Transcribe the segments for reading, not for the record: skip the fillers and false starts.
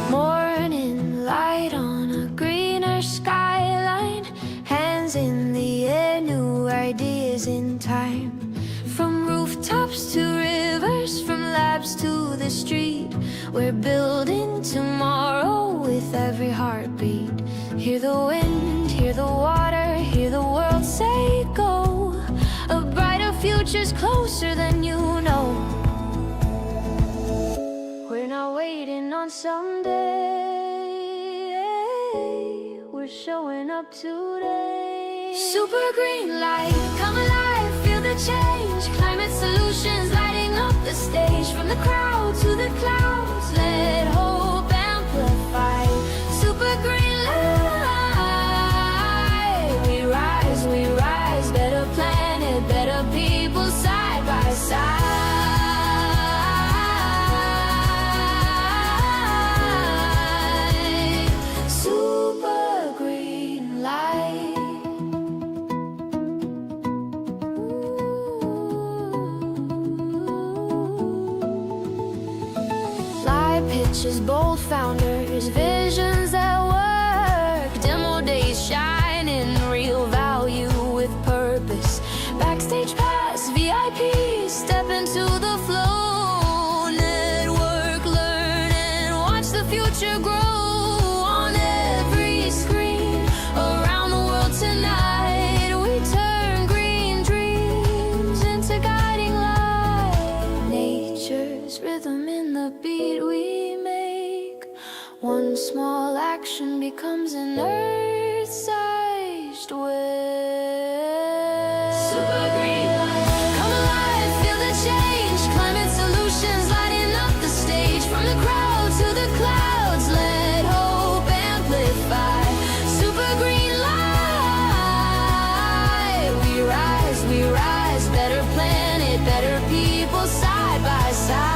Morning light on a greener skyline, hands in the air, new ideas in time. From rooftops to rivers, from labs to the street, we're building tomorrow with every heartbeat. Hear the wind, hear the water, hear the world say go. A brighter future's closer than you know. We're not waiting on someday, we're showing up today. Super green light, come alive, feel the change. Climate solutions lighting up the stage. From the crowd to the clouds, let hope amplify. Super green light, we rise, better planet, better people, side by side. Super green light. Light pitches, bold founders, visions that work. Demo days shining, real value with purpose. Backstage pass, VIP, step into the flow. Network, learn and watch the future grow. On every screen around the world tonight, we turn green dreams into guiding light. Nature's rhythm in the beat we make. One small action becomes an earth-sized wave. Super green light, come alive, feel the change. Climate solutions lighting up the stage. From the crowd to the clouds, let hope amplify. Super green light, we rise, better planet, better people, side by side.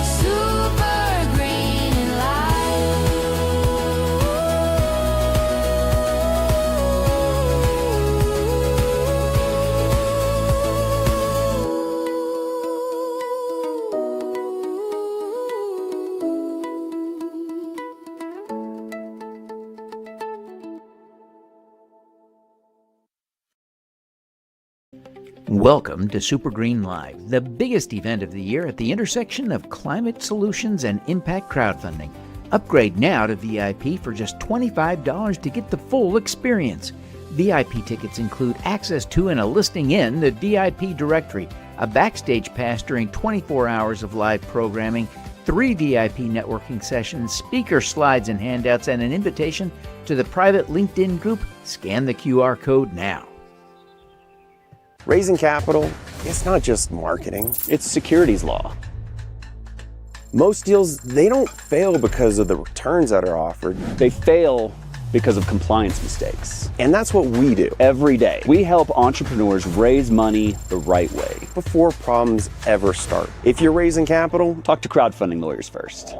Super green light. Welcome to SuperGreen Live, the biggest event of the year at the intersection of climate solutions and impact crowdfunding. Upgrade now to VIP for just $25 to get the full experience. VIP tickets include access to and a listing in the VIP directory, a backstage pass during 24 hours of live programming, 3 VIP networking sessions, speaker slides and handouts, and an invitation to the private LinkedIn group. Scan the QR code now. Raising capital, it's not just marketing, it's securities law. Most deals, they don't fail because of the returns that are offered. They fail because of compliance mistakes. And that's what we do Every day, we help entrepreneurs raise money the right way. before problems ever start. If you're raising capital, Talk to crowdfunding lawyers first.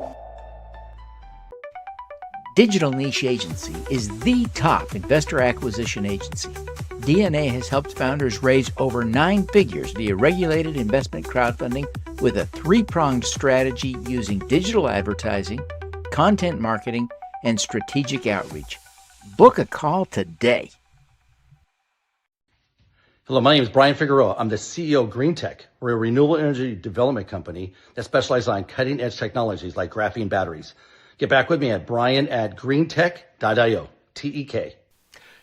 Digital Niche Agency is the top investor acquisition agency. DNA has helped founders raise over 9 figures via regulated investment crowdfunding with a 3-pronged strategy using digital advertising, content marketing, and strategic outreach. Book a call today. Hello, my name is Brian Figueroa. I'm the CEO of Green Tech. We're a renewable energy development company that specializes on cutting-edge technologies like graphene batteries. Get back with me at brian@greentech.io, TEK.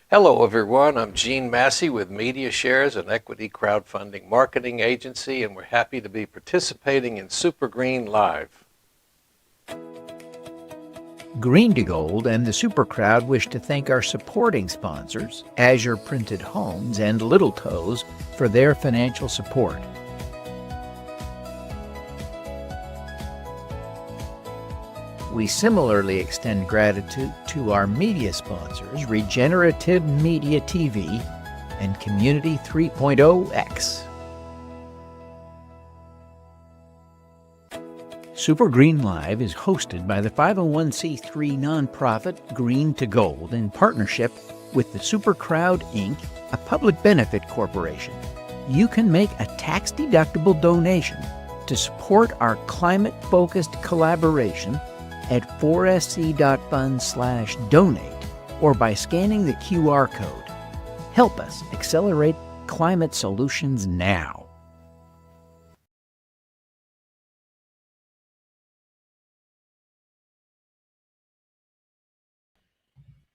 Hello, everyone. I'm Gene Massey with Media Shares, an equity crowdfunding marketing agency, and we're happy to be participating in SuperGreen Live. Green to Gold and the Super Crowd wish to thank our supporting sponsors, Azure Printed Homes and Little Toes, for their financial support. We similarly extend gratitude to our media sponsors, Regenerative Media TV and Community 3.0X. SuperGreen Live is hosted by the 501c3 nonprofit Green to Gold in partnership with the SuperCrowd Inc., a public benefit corporation. You can make a tax-deductible donation to support our climate-focused collaboration at 4sc.fund/donate or by scanning the QR code. Help us accelerate climate solutions now.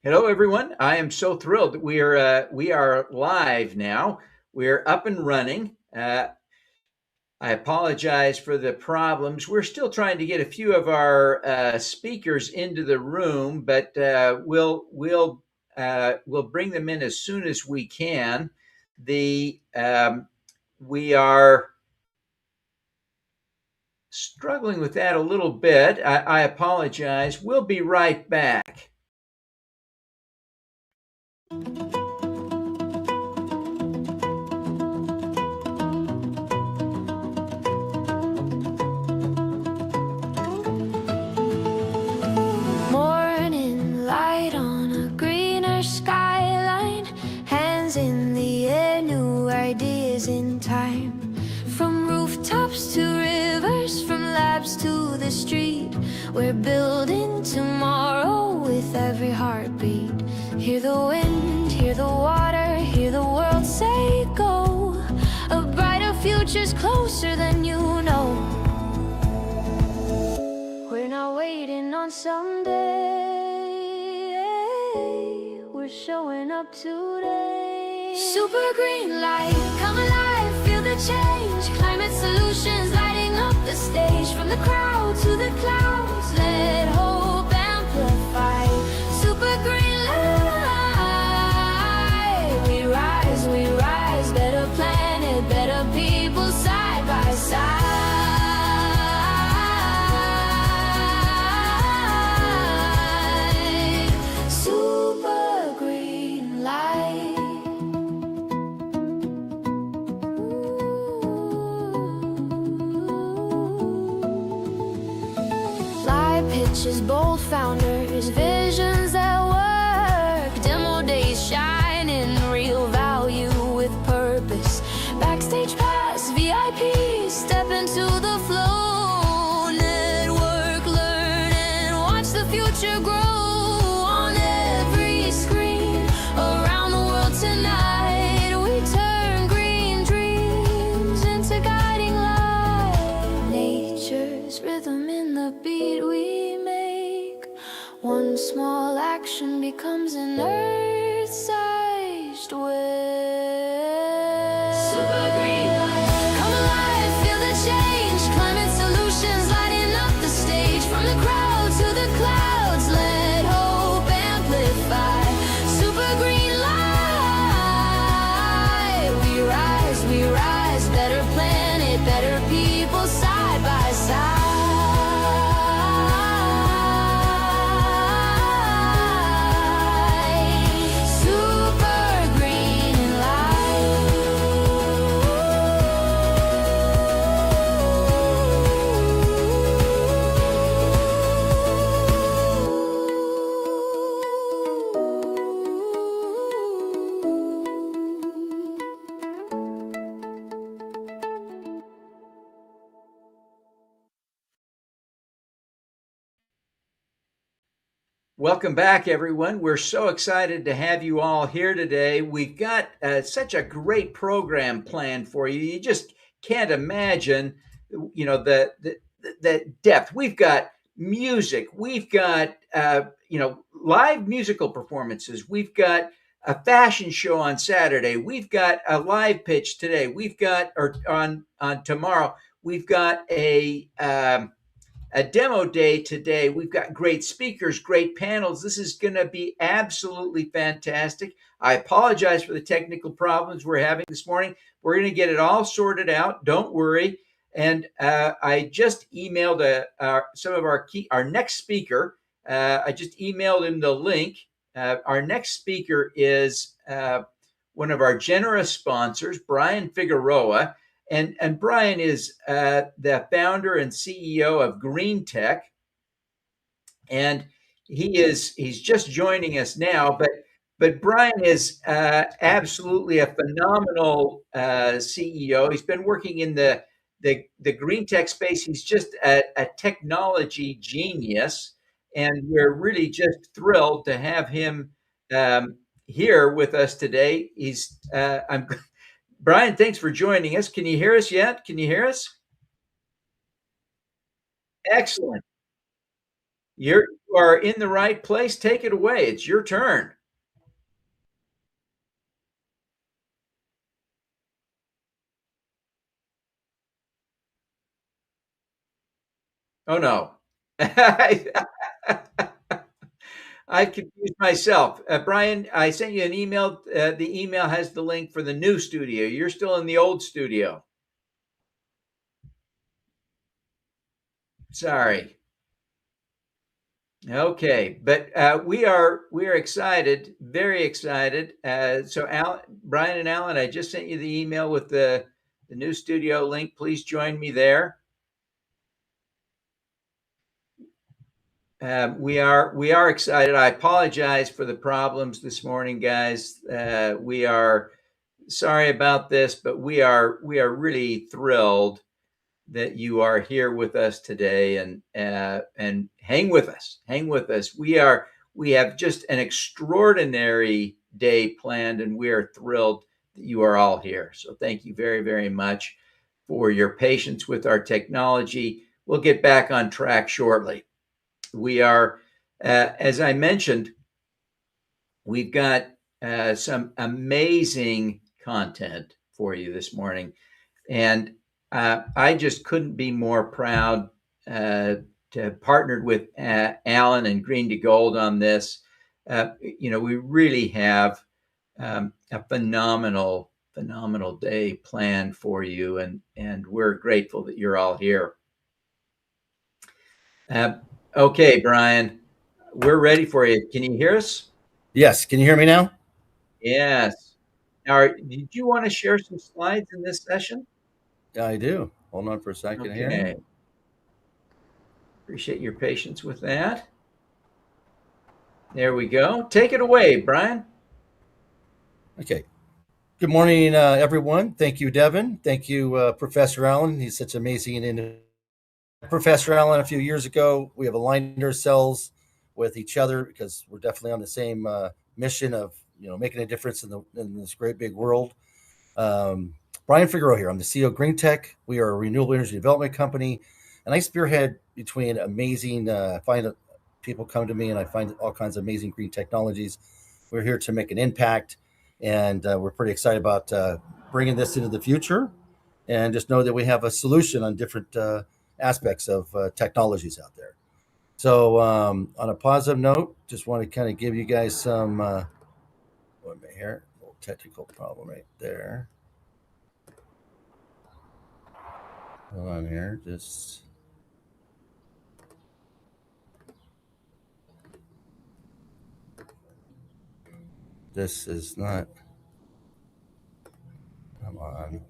Hello, everyone. I am so thrilled that we are live now. We're up and running. I apologize for the problems. We're still trying to get a few of our speakers into the room, but we'll bring them in as soon as we can. We are struggling with that a little bit. I apologize. We'll be right back. Morning light on a greener skyline, hands in the air, new ideas in time. From rooftops to rivers, from labs to the street, we're building tomorrow with every heartbeat. Hear the wind, hear the water, hear the world say go. A brighter future's closer than you know. We're not waiting on someday, we're showing up today. Super green light, come alive, feel the change. Climate solutions lighting up the stage. From the crowd to the clouds, let hope amplify. Super green light, we rise, better planet, better people, side by side. Super green light. Live pitches, bold founders, visions that work. Demo days shining, real value with purpose. Backstage pass, VIP, step into the flow. Network, learn and watch the future grow. On every screen, around the world tonight, we turn green dreams into guiding light. Nature's rhythm in the beat we make. One small action becomes an earth-sized wave. Super green light, come alive, feel the change. Climate solutions lighting up the stage. From the crowd to the clouds, let hope amplify. Super green light, we rise, better planet, better people, side by side. Super green Welcome back, everyone. We're so excited to have you all here today. We've got such a great program planned for you. You just can't imagine, the depth. We've got music. We've got live musical performances. We've got a fashion show on Saturday. We've got a live pitch today. We've got on tomorrow. We've got a demo day today. We've got great speakers, great panels. This is going to be absolutely fantastic. I apologize for the technical problems we're having this morning. We're going to get it all sorted out. Don't worry. And I just emailed some of our next speaker. I just emailed him the link. Our next speaker is one of our generous sponsors, Brian Figueroa. And Brian is the founder and CEO of Green Tech, and he's just joining us now. But Brian is absolutely a phenomenal CEO. He's been working in the green tech space. He's just a technology genius, and we're really just thrilled to have him here with us today. I'm Brian. Thanks for joining us. Can you hear us yet? Can you hear us? Excellent. You are in the right place. Take it away. It's your turn. Oh no. I confused myself. Brian, I sent you an email. The email has the link for the new studio. You're still in the old studio. Sorry. Okay, but we are excited, very excited. Brian and Alan, I just sent you the email with the new studio link. Please join me there. We are excited. I apologize for the problems this morning, guys. We are sorry about this, but we are really thrilled that you are here with us today, and hang with us. Hang with us. We have just an extraordinary day planned, and we are thrilled that you are all here. So thank you very, very much for your patience with our technology. We'll get back on track shortly. We are, as I mentioned, we've got some amazing content for you this morning. And I just couldn't be more proud to have partnered with Alan and Green to Gold on this. We really have a phenomenal, phenomenal day planned for you, and we're grateful that you're all here. Okay, Brian, we're ready for you. Can you hear us? Yes. Can you hear me now? Yes. Now, did you want to share some slides in this session? Yeah, I do. Hold on for a second here. Okay. Appreciate your patience with that. There we go. Take it away, Brian. Okay. Good morning, everyone. Thank you, Devin. Thank you, Professor Allen. He's such amazing. Professor Allen, a few years ago, we have aligned ourselves with each other because we're definitely on the same mission of making a difference in this great big world. Brian Figueroa here. I'm the CEO of Green Tech. We are a renewable energy development company, and I spearhead between amazing. I find people come to me, and I find all kinds of amazing green technologies. We're here to make an impact, and we're pretty excited about bringing this into the future. And just know that we have a solution on different aspects of technologies out there. So, on a positive note, just want to kind of give you guys some. Wait a minute here, a little technical problem right there. Hold on here, just. This is not. Come on.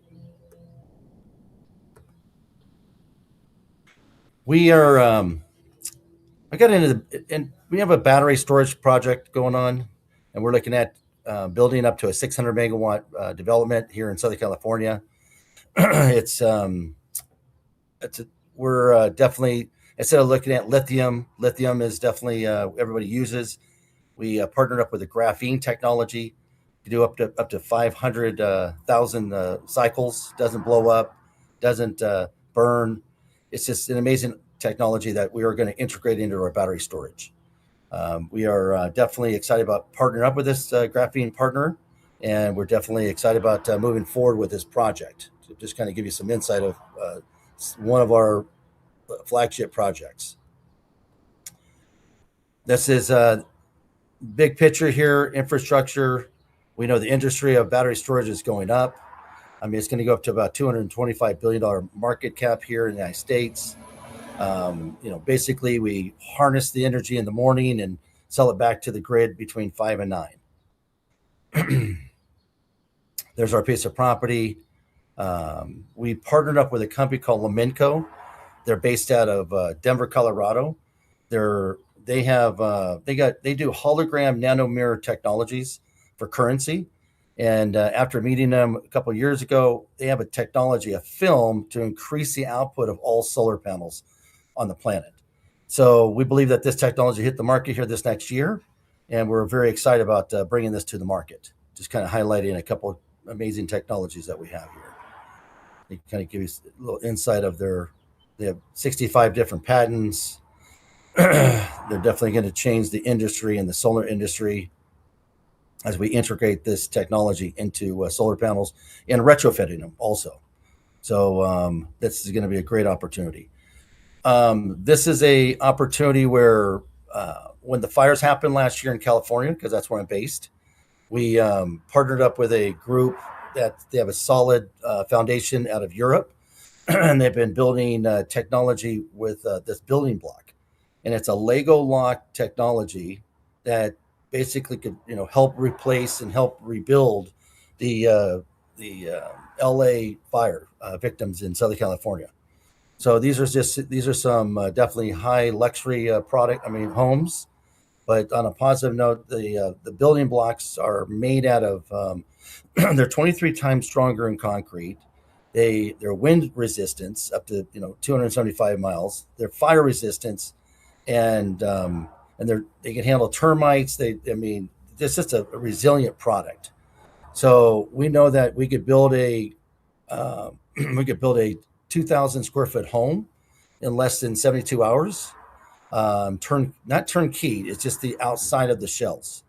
We are. I got into and we have a battery storage project going on, and we're looking at building up to a 600 megawatt development here in Southern California. We're definitely, instead of looking at lithium is definitely everybody uses. We partnered up with a graphene technology to do up to 500,000 cycles. Doesn't blow up, doesn't burn. It's just an amazing technology that we are going to integrate into our battery storage. We are definitely excited about partnering up with this graphene partner, and we're definitely excited about moving forward with this project. To just kind of give you some insight of one of our flagship projects. This is a big picture here, infrastructure. We know the industry of battery storage is going up. I mean, it's going to go up to about $225 billion market cap here in the United States. Basically we harness the energy in the morning and sell it back to the grid between 5 and 9. There's our piece of property. We partnered up with a company called Lamenco. They're based out of Denver, Colorado. They do hologram nanomirror technologies for currency. And after meeting them a couple of years ago, they have a technology, a film, to increase the output of all solar panels on the planet. So we believe that this technology hit the market here this next year, and we're very excited about bringing this to the market. Just kind of highlighting a couple of amazing technologies that we have here. They kind of give you a little insight of they have 65 different patents. They're definitely going to change the industry and the solar industry as we integrate this technology into solar panels and retrofitting them also. So this is going to be a great opportunity. This is a opportunity where when the fires happened last year in California, because that's where I'm based, we partnered up with a group that they have a solid foundation out of Europe, and they've been building technology with this building block, and it's a Lego lock technology that basically could help replace and help rebuild the LA fire victims in Southern California. So these are some definitely high luxury homes. But on a positive note, the building blocks are made out of they're 23 times stronger in concrete. They're wind resistance up to 275 miles. They're fire resistance, and they can handle termites. This is just a resilient product. So we know that we could build a 2,000 square foot home in less than 72 hours. Not turnkey. It's just the outside of the shells.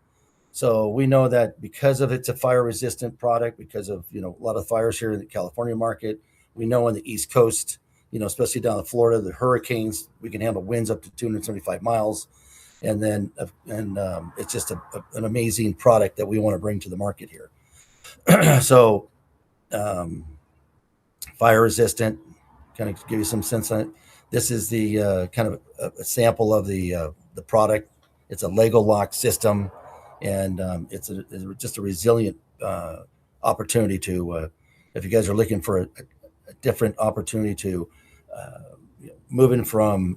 So we know that because of it's a fire resistant product, because of a lot of fires here in the California market. We know on the East Coast, especially down in Florida, the hurricanes, we can handle winds up to 275 miles, and it's just an amazing product that we want to bring to the market here. So fire resistant, kind of give you some sense on it. This is the kind of a sample of the product. It's a Lego lock system, and it's just a resilient opportunity to, if you guys are looking for a different opportunity to moving from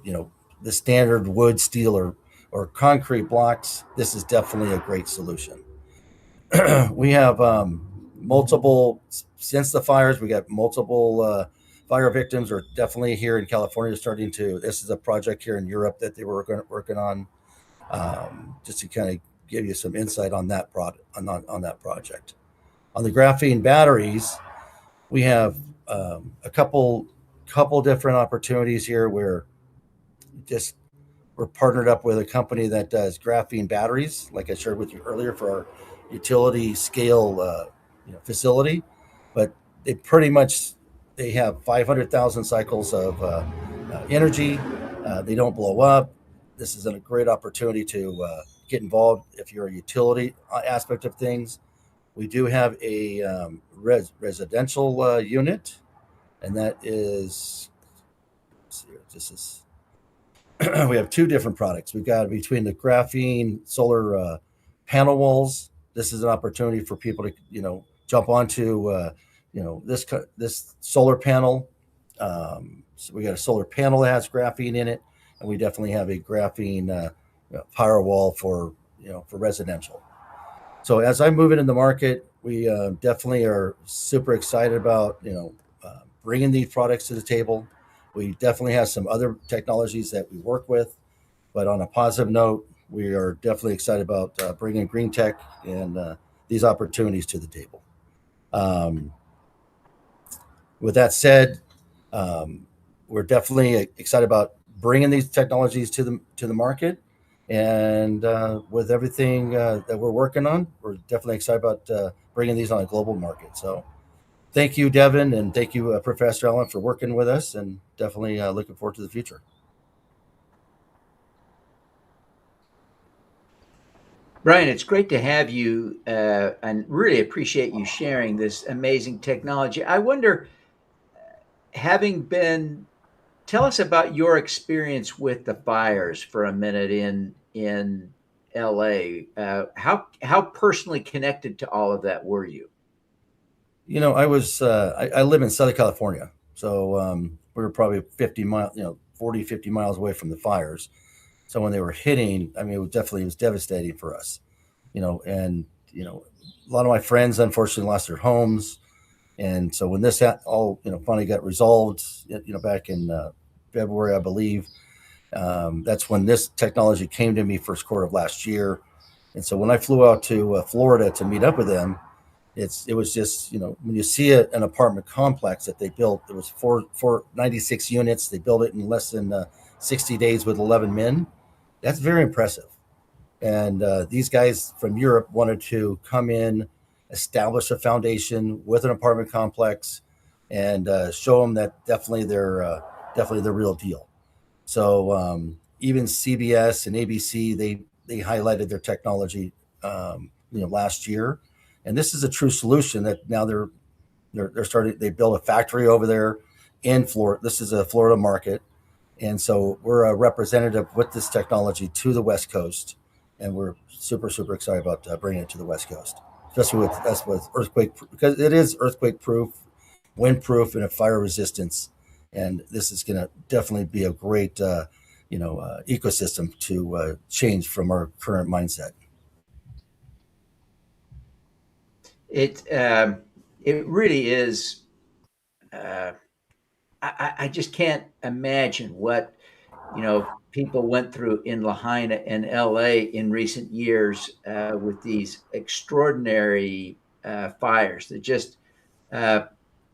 the standard wood, steel, or concrete blocks, this is definitely a great solution. We have multiple, since the fires, we got multiple fire victims are definitely here in California starting to. This is a project here in Europe that they were working on, just to kind of give you some insight on that product, on that project. On the graphene batteries, we have a couple different opportunities here where we're partnered up with a company that does graphene batteries, like I shared with you earlier, for our utility scale facility. But they have 500,000 cycles of energy. They don't blow up. This is a great opportunity to get involved if you're a utility aspect of things. We do have a residential unit, and that is, we have two different products. We've got between the graphene solar panel walls. This is an opportunity for people to jump onto this solar panel. So we got a solar panel that has graphene in it, and we definitely have a graphene firewall for residential. So as I move into the market, we definitely are super excited about bringing these products to the table. We definitely have some other technologies that we work with, but on a positive note, we are definitely excited about bringing green tech and these opportunities to the table. With that said, we're definitely excited about bringing these technologies to the market, and with everything that we're working on, we're definitely excited about bringing these on a global market. So thank you, Devin, and thank you, Professor Allen, for working with us, and definitely looking forward to the future. Brian, it's great to have you, and really appreciate you sharing this amazing technology. I wonder, tell us about your experience with the fires for a minute in LA. How personally connected to all of that were you? I live in Southern California, so we were probably 40, 50 miles away from the fires. So when they were hitting, I mean, it was devastating for us, and a lot of my friends unfortunately lost their homes. And so when this all finally got resolved, back in February, I believe, that's when this technology came to me first quarter of last year. And so when I flew out to Florida to meet up with them, it was just when you see an apartment complex that they built, it was 96 units. They built it in less than 60 days with 11 men. That's very impressive. And these guys from Europe wanted to come in, establish a foundation with an apartment complex, and show them that definitely the real deal. So even CBS and ABC, they highlighted their technology, last year, and this is a true solution that now they're starting. They built a factory over there in Florida. This is a Florida market, and so we're a representative with this technology to the West Coast, and we're super excited about bringing it to the West Coast, especially with earthquake, because it is earthquake proof, wind proof, and a fire resistance. And this is going to definitely be a great ecosystem to change from our current mindset. It really is. Uh, I just can't imagine what people went through in Lahaina and LA in recent years with these extraordinary fires that uh,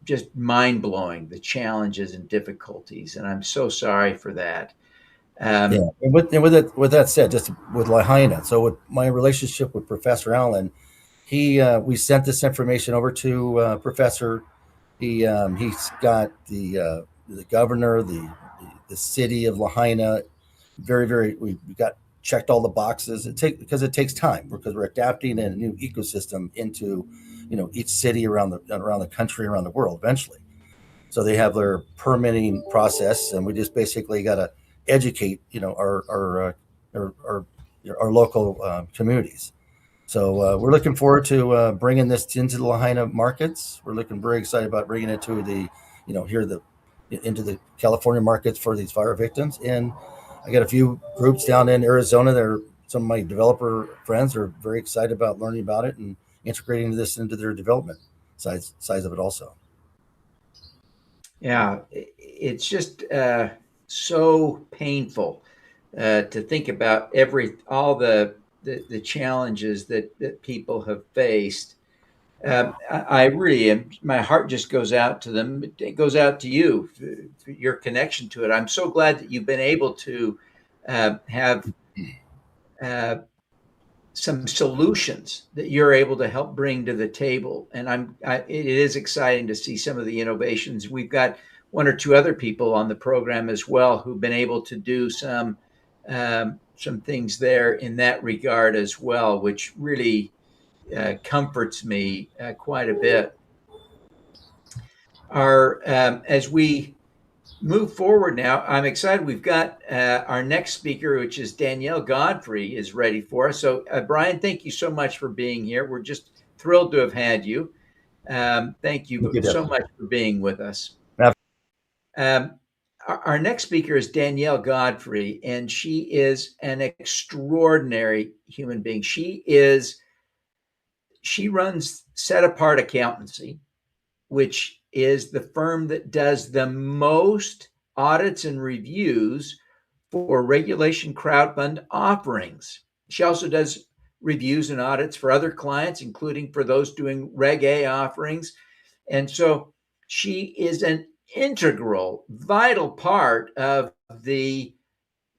just mind blowing, the challenges and difficulties. And I'm so sorry for that. Yeah, Um, with that said, just with Lahaina, so with my relationship with Professor Allen, we sent this information over to Professor. He's got the governor, the city of Lahaina. We got checked all the boxes. Because it takes time because we're adapting a new ecosystem into each city around the country, around the world eventually. So they have their permitting process, and we just basically got to educate our local communities. So we're looking forward to bringing this into the Lahaina markets. We're looking very excited about bringing it to into the California markets for these fire victims. And I got a few groups down in Arizona. Some of my developer friends are very excited about learning about it and integrating this into their development size of it also. yeah, it's just so painful to think about all the challenges that people have faced. I really am. My heart just goes out to them. It goes out to you for your connection to it. I'm so glad that you've been able to have uh, some solutions that you're able to help bring to the table. And it is exciting to see some of the innovations. We've got one or two other people on the program as well who've been able to do some things there in that regard as well, which really comforts me quite a bit. As we move forward now, I'm excited. We've got our next speaker, which is Danielle Godfrey, is ready for us. So, Brian, thank you so much for being here. We're just thrilled to have had you. Thank Thank you you, so Devin. much for being with us. Um, our next speaker is Danielle Godfrey, and she is an extraordinary human being. She runs Set Apart Accountancy, which is the firm that does the most audits and reviews for regulation crowdfund offerings. She also does reviews and audits for other clients, including for those doing Reg A offerings. And so she is an integral, vital part of the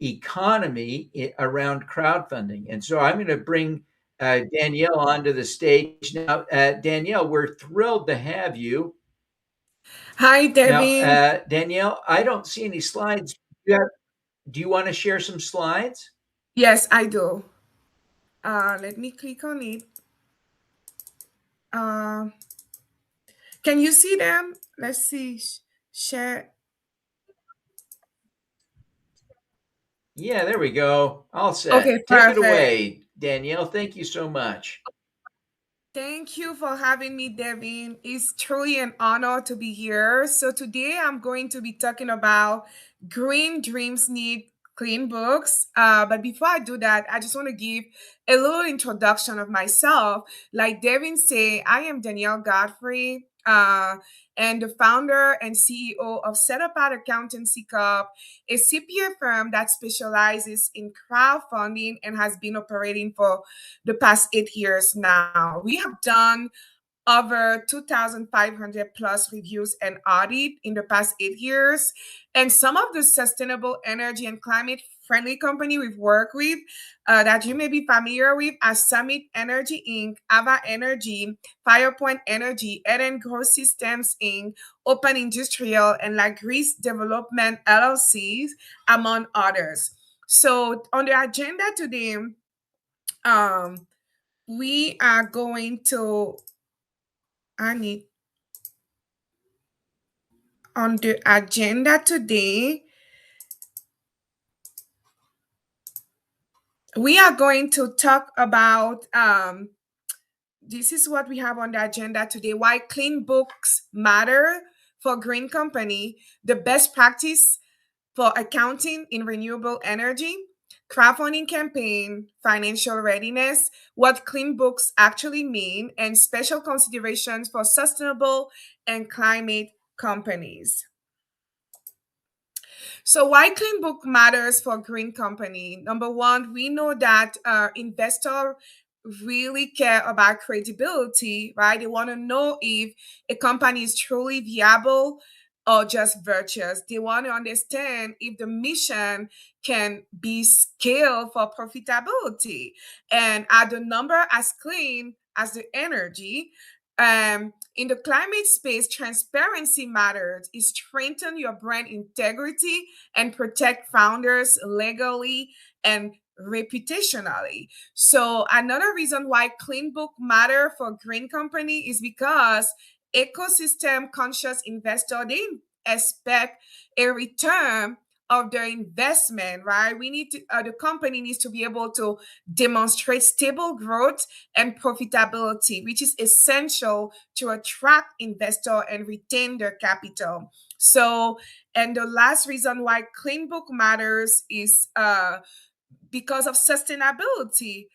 economy around crowdfunding. And so I'm going to bring Danielle onto the stage now. Danielle, we're thrilled to have you. Hi, Now, Devin. Danielle, I don't see any slides. Do you want to share some slides? Yes, I do. Let me click on it. Uh, can you see them? Let's see. Share. Yeah, there we go. All Okay, set. Take it perfect. away, Danielle. Thank you so much. Thank you for having me, Devin. It's truly an honor to be here. So, today I'm going to be talking about Green Dreams Need Clean Books. But before I do that, I just want to give a little introduction of myself. Like Devin said, I am Danielle Godfrey. And the founder and CEO of Set Apart Accountancy Corp, a CPA firm that specializes in crowdfunding and has been operating for the past 8 years now. We have done over 2,500 plus reviews and audit in the past 8 years. And some of the sustainable energy and climate friendly company we've worked with that you may be familiar with are Summit Energy Inc., Ava Energy, Firepoint Energy, Eden Growth Systems Inc., Open Industrial, and La Grease Development LLCs, among others. So on the agenda today, um, we are going to, I need, on the agenda today, we are going to talk about, this is what we have on the agenda today, why clean books matter for green company, the best practice for accounting in renewable energy, crowdfunding campaign, financial readiness, what clean books actually mean, and special considerations for sustainable and climate companies. So, why clean book matters for green company? Number one, we know that investors really care about credibility, right? They want to know if a company is truly viable or just virtuous. They want to understand if the mission can be scaled for profitability, and are the number as clean as the energy. In the climate space, transparency matters. It strengthens your brand integrity and protect founders legally and reputationally. So another reason why clean book matter for green company is because ecosystem conscious investor, they expect a return of their investment, right? We need to the company needs to be able to demonstrate stable growth and profitability, which is essential to attract investor and retain their capital. So, and the last reason why clean book matters is because of sustainability.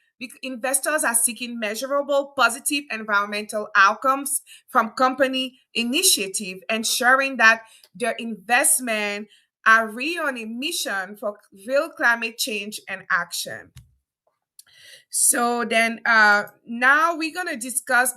Investors are seeking measurable positive environmental outcomes from company initiative, ensuring that their investment are really on a mission for real climate change and action. So then now we're going to discuss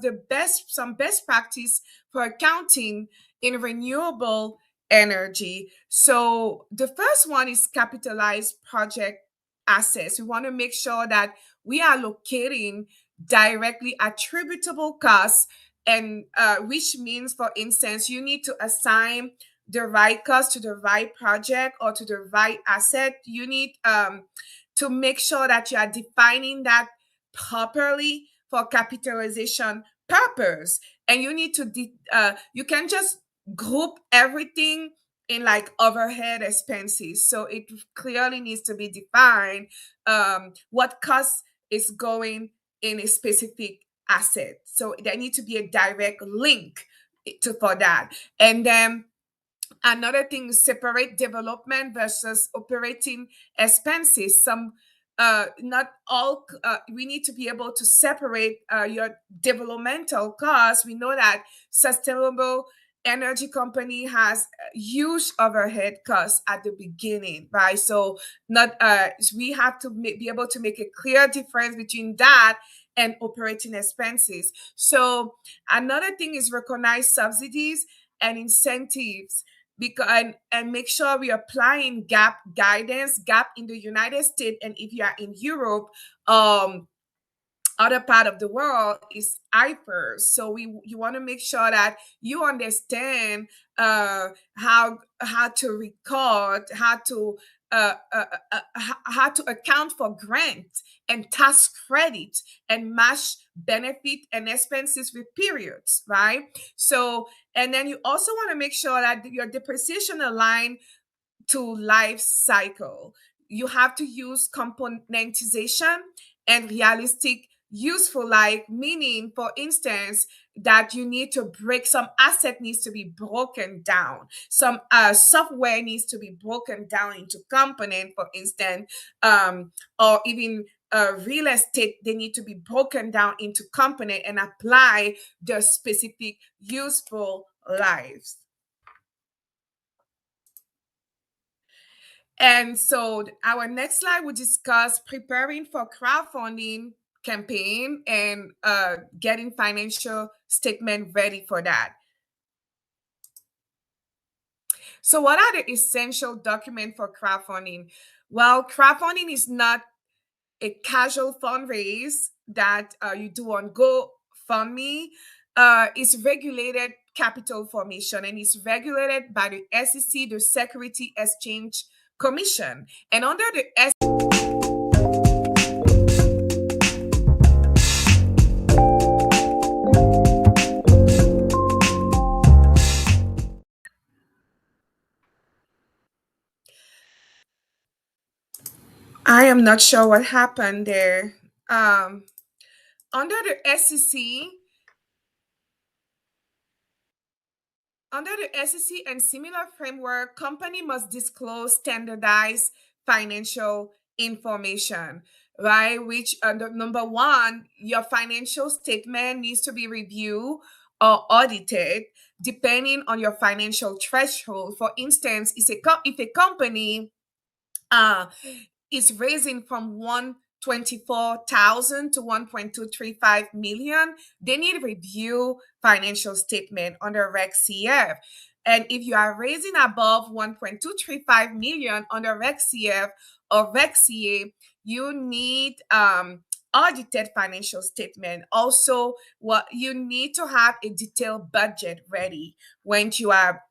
some best practice for accounting in renewable energy. So the first one is capitalized project assets. We want to make sure that we are locating directly attributable costs, and which means, for instance, you need to assign the right cost to the right project or to the right asset. You need to make sure that you are defining that properly for capitalization purpose. And you need to you can just group everything in like overhead expenses, so it clearly needs to be defined what cost is going in a specific asset, so there need to be a direct link to for that. And then another thing is separate development versus operating expenses. Some not all we need to be able to separate your developmental costs. We know that sustainable energy company has huge overhead costs at the beginning, right? So not we have to be able to make a clear difference between that and operating expenses. So another thing is recognize subsidies and incentives, because and make sure we are applying gap guidance. Gap in the United States, and if you are in Europe, um other part of the world is IFRS. So we you want to make sure that you understand how to record, how to account for grant and tax credit and match benefit and expenses with periods, right? So and then you also want to make sure that your depreciation align to life cycle. You have to use componentization and realistic useful life, meaning, for instance, that you need to break some asset needs to be broken down, some software needs to be broken down into component, for instance, or even real estate, they need to be broken down into component and apply the specific useful lives. And so our next slide will discuss preparing for crowdfunding campaign and getting financial statement ready for that. So what are the essential documents for crowdfunding? Well, crowdfunding is not a casual fundraise that you do on GoFundMe. It's regulated capital formation and it's regulated by the SEC, the Security Exchange Commission. And under the I am not sure what happened there. Under the SEC, under the SEC and similar framework, company must disclose standardized financial information, right? Which number one, your financial statement needs to be reviewed or audited depending on your financial threshold. For instance, if a company uh, is raising from 124,000 to 1.235 million, they need review financial statement under Reg CF. And if you are raising above 1.235 million under Reg CF or Reg CA, you need audited financial statement. Also, what you need to have a detailed budget ready when you are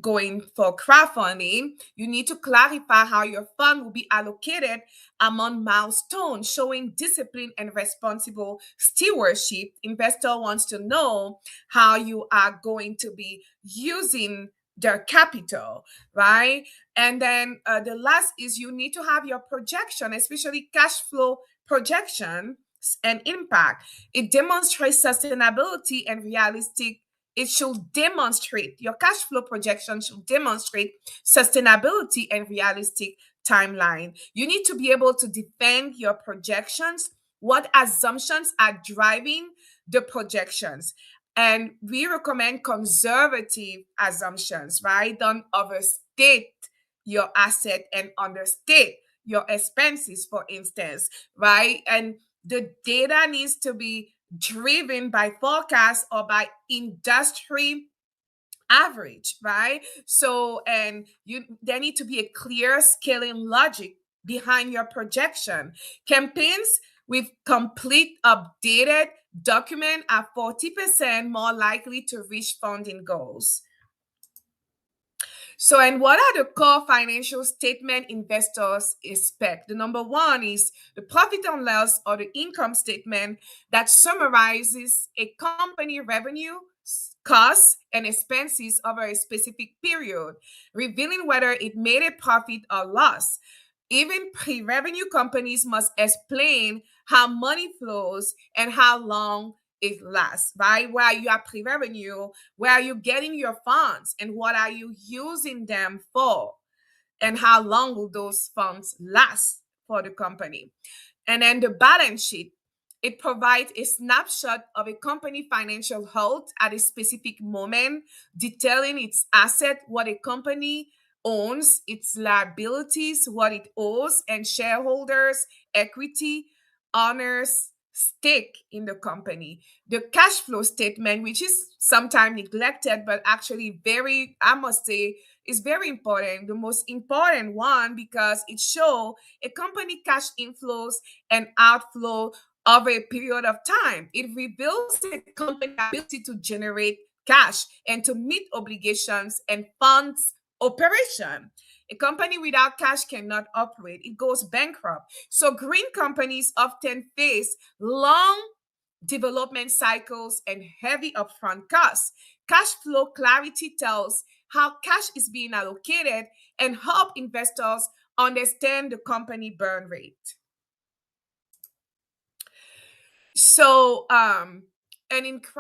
going for crowdfunding. You need to clarify how your fund will be allocated among milestones, showing discipline and responsible stewardship. Investor wants to know how you are going to be using their capital, right? And then the last is you need to have your projection, especially cash flow projection and impact. It demonstrates sustainability and realistic. It should demonstrate, your cash flow projection should demonstrate sustainability and realistic timeline. You need to be able to defend your projections, what assumptions are driving the projections. And we recommend conservative assumptions, right? Don't overstate your asset and understate your expenses, for instance, right? And the data needs to be driven by forecast or by industry average, right? So, and there need to be a clear scaling logic behind your projection. Campaigns with complete updated document are 40% more likely to reach funding goals. So, and what are the core financial statement investors expect? The number one is the profit and loss or the income statement that summarizes a company revenue, costs, and expenses over a specific period, revealing whether it made a profit or loss. Even pre-revenue companies must explain how money flows and how long it lasts, right? Where you are pre-revenue, where are you getting your funds and what are you using them for? And how long will those funds last for the company? And then the balance sheet. It provides a snapshot of a company financial health at a specific moment, detailing its asset, what a company owns, its liabilities, what it owes, and shareholders, equity, owners, stake in the company. The cash flow statement, which is sometimes neglected, but actually very, I must say, is very important. The most important one because it shows a company cash inflows and outflow over a period of time. It reveals the company's ability to generate cash and to meet obligations and funds operation. A company without cash cannot operate. It goes bankrupt. So green companies often face long development cycles and heavy upfront costs. Cash flow clarity tells how cash is being allocated and help investors understand the company burn rate. So,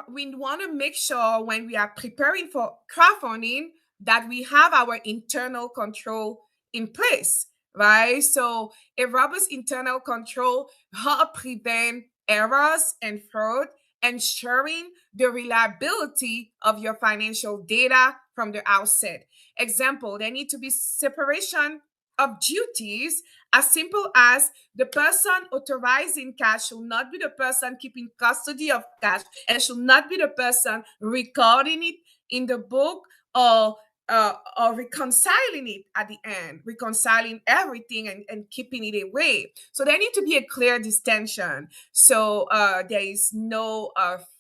we want to make sure when we are preparing for crowdfunding that we have our internal control in place, right? So, a robust internal control help prevent errors and fraud, ensuring the reliability of your financial data from the outset. Example, there need to be separation of duties, as simple as the person authorizing cash should not be the person keeping custody of cash and should not be the person recording it in the book, or reconciling it at the end, reconciling everything and keeping it away. So there need to be a clear distinction. So there is no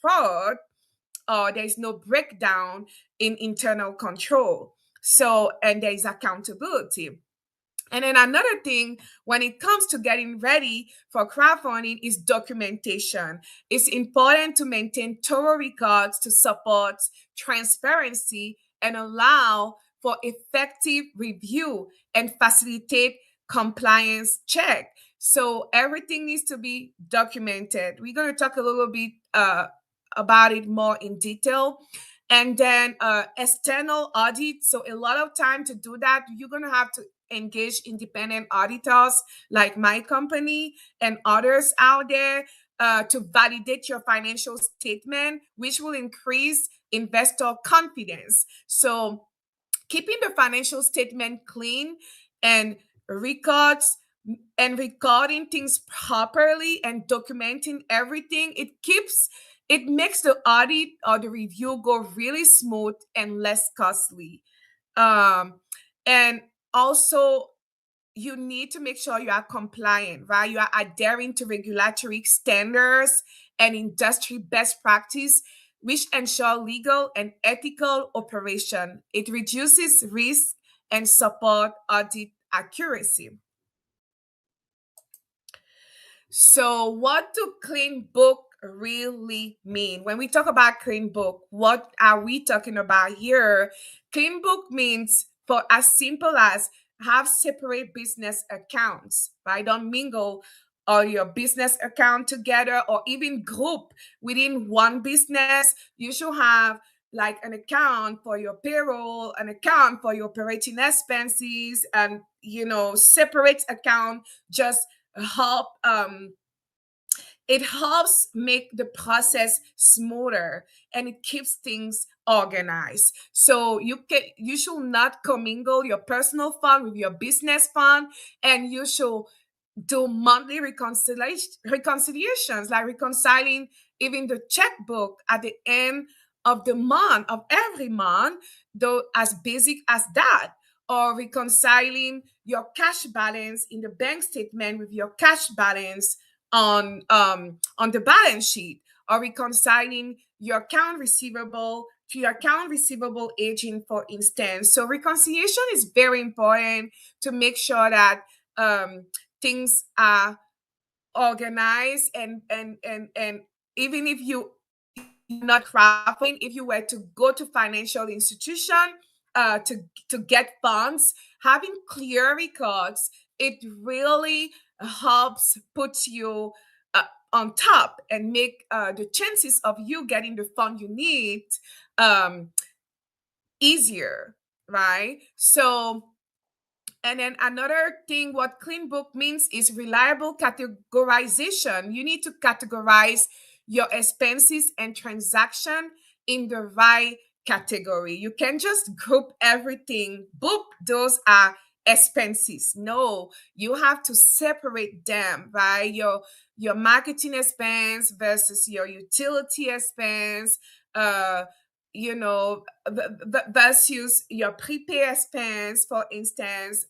fraud, or there is no breakdown in internal control. So, and there is accountability. And then another thing, when it comes to getting ready for crowdfunding, is documentation. It's important to maintain thorough records to support transparency and allow for effective review and facilitate compliance check. So everything needs to be documented. We're going to talk a little bit about it more in detail. And then external audit. So a lot of time to do that, you're going to have to engage independent auditors like my company and others out there to validate your financial statement, which will increase investor confidence. So keeping the financial statement clean and records and recording things properly and documenting everything, it makes the audit or the review go really smooth and less costly. And also, you need to make sure you are compliant, right? You are adhering to regulatory standards and industry best practice, which ensure legal and ethical operation. It reduces risk and support audit accuracy. So, what do clean book really mean? When we talk about clean book, what are we talking about here? Clean book means, for as simple as, have separate business accounts, right? Don't mingle all your business account together or even group within one business. You should have like an account for your payroll, an account for your operating expenses, and separate account just help it helps make the process smoother, and it keeps things organized. So you should not commingle your personal fund with your business fund, and you should do monthly reconciliations, like reconciling even the checkbook at the end of the month, of every month, though as basic as that, or reconciling your cash balance in the bank statement with your cash balance on the balance sheet, or reconciling your account receivable to your account receivable aging, for instance. So reconciliation is very important to make sure that things are organized, and even if you not crowdfunding, if you were to go to financial institution to get funds, having clear records, it really helps put you on top and make the chances of you getting the fund you need um, easier, right? So, and then another thing, what clean book means is reliable categorization. You need to categorize your expenses and transaction in the right category. You can just group everything. Book, those are expenses. No, you have to separate them, right? Your marketing expense versus your utility expense. Versus your prepaid expense, for instance,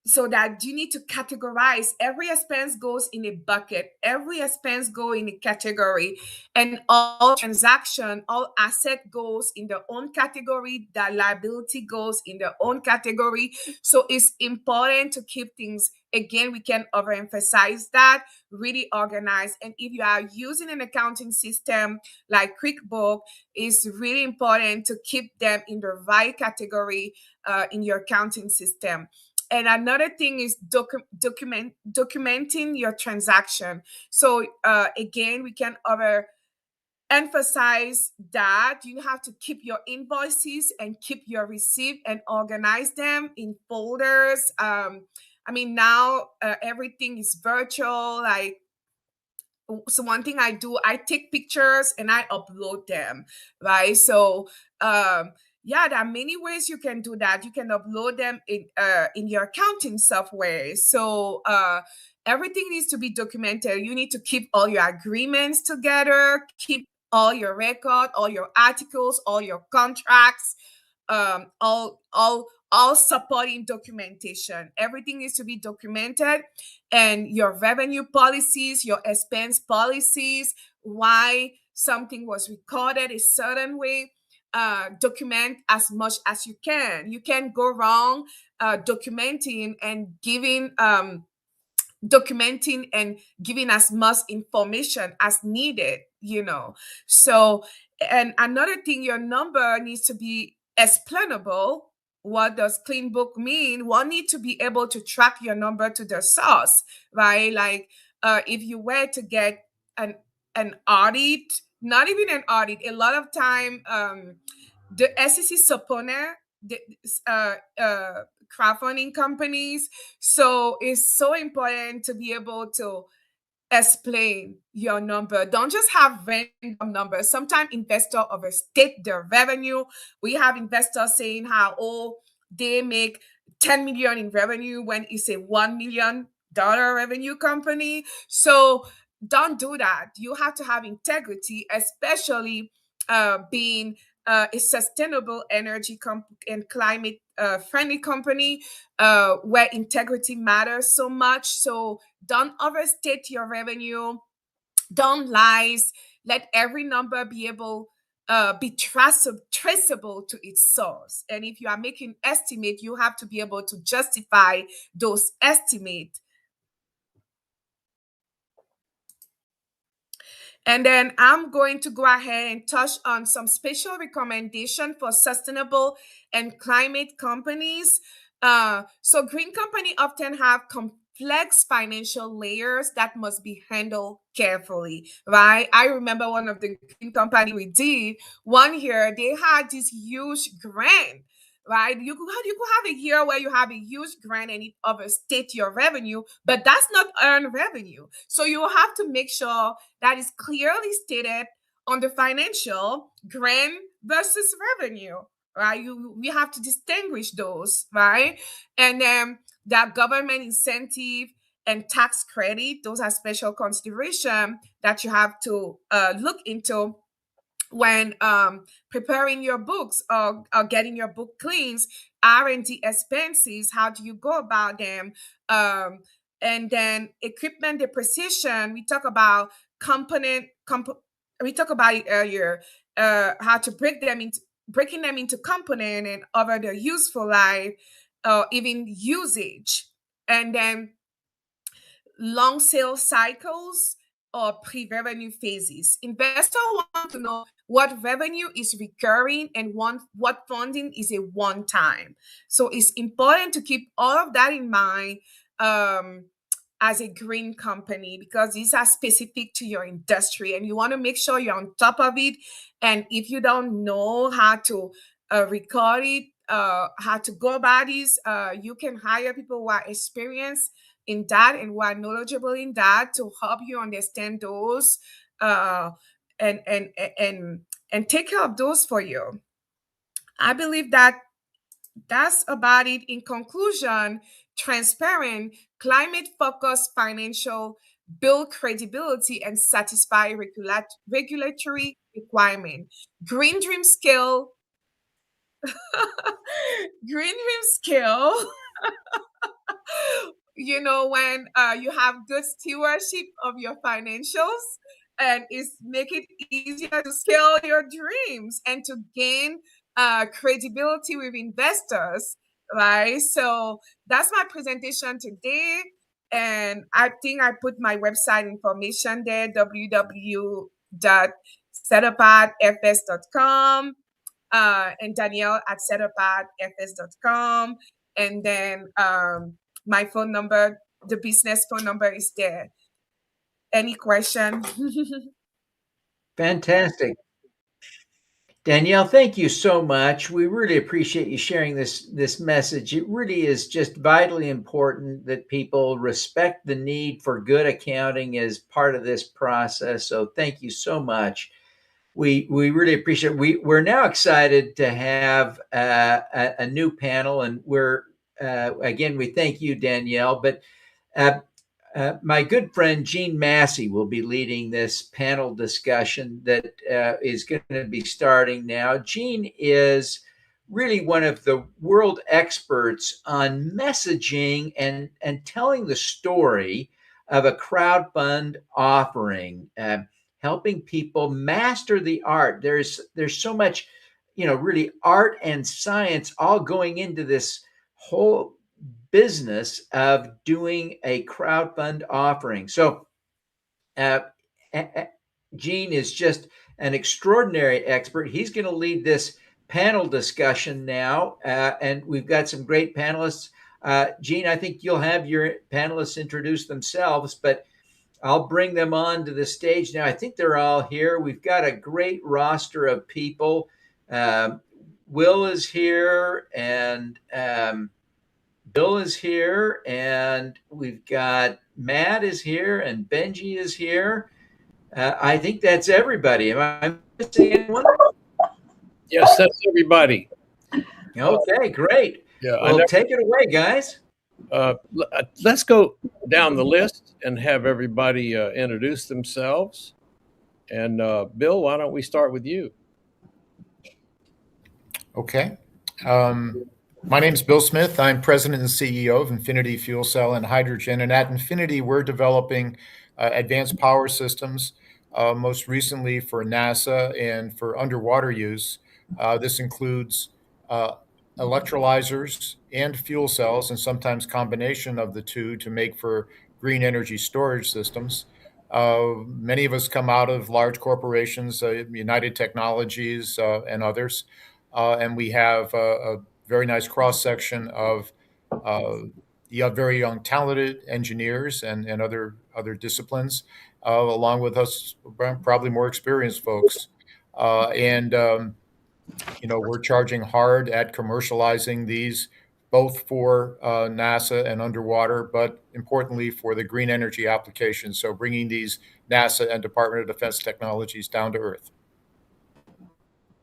so that you need to categorize. Every expense goes in a bucket, every expense go in a category, and all transaction, all asset goes in their own category, that liability goes in their own category. So it's important to keep things, again, we can overemphasize that, really organized. And if you are using an accounting system like QuickBook, it's really important to keep them in the right category in your accounting system. And another thing is documenting your transaction. So again, we can emphasize that you have to keep your invoices and keep your receipt and organize them in folders. I mean, now everything is virtual. Like, so one thing I do, I take pictures and I upload them, right? So yeah, there are many ways you can do that. You can upload them in your accounting software. So everything needs to be documented. You need to keep all your agreements together, keep all your record, all your articles, all your contracts, all supporting documentation. Everything needs to be documented, and your revenue policies, your expense policies, why something was recorded a certain way. Document as much as you can. You can't go wrong documenting and giving as much information as needed, So, and another thing, your number needs to be explainable. What does clean book mean? One need to be able to track your number to the source, right? Like if you were to get an audit, not even an audit, a lot of time the SEC subpoena the crowdfunding companies. So it's so important to be able to explain your number. Don't just have random numbers. Sometimes investors overstate their revenue. We have investors saying how, they make 10 million in revenue when it's a $1 million revenue company. So don't do that. You have to have integrity, especially being a sustainable energy and climate friendly company where integrity matters so much. So don't overstate your revenue. Don't lies. Let every number be traceable to its source. And if you are making estimate, you have to be able to justify those estimates. And then I'm going to go ahead and touch on some special recommendation for sustainable and climate companies. So green company often have complex financial layers that must be handled carefully, right? I remember one of the green company we did one year, they had this huge grant, right? You could have a year where you have a huge grant and it overstate your revenue, but that's not earned revenue. So you have to make sure that is clearly stated on the financial grant versus revenue, right? We have to distinguish those, right? And then that government incentive and tax credit, those are special consideration that you have to look into when preparing your books or getting your book cleans. R&D expenses, how do you go about them? And then equipment depreciation, we talk about we talked about it earlier, how to breaking them into component and over their useful life, even usage. And then long sales cycles or pre-revenue phases. Investors want to know what revenue is recurring and what funding is a one-time. So it's important to keep all of that in mind as a green company, because these are specific to your industry and you want to make sure you're on top of it. And if you don't know how to record it, how to go about this, you can hire people who are experienced in that and who are knowledgeable in that to help you understand those and and take care of those for you. I believe that that's about it. In conclusion, transparent, climate focused financial build credibility and satisfy regulatory requirement. Green Dream Scale, Green Dream Scale. When you have good stewardship of your financials, and it's make it easier to scale your dreams and to gain credibility with investors, right? So that's my presentation today. And I think I put my website information there, www.setupadfs.com, and Danielle at setupadfs.com. and then my phone number, the business phone number is there. Any question? Fantastic. Danielle, thank you so much. We really appreciate you sharing this message. It really is just vitally important that people respect the need for good accounting as part of this process. So thank you so much. We really appreciate it. We're now excited to have a new panel, and we're again we thank you, Danielle. But uh, my good friend Gene Massey will be leading this panel discussion that is going to be starting now. Gene is really one of the world experts on messaging and telling the story of a crowdfund offering, helping people master the art. There's so much, really art and science all going into this whole business of doing a crowdfund offering. So, uh, Gene is just an extraordinary expert. He's going to lead this panel discussion now, and we've got some great panelists. Gene, I think you'll have your panelists introduce themselves, but I'll bring them on to the stage now. I think they're all here. We've got a great roster of people. Will is here, and Bill is here, and we've got Matt is here, and Benji is here. I think that's everybody. Am I missing anyone? Yes, that's everybody. Okay, great. Yeah, Well, take it away, guys. Let's go down the list and have everybody introduce themselves. And Bill, why don't we start with you? Okay. My name is Bill Smith. I'm president and CEO of Infinity Fuel Cell and Hydrogen. And at Infinity, we're developing advanced power systems, most recently for NASA and for underwater use. This includes electrolyzers and fuel cells, and sometimes combination of the two to make for green energy storage systems. Many of us come out of large corporations, United Technologies and others, and we have a very nice cross-section of very young, talented engineers and other disciplines, along with us, probably more experienced folks. We're charging hard at commercializing these, both for NASA and underwater, but importantly for the green energy applications. So bringing these NASA and Department of Defense technologies down to Earth.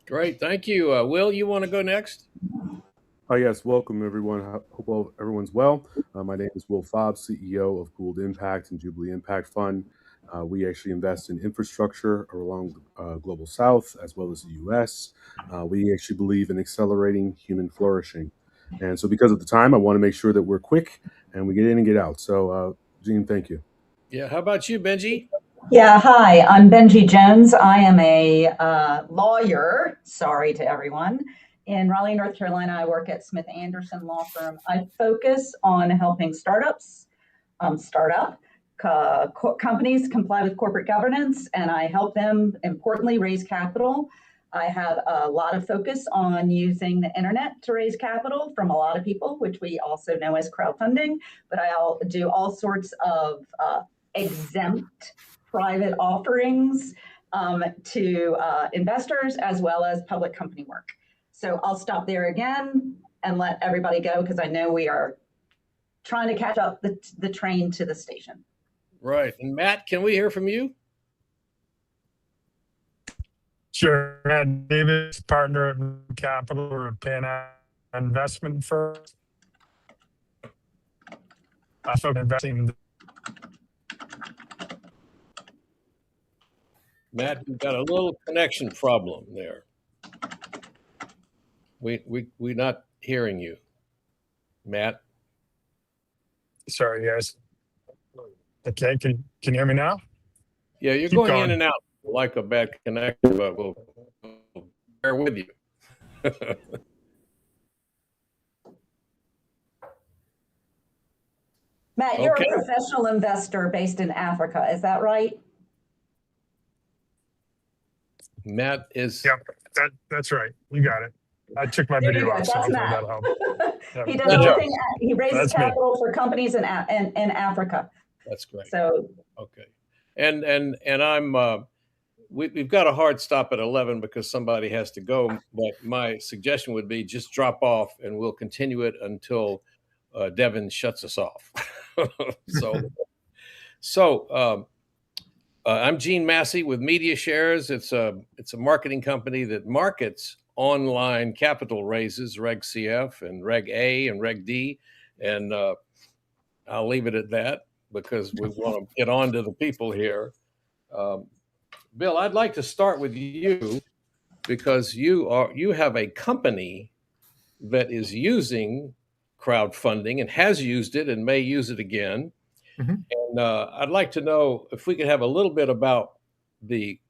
Great, thank you. Will, you want to go next? Yes, welcome everyone. Hope everyone's well. My name is Will Fobbs, CEO of Gould Impact and Jubilee Impact Fund. We actually invest in infrastructure along the global south as well as the U.S. We actually believe in accelerating human flourishing. And so because of the time, I want to make sure that we're quick and we get in and get out. So, Gene, thank you. Yeah, how about you, Benji? Yeah, hi, I'm Benji Jones. I am a lawyer, sorry to everyone. In Raleigh, North Carolina, I work at Smith Anderson Law Firm. I focus on helping startups, companies comply with corporate governance, and I help them, importantly, raise capital. I have a lot of focus on using the internet to raise capital from a lot of people, which we also know as crowdfunding, but I'll do all sorts of exempt private offerings to investors as well as public company work. So I'll stop there again and let everybody go because I know we are trying to catch up the train to the station. Right. And Matt, can we hear from you? Sure. Matt Davis, partner at Capital or a Pan investment firm. I focus investing. Matt, you've got a little connection problem there. We're not hearing you, Matt. Sorry, guys. Okay, can you hear me now? Yeah, you're going in and out like a bad connection, but we'll bear with you. Matt, you're a professional investor based in Africa, is that right? Matt is. Yep, that's right. You got it. I took my There you video go. off, so That's hopefully Matt. that'll help. Yeah. He does That helps. everything. He raises That's me. capital for companies in Africa. That's great. So Okay. And I'm we've got a hard stop at 11 because somebody has to go. But my suggestion would be just drop off, and we'll continue it until Devin shuts us off. so I'm Gene Massey with Media Shares. It's a marketing company that markets online capital raises, Reg CF and Reg A and Reg D, and I'll leave it at that because we want to get on to the people here. Bill, I'd like to start with you because you have a company that is using crowdfunding and has used it and may use it again. Mhm. And I'd like to know if we could have a little bit about the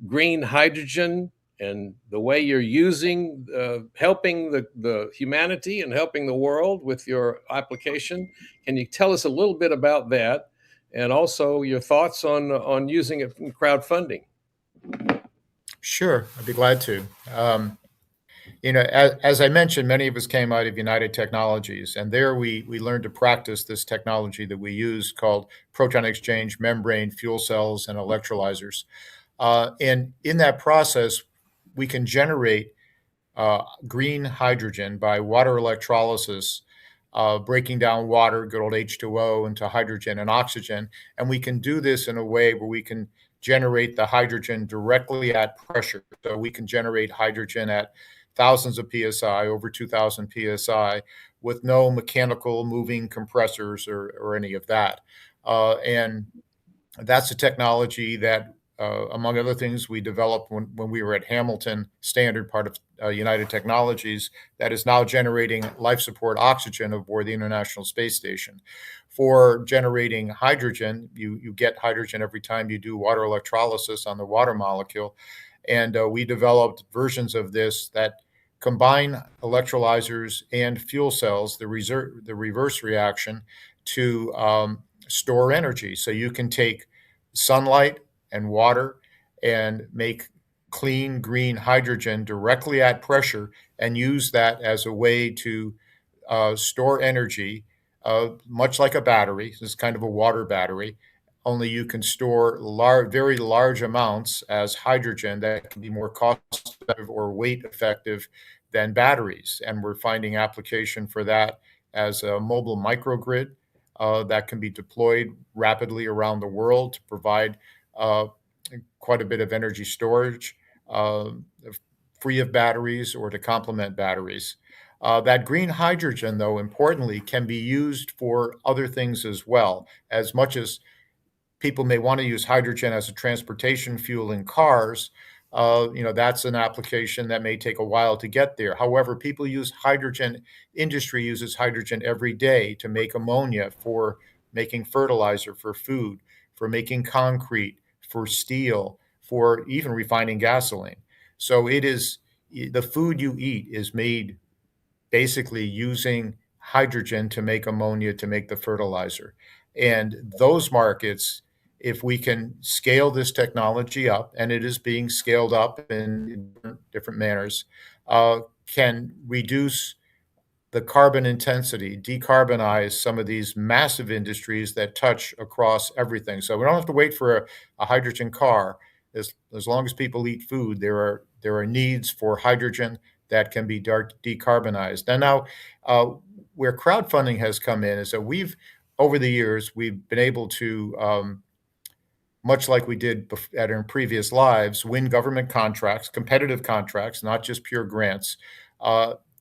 green hydrogen and the way you're using, helping the humanity and helping the world with your application. Can you tell us a little bit about that, and also your thoughts on using it in crowdfunding? Sure, I'd be glad to. As I mentioned, many of us came out of United Technologies, and there we learned to practice this technology that we use called proton exchange, membrane, fuel cells, and electrolyzers. And in that process, we can generate green hydrogen by water electrolysis, breaking down water, good old H2O, into hydrogen and oxygen. And we can do this in a way where we can generate the hydrogen directly at pressure. So we can generate hydrogen at thousands of PSI, over 2000 PSI, with no mechanical moving compressors or any of that. And that's a technology that, among other things, we developed when we were at Hamilton Standard, part of United Technologies, that is now generating life support oxygen aboard the International Space Station. For generating hydrogen, you get hydrogen every time you do water electrolysis on the water molecule. And we developed versions of this that combine electrolyzers and fuel cells, the reverse reaction, to store energy. So you can take sunlight and water and make clean green hydrogen directly at pressure and use that as a way to store energy, much like a battery. This is kind of a water battery, only you can store very large amounts as hydrogen that can be more cost effective or weight effective than batteries. And we're finding application for that as a mobile microgrid that can be deployed rapidly around the world to provide quite a bit of energy storage, free of batteries or to complement batteries. That green hydrogen, though, importantly, can be used for other things as well. As much as people may want to use hydrogen as a transportation fuel in cars, that's an application that may take a while to get there. However, people use hydrogen, industry uses hydrogen every day to make ammonia, for making fertilizer for food, for making concrete, for steel, for even refining gasoline. So the food you eat is made basically using hydrogen to make ammonia to make the fertilizer. And those markets, if we can scale this technology up, and it is being scaled up in different manners, can reduce the carbon intensity, decarbonize some of these massive industries that touch across everything. So we don't have to wait for a hydrogen car. As long as people eat food, there are needs for hydrogen that can be decarbonized. And now, where crowdfunding has come in is that over the years, we've been able to, much like we did at our previous lives, win government contracts, competitive contracts, not just pure grants,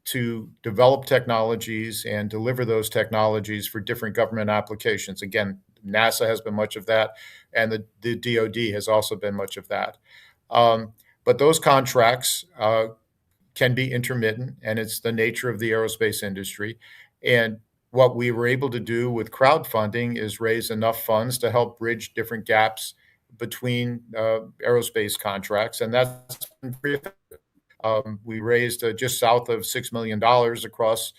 to develop technologies and deliver those technologies for different government applications. Again, NASA has been much of that, and the DoD has also been much of that. But those contracts can be intermittent, and it's the nature of the aerospace industry. And what we were able to do with crowdfunding is raise enough funds to help bridge different gaps between aerospace contracts, and that's been pretty effective. We raised just south of $6 million across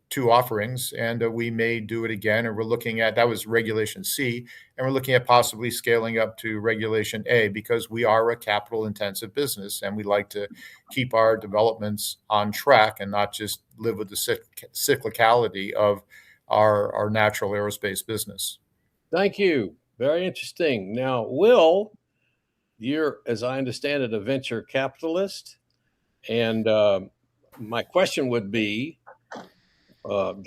two offerings, and we may do it again. And we're looking at, that was Regulation C, and we're looking at possibly scaling up to Regulation A, because we are a capital intensive business and we like to keep our developments on track and not just live with the cyclicality of our natural aerospace business. Thank you. Very interesting. Now, Will, you're, as I understand it, a venture capitalist. And my question would be,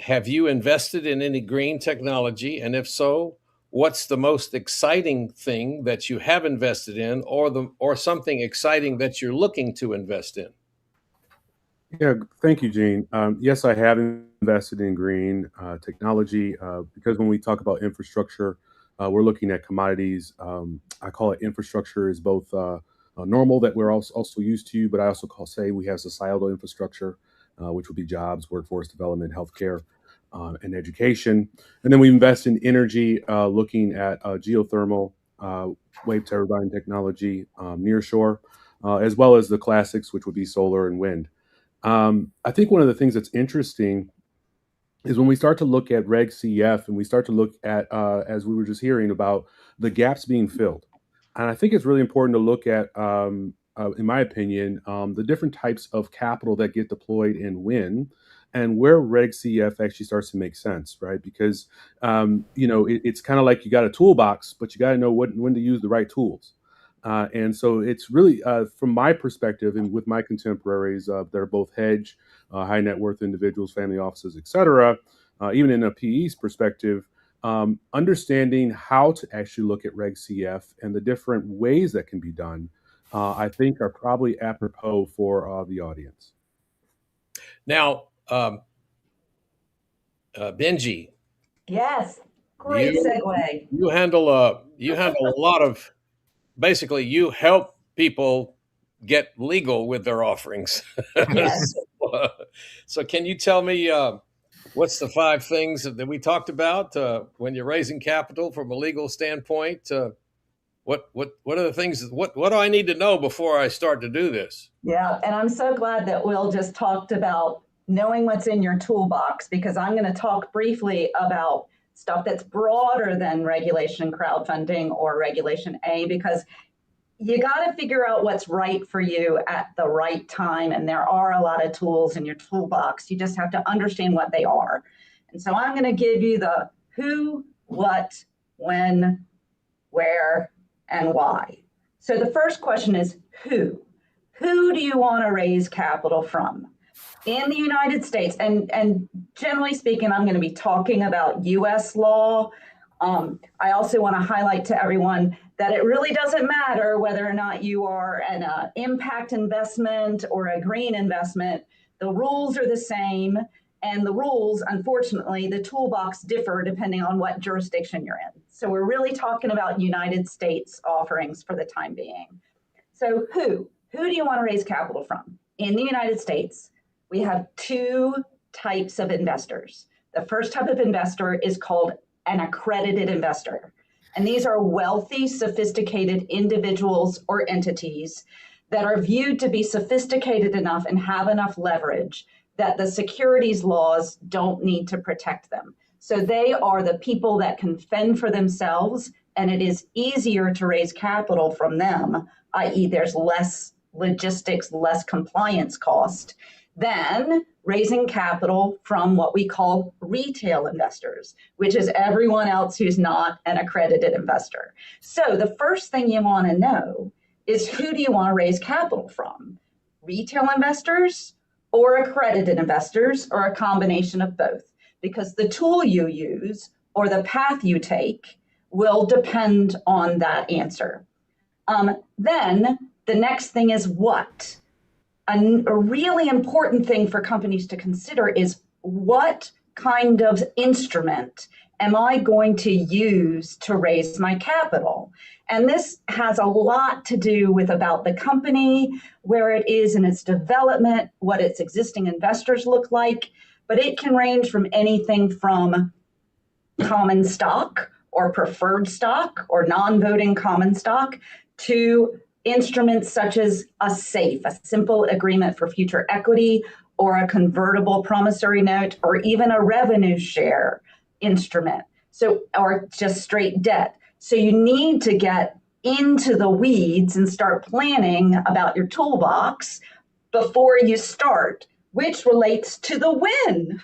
have you invested in any green technology? And if so, what's the most exciting thing that you have invested in, or something exciting that you're looking to invest in? Yeah, thank you, Gene. Yes, I have invested in green technology because when we talk about infrastructure, we're looking at commodities. I call it infrastructure is both normal that we're also used to, but I also say we have societal infrastructure, which would be jobs, workforce development, healthcare, and education. And then we invest in energy, looking at geothermal, wave turbine technology, nearshore, as well as the classics, which would be solar and wind. I think one of the things that's interesting is when we start to look at Reg CF and we start to look at, as we were just hearing about, the gaps being filled. And I think it's really important to look at, in my opinion, the different types of capital that get deployed and when, and where Reg CF actually starts to make sense, right? Because, it's kind of like you got a toolbox, but you got to know when to use the right tools. And so it's really, from my perspective and with my contemporaries that are both hedge, high net worth individuals, family offices, et cetera, even in a PE's perspective, understanding how to actually look at Reg CF and the different ways that can be done, I think are probably apropos for the audience. Now, Benji. Yes, great segue. You handle a lot of, basically you help people get legal with their offerings. Yes. So can you tell me what's the 5 things that we talked about when you're raising capital from a legal standpoint? What are the things? What do I need to know before I start to do this? Yeah, and I'm so glad that Will just talked about knowing what's in your toolbox, because I'm going to talk briefly about stuff that's broader than regulation crowdfunding or regulation A, because you got to figure out what's right for you at the right time. And there are a lot of tools in your toolbox. You just have to understand what they are. And so I'm going to give you the who, what, when, where, and why. So the first question is who? Who do you want to raise capital from? In the United States, and generally speaking, I'm going to be talking about US law. I also want to highlight to everyone that it really doesn't matter whether or not you are an impact investment or a green investment. The rules are the same, and the rules, unfortunately, the toolbox differ depending on what jurisdiction you're in. So we're really talking about United States offerings for the time being. So who do you want to raise capital from? In the United States, we have 2 types of investors. The first type of investor is called an accredited investor. And these are wealthy, sophisticated individuals or entities that are viewed to be sophisticated enough and have enough leverage that the securities laws don't need to protect them. So they are the people that can fend for themselves, and it is easier to raise capital from them, i.e. there's less logistics, less compliance cost, than raising capital from what we call retail investors, which is everyone else who's not an accredited investor. So the first thing you want to know is who do you want to raise capital from? Retail investors or accredited investors, or a combination of both? Because the tool you use or the path you take will depend on that answer. Then the next thing is what? A really important thing for companies to consider is what kind of instrument am I going to use to raise my capital? And this has a lot to do with about the company, where it is in its development, what its existing investors look like, but it can range from anything from common stock or preferred stock or non-voting common stock to instruments such as a SAFE, a simple agreement for future equity, or a convertible promissory note or even a revenue share instrument. So, or just straight debt. So you need to get into the weeds and start planning about your toolbox before you start, which relates to the when.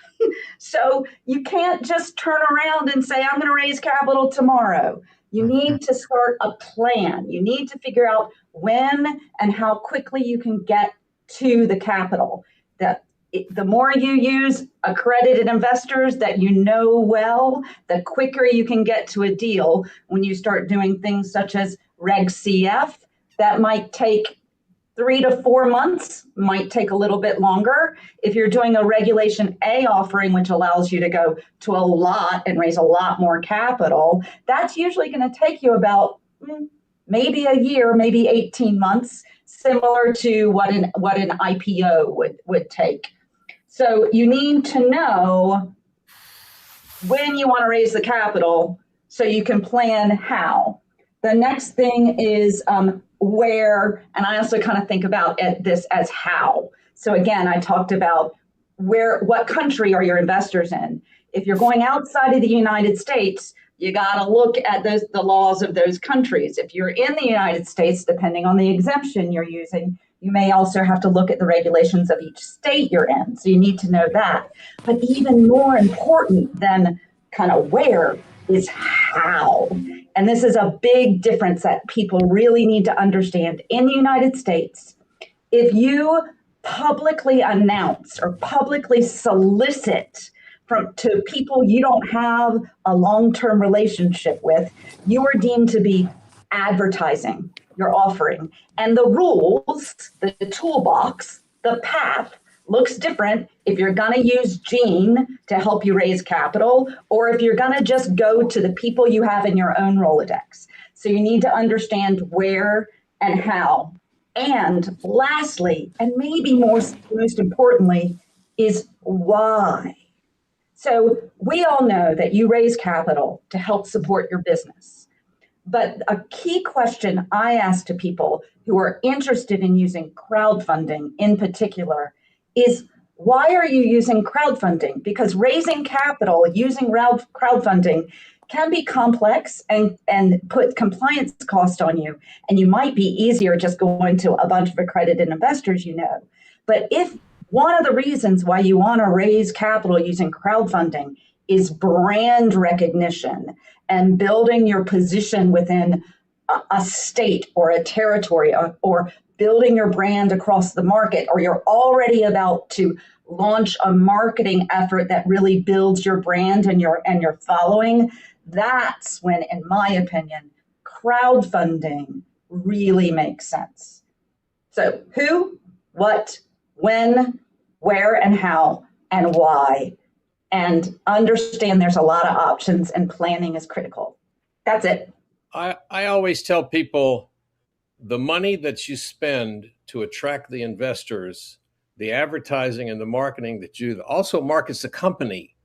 So you can't just turn around and say, I'm going to raise capital tomorrow. You need to start a plan. You need to figure out when and how quickly you can get to the capital. The more you use accredited investors that you know well, the quicker you can get to a deal. When you start doing things such as Reg CF, that might take 3 to 4 months, might take a little bit longer. If you're doing a Regulation A offering, which allows you to go to a lot and raise a lot more capital, that's usually going to take you about maybe a year, maybe 18 months, similar to what an IPO would take. So you need to know when you want to raise the capital so you can plan how. The next thing is where, and I also kind of think about this as how. So again, I talked about what country are your investors in? If you're going outside of the United States, you got to look at the laws of those countries. If you're in the United States, depending on the exemption you're using, you may also have to look at the regulations of each state you're in. So you need to know that. But even more important than kind of where is how. And this is a big difference that people really need to understand. In the United States, if you publicly announce or publicly solicit to people you don't have a long-term relationship with, you are deemed to be advertising your offering. And the rules, the toolbox, the path looks different if you're going to use Gene to help you raise capital, or if you're going to just go to the people you have in your own Rolodex. So you need to understand where and how. And lastly, and maybe most importantly, is why. So we all know that you raise capital to help support your business. But a key question I ask to people who are interested in using crowdfunding in particular is, why are you using crowdfunding? Because raising capital using crowdfunding can be complex and put compliance cost on you. And you might be easier just going to a bunch of accredited investors you know. But if one of the reasons why you want to raise capital using crowdfunding is brand recognition and building your position within a state or a territory, or building your brand across the market, or you're already about to launch a marketing effort that really builds your brand and your following, that's when, in my opinion, crowdfunding really makes sense. So who, what, when, where, and how, and why. And understand there's a lot of options, and planning is critical. That's it. I always tell people the money that you spend to attract the investors, the advertising and the marketing that you also markets the company.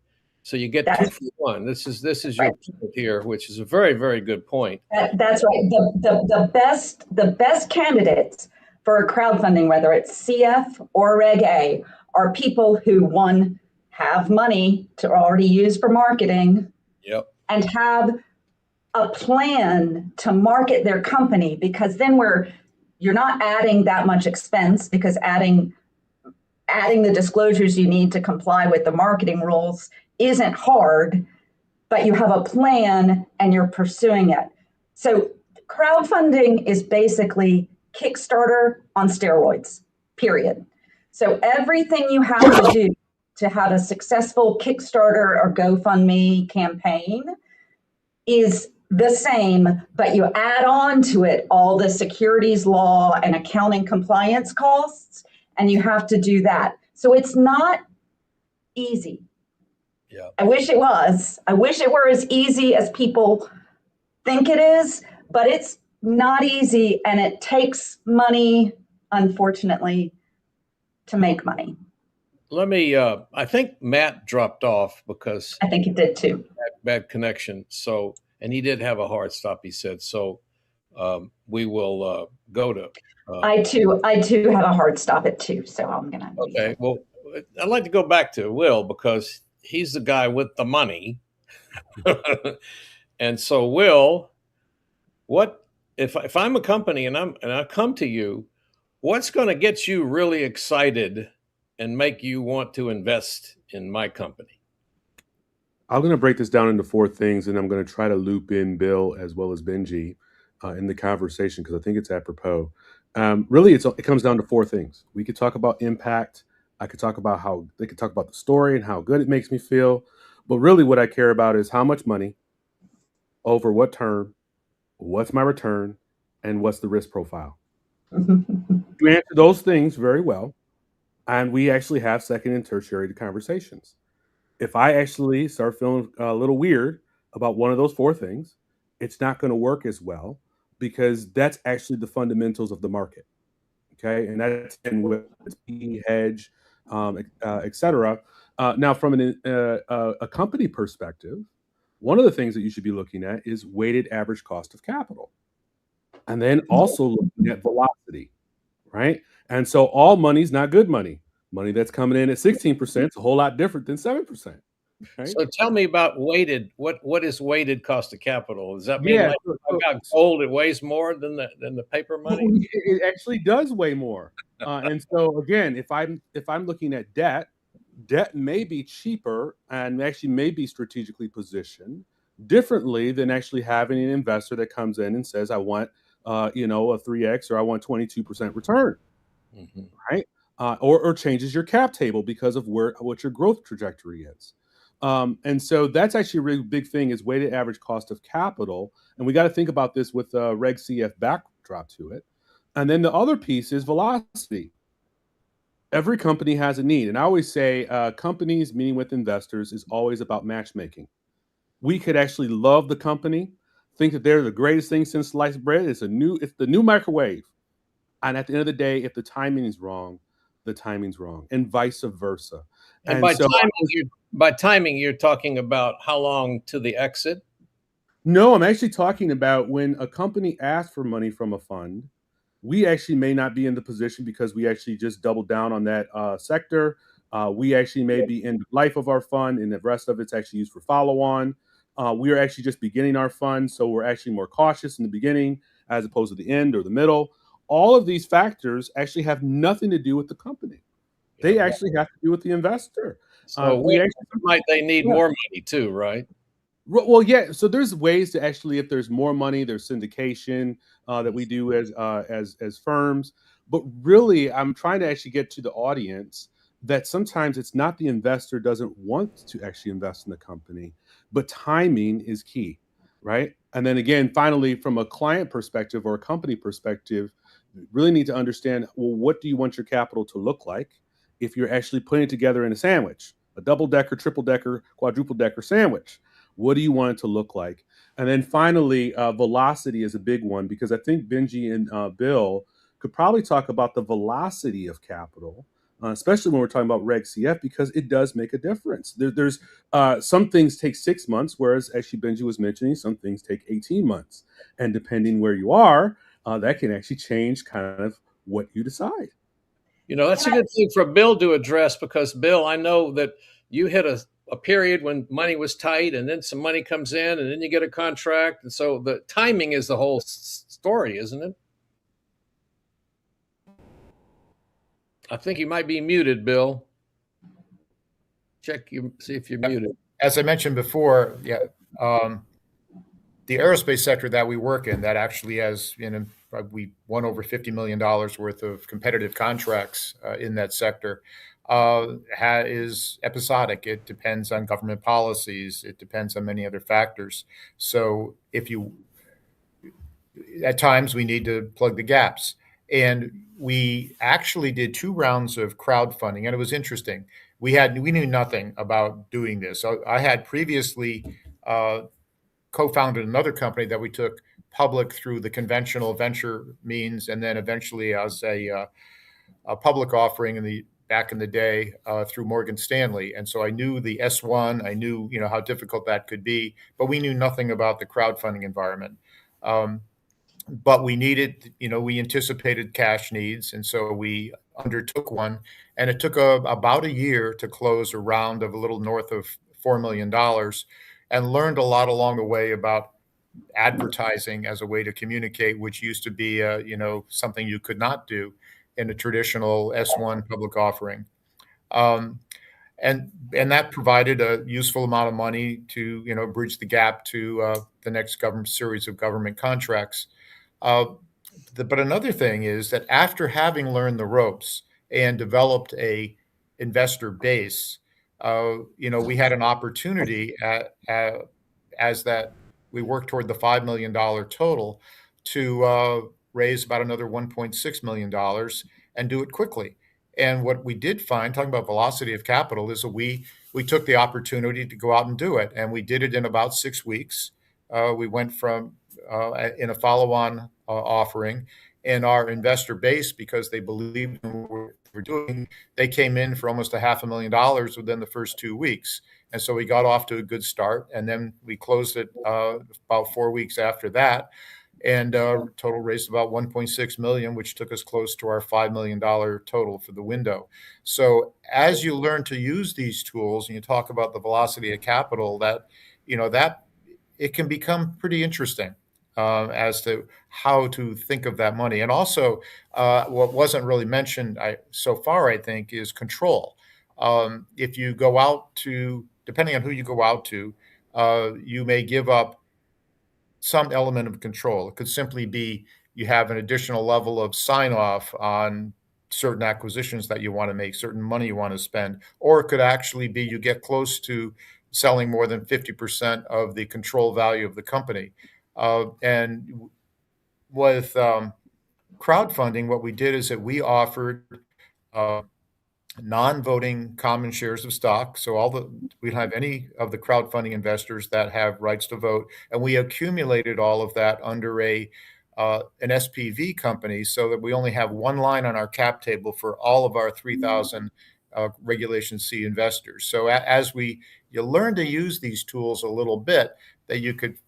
So you get 2 for 1. This is your point here, which is a very, very good point. That's right. The best candidates for crowdfunding, whether it's CF or Reg A, are people who, one, have money to already use for marketing, and have a plan to market their company, because then you're not adding that much expense, because adding the disclosures you need to comply with the marketing rules isn't hard, but you have a plan and you're pursuing it. So crowdfunding is basically Kickstarter on steroids, period. So everything you have to do to have a successful Kickstarter or GoFundMe campaign is the same, but you add on to it all the securities law and accounting compliance costs, and you have to do that. So it's not easy. Yeah. I wish it was. I wish it were as easy as people think it is, but it's not easy, and it takes money, unfortunately, to make money. Let me, I think Matt dropped off because I think he did too. Bad connection. So, and he did have a hard stop, he said. So we will go to. I too have a hard stop at 2, so I'm going to. Okay. Well, I'd like to go back to Will because he's the guy with the money. And so, Will, what if I'm a company and I come to you, what's going to get you really excited and make you want to invest in my company? I'm going to break this down into four things, and I'm going to try to loop in Bill as well as Benji in the conversation because I think it's apropos. Really, it comes down to four things. We could talk about impact. I could talk about how they could talk about the story and how good it makes me feel. But really, what I care about is how much money, over what term, what's my return, and what's the risk profile. You answer those things very well, and we actually have second and tertiary conversations. If I actually start feeling a little weird about one of those four things, it's not going to work as well because that's actually the fundamentals of the market. Okay, and that's in with PE hedge, et cetera. Now, from a company perspective, one of the things that you should be looking at is weighted average cost of capital, and then also looking at velocity, right? And so all money's not good money. Money that's coming in at 16% is a whole lot different than 7%. Right? So tell me about weighted. What is weighted cost of capital? Does that mean Yeah, like if I've got gold, it weighs more than the paper money? it actually does weigh more. And so again, if I'm looking at debt may be cheaper and actually may be strategically positioned differently than actually having an investor that comes in and says, I want a 3x or I want 22% return, right? Or changes your cap table because of what your growth trajectory is. And so that's actually a really big thing is weighted average cost of capital. And we got to think about this with Reg CF backdrop to it. And then the other piece is velocity. Every company has a need. And I always say companies meeting with investors is always about matchmaking. We could actually love the company, think that they're the greatest thing since sliced bread. It's the new microwave. And at the end of the day, if the timing is wrong, the timing's wrong, and vice versa. And So by timing, you're talking about how long to the exit? no, I'm actually talking about when a company asks for money from a fund, we actually may not be in the position because we actually just doubled down on that sector. We actually may be in the life of our fund, and the rest of it's actually used for follow-on. We are actually just beginning our fund, so we're actually more cautious in the beginning as opposed to the end or the middle. All of these factors actually have nothing to do with the company. They actually have to do with the investor. So might they need more money too, right? Well, yeah. So there's ways to actually, if there's more money, there's syndication that we do as firms. But really, I'm trying to actually get to the audience that sometimes it's not the investor doesn't want to actually invest in the company, but timing is key, right? And then again, finally, from a client perspective or a company perspective, you really need to understand, well, what do you want your capital to look like if you're actually putting it together in a sandwich, a double decker, triple decker, quadruple decker sandwich? What do you want it to look like? And then finally, velocity is a big one because I think Benji and Bill could probably talk about the velocity of capital, especially when we're talking about Reg CF, because it does make a difference. There's some things take 6 months, whereas actually Benji was mentioning some things take 18 months. And depending where you are, that can actually change kind of what you decide. That's a good thing for Bill to address because, Bill, I know that you hit a period when money was tight and then some money comes in and then you get a contract. And so the timing is the whole story, isn't it? I think you might be muted, Bill. Check see if you're muted. As I mentioned before, the aerospace sector that we work in that actually has, we won over $50 million worth of competitive contracts in that sector. Is episodic. It depends on government policies. It depends on many other factors. So at times we need to plug the gaps. And we actually did 2 rounds of crowdfunding, and it was interesting. We knew nothing about doing this. So I had previously co-founded another company that we took public through the conventional venture means, and then eventually as a public offering back in the day through Morgan Stanley. And so I knew the S1, I knew how difficult that could be, but we knew nothing about the crowdfunding environment. but we needed, we anticipated cash needs, and so we undertook one. And it took about a year to close a round of a little north of $4 million, and learned a lot along the way about advertising as a way to communicate, which used to be, something you could not do in a traditional S1 public offering. And that provided a useful amount of money to, bridge the gap to the next series of government contracts. But another thing is that after having learned the ropes and developed a investor base, we had an opportunity as that we worked toward the $5 million total to raise about another $1.6 million and do it quickly. And what we did find, talking about velocity of capital, is that we took the opportunity to go out and do it, and we did it in about 6 weeks. We went from in a follow-on offering, and our investor base, because they believed in what we were doing, they came in for almost $500,000 within the first 2 weeks. And so we got off to a good start, and then we closed it about 4 weeks after that, and total raised about 1.6 million, which took us close to our $5 million total for the window. So as you learn to use these tools, and you talk about the velocity of capital, that it can become pretty interesting as to how to think of that money. And also, what wasn't really mentioned so far, I think, is control. If you go out to, depending on who you go out to, you may give up some element of control. It could simply be you have an additional level of sign off on certain acquisitions that you want to make, certain money you want to spend, or it could actually be you get close to selling more than 50% of the control value of the company. And with crowdfunding, what we did is that we offered non-voting common shares of stock. So we don't have any of the crowdfunding investors that have rights to vote, and we accumulated all of that under an SPV company, so that we only have one line on our cap table for all of our 3,000 Regulation C investors. So as you learn to use these tools a little bit, that you could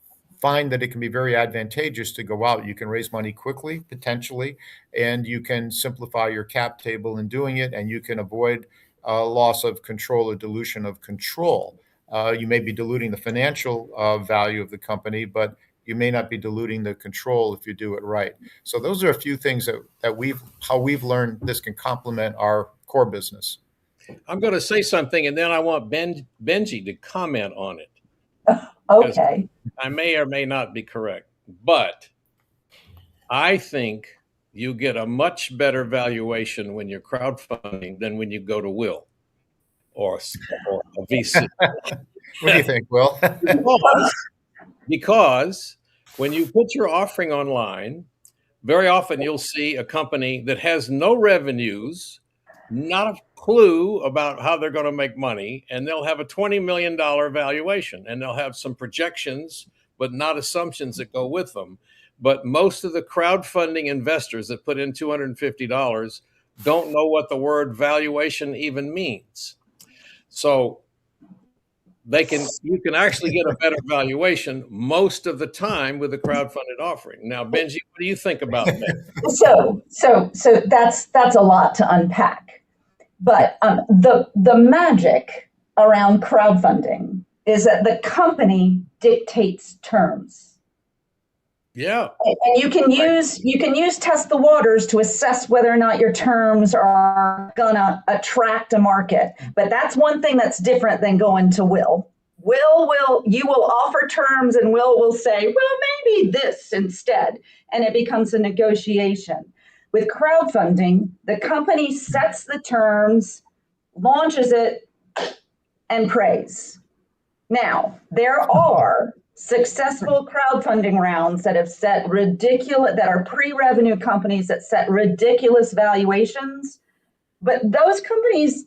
find that it can be very advantageous to go out. You can raise money quickly, potentially, and you can simplify your cap table in doing it, and you can avoid loss of control or dilution of control. You may be diluting the financial value of the company, but you may not be diluting the control if you do it right. So those are a few things that we've learned this can complement our core business. I'm going to say something, and then I want Benji to comment on it. Okay. I may or may not be correct, but I think you get a much better valuation when you're crowdfunding than when you go to Will or a VC. What do you think, Will? Because when you put your offering online, very often you'll see a company that has no revenues, not a clue about how they're going to make money, and they'll have a $20 million valuation, and they'll have some projections, but not assumptions that go with them. But most of the crowdfunding investors that put in $250 don't know what the word valuation even means. So you can actually get a better valuation most of the time with a crowdfunded offering. Now, Benji, what do you think about that? So that's a lot to unpack. But the magic around crowdfunding is that the company dictates terms. Yeah. And you can use test the waters to assess whether or not your terms are gonna attract a market. But that's one thing that's different than going to Will. You will offer terms, and Will say, well, maybe this instead. And it becomes a negotiation. With crowdfunding, the company sets the terms, launches it, and prays. Now, there are successful crowdfunding rounds that are pre-revenue companies that set ridiculous valuations, but those companies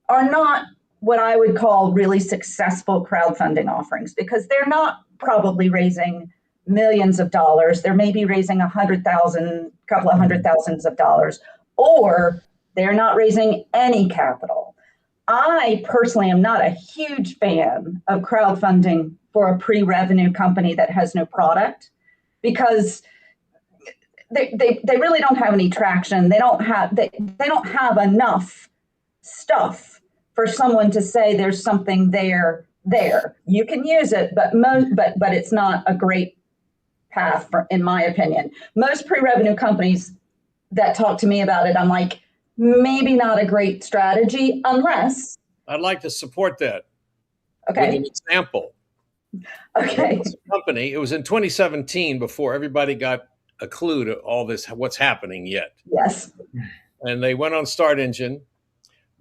are not what I would call really successful crowdfunding offerings, because they're not probably raising millions of dollars. They're maybe raising couple of hundred thousands of dollars, or they're not raising any capital. I personally am not a huge fan of crowdfunding for a pre-revenue company that has no product, because they really don't have any traction. They don't have enough stuff for someone to say there's something there. You can use it, but it's not a great path in my opinion. Most pre-revenue companies that talk to me about it, I'm like, maybe not a great strategy unless. I'd like to support that. Okay. With an example. Okay. Company. It was in 2017 before everybody got a clue to all this, what's happening yet. Yes. And they went on Start Engine.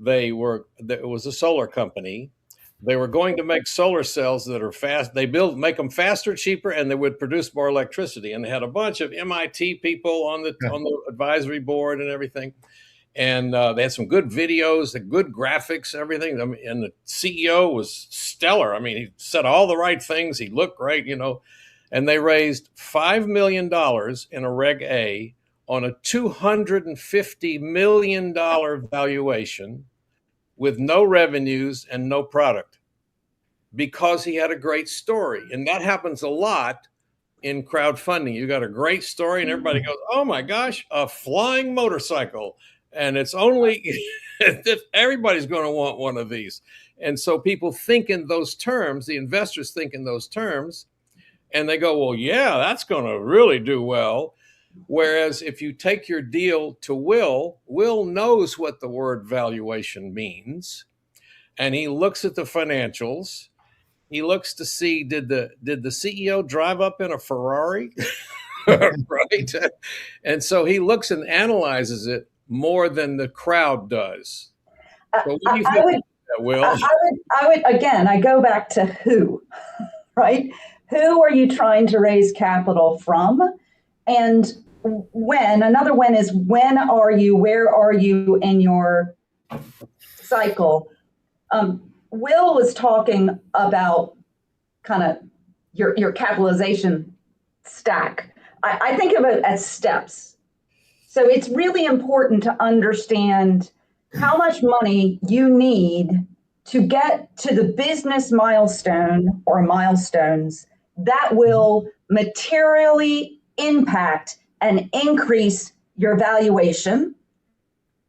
It was a solar company. They were going to make solar cells that are fast. They make them faster, cheaper, and they would produce more electricity. And they had a bunch of MIT people on the advisory board and everything. And they had some good videos, the good graphics, everything. I mean, and the CEO was stellar. I mean, he said all the right things. He looked great, you know. And they raised $5 million in a Reg A on a $250 million valuation with no revenues and no product because he had a great story. And that happens a lot in crowdfunding. You got a great story and everybody goes, oh my gosh, a flying motorcycle. And it's only, everybody's going to want one of these. And so people think in those terms, the investors think in those terms, and they go, well, yeah, that's going to really do well. Whereas if you take your deal to Will knows what the word valuation means. And he looks at the financials. He looks to see, did the CEO drive up in a Ferrari? Right. And so he looks and analyzes it more than the crowd does. So what do you think, Will? I would, again, I go back to who, right? Who are you trying to raise capital from? And another when is where are you in your cycle? Will was talking about kind of your capitalization stack. I think of it as steps. So it's really important to understand how much money you need to get to the business milestone or milestones that will materially impact and increase your valuation.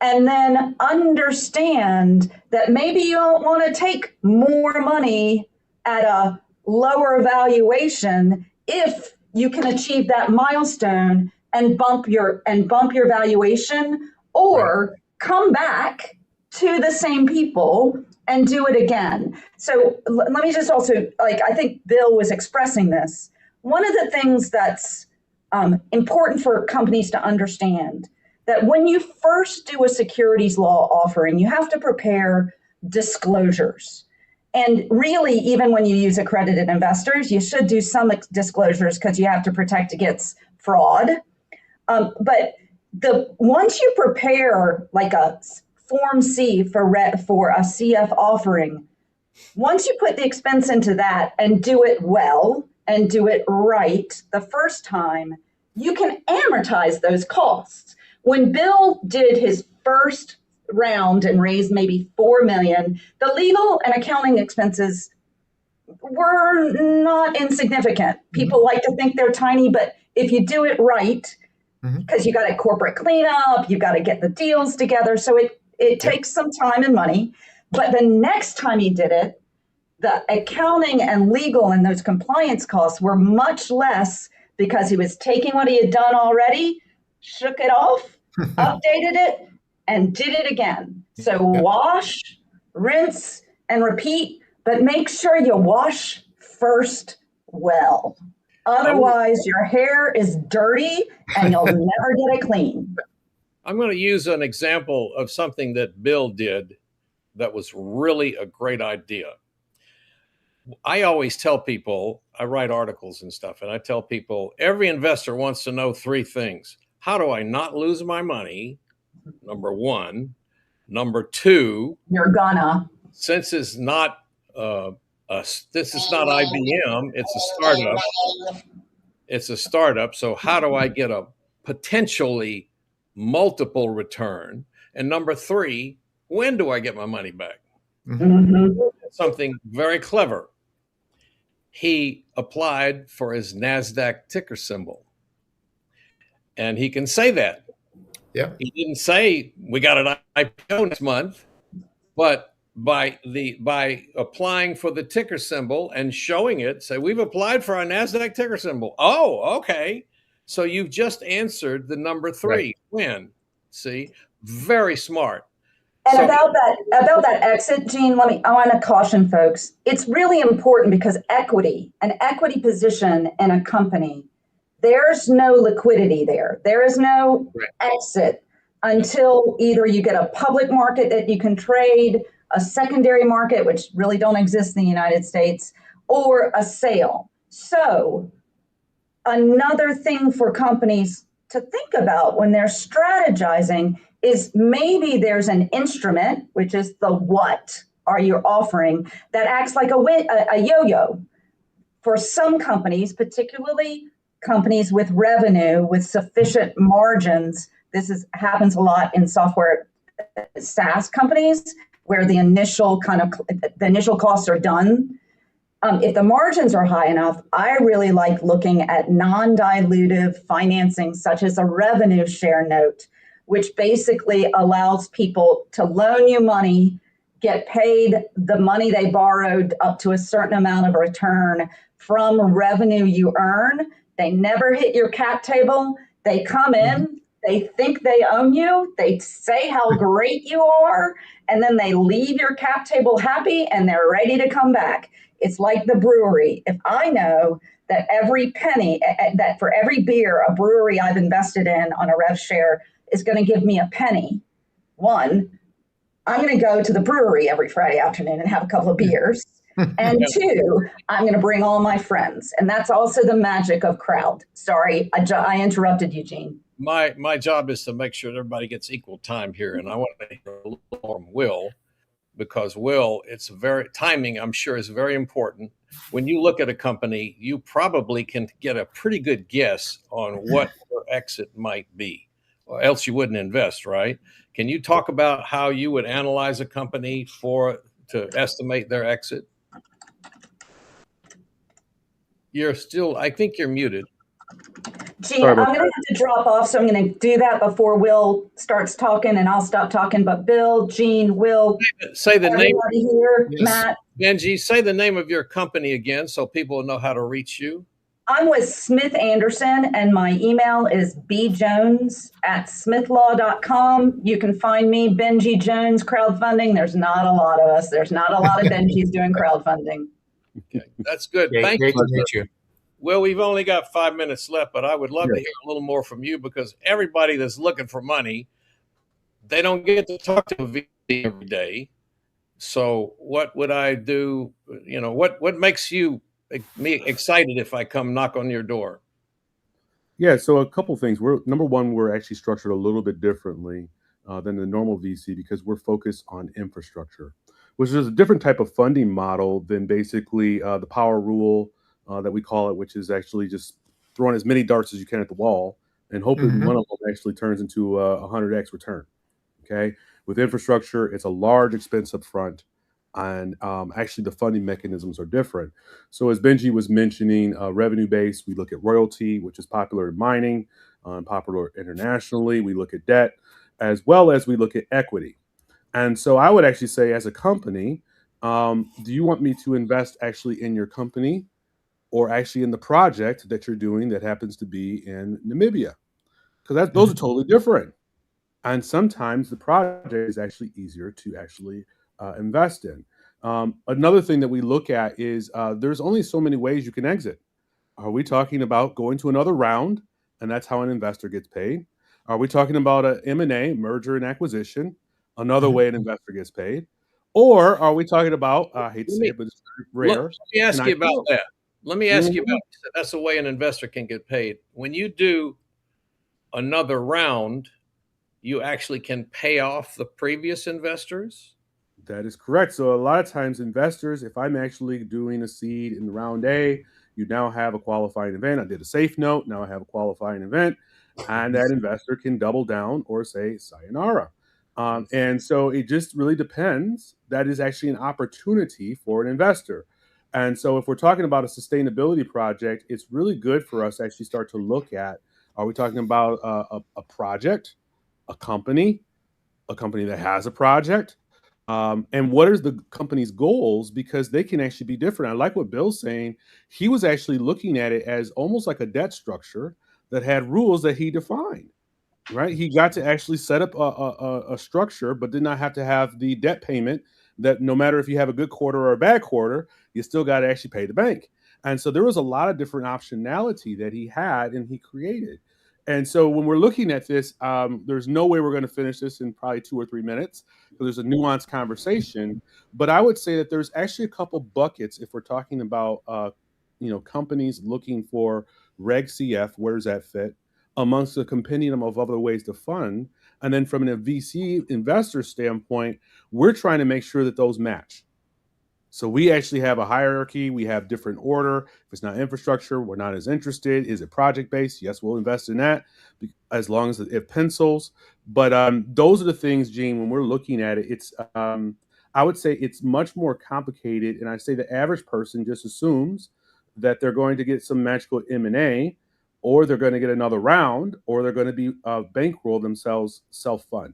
And then understand that maybe you don't want to take more money at a lower valuation if you can achieve that milestone and bump your valuation, or come back to the same people and do it again. So let me just also, I think Bill was expressing this. One of the things that's important for companies to understand, that when you first do a securities law offering, you have to prepare disclosures. And really, even when you use accredited investors, you should do some disclosures because you have to protect against fraud. But once you prepare like a Form C for a CF offering, once you put the expense into that and do it well and do it right the first time, you can amortize those costs. When Bill did his first round and raised maybe $4 million, the legal and accounting expenses were not insignificant. People like to think they're tiny, but if you do it right, because you got a corporate cleanup, you got to get the deals together. So it takes some time and money. But the next time he did it, the accounting and legal and those compliance costs were much less because he was taking what he had done already, shook it off, updated it, and did it again. So wash, rinse, and repeat, but make sure you wash first well. Otherwise, your hair is dirty and you'll never get it clean. I'm going to use an example of something that Bill did that was really a great idea. I always tell people, I write articles and stuff, and I tell people, every investor wants to know three things. How do I not lose my money? Number one. Number two, you're gonna. Since it's not this is not IBM, it's a startup. It's a startup. So how do I get a potentially multiple return? And number three, when do I get my money back? Something very clever. He applied for his NASDAQ ticker symbol. and he can say that. Yeah. He didn't say we got an IPO next month, but by applying for the ticker symbol and showing it, say we've applied for our NASDAQ ticker symbol. Oh, okay. So you've just answered the number 3, Right. when. See, very smart. And So about that exit, Gene, I want to caution folks. It's really important because an equity position in a company, there's no liquidity there. There is no exit until either you get a public market that you can trade, a secondary market, which really don't exist in the United States, or a sale. So another thing for companies to think about when they're strategizing is maybe there's an instrument, which is the what are you offering, that acts like a yo-yo. For some companies, particularly companies with revenue, with sufficient margins, happens a lot in software SaaS companies where the initial costs are done. If the margins are high enough, I really like looking at non-dilutive financing, such as a revenue share note, which basically allows people to loan you money, get paid the money they borrowed up to a certain amount of return from revenue you earn. They never hit your cap table. They come in, they think they own you, they say how great you are, and then they leave your cap table happy and they're ready to come back. It's like the brewery. If I know that every penny, that for every beer a brewery I've invested in on a rev share is going to give me a penny, one, I'm going to go to the brewery every Friday afternoon and have a couple of beers. And two, I'm going to bring all my friends. And that's also the magic of crowd. Sorry, I interrupted you, Gene. My job is to make sure that everybody gets equal time here. And I want to hear a little more from Will, because Will, timing, I'm sure, is very important. When you look at a company, you probably can get a pretty good guess on what your exit might be, or else you wouldn't invest, right? Can you talk about how you would analyze a company to estimate their exit? I think you're muted. Gene, I'm going to have to drop off, so I'm going to do that before Will starts talking, and I'll stop talking. But Bill, Gene, Will, say the name here, yes. Matt. Benji, say the name of your company again so people will know how to reach you. I'm with Smith Anderson, and my email is bjones@smithlaw.com. You can find me, Benji Jones, crowdfunding. There's not a lot of us. There's not a lot of Benjis doing crowdfunding. Okay, that's good. Thank you. Well, we've only got 5 minutes left, but I would love to hear a little more from you, because everybody that's looking for money, they don't get to talk to a VC every day. So what would I do? What makes me excited if I come knock on your door? Yeah, so a couple things. Number one, we're actually structured a little bit differently than the normal VC, because we're focused on infrastructure, which is a different type of funding model than basically the power rule that we call it, which is actually just throwing as many darts as you can at the wall and hoping one of them actually turns into a 100x return. Okay, with infrastructure, it's a large expense up front, and actually the funding mechanisms are different. So as Benji was mentioning, revenue base, we look at royalty, which is popular in mining, popular internationally. We look at debt, as well as we look at equity. And so I would actually say, as a company, do you want me to invest actually in your company, or actually in the project that you're doing that happens to be in Namibia? Because those are totally different. And sometimes the project is actually easier to actually invest in. Another thing that we look at is there's only so many ways you can exit. Are we talking about going to another round, and that's how an investor gets paid? Are we talking about an M&A, merger and acquisition, another way an investor gets paid? Or are we talking about, I hate to say it, but it's rare. Let me ask you about that. Let me ask you about that's the way an investor can get paid. When you do another round, you actually can pay off the previous investors? That is correct. So a lot of times investors, if I'm actually doing a seed in round A, you now have a qualifying event. I did a safe note. Now I have a qualifying event, and that investor can double down or say sayonara. And so it just really depends. That is actually an opportunity for an investor. And so if we're talking about a sustainability project, it's really good for us to actually start to look at Are we talking about a project, a company that has a project? And what is the company's goals? Because they can actually be different. I like what Bill's saying. He was actually looking at it as almost like a debt structure that had rules that he defined. Right, he got to actually set up a structure, but did not have to have the debt payment. That no matter if you have a good quarter or a bad quarter, you still got to actually pay the bank. And so there was a lot of different optionality that he had and he created. And so when we're looking at this, there's no way we're going to finish this in probably 2 or 3 minutes because there's a nuanced conversation. But I would say that there's actually a couple buckets if we're talking about companies looking for Reg CF. Where does that fit? Amongst a compendium of other ways to fund. And then from a VC investor standpoint, we're trying to make sure that those match. So we actually have a hierarchy. We have different order. If it's not infrastructure, we're not as interested. Is it project-based? Yes, we'll invest in that as long as it pencils. But those are the things, Gene, when we're looking at it, it's I would say it's much more complicated. And I say the average person just assumes that they're going to get some magical M&A, or they're going to get another round, or they're going to be bankroll themselves self-fund.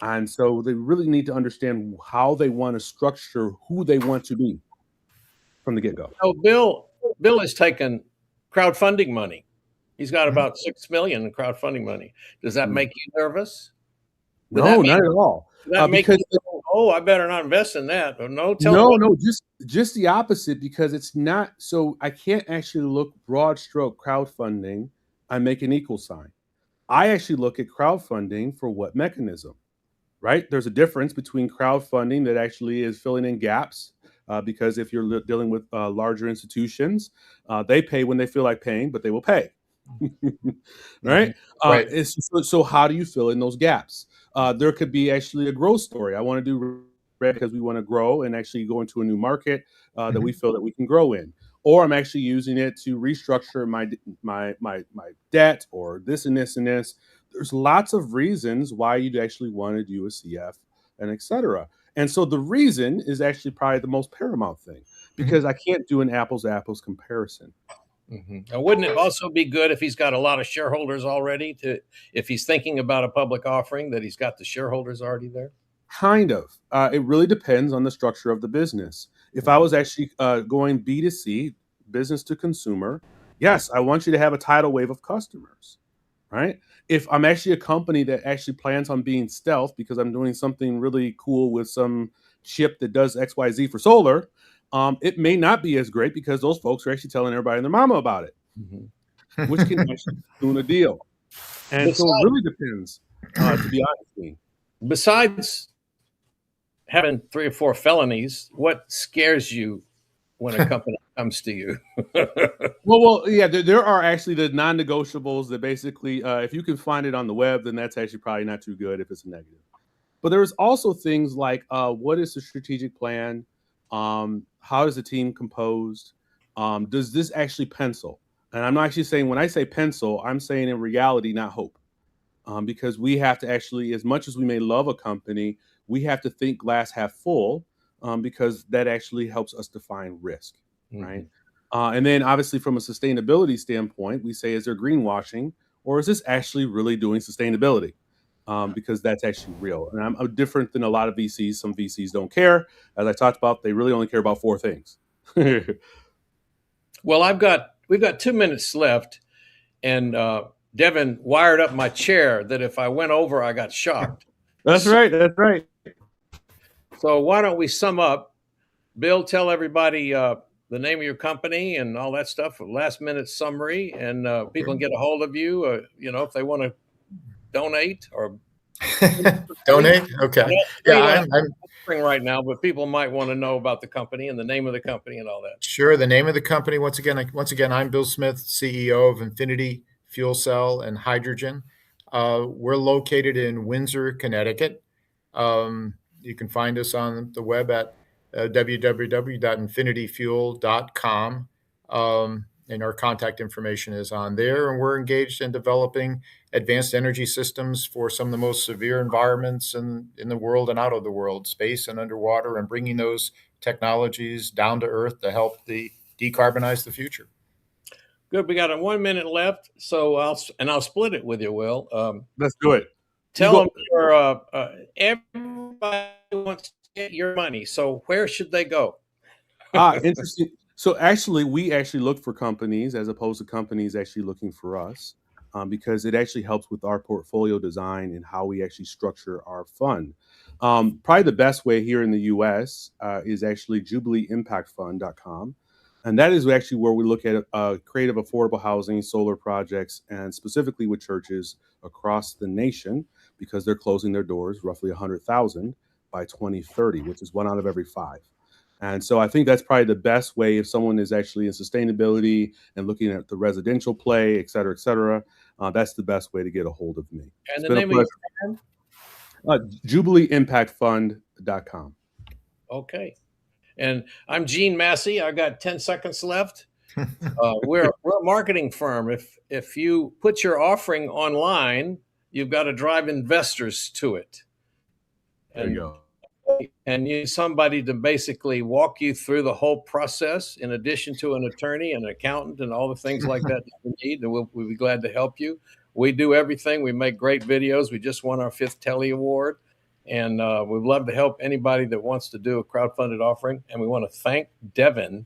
And so they really need to understand how they want to structure who they want to be from the get-go. So Bill has taken crowdfunding money. He's got about $6 million in crowdfunding money. Does that make you nervous? No, not at all. Does that make you go, oh, I better not invest in that? Or no, just the opposite, because it's not. So I can't actually look broad stroke crowdfunding and make an equal sign. I actually look at crowdfunding for what mechanism, right? There's a difference between crowdfunding that actually is filling in gaps, because if you're dealing with larger institutions, they pay when they feel like paying, but they will pay. Right? Right. So how do you fill in those gaps? There could be actually a growth story. I want to do Red because we want to grow and actually go into a new market that we feel that we can grow in. Or I'm actually using it to restructure my debt, or this and this and this. There's lots of reasons why you'd actually want to do a CF and et cetera. And so the reason is actually probably the most paramount thing, because I can't do an apples to apples comparison. Now, wouldn't it also be good if he's got a lot of shareholders already, if he's thinking about a public offering, that he's got the shareholders already there? Kind of. It really depends on the structure of the business. If I was actually going B2C, business to consumer, yes, I want you to have a tidal wave of customers, right? If I'm actually a company that actually plans on being stealth because I'm doing something really cool with some chip that does XYZ for solar, it may not be as great because those folks are actually telling everybody and their mama about it, which can actually ruin a deal. And so it really depends, to be honest with you. Besides having 3 or 4 felonies, what scares you when a company comes to you? Well, yeah, there are actually the non-negotiables that basically, if you can find it on the web, then that's actually probably not too good if it's a negative. But there's also things like, what is the strategic plan? How is the team composed? Does this actually pencil? And I'm not actually saying, when I say pencil, I'm saying in reality, not hope. Because we have to actually, as much as we may love a company, we have to think glass half full, because that actually helps us define risk, right? And then obviously from a sustainability standpoint, we say, is there greenwashing, or is this actually really doing sustainability? Because that's actually real. And I'm different than a lot of VCs. Some VCs don't care. As I talked about, they really only care about 4 things. Well, we've got 2 minutes left, and Devin wired up my chair that if I went over, I got shocked. That's right. That's right. So why don't we sum up? Bill, tell everybody the name of your company and all that stuff, a last minute summary, and people can get a hold of you, if they want to donate or donate. Okay. Yeah, I'm right now, but people might want to know about the company and the name of the company and all that. Sure. The name of the company, once again, I'm Bill Smith, CEO of Infinity Fuel Cell and Hydrogen. We're located in Windsor, Connecticut. You can find us on the web at www.infinityfuel.com. And our contact information is on there. And we're engaged in developing advanced energy systems for some of the most severe environments in the world and out of the world, space and underwater, and bringing those technologies down to earth to help decarbonize the future. Good. We got 1 minute left, so I'll split it with you, Will. Let's do it. Tell them everybody wants to get your money. So where should they go? Interesting. So actually, we actually look for companies as opposed to companies actually looking for us, because it actually helps with our portfolio design and how we actually structure our fund. Probably the best way here in the U.S. Is actually JubileeImpactFund.com. And that is actually where we look at creative affordable housing, solar projects, and specifically with churches across the nation, because they're closing their doors, roughly 100,000 by 2030, which is 1 out of every 5. And so I think that's probably the best way if someone is actually in sustainability and looking at the residential play, et cetera, et cetera. That's the best way to get a hold of me. And the name of your firm? JubileeImpactFund.com. Okay. And I'm Gene Massey. I got 10 seconds left. We're a marketing firm. If you put your offering online, you've got to drive investors to it. There you go. And you need somebody to basically walk you through the whole process, in addition to an attorney and an accountant and all the things like that you need. And we'll be glad to help you. We do everything. We make great videos. We just won our 5th Telly Award. And we'd love to help anybody that wants to do a crowdfunded offering. And we want to thank Devin,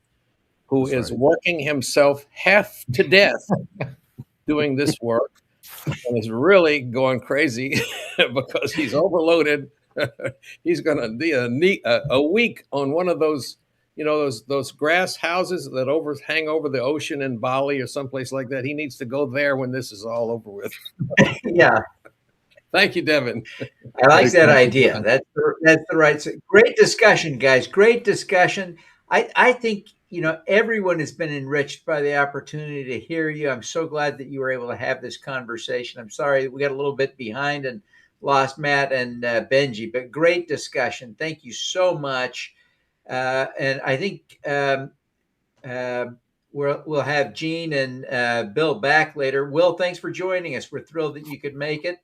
who is working himself half to death doing this work, and is really going crazy because he's overloaded. He's going to be a week on one of those, those grass houses that hang over the ocean in Bali or someplace like that. He needs to go there when this is all over with. Yeah. Thank you, Devin. I like that idea. That's the right. Great discussion, guys. Great discussion. I think, everyone has been enriched by the opportunity to hear you. I'm so glad that you were able to have this conversation. I'm sorry we got a little bit behind and lost Matt and Benji, but great discussion. Thank you so much. And I think we'll have Gene and Bill back later. Will, thanks for joining us. We're thrilled that you could make it.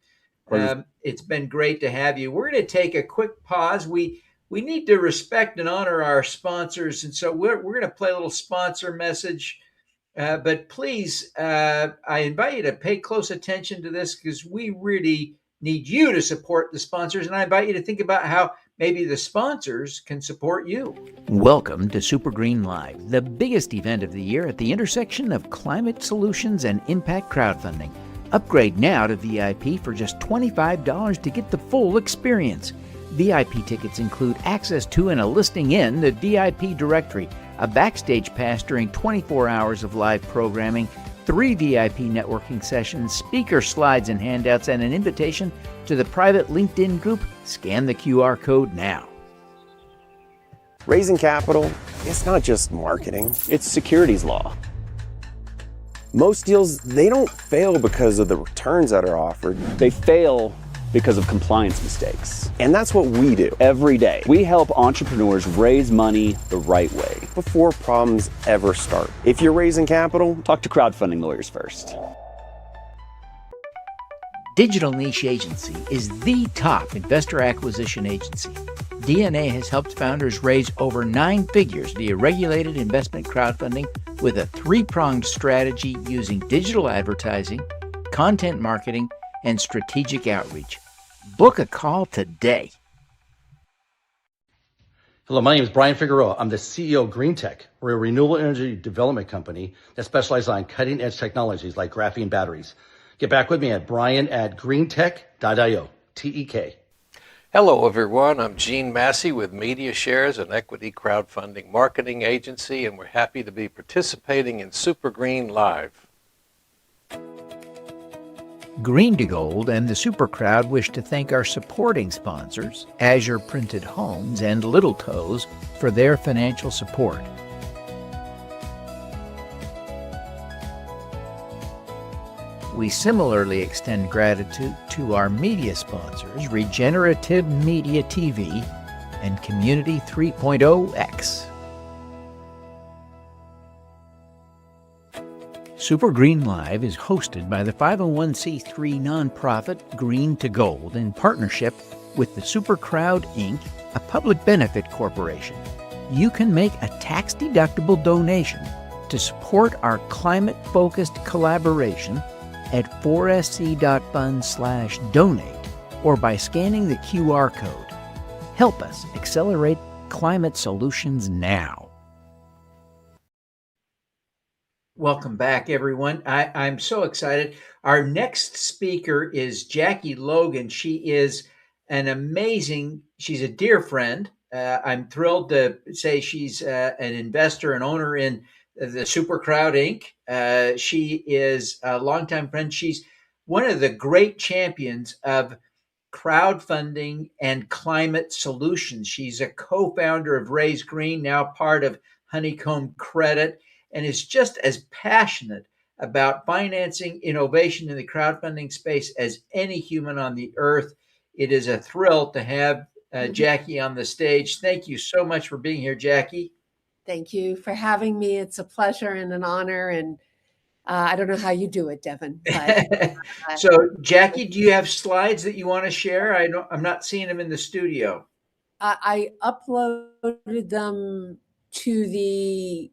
It's been great to have you. We're going to take a quick pause. We need to respect and honor our sponsors, and so we're going to play a little sponsor message. But please, I invite you to pay close attention to this, because we really need you to support the sponsors, and I invite you to think about how maybe the sponsors can support you. Welcome to SuperGreen Live, the biggest event of the year at the intersection of climate solutions and impact crowdfunding. Upgrade now to VIP for just $25 to get the full experience. VIP tickets include access to and a listing in the VIP directory, a backstage pass during 24 hours of live programming, 3 VIP networking sessions, speaker slides and handouts, and an invitation to the private LinkedIn group. Scan the QR code now. Raising capital, it's not just marketing, it's securities law. Most deals, they don't fail because of the returns that are offered. They fail because of compliance mistakes. And that's what we do every day. We help entrepreneurs raise money the right way before problems ever start. If you're raising capital, talk to crowdfunding lawyers first. Digital Niche Agency is the top investor acquisition agency. DNA has helped founders raise over 9 figures via regulated investment crowdfunding with a 3-pronged strategy using digital advertising, content marketing, and strategic outreach. Book a call today. Hello, my name is Brian Figueroa. I'm the CEO of Green Tech. We're a renewable energy development company that specializes on cutting-edge technologies like graphene batteries. Get back with me at brian@greentech.io, TEK. Hello, everyone. I'm Gene Massey with Media Shares, an equity crowdfunding marketing agency, and we're happy to be participating in SuperGreen Live. Green to Gold and the Super Crowd wish to thank our supporting sponsors, Azure Printed Homes and Little Toes, for their financial support. We similarly extend gratitude to our media sponsors, Regenerative Media TV and Community 3.0X. SuperGreen Live is hosted by the 501c3 nonprofit Green to Gold in partnership with the Super Crowd, Inc., a public benefit corporation. You can make a tax-deductible donation to to support our climate-focused collaboration at 4sc.fund/donate or by scanning the QR code. Help us accelerate climate solutions now. Welcome back, everyone. I'm so excited. Our next speaker is Jackie Logan. She's a dear friend. I'm thrilled to say she's an investor and owner in the SuperCrowd Inc. She is a longtime friend. She's one of the great champions of crowdfunding and climate solutions. She's a co-founder of Raise Green, now part of Honeycomb Credit, and is just as passionate about financing innovation in the crowdfunding space as any human on the earth. It is a thrill to have Jackie on the stage. Thank you so much for being here, Jackie. Thank you for having me. It's a pleasure and an honor. And I don't know how you do it, Devin. But, so, Jackie, do you have slides that you want to share? I'm not seeing them in the studio. I uploaded them to the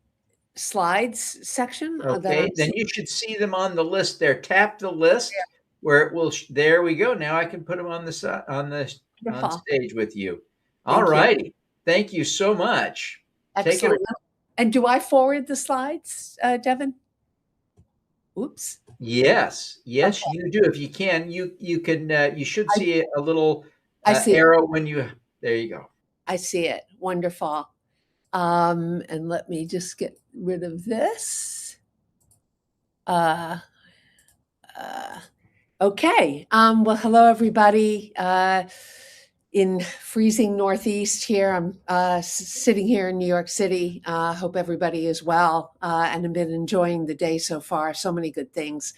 slides section. Okay, then you should see them on the list there. Tap the list where it will. There we go. Now I can put them on the stage with you. All righty. Thank you so much. Excellent. And do I forward the slides, Devin? Oops. Yes, okay. You do. If you can, you should see a little arrow when you. There you go. I see it. Wonderful. And let me just get rid of this. Okay. Well, hello, everybody. In freezing Northeast here, I'm sitting here in New York City. Hope everybody is well and have been enjoying the day so far. So many good things.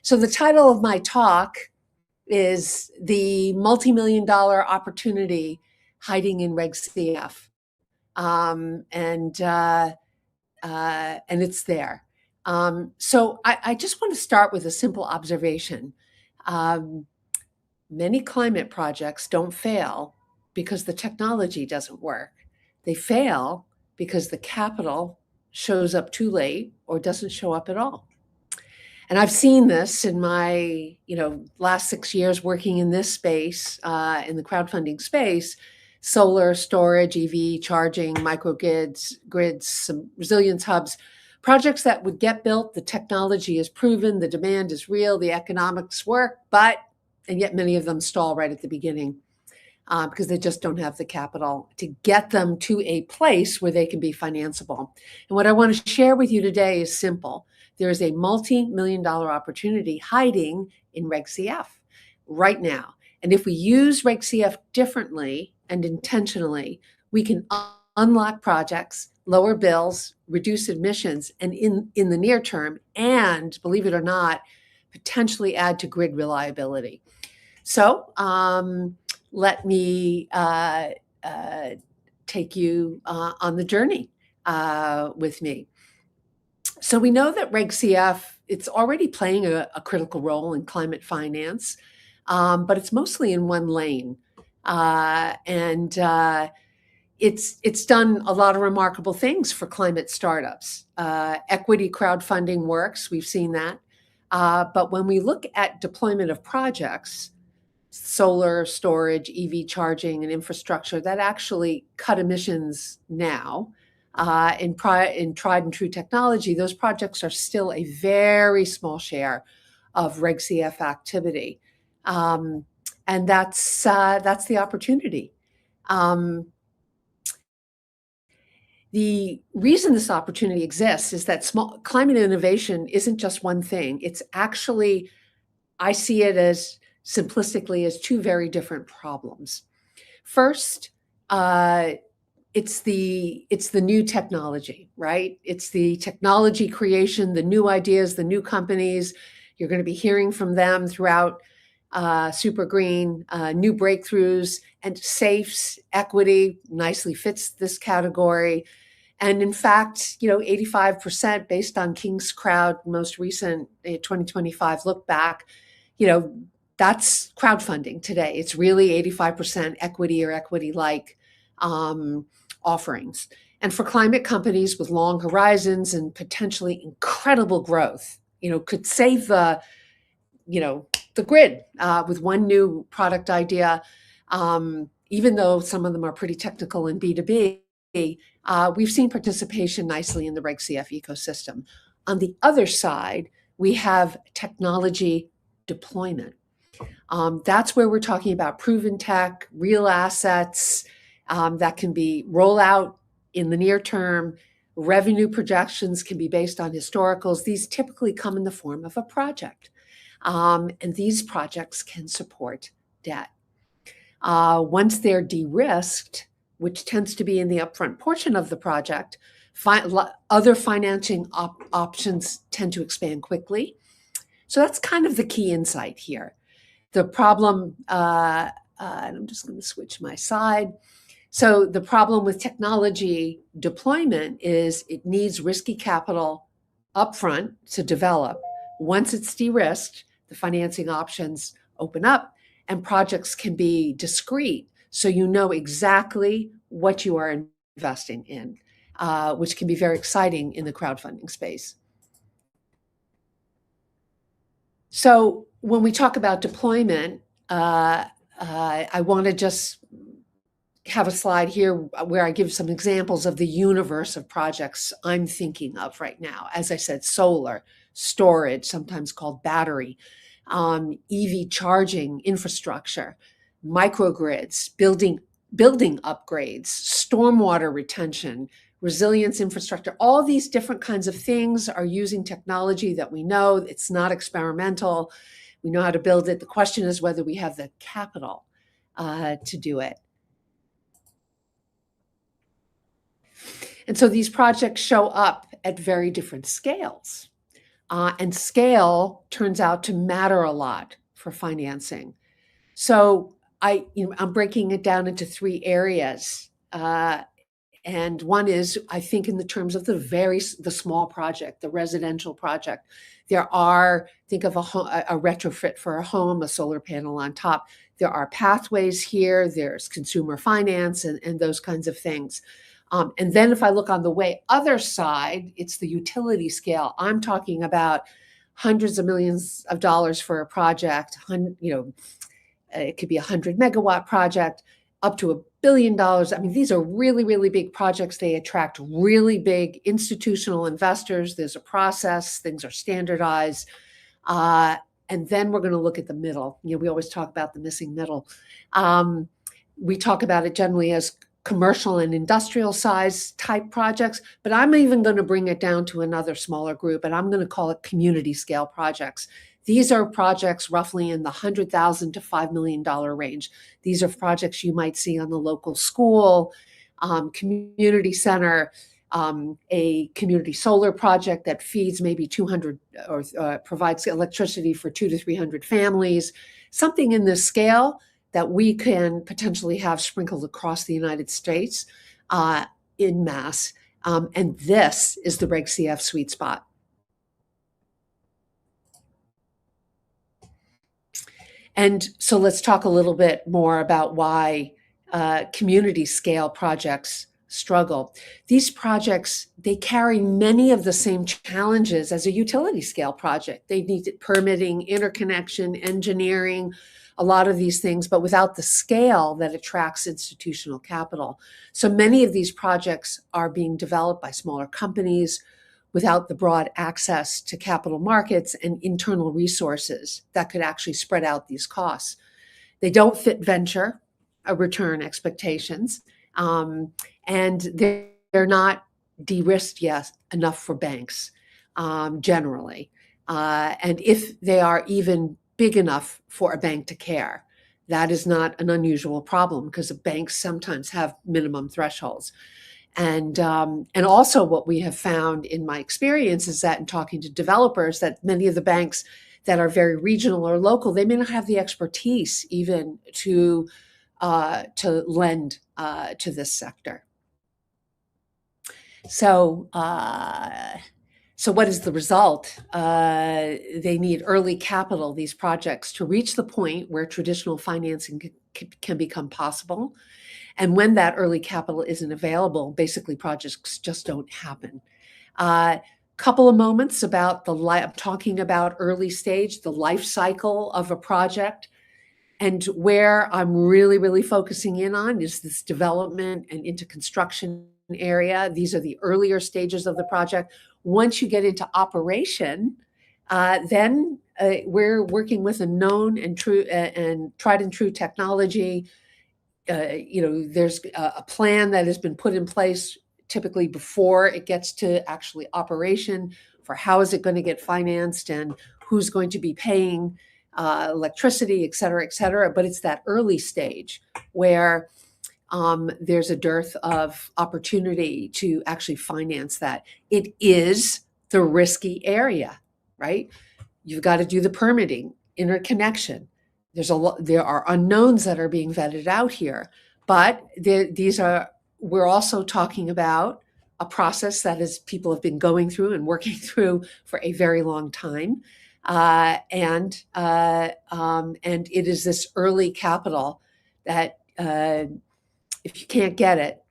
So the title of my talk is The Multi-Million-Dollar Opportunity Hiding in Reg CF. And it's there. So I just want to start with a simple observation. Many climate projects don't fail because the technology doesn't work. They fail because the capital shows up too late or doesn't show up at all. And I've seen this in my last 6 years working in this space, in the crowdfunding space. Solar, storage, EV, charging, microgrids, some resilience hubs, projects that would get built. The technology is proven, the demand is real, the economics work, and yet many of them stall right at the beginning because they just don't have the capital to get them to a place where they can be financeable. And what I want to share with you today is simple. There is a multi-million-dollar opportunity hiding in Reg CF right now. And if we use Reg CF differently and intentionally, we can unlock projects, lower bills, reduce emissions, and in the near term, and believe it or not, potentially add to grid reliability. So let me take you on the journey with me. So we know that Reg CF, it's already playing a critical role in climate finance, but it's mostly in one lane. It's done a lot of remarkable things for climate startups. Equity crowdfunding works, we've seen that. But when we look at deployment of projects, solar, storage, EV charging, and infrastructure that actually cut emissions now, in tried and true technology, those projects are still a very small share of Reg CF activity. And that's the opportunity. The reason this opportunity exists is that small climate innovation isn't just one thing. It's actually, I see it as simplistically as two very different problems. First, it's the new technology, right? It's the technology creation, the new ideas, the new companies. You're going to be hearing from them throughout SuperGreen, new breakthroughs, and safes, equity nicely fits this category. And in fact, 85% based on King's Crowd, most recent 2025 look back, that's crowdfunding today. It's really 85% equity or equity-like offerings. And for climate companies with long horizons and potentially incredible growth, could save the grid with one new product idea. Even though some of them are pretty technical in B2B, we've seen participation nicely in the Reg CF ecosystem. On the other side, we have technology deployment. That's where we're talking about proven tech, real assets that can be rolled out in the near term. Revenue projections can be based on historicals. These typically come in the form of a project. And these projects can support debt. Once they're de-risked, which tends to be in the upfront portion of the project, other financing options tend to expand quickly. So that's kind of the key insight here. The problem, and I'm just going to switch my slide. So the problem with technology deployment is it needs risky capital upfront to develop. Once it's de-risked, the financing options open up and projects can be discrete. So you know exactly what you are investing in, which can be very exciting in the crowdfunding space. So when we talk about deployment, I want to just have a slide here where I give some examples of the universe of projects I'm thinking of right now. As I said, solar, storage, sometimes called battery, EV charging infrastructure, microgrids, building upgrades, stormwater retention, resilience infrastructure. All these different kinds of things are using technology that we know. It's not experimental. We know how to build it. The question is whether we have the capital to do it. And so these projects show up at very different scales. And scale turns out to matter a lot for financing. So I'm breaking it down into three areas. And one is, I think, in the terms of the small project, the residential project. Think of a retrofit for a home, a solar panel on top. There are pathways here. There's consumer finance and those kinds of things. And then if I look on the other side, it's the utility scale. I'm talking about hundreds of millions of dollars for a project. It could be 100 megawatt project, up to $1 billion. I mean, these are really, really big projects. They attract really big institutional investors. There's a process. Things are standardized. And then we're going to look at the middle. We always talk about the missing middle. We talk about it generally as commercial and industrial size type projects, but I'm even going to bring it down to another smaller group, and I'm going to call it community scale projects. These are projects roughly in the $100,000 to $5 million range. These are projects you might see on the local school, community center, a community solar project that feeds maybe 200 or provides electricity for 200 to 300 families, something in this scale that we can potentially have sprinkled across the United States in mass. And this is the Reg CF sweet spot. And so let's talk a little bit more about why community scale projects struggle. These projects, they carry many of the same challenges as a utility scale project. They need permitting, interconnection, engineering, a lot of these things, but without the scale that attracts institutional capital. So many of these projects are being developed by smaller companies without the broad access to capital markets and internal resources that could actually spread out these costs. They don't fit venture return expectations, and they're not de-risked yet enough for banks generally. And if they are even big enough for a bank to care, that is not an unusual problem because banks sometimes have minimum thresholds. And also what we have found in my experience is that in talking to developers, that many of the banks that are very regional or local, they may not have the expertise even to lend to this sector. So what is the result? They need early capital, these projects, to reach the point where traditional financing can become possible. And when that early capital isn't available, basically projects just don't happen. Couple of moments about I'm talking about early stage, the life cycle of a project. And where I'm really, really focusing in on is this development and into construction area. These are the earlier stages of the project. Once you get into operation, then we're working with a known and true and tried and true technology. There's a plan that has been put in place typically before it gets to actually operation for how is it going to get financed and who's going to be paying electricity, et cetera, et cetera. But it's that early stage where there's a dearth of opportunity to actually finance that. It is the risky area, right? You've got to do the permitting, interconnection. There are unknowns that are being vetted out here, but we're also talking about a process that people have been going through and working through for a very long time. And it is this early capital that if you can't get it,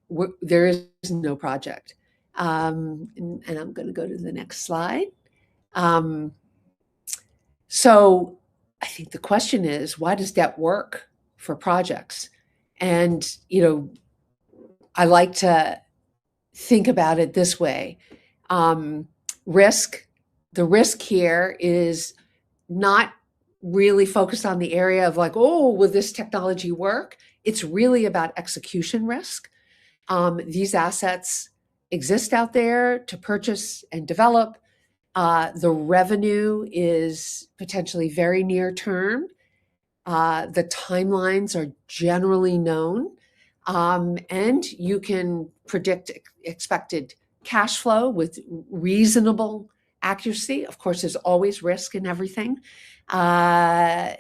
there is no project. And I'm going to go to the next slide. So I think the question is, why does debt work for projects? And, I like to think about it this way. The risk here is not really focused on the area of like, oh, will this technology work? It's really about execution risk. These assets exist out there to purchase and develop. The revenue is potentially very near term. The timelines are generally known. And you can predict expected cash flow with reasonable accuracy. Of course, there's always risk in everything. We're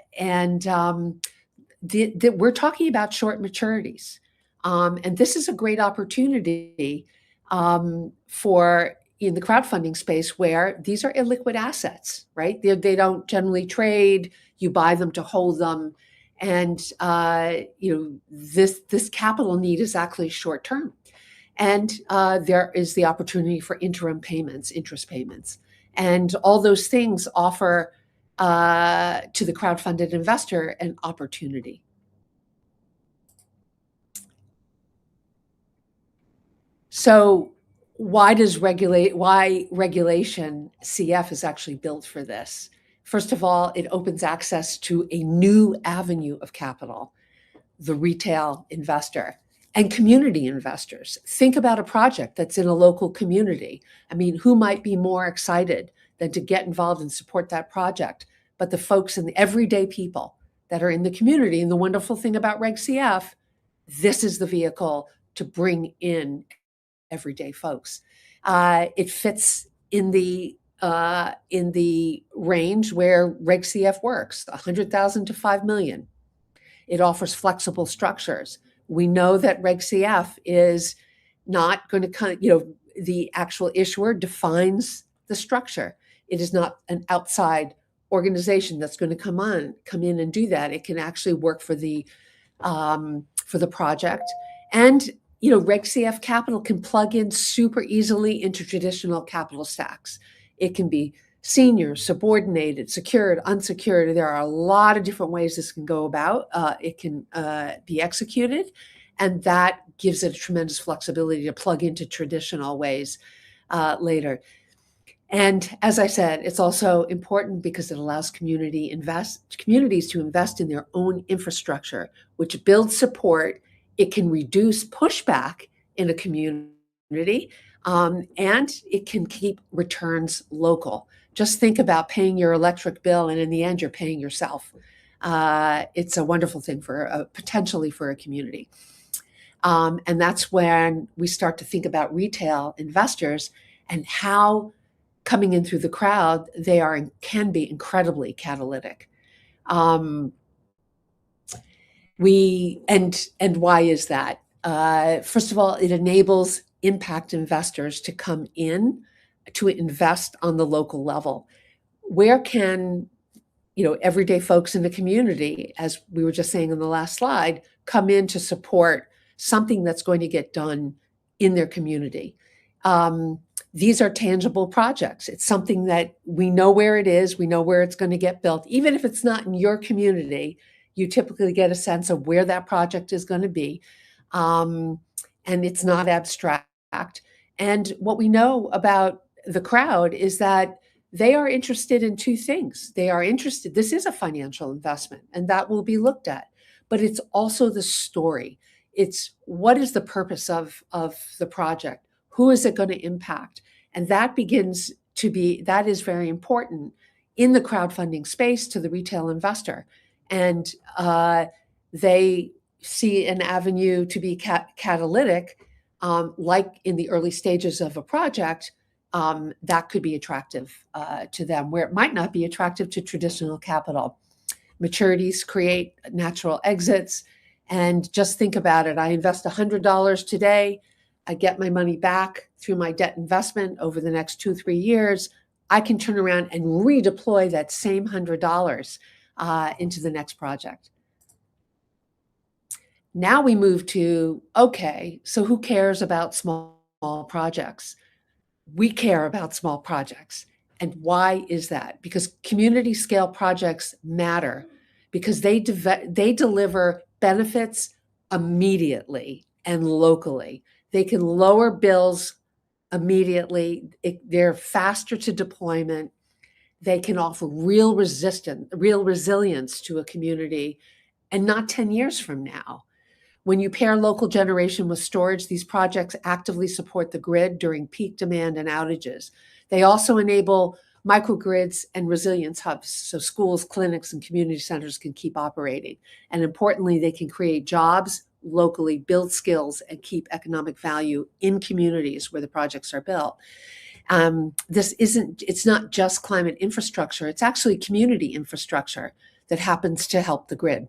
talking about short maturities. And this is a great opportunity for in the crowdfunding space where these are illiquid assets, right? They don't generally trade. You buy them to hold them. And this capital need is actually short term. And there is the opportunity for interim payments, interest payments. And all those things offer to the crowdfunded investor an opportunity. So why regulation CF is actually built for this? First of all, it opens access to a new avenue of capital, the retail investor and community investors. Think about a project that's in a local community. I mean, who might be more excited than to get involved and support that project? But the folks and the everyday people that are in the community. And the wonderful thing about Reg CF, this is the vehicle to bring in everyday folks. It fits in the range where Reg CF works, 100,000 to 5 million. It offers flexible structures. We know that Reg CF is not going to the actual issuer defines the structure. It is not an outside organization that's going to come in and do that. It can actually work for the project. And Reg CF capital can plug in super easily into traditional capital stacks. It can be senior, subordinated, secured, unsecured. There are a lot of different ways this can go about. It can be executed, and that gives it a tremendous flexibility to plug into traditional ways later. And as I said, it's also important because it allows communities to invest in their own infrastructure, which builds support. It can reduce pushback in a community, and it can keep returns local. Just think about paying your electric bill, and in the end, you're paying yourself. It's a wonderful thing potentially for a community. And that's when we start to think about retail investors and how coming in through the crowd, can be incredibly catalytic. And why is that? First of all, it enables impact investors to come in to invest on the local level. Where can everyday folks in the community, as we were just saying in the last slide, come in to support something that's going to get done in their community. These are tangible projects. It's something that we know where it is, we know where it's going to get built. Even if it's not in your community, you typically get a sense of where that project is going to be. And it's not abstract. And what we know about the crowd is that they are interested in two things. They are interested, this is a financial investment, and that will be looked at, but it's also the story. It's what is the purpose of the project? Who is it going to impact? And that that is very important in the crowdfunding space to the retail investor. And they see an avenue to be catalytic, like in the early stages of a project, that could be attractive to them, where it might not be attractive to traditional capital. Maturities create natural exits. And just think about it. I invest $100 today. I get my money back through my debt investment over the next 2-3 years. I can turn around and redeploy that same $100 into the next project. Now we move to, okay, so who cares about small projects? We care about small projects. And why is that? Because community scale projects matter, because they deliver benefits immediately and locally. They can lower bills immediately. They're faster to deployment. They can offer real resilience to a community, and not 10 years from now. When you pair local generation with storage, these projects actively support the grid during peak demand and outages. They also enable microgrids and resilience hubs, so schools, clinics, and community centers can keep operating. And importantly, they can create jobs locally, build skills, and keep economic value in communities where the projects are built. It's not just climate infrastructure, it's actually community infrastructure that happens to help the grid.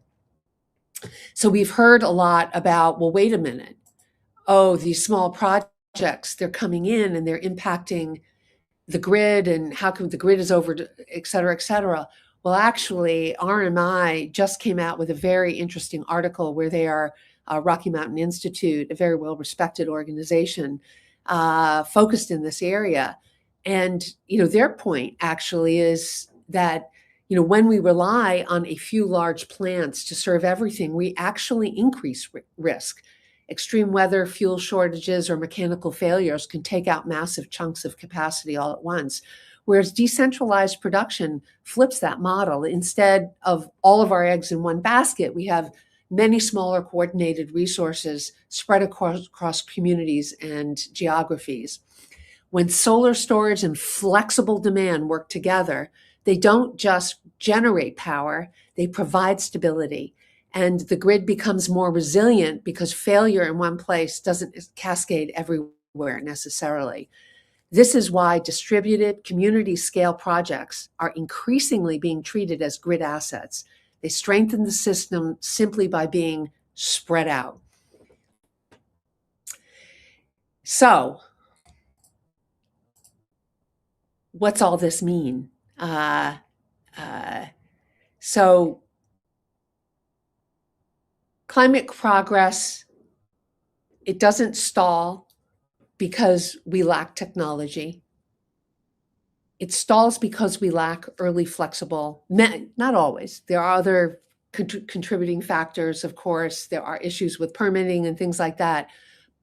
So we've heard a lot about, well, wait a minute. Oh, these small projects, they're coming in and they're impacting the grid, and how come the grid is over, et cetera, et cetera. Well, actually, RMI just came out with a very interesting article where they are Rocky Mountain Institute, a very well-respected organization focused in this area. And, their point actually is that, when we rely on a few large plants to serve everything, we actually increase risk. Extreme weather, fuel shortages, or mechanical failures can take out massive chunks of capacity all at once. Whereas decentralized production flips that model. Instead of all of our eggs in one basket, we have many smaller coordinated resources spread across communities and geographies. When solar storage and flexible demand work together, they don't just generate power, they provide stability. And the grid becomes more resilient because failure in one place doesn't cascade everywhere necessarily. This is why distributed community scale projects are increasingly being treated as grid assets. They strengthen the system simply by being spread out. So, what's all this mean? So climate progress, it doesn't stall because we lack technology. It stalls because we lack early flexible, not always. There are other contributing factors, of course. There are issues with permitting and things like that.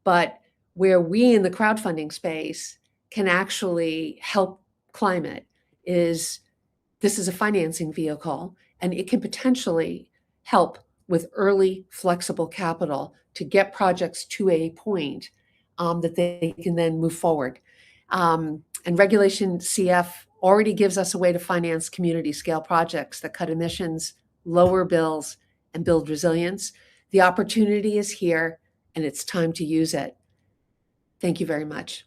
But where we in the crowdfunding space can actually help climate is this is a financing vehicle, and it can potentially help with early flexible capital to get projects to a point that they can then move forward. And Regulation CF already gives us a way to finance community scale projects that cut emissions, lower bills, and build resilience. The opportunity is here, and it's time to use it. Thank you very much.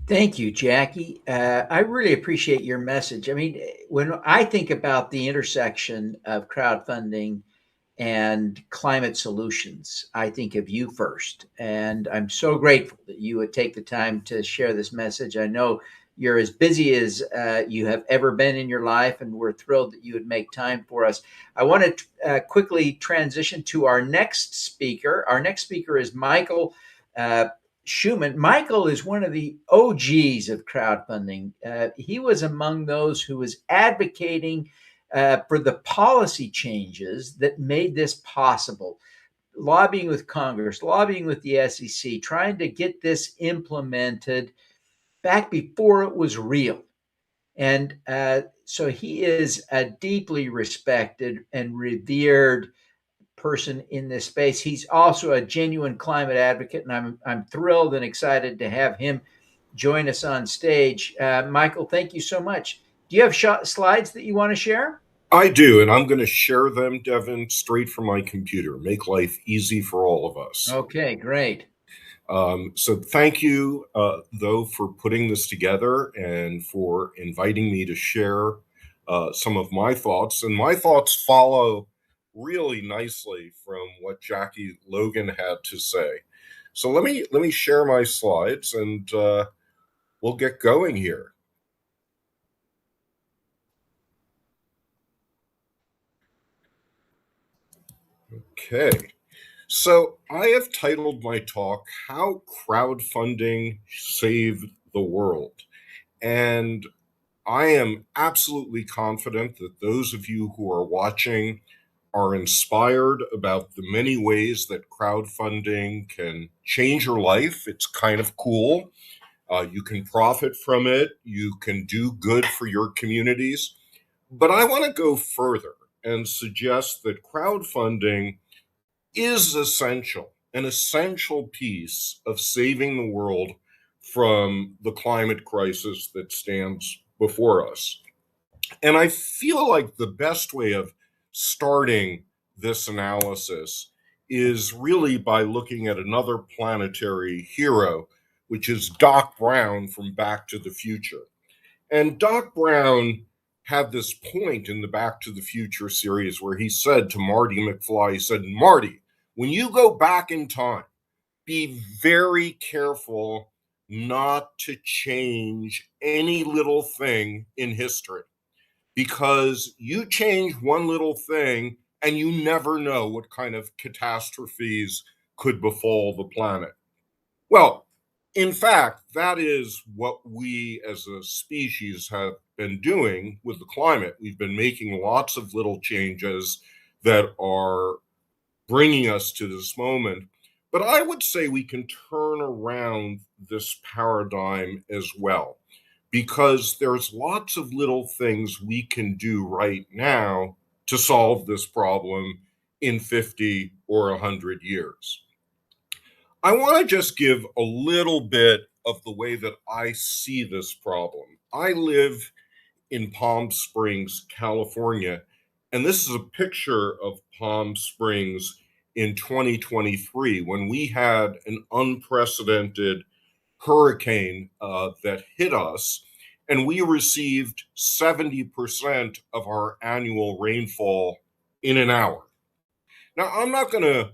Thank you, Jackie. I really appreciate your message. I mean, when I think about the intersection of crowdfunding and climate solutions, I think of you first. And I'm so grateful that you would take the time to share this message. I know You're as busy as you have ever been in your life, and we're thrilled that you would make time for us. I want to quickly transition to our next speaker. Our next speaker is Michael Schumann. Michael is one of the OGs of crowdfunding. He was among those who was advocating for the policy changes that made this possible. Lobbying with Congress, lobbying with the SEC, trying to get this implemented back before it was real. And so he is a deeply respected and revered person in this space. He's also a genuine climate advocate, and I'm thrilled and excited to have him join us on stage. Michael, thank you so much. Do you have slides that you want to share? I do, and I'm going to share them, Devin, straight from my computer. Make life easy for all of us. Okay, great. So thank you, though, for putting this together and for inviting me to share some of my thoughts. And my thoughts follow really nicely from what Jackie Logan had to say. So let me share my slides, and we'll get going here. Okay. So I have titled my talk, How Crowdfunding Saved the World. And I am absolutely confident that those of you who are watching are inspired about the many ways that crowdfunding can change your life. It's kind of cool. You can profit from it. You can do good for your communities. But I want to go further and suggest that crowdfunding is essential, an essential piece of saving the world from the climate crisis that stands before us. And I feel like the best way of starting this analysis is really by looking at another planetary hero, which is Doc Brown from Back to the Future. And Doc Brown had this point in the Back to the Future series where he said to Marty McFly, he said, Marty, when you go back in time, be very careful not to change any little thing in history, because you change one little thing and you never know what kind of catastrophes could befall the planet. Well, in fact, that is what we as a species have been doing with the climate. We've been making lots of little changes that are bringing us to this moment. But I would say we can turn around this paradigm as well, because there's lots of little things we can do right now to solve this problem in 50 or 100 years. I want to just give a little bit of the way that I see this problem. I live in Palm Springs, California, and this is a picture of Palm Springs in 2023 when we had an unprecedented hurricane that hit us, and we received 70% of our annual rainfall in an hour. Now, I'm not going to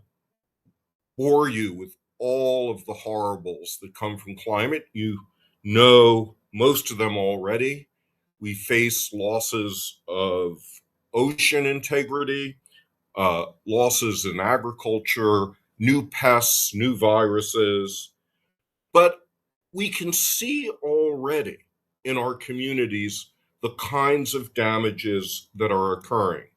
bore you with all of the horribles that come from climate. You know most of them already. We face losses of ocean integrity, losses in agriculture, new pests, new viruses. But we can see already in our communities the kinds of damages that are occurring.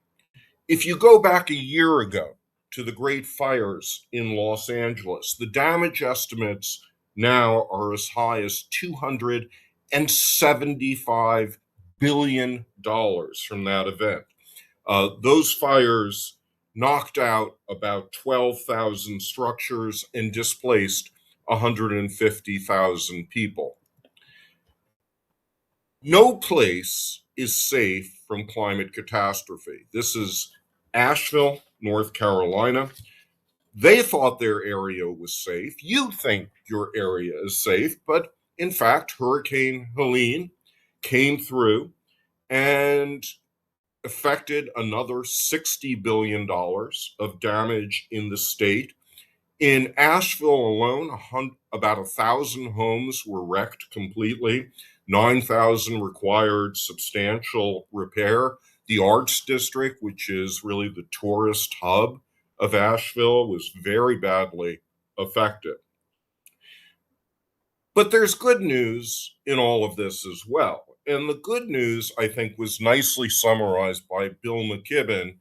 If you go back a year ago to the great fires in Los Angeles, the damage estimates now are as high as $275 billion from that event. Those fires knocked out about 12,000 structures and displaced 150,000 people. No place is safe from climate catastrophe. This is Asheville, North Carolina. They thought their area was safe. You think your area is safe, but in fact, Hurricane Helene came through and affected another $60 billion of damage in the state. In Asheville alone, about 1,000 homes were wrecked completely. 9,000 required substantial repair. The Arts District, which is really the tourist hub of Asheville, was very badly affected. But there's good news in all of this as well. And the good news, I think, was nicely summarized by Bill McKibben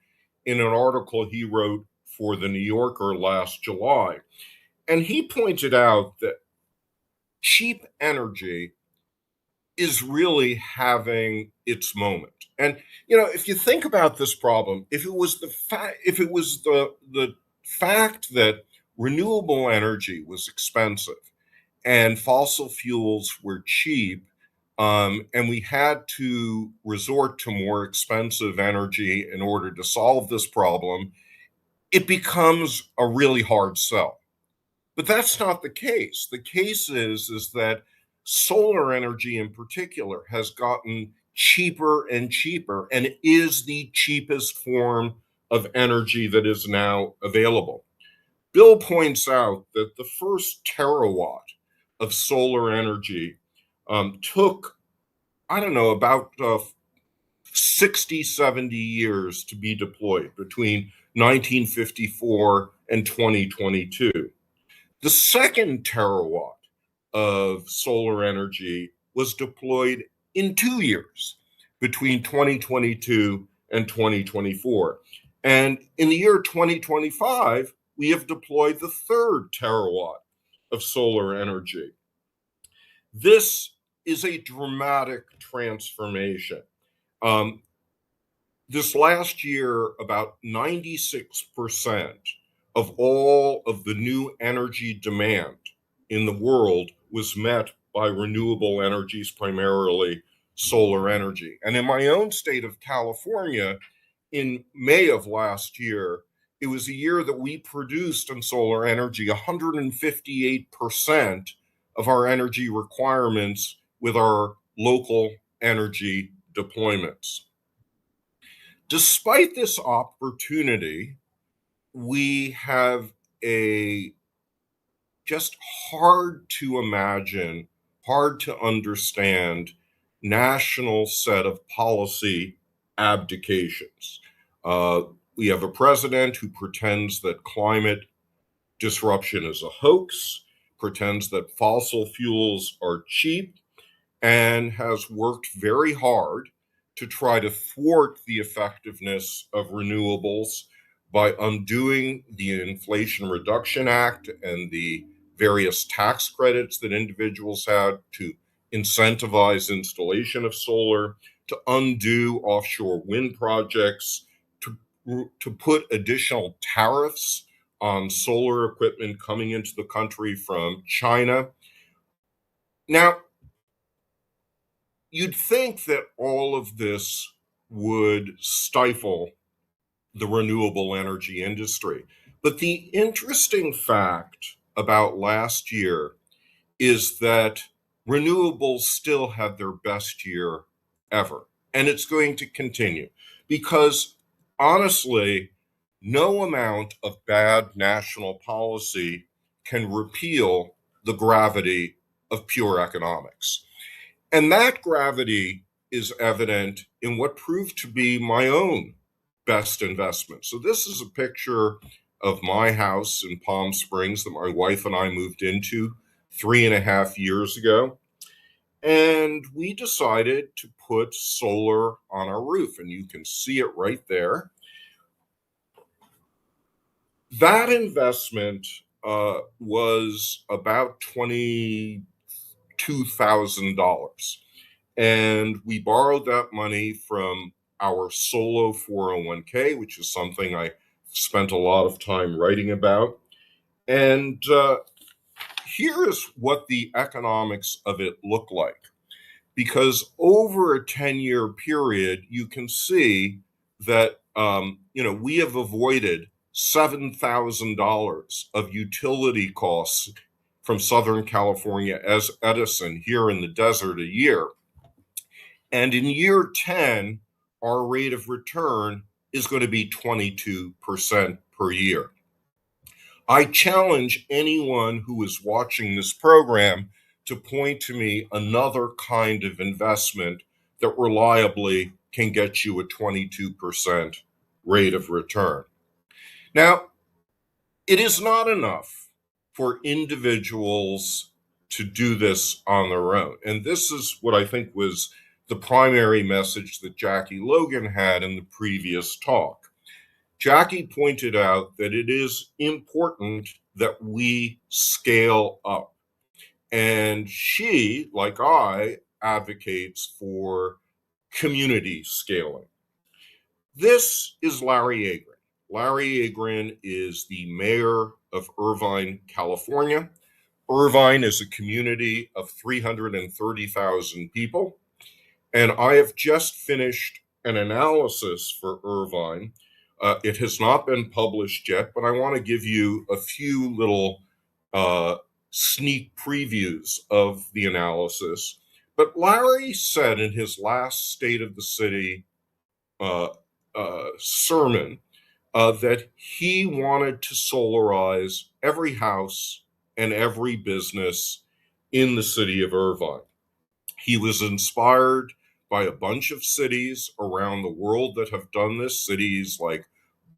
in an article he wrote for The New Yorker last July. And he pointed out that cheap energy is really having its moment. And if you think about this problem, if it was the fact that renewable energy was expensive and fossil fuels were cheap, and we had to resort to more expensive energy in order to solve this problem, it becomes a really hard sell. But that's not the case. The case is that solar energy in particular has gotten cheaper and cheaper and is the cheapest form of energy that is now available. Bill points out that the first terawatt of solar energy took, about 60, 70 years to be deployed between 1954 and 2022. The second terawatt of solar energy was deployed in 2 years between 2022 and 2024. And in the year 2025, we have deployed the third terawatt of solar energy. This is a dramatic transformation. This last year, about 96% of all of the new energy demand in the world was met by renewable energies, primarily solar energy. And in my own state of California, in May of last year, it was a year that we produced in solar energy 158% of our energy requirements with our local energy deployments. Despite this opportunity, we have a just hard to imagine, hard to understand national set of policy abdications. We have a president who pretends that climate disruption is a hoax, pretends that fossil fuels are cheap, and has worked very hard to try to thwart the effectiveness of renewables by undoing the Inflation Reduction Act and the various tax credits that individuals had to incentivize installation of solar, to undo offshore wind projects, to put additional tariffs on solar equipment coming into the country from China. Now, you'd think that all of this would stifle the renewable energy industry. But the interesting fact about last year is that renewables still had their best year ever. And it's going to continue because, honestly, no amount of bad national policy can repeal the gravity of pure economics. And that gravity is evident in what proved to be my own best investment. So this is a picture of my house in Palm Springs that my wife and I moved into 3.5 years ago. And we decided to put solar on our roof, and you can see it right there. That investment was about $22,000. And we borrowed that money from our solo 401k, which is something I spent a lot of time writing about. And here is what the economics of it look like. Because over a 10-year period, you can see that we have avoided $7,000 of utility costs from Southern California as Edison here in the desert a year. And in year 10, our rate of return is going to be 22% per year. I challenge anyone who is watching this program to point to me another kind of investment that reliably can get you a 22% rate of return. Now, it is not enough for individuals to do this on their own. And this is what I think was the primary message that Jackie Logan had in the previous talk. Jackie pointed out that it is important that we scale up. And she, like I, advocates for community scaling. This is Larry Agrin. Larry Agrin is the mayor of Irvine, California. Irvine is a community of 330,000 people. And I have just finished an analysis for Irvine. It has not been published yet, but I want to give you a few little sneak previews of the analysis. But Larry said in his last State of the City sermon that he wanted to solarize every house and every business in the city of Irvine. He was inspired by a bunch of cities around the world that have done this, cities like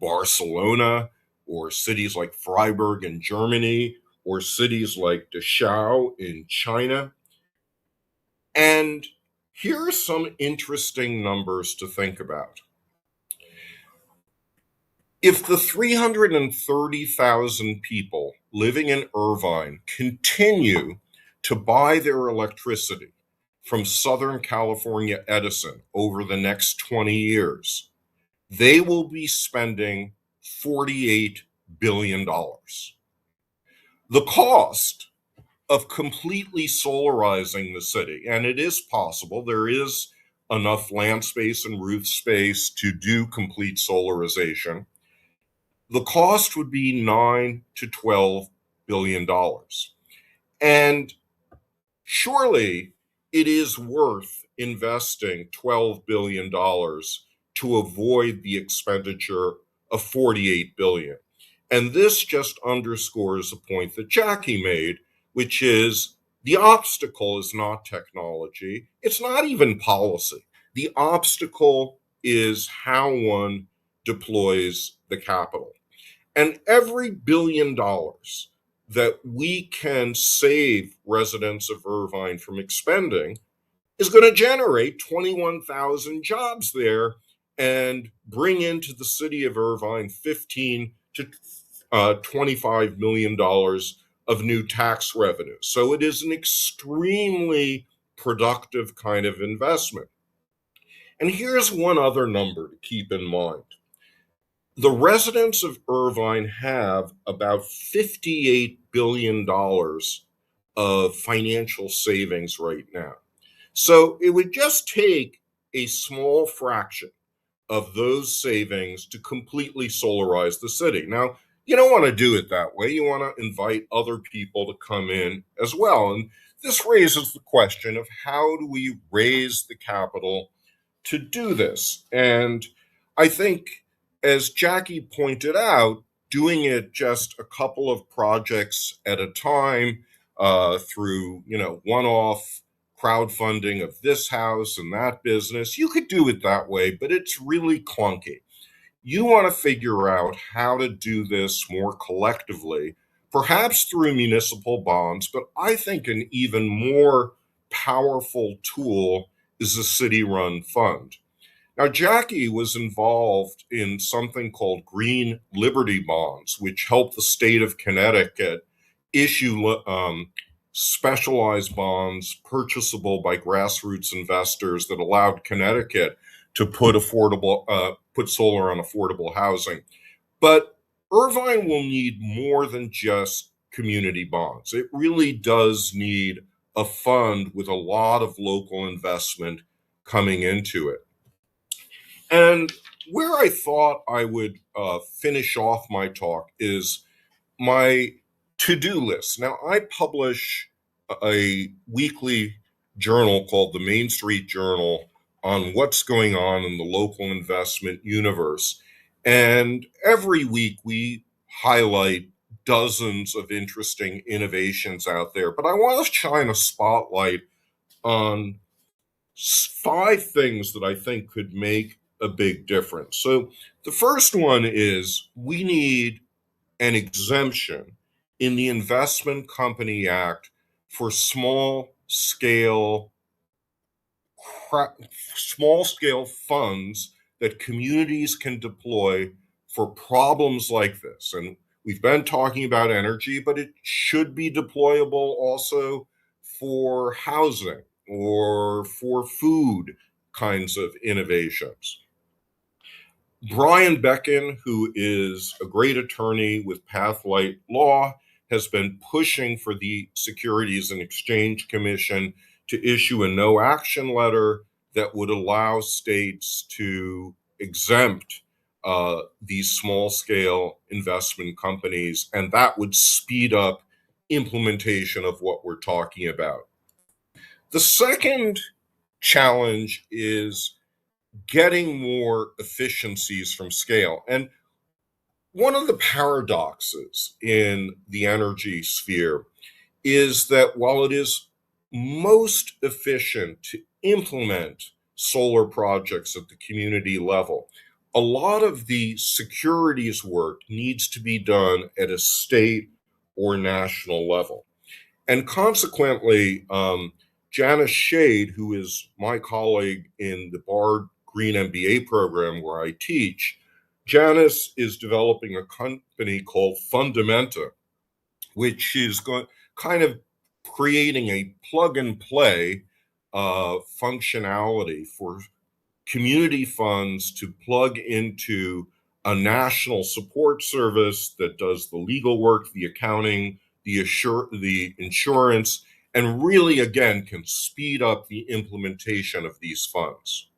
Barcelona, or cities like Freiburg in Germany, or cities like Dachau in China. And here are some interesting numbers to think about. If the 330,000 people living in Irvine continue to buy their electricity from Southern California Edison over the next 20 years, they will be spending $48 billion. The cost of completely solarizing the city, and it is possible, there is enough land space and roof space to do complete solarization. The cost would be $9 to $12 billion. And surely it is worth investing $12 billion to avoid the expenditure of $48 billion. And this just underscores a point that Jackie made, which is the obstacle is not technology. It's not even policy. The obstacle is how one deploys the capital. And every $1 billion that we can save residents of Irvine from expending is going to generate 21,000 jobs there and bring into the city of Irvine $15 to $25 million of new tax revenue. So it is an extremely productive kind of investment. And here's one other number to keep in mind. The residents of Irvine have about $58 billion of financial savings right now. So it would just take a small fraction of those savings to completely solarize the city. Now, you don't want to do it that way. You want to invite other people to come in as well. And this raises the question of how do we raise the capital to do this? And I think, as Jackie pointed out, doing it just a couple of projects at a time through, one-off crowdfunding of this house and that business, you could do it that way, but it's really clunky. You want to figure out how to do this more collectively, perhaps through municipal bonds, but I think an even more powerful tool is a city-run fund. Now, Jackie was involved in something called Green Liberty Bonds, which helped the state of Connecticut issue specialized bonds purchasable by grassroots investors that allowed Connecticut to put solar on affordable housing. But Irvine will need more than just community bonds. It really does need a fund with a lot of local investment coming into it. And where I thought I would finish off my talk is my to-do list. Now, I publish a weekly journal called the Main Street Journal on what's going on in the local investment universe. And every week we highlight dozens of interesting innovations out there, but I want to shine a spotlight on 5 things that I think could make a big difference. So the first one is we need an exemption in the Investment Company Act for small scale funds that communities can deploy for problems like this. And we've been talking about energy, but it should be deployable also for housing or for food kinds of innovations. Brian Becken, who is a great attorney with Pathlight Law, has been pushing for the Securities and Exchange Commission to issue a no action letter that would allow states to exempt these small scale investment companies, and that would speed up implementation of what we're talking about. The second challenge is getting more efficiencies from scale. And one of the paradoxes in the energy sphere is that while it is most efficient to implement solar projects at the community level, a lot of the securities work needs to be done at a state or national level. And consequently, Janice Shade, who is my colleague in the Bard Green MBA program where I teach, Janice is developing a company called Fundamenta, which is kind of creating a plug and play functionality for community funds to plug into a national support service that does the legal work, the accounting, the insurance, and really, again, can speed up the implementation of these funds.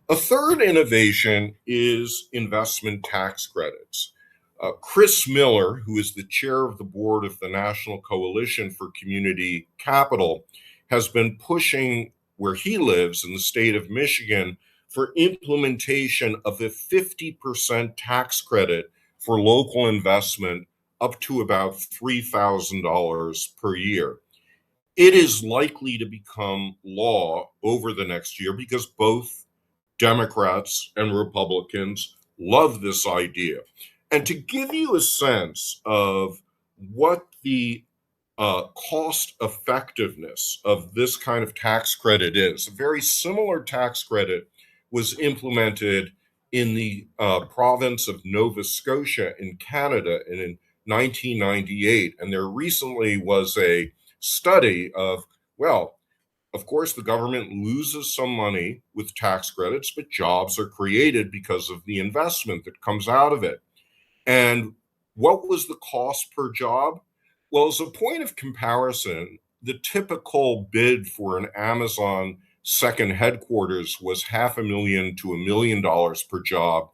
A third innovation is investment tax credits. Chris Miller, who is the chair of the board of the National Coalition for Community Capital, has been pushing where he lives in the state of Michigan for implementation of a 50% tax credit for local investment up to about $3,000 per year. It is likely to become law over the next year because both Democrats and Republicans love this idea. And to give you a sense of what the cost effectiveness of this kind of tax credit is, a very similar tax credit was implemented in the province of Nova Scotia in Canada in 1998. And there recently was a study of, well, of course, the government loses some money with tax credits, but jobs are created because of the investment that comes out of it. And what was the cost per job? Well, as a point of comparison, the typical bid for an Amazon second headquarters was $500,000 to $1 million per job.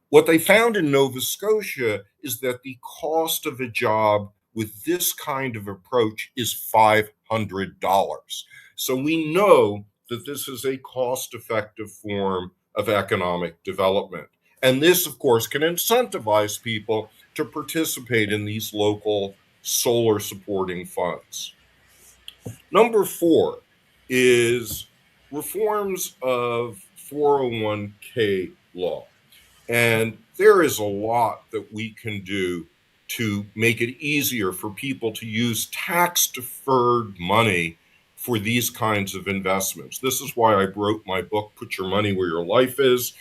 What they found in Nova Scotia is that the cost of a job with this kind of approach is $500. So we know that this is a cost-effective form of economic development. And this, of course, can incentivize people to participate in these local solar supporting funds. Number 4 is reforms of 401k law. And there is a lot that we can do to make it easier for people to use tax-deferred money for these kinds of investments. This is why I wrote my book, Put Your Money Where Your Life Is.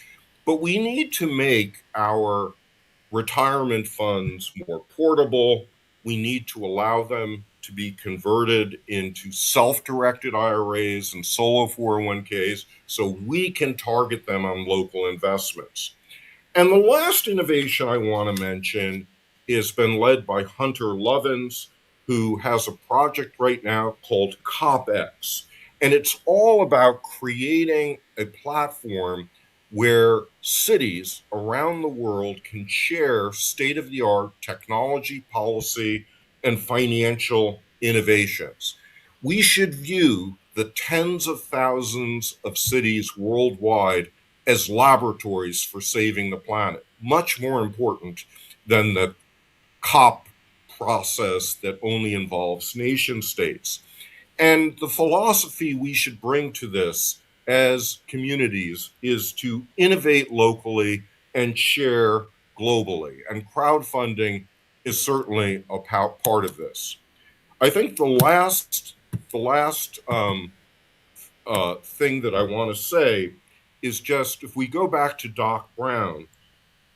But we need to make our retirement funds more portable. We need to allow them to be converted into self-directed IRAs and solo 401ks so we can target them on local investments. And the last innovation I want to mention has been led by Hunter Lovins, who has a project right now called CopX. And it's all about creating a platform where cities around the world can share state-of-the-art technology, policy, and financial innovations. We should view the tens of thousands of cities worldwide as laboratories for saving the planet, much more important than the COP process that only involves nation states. And the philosophy we should bring to this as communities is to innovate locally and share globally. And crowdfunding is certainly a part of this. I think the last thing that I want to say is just if we go back to Doc Brown,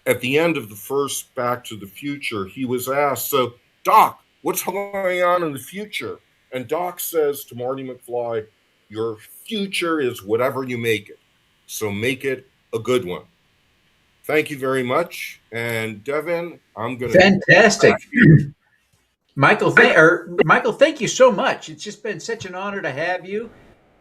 at the end of the first Back to the Future, he was asked, "So, Doc, what's going on in the future?" And Doc says to Marty McFly, "Your future is whatever you make it. So make it a good one." Thank you very much. And Devin, I'm going to. Fantastic. Michael, thank you so much. It's just been such an honor to have you.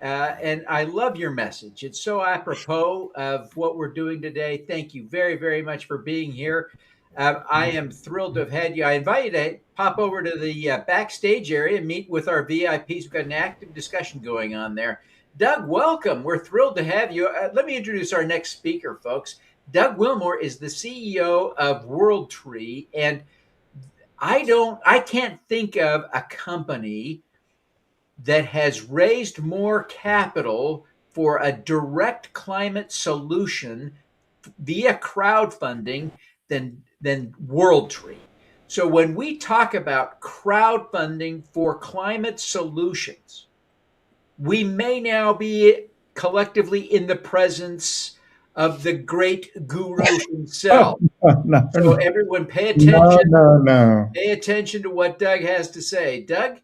And I love your message. It's so apropos of what we're doing today. Thank you very, very much for being here. I am thrilled to have had you. I invite you to pop over to the backstage area and meet with our VIPs. We've got an active discussion going on there. Doug, welcome. We're thrilled to have you. Let me introduce our next speaker, folks. Doug Wilmore is the CEO of WorldTree, and I can't think of a company that has raised more capital for a direct climate solution via crowdfunding than WorldTree. So when we talk about crowdfunding for climate solutions, we may now be collectively in the presence of the great guru himself. So everyone pay attention. No. Pay attention to what Doug has to say. Doug,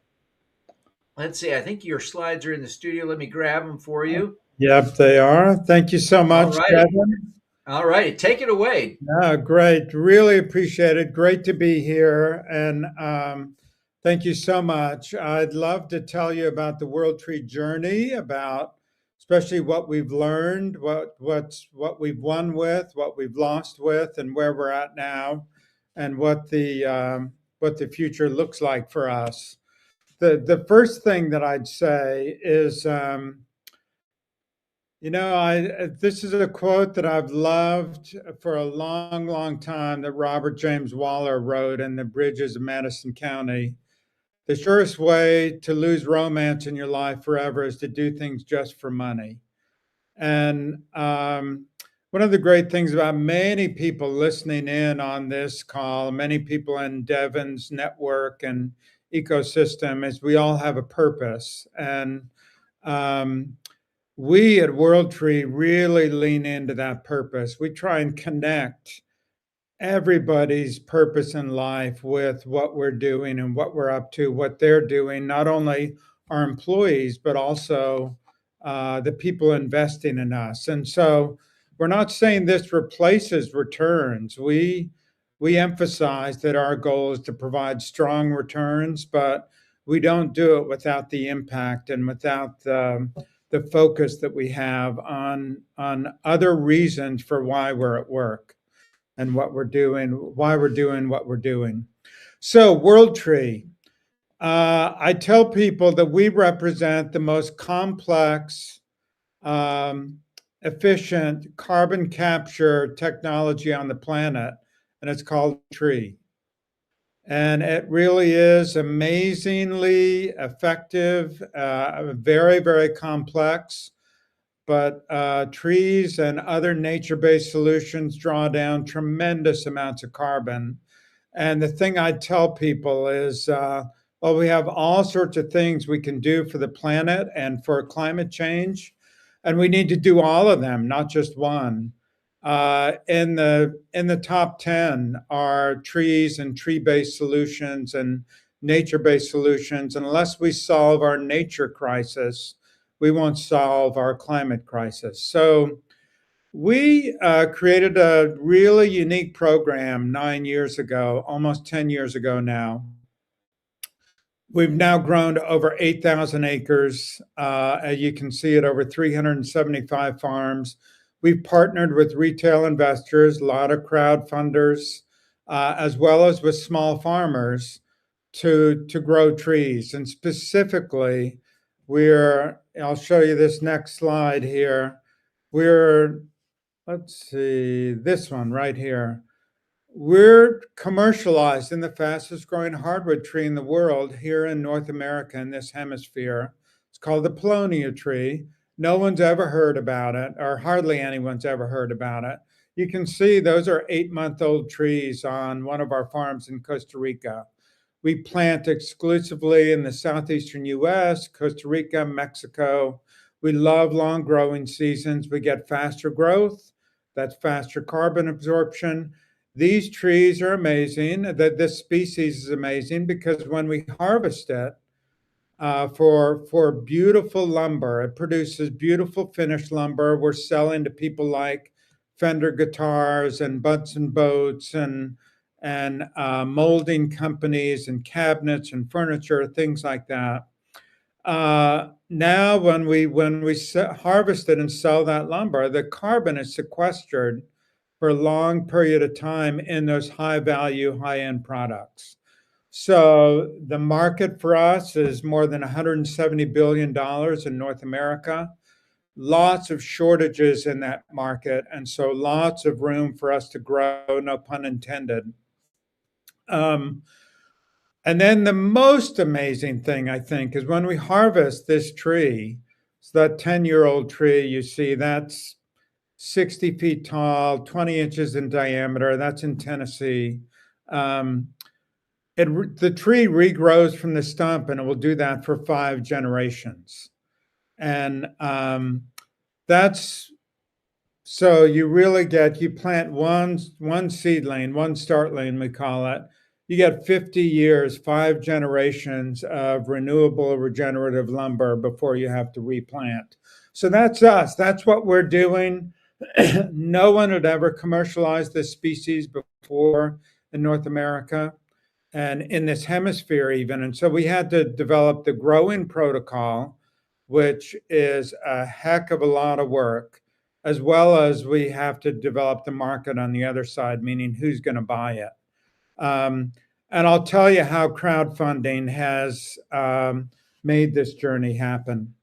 let's see. I think your slides are in the studio. Let me grab them for you. Yep, they are. Thank you so much, All righty. Kevin. All righty. Take it away. Great. Really appreciate it. Great to be here. And thank you so much. I'd love to tell you about the WorldTree journey, about especially what we've learned, what we've won with, what we've lost with, and where we're at now, and what the future looks like for us. The first thing that I'd say is, this is a quote that I've loved for a long, long time that Robert James Waller wrote in The Bridges of Madison County. The surest way to lose romance in your life forever is to do things just for money. And one of the great things about many people listening in on this call, many people in Devin's network and ecosystem, is we all have a purpose. And we at WorldTree really lean into that purpose. We try and connect everybody's purpose in life with what we're doing and what we're up to, what they're doing, not only our employees, but also the people investing in us. And so we're not saying this replaces returns. We emphasize that our goal is to provide strong returns, but we don't do it without the impact and without the focus that we have on other reasons for why we're at work and what we're doing, why we're doing what we're doing. So WorldTree, I tell people that we represent the most complex, efficient carbon capture technology on the planet, and it's called tree. And it really is amazingly effective, very, very complex. But trees and other nature-based solutions draw down tremendous amounts of carbon. And the thing I tell people is, we have all sorts of things we can do for the planet and for climate change, and we need to do all of them, not just one. In the top 10 are trees and tree-based solutions and nature-based solutions. And unless we solve our nature crisis, we won't solve our climate crisis. So we created a really unique program 9 years ago, almost 10 years ago now. We've now grown to over 8,000 acres. You can see it, over 375 farms. We've partnered with retail investors, a lot of crowdfunders, as well as with small farmers to grow trees. And specifically, I'll show you this next slide here. Let's see, this one right here. we're commercializing the fastest growing hardwood tree in the world here in North America in this hemisphere. It's called the Paulownia tree. No one's ever heard about it, or hardly anyone's ever heard about it. You can see those are 8-month-old trees on one of our farms in Costa Rica. We plant exclusively in the southeastern US, Costa Rica, Mexico. We love long growing seasons. We get faster growth, that's faster carbon absorption. These trees are amazing. That this species is amazing because when we harvest it for beautiful lumber, it produces beautiful finished lumber. We're selling to people like Fender Guitars and Butts and Boats and molding companies and cabinets and furniture, things like that. Now, when we harvest it and sell that lumber, the carbon is sequestered for a long period of time in those high value, high end products. So the market for us is more than $170 billion in North America. Lots of shortages in that market, and so lots of room for us to grow, no pun intended. And then the most amazing thing, I think, is when we harvest this tree, it's that 10-year-old tree you see, that's 60 feet tall, 20 inches in diameter. That's in Tennessee. The tree regrows from the stump, and it will do that for 5 generations. And that's so you really you plant one seedling, one startling, we call it. You get 50 years, 5 generations of renewable regenerative lumber before you have to replant. So that's us. That's what we're doing. No one had ever commercialized this species before in North America and in this hemisphere even. And so we had to develop the grow-in protocol, which is a heck of a lot of work, as well as we have to develop the market on the other side, meaning who's going to buy it. And I'll tell you how crowdfunding has made this journey happen.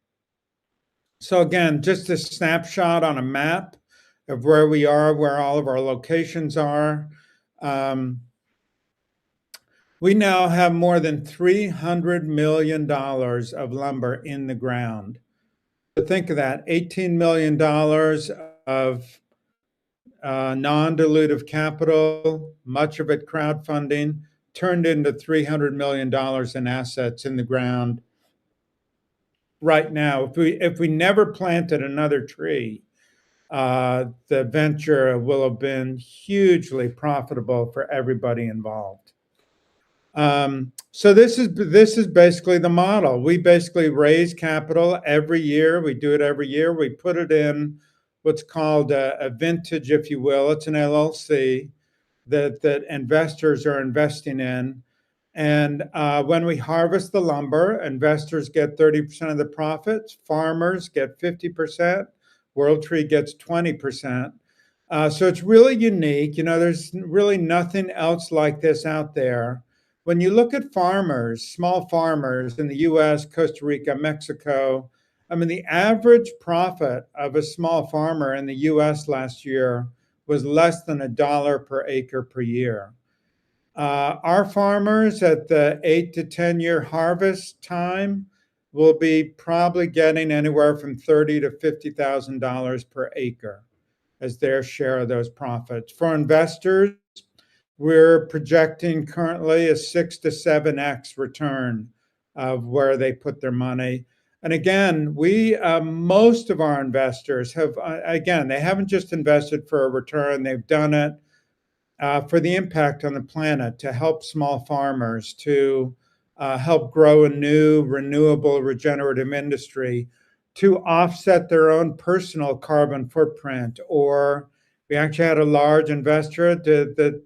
So again, just a snapshot on a map of where we are, where all of our locations are. We now have more than $300 million of lumber in the ground. So think of that, $18 million of non-dilutive capital, much of it crowdfunding, turned into $300 million in assets in the ground right now. If we never planted another tree, the venture will have been hugely profitable for everybody involved. So this is basically the model. We basically raise capital every year. We do it every year. We put it in what's called a vintage, if you will. It's an LLC that investors are investing in. And when we harvest the lumber, investors get 30% of the profits. Farmers get 50%. World Tree gets 20%. So it's really unique. You know, there's really nothing else like this out there. When you look at farmers, small farmers in the US, Costa Rica, Mexico, I mean, the average profit of a small farmer in the US last year was less than $1 per acre per year. Our farmers at the 8 to 10 year harvest time will be probably getting anywhere from $30,000 to $50,000 per acre as their share of those profits. For investors, we're projecting currently a 6 to 7x return of where they put their money. And again, most of our investors have, again, they haven't just invested for a return, they've done it for the impact on the planet, to help small farmers, to help grow a new renewable regenerative industry, to offset their own personal carbon footprint. Or we actually had a large investor that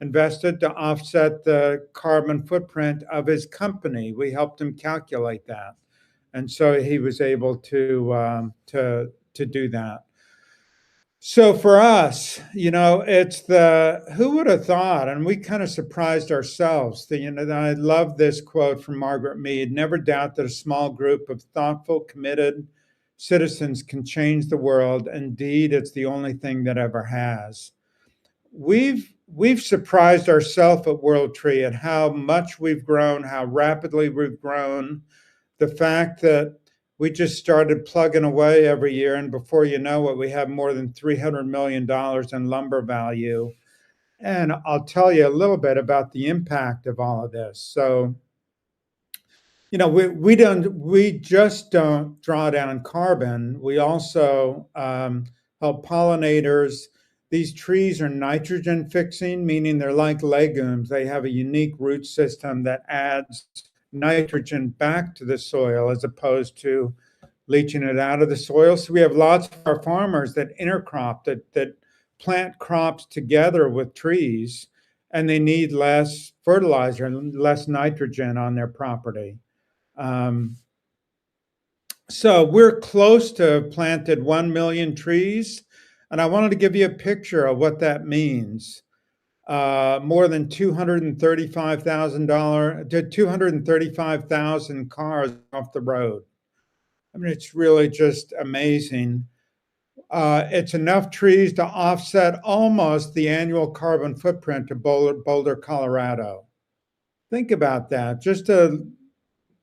invested to offset the carbon footprint of his company. We helped him calculate that. And so he was able to do that. So for us, you know, it's who would have thought, and we kind of surprised ourselves. I love this quote from Margaret Mead: never doubt that a small group of thoughtful, committed citizens can change the world. Indeed, it's the only thing that ever has. We've we've surprised ourselves at World Tree at how much we've grown, how rapidly we've grown. The fact that we just started plugging away every year, and before you know it, we have more than $300 million in lumber value. And I'll tell you a little bit about the impact of all of this. So, we just don't draw down carbon. We also help pollinators. These trees are nitrogen fixing, meaning they're like legumes. They have a unique root system that adds nitrogen back to the soil as opposed to leaching it out of the soil. So we have lots of our farmers that intercrop, that plant crops together with trees, and they need less fertilizer and less nitrogen on their property. So we're close to planted 1 million trees, and I wanted to give you a picture of what that means. More than $235,000 cars off the road. I mean, it's really just amazing. It's enough trees to offset almost the annual carbon footprint of Boulder, Colorado. Think about that. Just a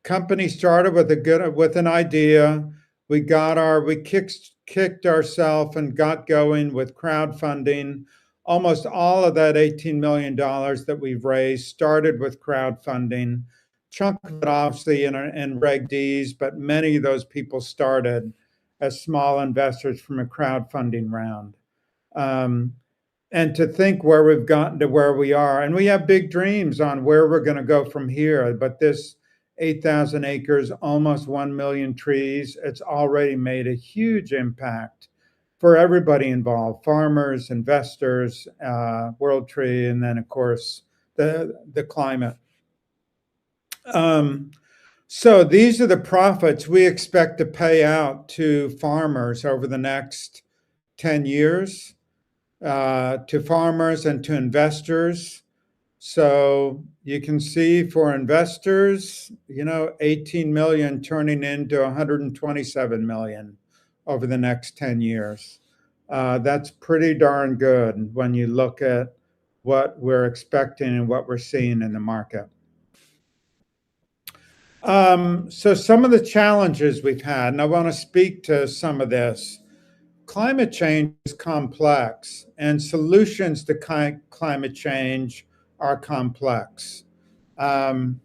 company started with an idea. We kicked ourselves and got going with crowdfunding. Almost all of that $18 million that we've raised started with crowdfunding. Chunk of it obviously in Reg Ds, but many of those people started as small investors from a crowdfunding round. And to think where we've gotten to where we are, and we have big dreams on where we're going to go from here, but this 8,000 acres, almost 1 million trees, it's already made a huge impact for everybody involved, farmers, investors, World Tree, and then of course the climate. So these are the profits we expect to pay out to farmers over the next 10 years, to farmers and to investors. So you can see for investors, 18 million turning into 127 million over the next 10 years. That's pretty darn good when you look at what we're expecting and what we're seeing in the market. So some of the challenges we've had, and I want to speak to some of this. Climate change is complex, and solutions to climate change are complex. And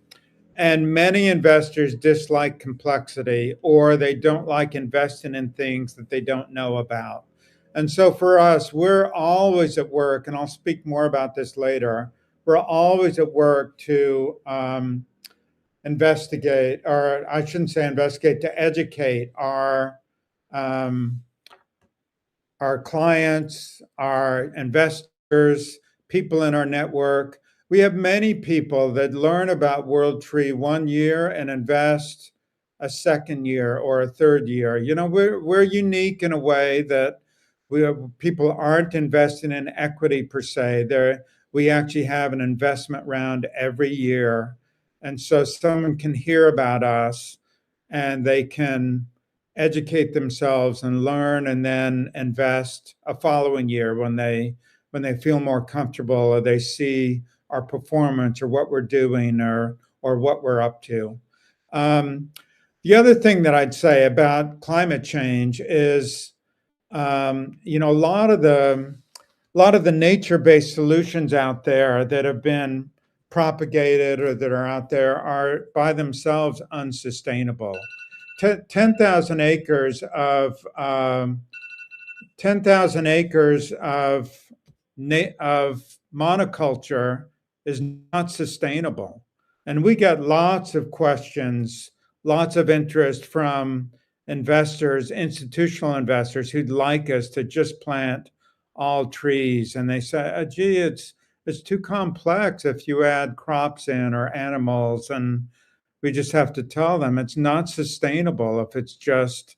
many investors dislike complexity, or they don't like investing in things that they don't know about. And so for us, we're always at work, and I'll speak more about this later. We're always at work to investigate, or I shouldn't say investigate, to educate our clients, our investors, people in our network. We have many people that learn about World Tree 1 year and invest a second year or a third year. We're unique in a way that people aren't investing in equity per se. We actually have an investment round every year. And so someone can hear about us and they can educate themselves and learn and then invest a following year when they feel more comfortable, or they see our performance or what we're doing or what we're up to. The other thing that I'd say about climate change is, a lot of the nature-based solutions out there that have been propagated or that are out there are by themselves unsustainable. 10,000 acres of 10,000 acres of monoculture is not sustainable. And we get lots of questions, lots of interest from investors, institutional investors who'd like us to just plant all trees. And they say, gee, it's too complex if you add crops in or animals. And we just have to tell them it's not sustainable if it's just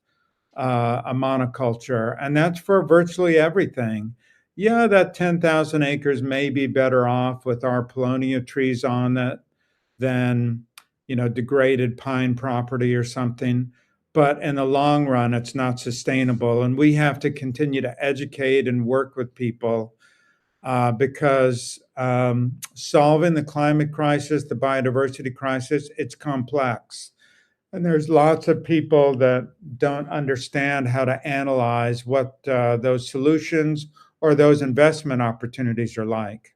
a monoculture. And that's for virtually everything. Yeah, that 10,000 acres may be better off with our Paulownia trees on it than, degraded pine property or something. But in the long run, it's not sustainable. And we have to continue to educate and work with people because solving the climate crisis, the biodiversity crisis, it's complex. And there's lots of people that don't understand how to analyze what those solutions or those investment opportunities are like.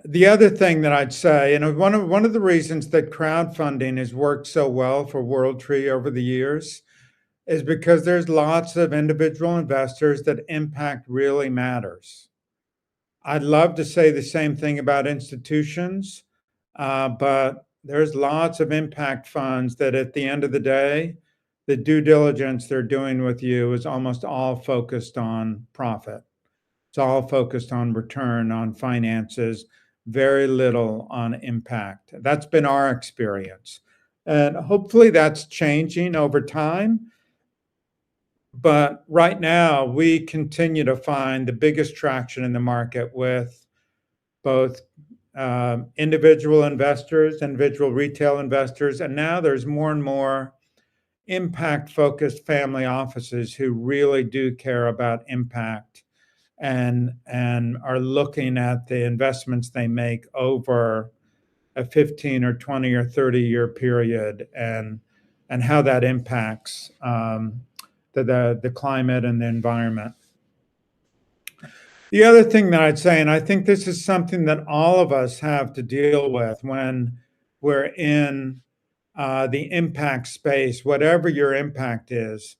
The other thing that I'd say, and one of the reasons that crowdfunding has worked so well for WorldTree over the years is because there's lots of individual investors that impact really matters. I'd love to say the same thing about institutions, but there's lots of impact funds that at the end of the day, the due diligence they're doing with you is almost all focused on profit. It's all focused on return on finances, very little on impact. That's been our experience. And hopefully that's changing over time. But right now, we continue to find the biggest traction in the market with both individual investors, individual retail investors, and now there's more and more impact-focused family offices who really do care about impact and are looking at the investments they make over a 15 or 20 or 30-year period and how that impacts the climate and the environment. The other thing that I'd say, and I think this is something that all of us have to deal with when we're in the impact space, whatever your impact is,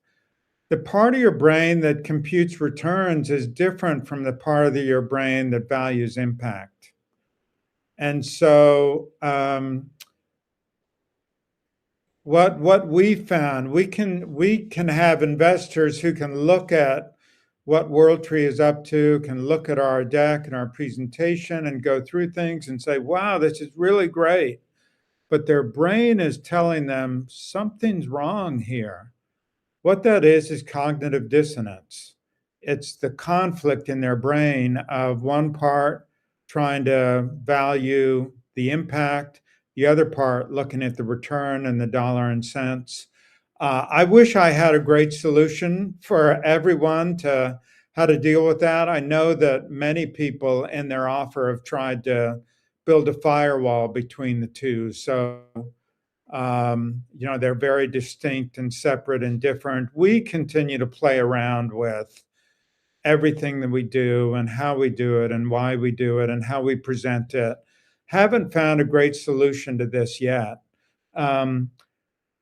the part of your brain that computes returns is different from the part of your brain that values impact. And so what we found, we can have investors who can look at what WorldTree is up to, can look at our deck and our presentation and go through things and say, wow, this is really great. But their brain is telling them something's wrong here. What that is cognitive dissonance. It's the conflict in their brain of one part trying to value the impact, the other part looking at the return and the dollar and cents. I wish I had a great solution for everyone to how to deal with that. I know that many people in their offer have tried to build a firewall between the two. So, they're very distinct and separate and different. We continue to play around with everything that we do and how we do it and why we do it and how we present it. Haven't found a great solution to this yet.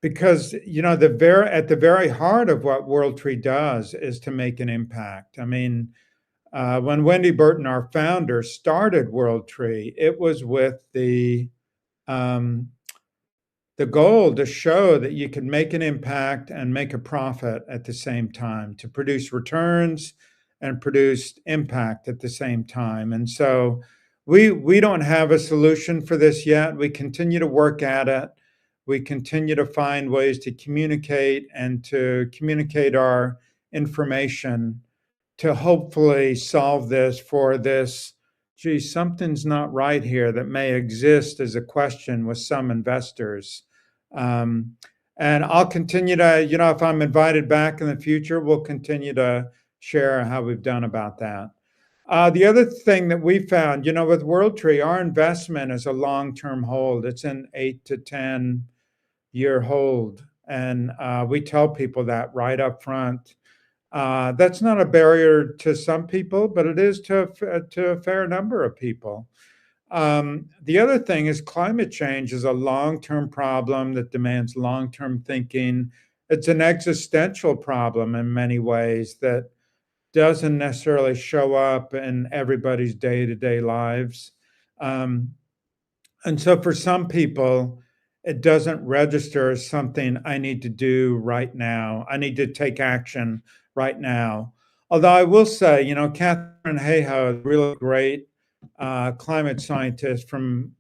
Because at the very heart of what WorldTree does is to make an impact. I mean, when Wendy Burton, our founder, started WorldTree, it was with the goal to show that you can make an impact and make a profit at the same time, to produce returns and produce impact at the same time. And so we don't have a solution for this yet. We continue to work at it. We continue to find ways to communicate and to communicate our information to hopefully solve this for this, gee, something's not right here that may exist as a question with some investors. And I'll continue to, if I'm invited back in the future, we'll continue to share how we've done about that. The other thing that we found, with WorldTree, our investment is a long-term hold. It's an 8 to 10 year hold. And we tell people that right up front. That's not a barrier to some people, but it is to a fair number of people. The other thing is climate change is a long-term problem that demands long-term thinking. It's an existential problem in many ways that doesn't necessarily show up in everybody's day-to-day lives. And so for some people, it doesn't register as something I need to do right now. I need to take action right now. Although I will say, Catherine Hayhoe, a really great climate scientist from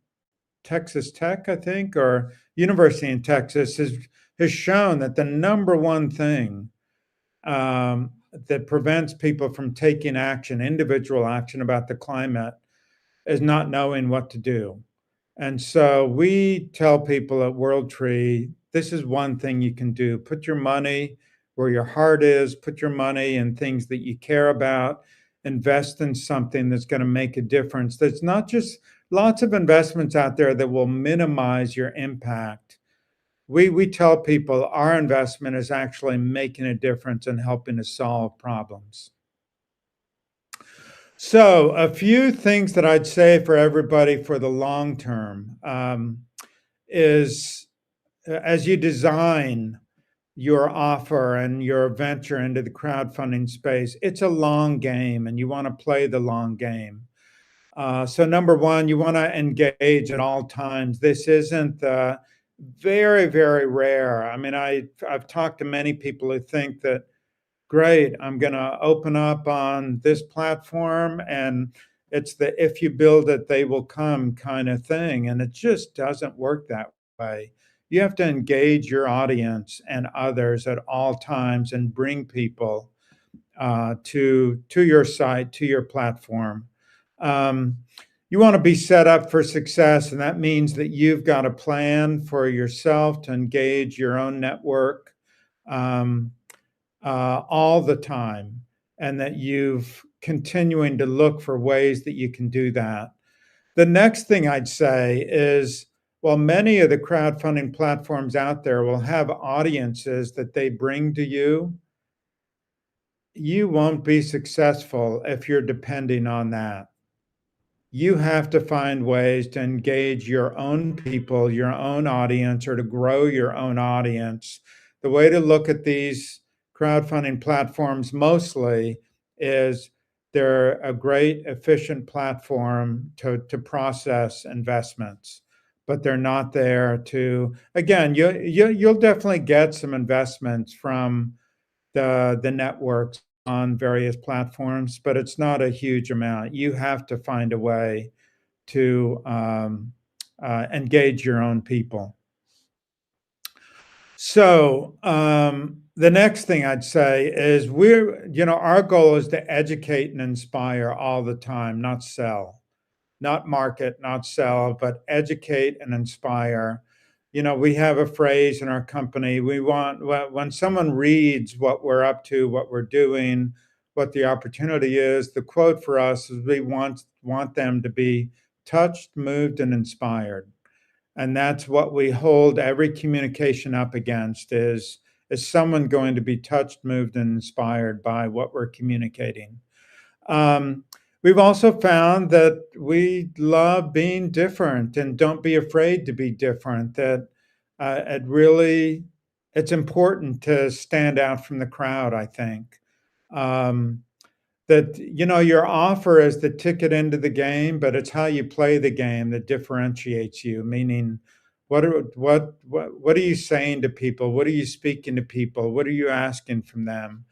Texas Tech, I think, or University in Texas, has shown that the number one thing that prevents people from taking action, individual action about the climate, is not knowing what to do. And so we tell people at WorldTree, this is one thing you can do. Put your money where your heart is, put your money in things that you care about, invest in something that's going to make a difference. There's not just lots of investments out there that will minimize your impact. We tell people our investment is actually making a difference and helping to solve problems. So, a few things that I'd say for everybody for the long term is as you design your offer and your venture into the crowdfunding space, it's a long game and you want to play the long game. So, number one, you want to engage at all times. This isn't very, very rare. I mean, I've talked to many people who think that great, I'm going to open up on this platform and it's the if you build it, they will come kind of thing. And it just doesn't work that way. You have to engage your audience and others at all times and bring people to your site, to your platform. You want to be set up for success, and that means that you've got a plan for yourself to engage your own network. All the time, and that you've continuing to look for ways that you can do that. The next thing I'd say is, while many of the crowdfunding platforms out there will have audiences that they bring to you, you won't be successful if you're depending on that. You have to find ways to engage your own people, your own audience, or to grow your own audience. The way to look at these crowdfunding platforms mostly is they're a great, efficient platform to process investments, but they're not there to, again, you'll definitely get some investments from the networks on various platforms, but it's not a huge amount. You have to find a way to engage your own people. So the next thing I'd say is our goal is to educate and inspire all the time, not sell, not market, not sell, but educate and inspire. We have a phrase in our company. We want when someone reads what we're up to, what we're doing, what the opportunity is, the quote for us is we want them to be touched, moved, and inspired. And that's what we hold every communication up against is someone going to be touched, moved, and inspired by what we're communicating. We've also found that we love being different and don't be afraid to be different, that it's important to stand out from the crowd, I think. That your offer is the ticket into the game, but it's how you play the game that differentiates you. Meaning, what are you saying to people? What are you speaking to people? What are you asking from them?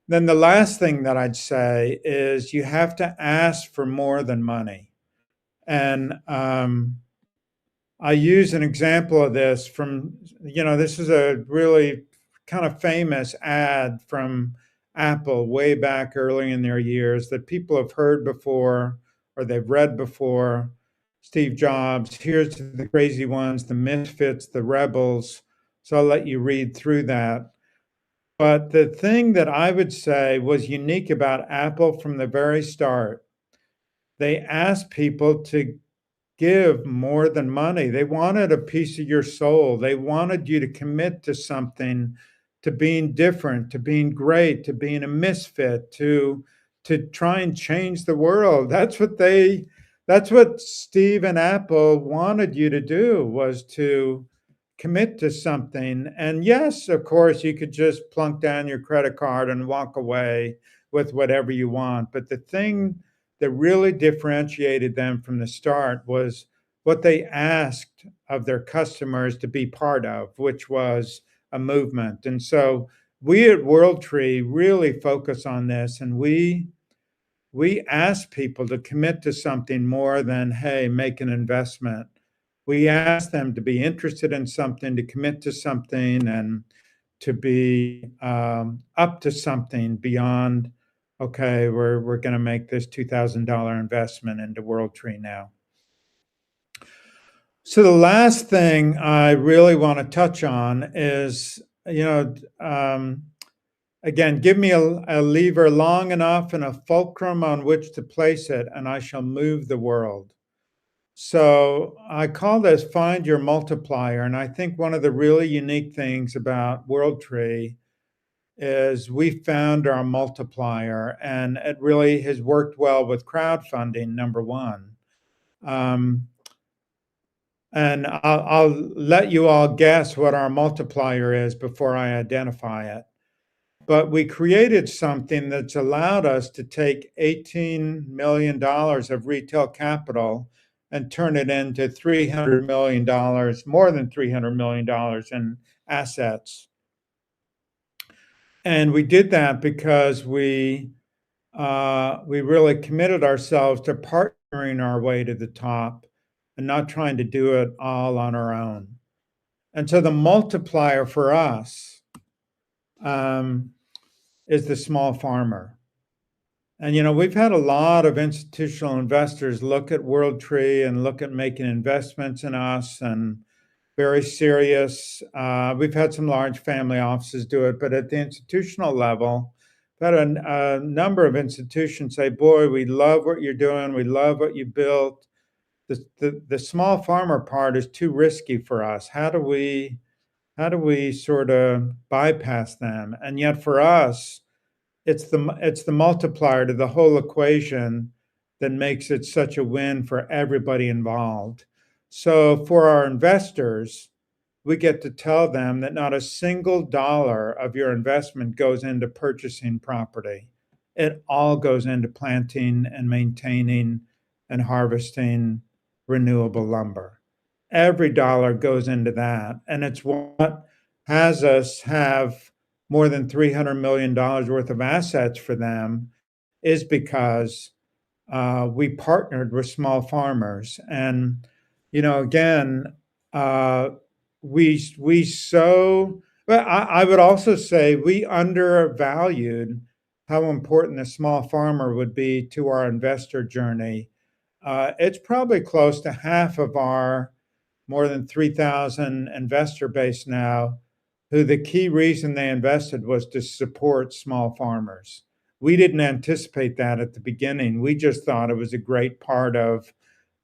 Then the last thing that I'd say is you have to ask for more than money. And I use an example of this from, this is a really kind of famous ad from Apple way back early in their years that people have heard before or they've read before. Steve Jobs, here's the crazy ones, the misfits, the rebels. So I'll let you read through that. But the thing that I would say was unique about Apple from the very start, they asked people to give more than money. They wanted a piece of your soul. They wanted you to commit to something, to being different, to being great, to being a misfit, to try and change the world. That's what Steve and Apple wanted you to do, was to commit to something. And yes, of course, you could just plunk down your credit card and walk away with whatever you want. But the thing that really differentiated them from the start was what they asked of their customers to be part of, which was a movement. And so we at WorldTree really focus on this, and we ask people to commit to something more than, hey, make an investment. We ask them to be interested in something, to commit to something, and to be up to something beyond, okay, we're going to make this $2,000 investment into WorldTree now. So the last thing I really want to touch on is, Again, give me a lever long enough and a fulcrum on which to place it, and I shall move the world. So I call this find your multiplier. And I think one of the really unique things about WorldTree is we found our multiplier, and it really has worked well with crowdfunding, number one. And I'll let you all guess what our multiplier is before I identify it. But we created something that's allowed us to take $18 million of retail capital and turn it into $300 million, more than $300 million in assets. And we did that because we really committed ourselves to partnering our way to the top and not trying to do it all on our own. And so the multiplier for us is the small farmer. And, you know, we've had a lot of institutional investors look at WorldTree and look at making investments in us, and very serious. We've had some large family offices do it, but at the institutional level, we've had a number of institutions say, boy, we love what you're doing. We love what you built. The small farmer part is too risky for us. How do we sort of bypass them? And yet for us, it's the multiplier to the whole equation that makes it such a win for everybody involved. So for our investors, we get to tell them that not a single dollar of your investment goes into purchasing property. It all goes into planting and maintaining and harvesting renewable lumber. Every dollar goes into that. And it's what has us have more than $300 million worth of assets for them, is because we partnered with small farmers. And, you know, again, I would also say we undervalued how important the small farmer would be to our investor journey. It's probably close to half of our more than 3,000 investor base now, who the key reason they invested was to support small farmers. We didn't anticipate that at the beginning. We just thought it was a great part of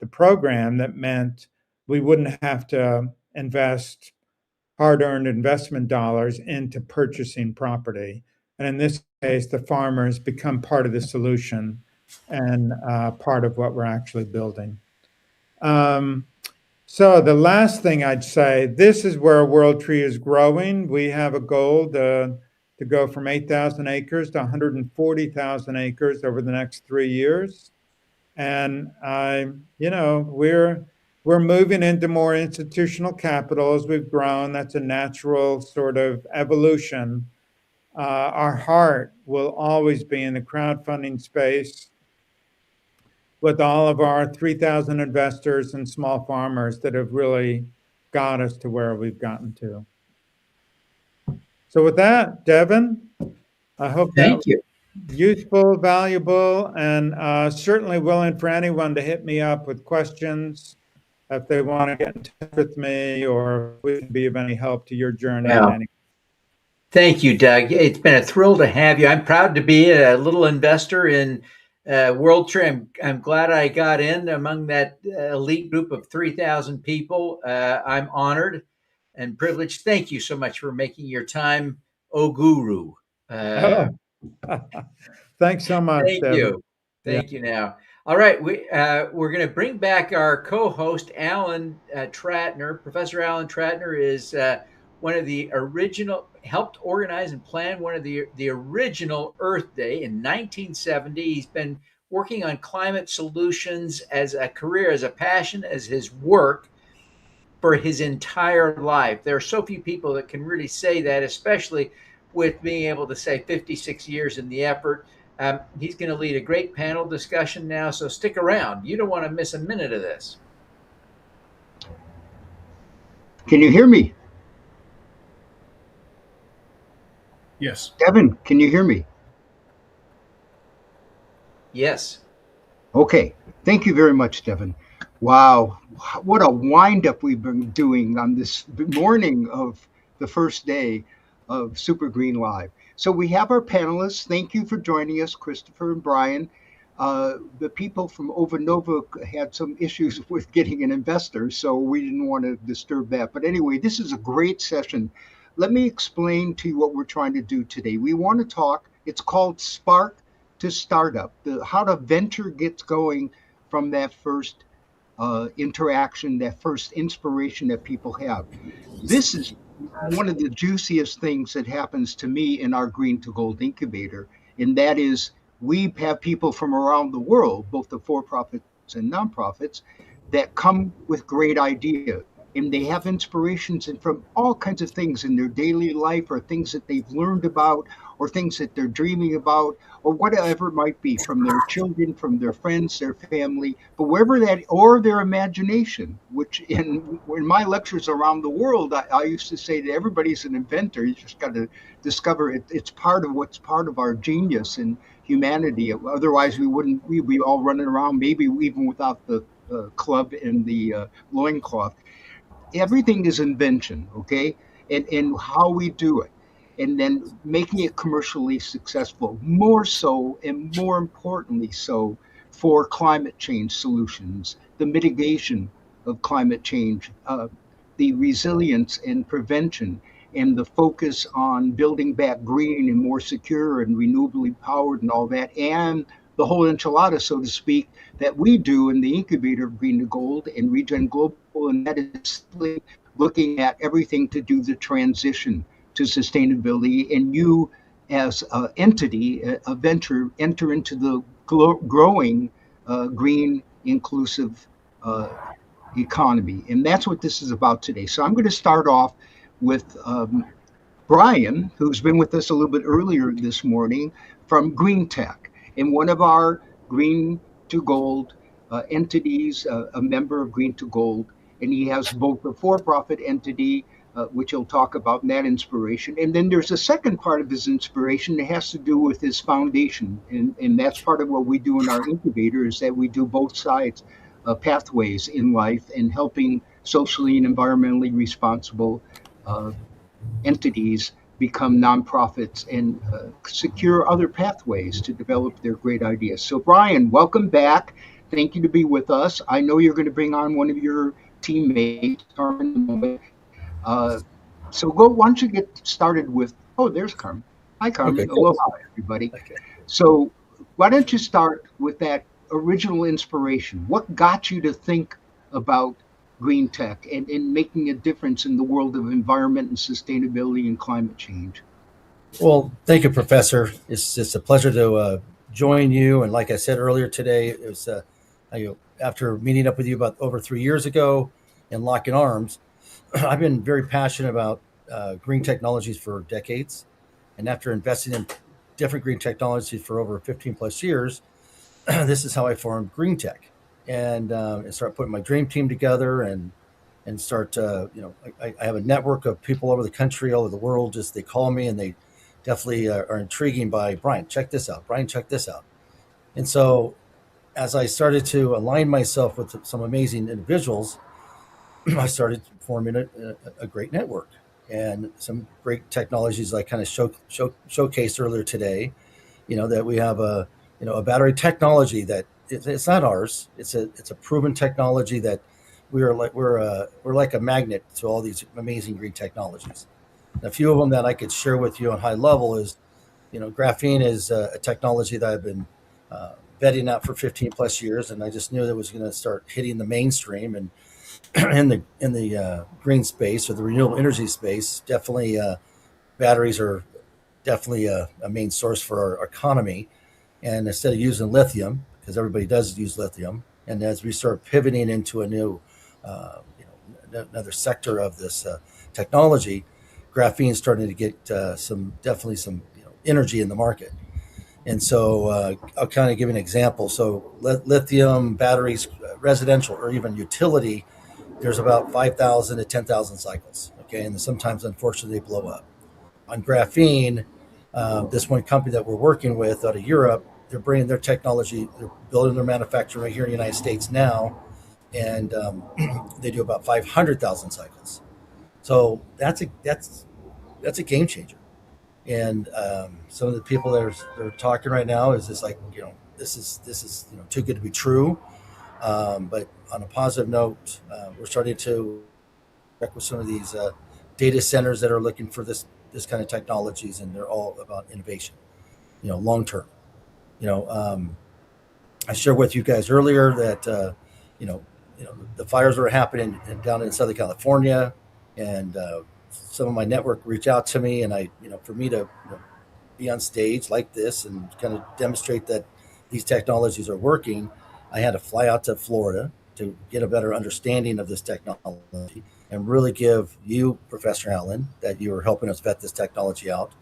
the program that meant we wouldn't have to invest hard-earned investment dollars into purchasing property. And in this case, the farmers become part of the solution and part of what we're actually building. So the last thing I'd say, this is where WorldTree is growing. We have a goal to go from 8,000 acres to 140,000 acres over the next 3 years. And we're moving into more institutional capital as we've grown. That's a natural sort of evolution. Our heart will always be in the crowdfunding space, with all of our 3,000 investors and small farmers that have really got us to where we've gotten to. So with that, Devin, I hope Thank you. Useful, valuable, and certainly willing for anyone to hit me up with questions if they want to get in touch with me, or if we can be of any help to your journey. Well, thank you, Doug. It's been a thrill to have you. I'm proud to be a little investor in WorldTree. I'm glad I got in among that elite group of 3,000 people. I'm honored and privileged. Thank you so much for making your time, Guru. Thanks so much. Thank Devin. you. Thank you. Now, all right, we're going to bring back our co-host, Alan Tratner. Professor Alan Tratner is one of the original, helped organize and plan one of the original Earth Day in 1970. He's been working on climate solutions as a career, as a passion, as his work for his entire life. There are so few people that can really say that, especially with being able to say 56 years in the effort. He's going to lead a great panel discussion now, so stick around. You don't want to miss a minute of this. Can you hear me? Yes. Devin, can you hear me? Yes. Okay. Thank you very much, Devin. Wow. What a wind-up we've been doing on this morning of the first day of SuperGreen Live. So we have our panelists. Thank you for joining us, Christopher and Brian. The people from Overnova had some issues with getting an investor, so we didn't want to disturb that. But anyway, this is a great session. Let me explain to you what we're trying to do today. We want to talk, it's called Spark to Startup, how the venture gets going from that first interaction, that first inspiration that people have. This is one of the juiciest things that happens to me in our Green to Gold incubator, and that is we have people from around the world, both the for profits and nonprofits, that come with great ideas. And they have inspirations and from all kinds of things in their daily life or things that they've learned about or things that they're dreaming about or whatever it might be from their children, from their friends, their family, but wherever that, or their imagination, which in my lectures around the world, I used to say that everybody's an inventor. You just got to discover it. It's part of what's part of our genius and humanity. Otherwise, we'd be all running around, maybe even without the club and the loincloth. Everything is invention, okay? And how we do it. And then making it commercially successful, more so and more importantly so for climate change solutions, the mitigation of climate change, the resilience and prevention, and the focus on building back green and more secure and renewably powered and all that, and the whole enchilada, so to speak, that we do in the incubator of Green to Gold and Regen Global, and that is looking at everything to do the transition to sustainability. And you, as an entity, a venture, enter into the growing green, inclusive economy. And that's what this is about today. So I'm going to start off with Brian, who's been with us a little bit earlier this morning from Green Tech, and one of our Green to Gold entities, a member of Green to Gold, and he has both a for-profit entity, which he'll talk about, and that inspiration. And then there's a second part of his inspiration that has to do with his foundation, and that's part of what we do in our incubator is that we do both sides pathways in life and helping socially and environmentally responsible entities become nonprofits and secure other pathways to develop their great ideas. So, Brian, welcome back. Thank you to be with us. I know you're going to bring on one of your teammates, Carmen. So why don't you get started with, oh, there's Carmen. Hi, Carmen. Okay, cool. Aloha, everybody. Okay. So why don't you start with that original inspiration? What got you to think about green tech and making a difference in the world of environment and sustainability and climate change? Well, thank you, Professor. It's a pleasure to join you. And like I said earlier today, it was after meeting up with you about over 3 years ago and locking arms, I've been very passionate about green technologies for decades. And after investing in different green technologies for over 15 plus years, this is how I formed Green Tech and start putting my dream team together and start, I have a network of people all over the country, all over the world. Just they call me and they definitely are intriguing by Brian, check this out. Brian, check this out. And so as I started to align myself with some amazing individuals, I started forming a great network and some great technologies I kind of showcased earlier today. That we have a battery technology that it's not ours. It's a proven technology that we're like a magnet to all these amazing green technologies. And a few of them that I could share with you on high level is, graphene is a technology that I've been vetting out for 15 plus years, and I just knew that it was going to start hitting the mainstream and in the green space or the renewable energy space. Definitely, batteries are definitely a main source for our economy. And instead of using lithium, because everybody does use lithium, and as we start pivoting into a new, another sector of this technology, graphene is starting to get some energy in the market. And so I'll kind of give an example. So lithium batteries, residential or even utility, there's about 5,000 to 10,000 cycles. Okay, and sometimes unfortunately they blow up. On graphene, this one company that we're working with out of Europe, they're bringing their technology, they're building their manufacturing right here in the United States now, and they do about 500,000 cycles. So that's a game changer. And some of the people that are talking right now is just like, this is too good to be true. But on a positive note, we're starting to check with some of these data centers that are looking for this kind of technologies, and they're all about innovation, long term. You know, um, I shared with you guys earlier that you know, the fires were happening down in Southern California, and some of my network reached out to me, and for me to be on stage like this and kind of demonstrate that these technologies are working, I had to fly out to Florida to get a better understanding of this technology and really give you, Professor Allen, that you were helping us vet this technology out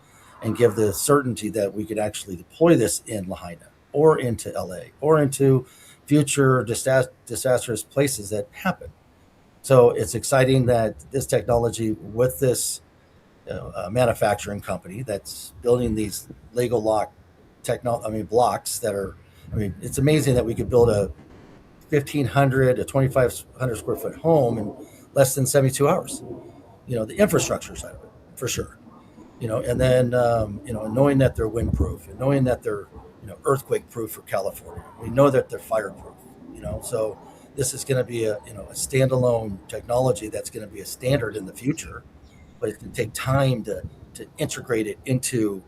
and give the certainty that we could actually deploy this in Lahaina or into LA or into future disastrous places that happen. So it's exciting that this technology with this manufacturing company that's building these Lego blocks that are, it's amazing that we could build a 1,500 to 2,500 square foot home in less than 72 hours. The infrastructure side of it, for sure. And then, knowing that they're windproof and knowing that they're, earthquake proof for California. We know that they're fireproof, so this is going to be a standalone technology that's going to be a standard in the future, but it's going to take time to integrate it into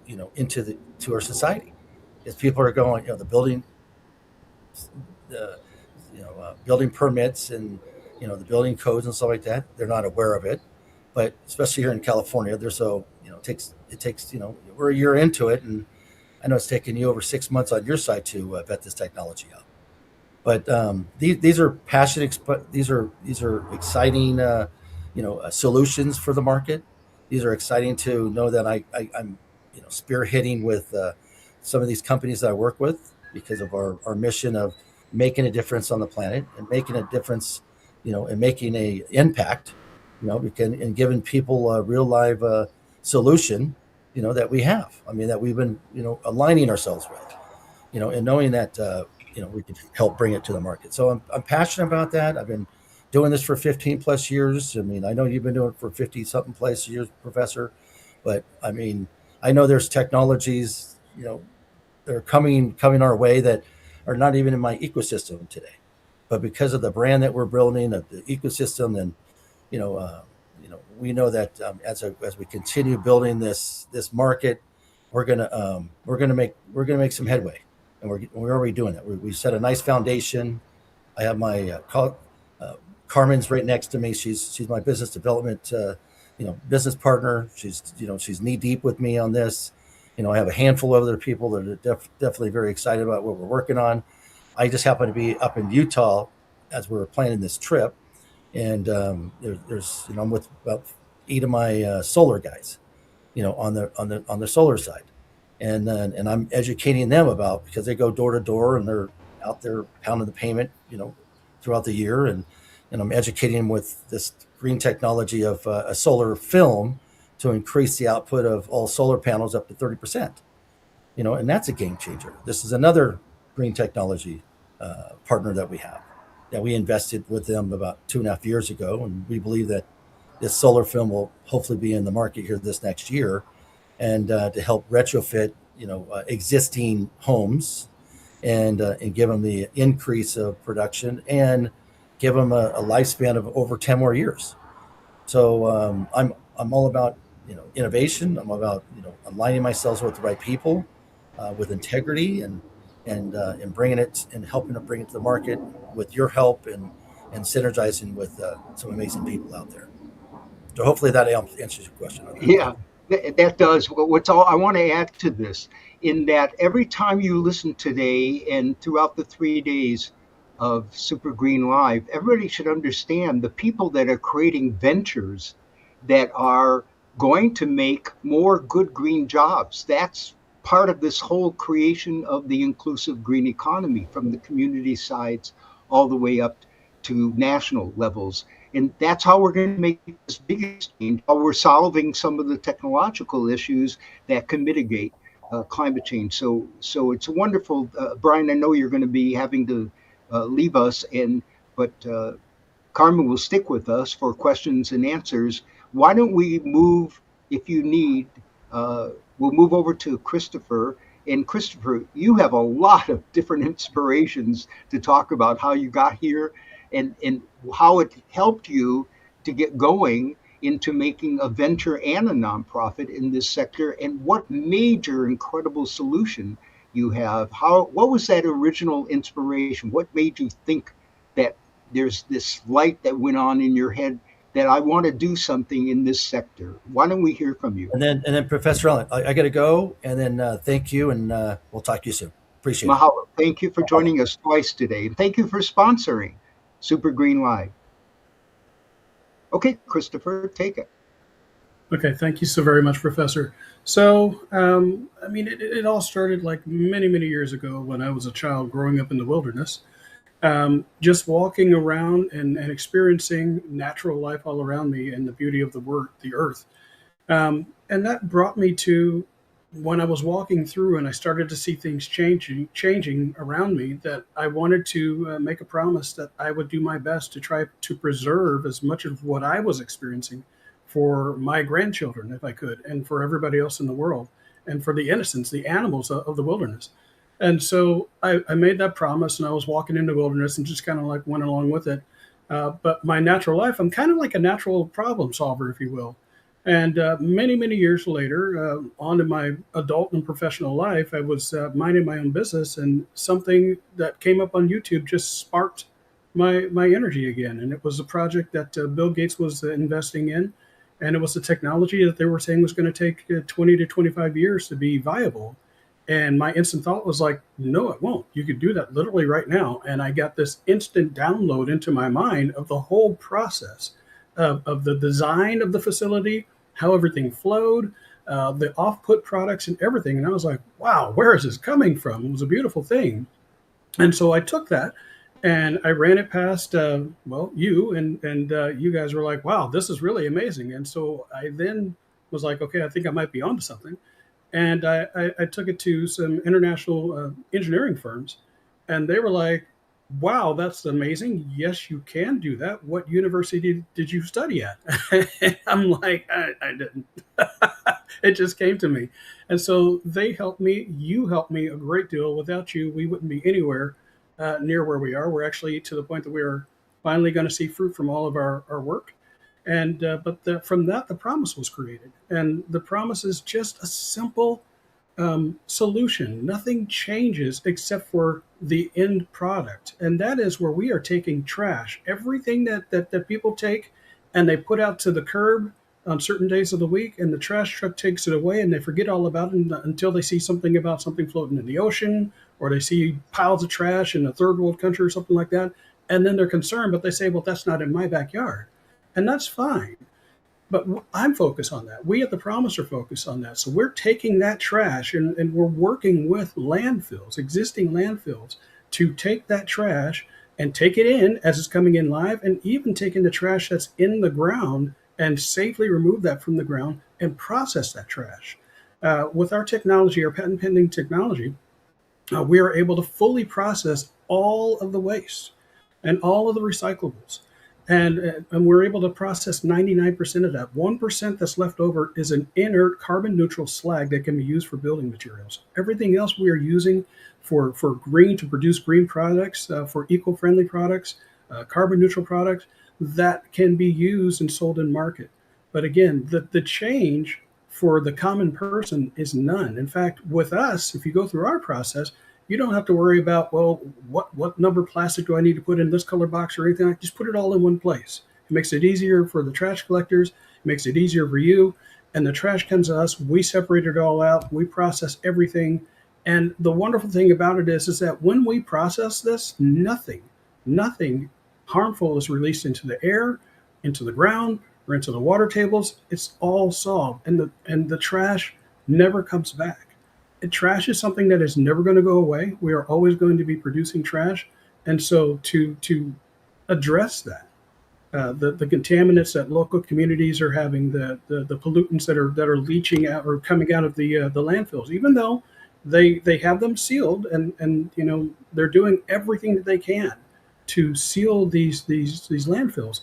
our society. As people are going, the building permits and the building codes and stuff like that, they're not aware of it. But especially here in California, there's it takes we're a year into it, and I know it's taken you over 6 months on your side to vet this technology out. But these are passionate. These are exciting, solutions for the market. These are exciting to know that I'm spearheading with some of these companies that I work with because of our mission of making a difference on the planet and making a difference, and making a impact, and giving people a real live solution, that we have. I mean, that we've been, aligning ourselves with, and knowing that we can help bring it to the market. So I'm passionate about that. I've been doing this for 15 plus years. I mean, I know you've been doing it for 50 something plus years, Professor, but I mean, I know there's technologies, that are coming our way that are not even in my ecosystem today, but because of the brand that we're building, of the ecosystem, and you know, uh, we know that as we continue building this market, we're gonna make some headway, and we're already doing it. We set a nice foundation. I have my Carmen's right next to me. She's my business development business partner. She's knee deep with me on this. I have a handful of other people that are definitely very excited about what we're working on. I just happen to be up in Utah as we're planning this trip, and there's I'm with about 8 of my solar guys, on the solar side, and I'm educating them about, because they go door to door and they're out there pounding the payment, throughout the year, and I'm educating them with this green technology of a solar film to increase the output of all solar panels up to 30%. And that's a game changer. This is another green technology partner that we have, that we invested with them about 2.5 years ago, and we believe that this solar film will hopefully be in the market here this next year, and to help retrofit existing homes, and give them the increase of production and give them a lifespan of over 10 more years. So I'm all about innovation. I'm about aligning myself with the right people, with integrity, and bringing it and helping to bring it to the market with your help, and synergizing with some amazing people out there. So hopefully that answers your question on that. Yeah, that does. What's all I want to add to this, in that every time you listen today and throughout the 3 days of Super Green Live, everybody should understand the people that are creating ventures that are going to make more good green jobs. That's part of this whole creation of the inclusive green economy, from the community sides all the way up to national levels. And that's how we're going to make this biggest change, how we're solving some of the technological issues that can mitigate climate change. So it's wonderful. Brian, I know you're going to be having to leave us, but Carmen will stick with us for questions and answers. Why don't we move, if you need, we'll move over to Christopher. And Christopher, you have a lot of different inspirations to talk about how you got here and how it helped you to get going into making a venture and a nonprofit in this sector, and what major incredible solution you have. What was that original inspiration? What made you think that there's this light that went on in your head that I want to do something in this sector? Why don't we hear from you? And then Professor Allen, I got to go, and then thank you, and we'll talk to you soon. Appreciate it. Mahalo. Thank you for joining us twice today. And thank you for sponsoring Super Green Live. Okay, Christopher, take it. Okay, thank you so very much, Professor. So, I mean, it all started like many, many years ago when I was a child growing up in the wilderness, just walking around and experiencing natural life all around me and the beauty of the earth. And that brought me to when I was walking through and I started to see things changing around me, that I wanted to make a promise that I would do my best to try to preserve as much of what I was experiencing for my grandchildren, if I could, and for everybody else in the world, and for the innocents, the animals of the wilderness. And so I made that promise, and I was walking in the wilderness and just kind of like went along with it. But my natural life, I'm kind of like a natural problem solver, if you will. And many, many years later, on to my adult and professional life, I was minding my own business, and something that came up on YouTube just sparked my energy again. And it was a project that Bill Gates was investing in, and it was a technology that they were saying was going to take 20 to 25 years to be viable. And my instant thought was like, no, it won't. You could do that literally right now. And I got this instant download into my mind of the whole process of the design of the facility, how everything flowed, the off-put products and everything. And I was like, wow, where is this coming from? It was a beautiful thing. And so I took that and I ran it past, you and you guys were like, wow, this is really amazing. And so I then was like, okay, I think I might be onto something. And I took it to some international engineering firms, and they were like, wow, that's amazing. Yes, you can do that. What university did you study at? I'm like, I didn't. It just came to me. And so they helped me. You helped me a great deal. Without you, we wouldn't be anywhere near where we are. We're actually to the point that we're finally going to see fruit from all of our work. And from that, the promise was created. And the promise is just a simple solution. Nothing changes except for the end product. And that is where we are taking trash. Everything that people take and they put out to the curb on certain days of the week, and the trash truck takes it away and they forget all about it until they see something about something floating in the ocean, or they see piles of trash in a third world country or something like that. And then they're concerned, but they say, well, that's not in my backyard. And that's fine. But I'm focused on that. We at the Promise are focused on that. So we're taking that trash and we're working with landfills, existing landfills, to take that trash and take it in as it's coming in live, and even taking the trash that's in the ground and safely remove that from the ground and process that trash. With our technology, our patent pending technology, we are able to fully process all of the waste and all of the recyclables. And we're able to process 99% of that. 1% that's left over is an inert carbon neutral slag that can be used for building materials. Everything else we are using for green, to produce green products, for eco-friendly products, carbon neutral products, that can be used and sold in market. But again, the change for the common person is none. In fact, with us, if you go through our process, you don't have to worry about, well, what number plastic do I need to put in this color box or anything. I just put it all in one place. It makes it easier for the trash collectors. It makes it easier for you. And the trash comes to us. We separate it all out. We process everything. And the wonderful thing about it is that when we process this, nothing harmful is released into the air, into the ground, or into the water tables. It's all solved. And the trash never comes back. Trash is something that is never going to go away. We are always going to be producing trash. And so to address that, the contaminants that local communities are having, the pollutants that are leaching out or coming out of the landfills, even though they have them sealed, and they're doing everything that they can to seal these landfills,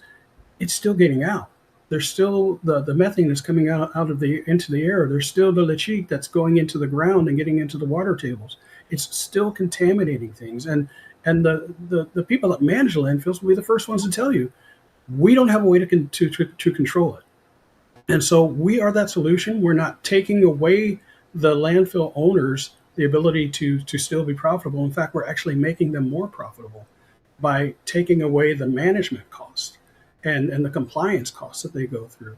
it's still getting out. there's still the methane that's coming out of the into the air. There's still the leachate that's going into the ground and getting into the water tables. It's still contaminating things. And the people that manage the landfills will be the first ones to tell you, we don't have a way to control it. And so we are that solution. We're not taking away the landfill owners the ability to still be profitable. In fact, we're actually making them more profitable by taking away the management cost and the compliance costs that they go through.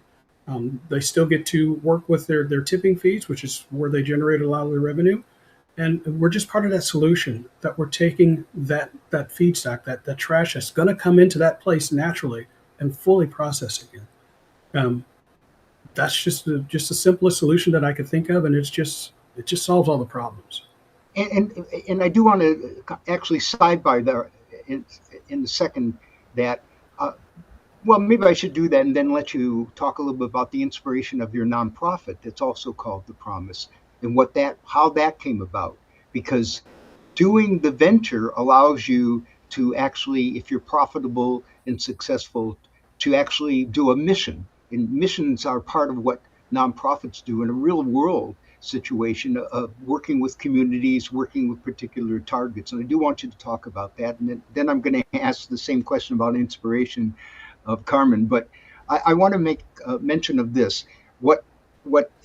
They still get to work with their tipping fees, which is where they generate a lot of the revenue. And we're just part of that solution, that we're taking that feedstock, that trash that's going to come into that place naturally and fully processing it. That's just the simplest solution that I could think of, and it just solves all the problems. And I do want to actually sidebar there in a second that well, maybe I should do that and then let you talk a little bit about the inspiration of your nonprofit that's also called The Promise and how that came about. Because doing the venture allows you to actually, if you're profitable and successful, to actually do a mission. And missions are part of what nonprofits do in a real world situation of working with communities, working with particular targets. And I do want you to talk about that. And then I'm going to ask the same question about inspiration of Carmen. But I want to make mention of this. What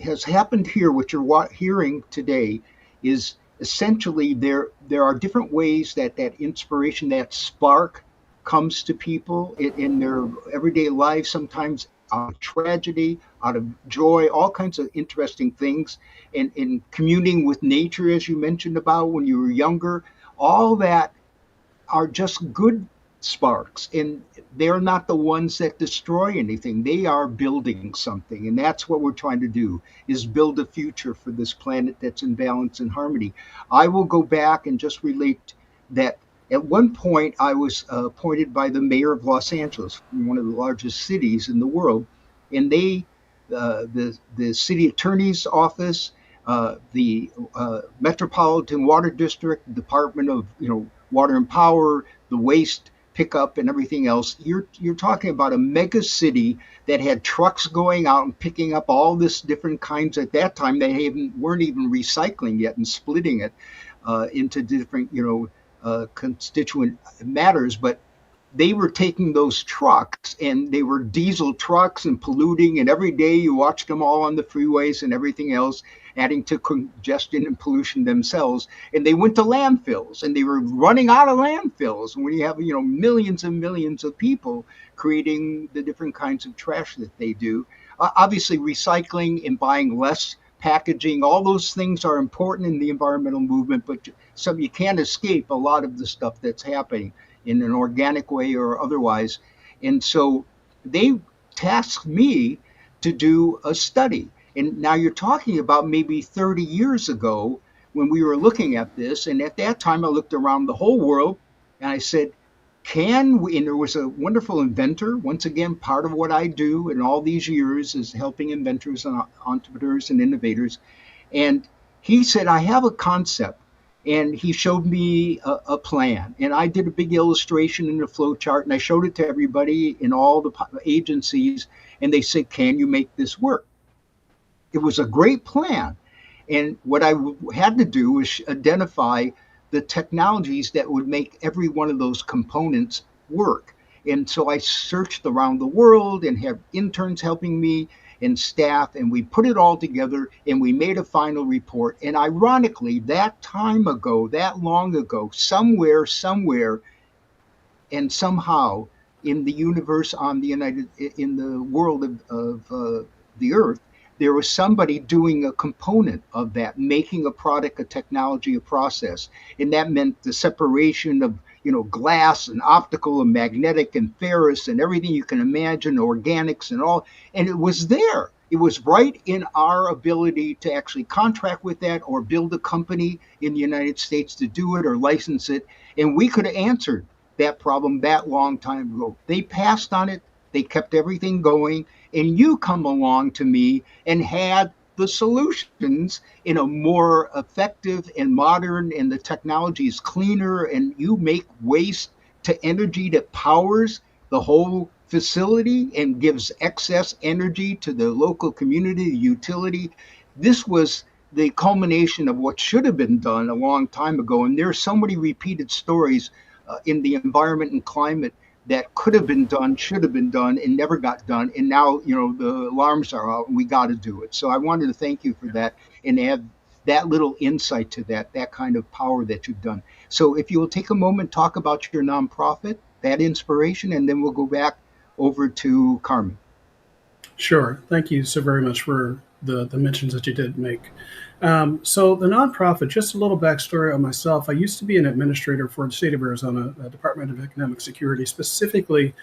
has happened here, what you're hearing today, is essentially there are different ways that inspiration, that spark, comes to people in their everyday lives, sometimes out of tragedy, out of joy, all kinds of interesting things, and in communing with nature, as you mentioned about when you were younger. All that are just good sparks, and they're not the ones that destroy anything. They are building something, and that's what we're trying to do, is build a future for this planet that's in balance and harmony. I will go back and just relate that at one point I was appointed by the mayor of Los Angeles, one of the largest cities in the world, and the city attorney's office, the Metropolitan Water District, Department of Water and Power, the waste pickup and everything else. You're talking about a mega city that had trucks going out and picking up all this different kinds. At that time, they weren't even recycling yet and splitting it into different constituent matters, but they were taking those trucks, and they were diesel trucks and polluting, and every day you watched them all on the freeways and everything else, adding to congestion and pollution themselves. And they went to landfills, and they were running out of landfills. And when you have millions and millions of people creating the different kinds of trash that they do, obviously recycling and buying less packaging, all those things are important in the environmental movement, but you can't escape a lot of the stuff that's happening in an organic way or otherwise. And so they tasked me to do a study. And now you're talking about maybe 30 years ago when we were looking at this. And at that time, I looked around the whole world and I said, and there was a wonderful inventor. Once again, part of what I do in all these years is helping inventors and entrepreneurs and innovators. And he said, I have a concept. And he showed me a plan. And I did a big illustration in a flow chart, and I showed it to everybody in all the agencies. And they said, can you make this work? It was a great plan. And what I had to do was identify the technologies that would make every one of those components work. And so I searched around the world and had interns helping me and staff, and we put it all together and we made a final report. And ironically, that time ago, that long ago, somewhere, and somehow in the universe, in the world of the Earth, there was somebody doing a component of that, making a product, a technology, a process. And that meant the separation of glass and optical and magnetic and ferrous and everything you can imagine, organics and all. And it was there. It was right in our ability to actually contract with that or build a company in the United States to do it or license it. And we could have answered that problem that long time ago. They passed on it. They kept everything going. And you come along to me and had the solutions in a more effective and modern, and the technology is cleaner, and you make waste to energy that powers the whole facility and gives excess energy to the local community, the utility. This was the culmination of what should have been done a long time ago. And there are so many repeated stories in the environment and climate that could have been done, should have been done, and never got done. And now, the alarms are out and we got to do it. So I wanted to thank you for that and add that little insight to that kind of power that you've done. So if you will take a moment, talk about your nonprofit, that inspiration, and then we'll go back over to Carmen. Sure. Thank you so very much for the mentions that you did make. So the nonprofit, just a little backstory on myself. I used to be an administrator for the state of Arizona Department of Economic Security, specifically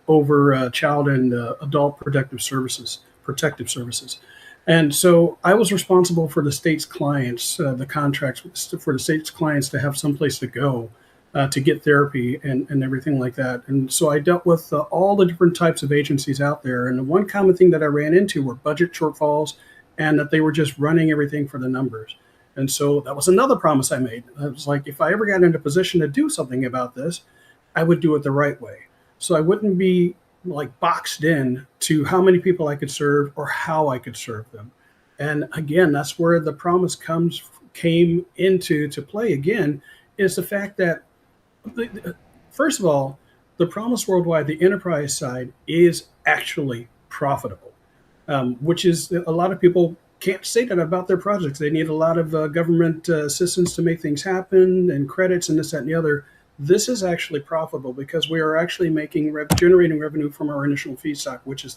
over child and adult protective services. And so I was responsible for the state's clients, the contracts for the state's clients to have someplace to go to get therapy and everything like that. And so I dealt with all the different types of agencies out there. And the one common thing that I ran into were budget shortfalls and that they were just running everything for the numbers. And so that was another promise I made. I was like, if I ever got into a position to do something about this, I would do it the right way. So I wouldn't be like boxed in to how many people I could serve or how I could serve them. And again, that's where the promise came into play again, is the fact that first of all, the promise worldwide, the enterprise side is actually profitable, which is a lot of people can't say that about their projects. They need a lot of government assistance to make things happen and credits and this, that, and the other. This is actually profitable because we are actually generating revenue from our initial feedstock, which is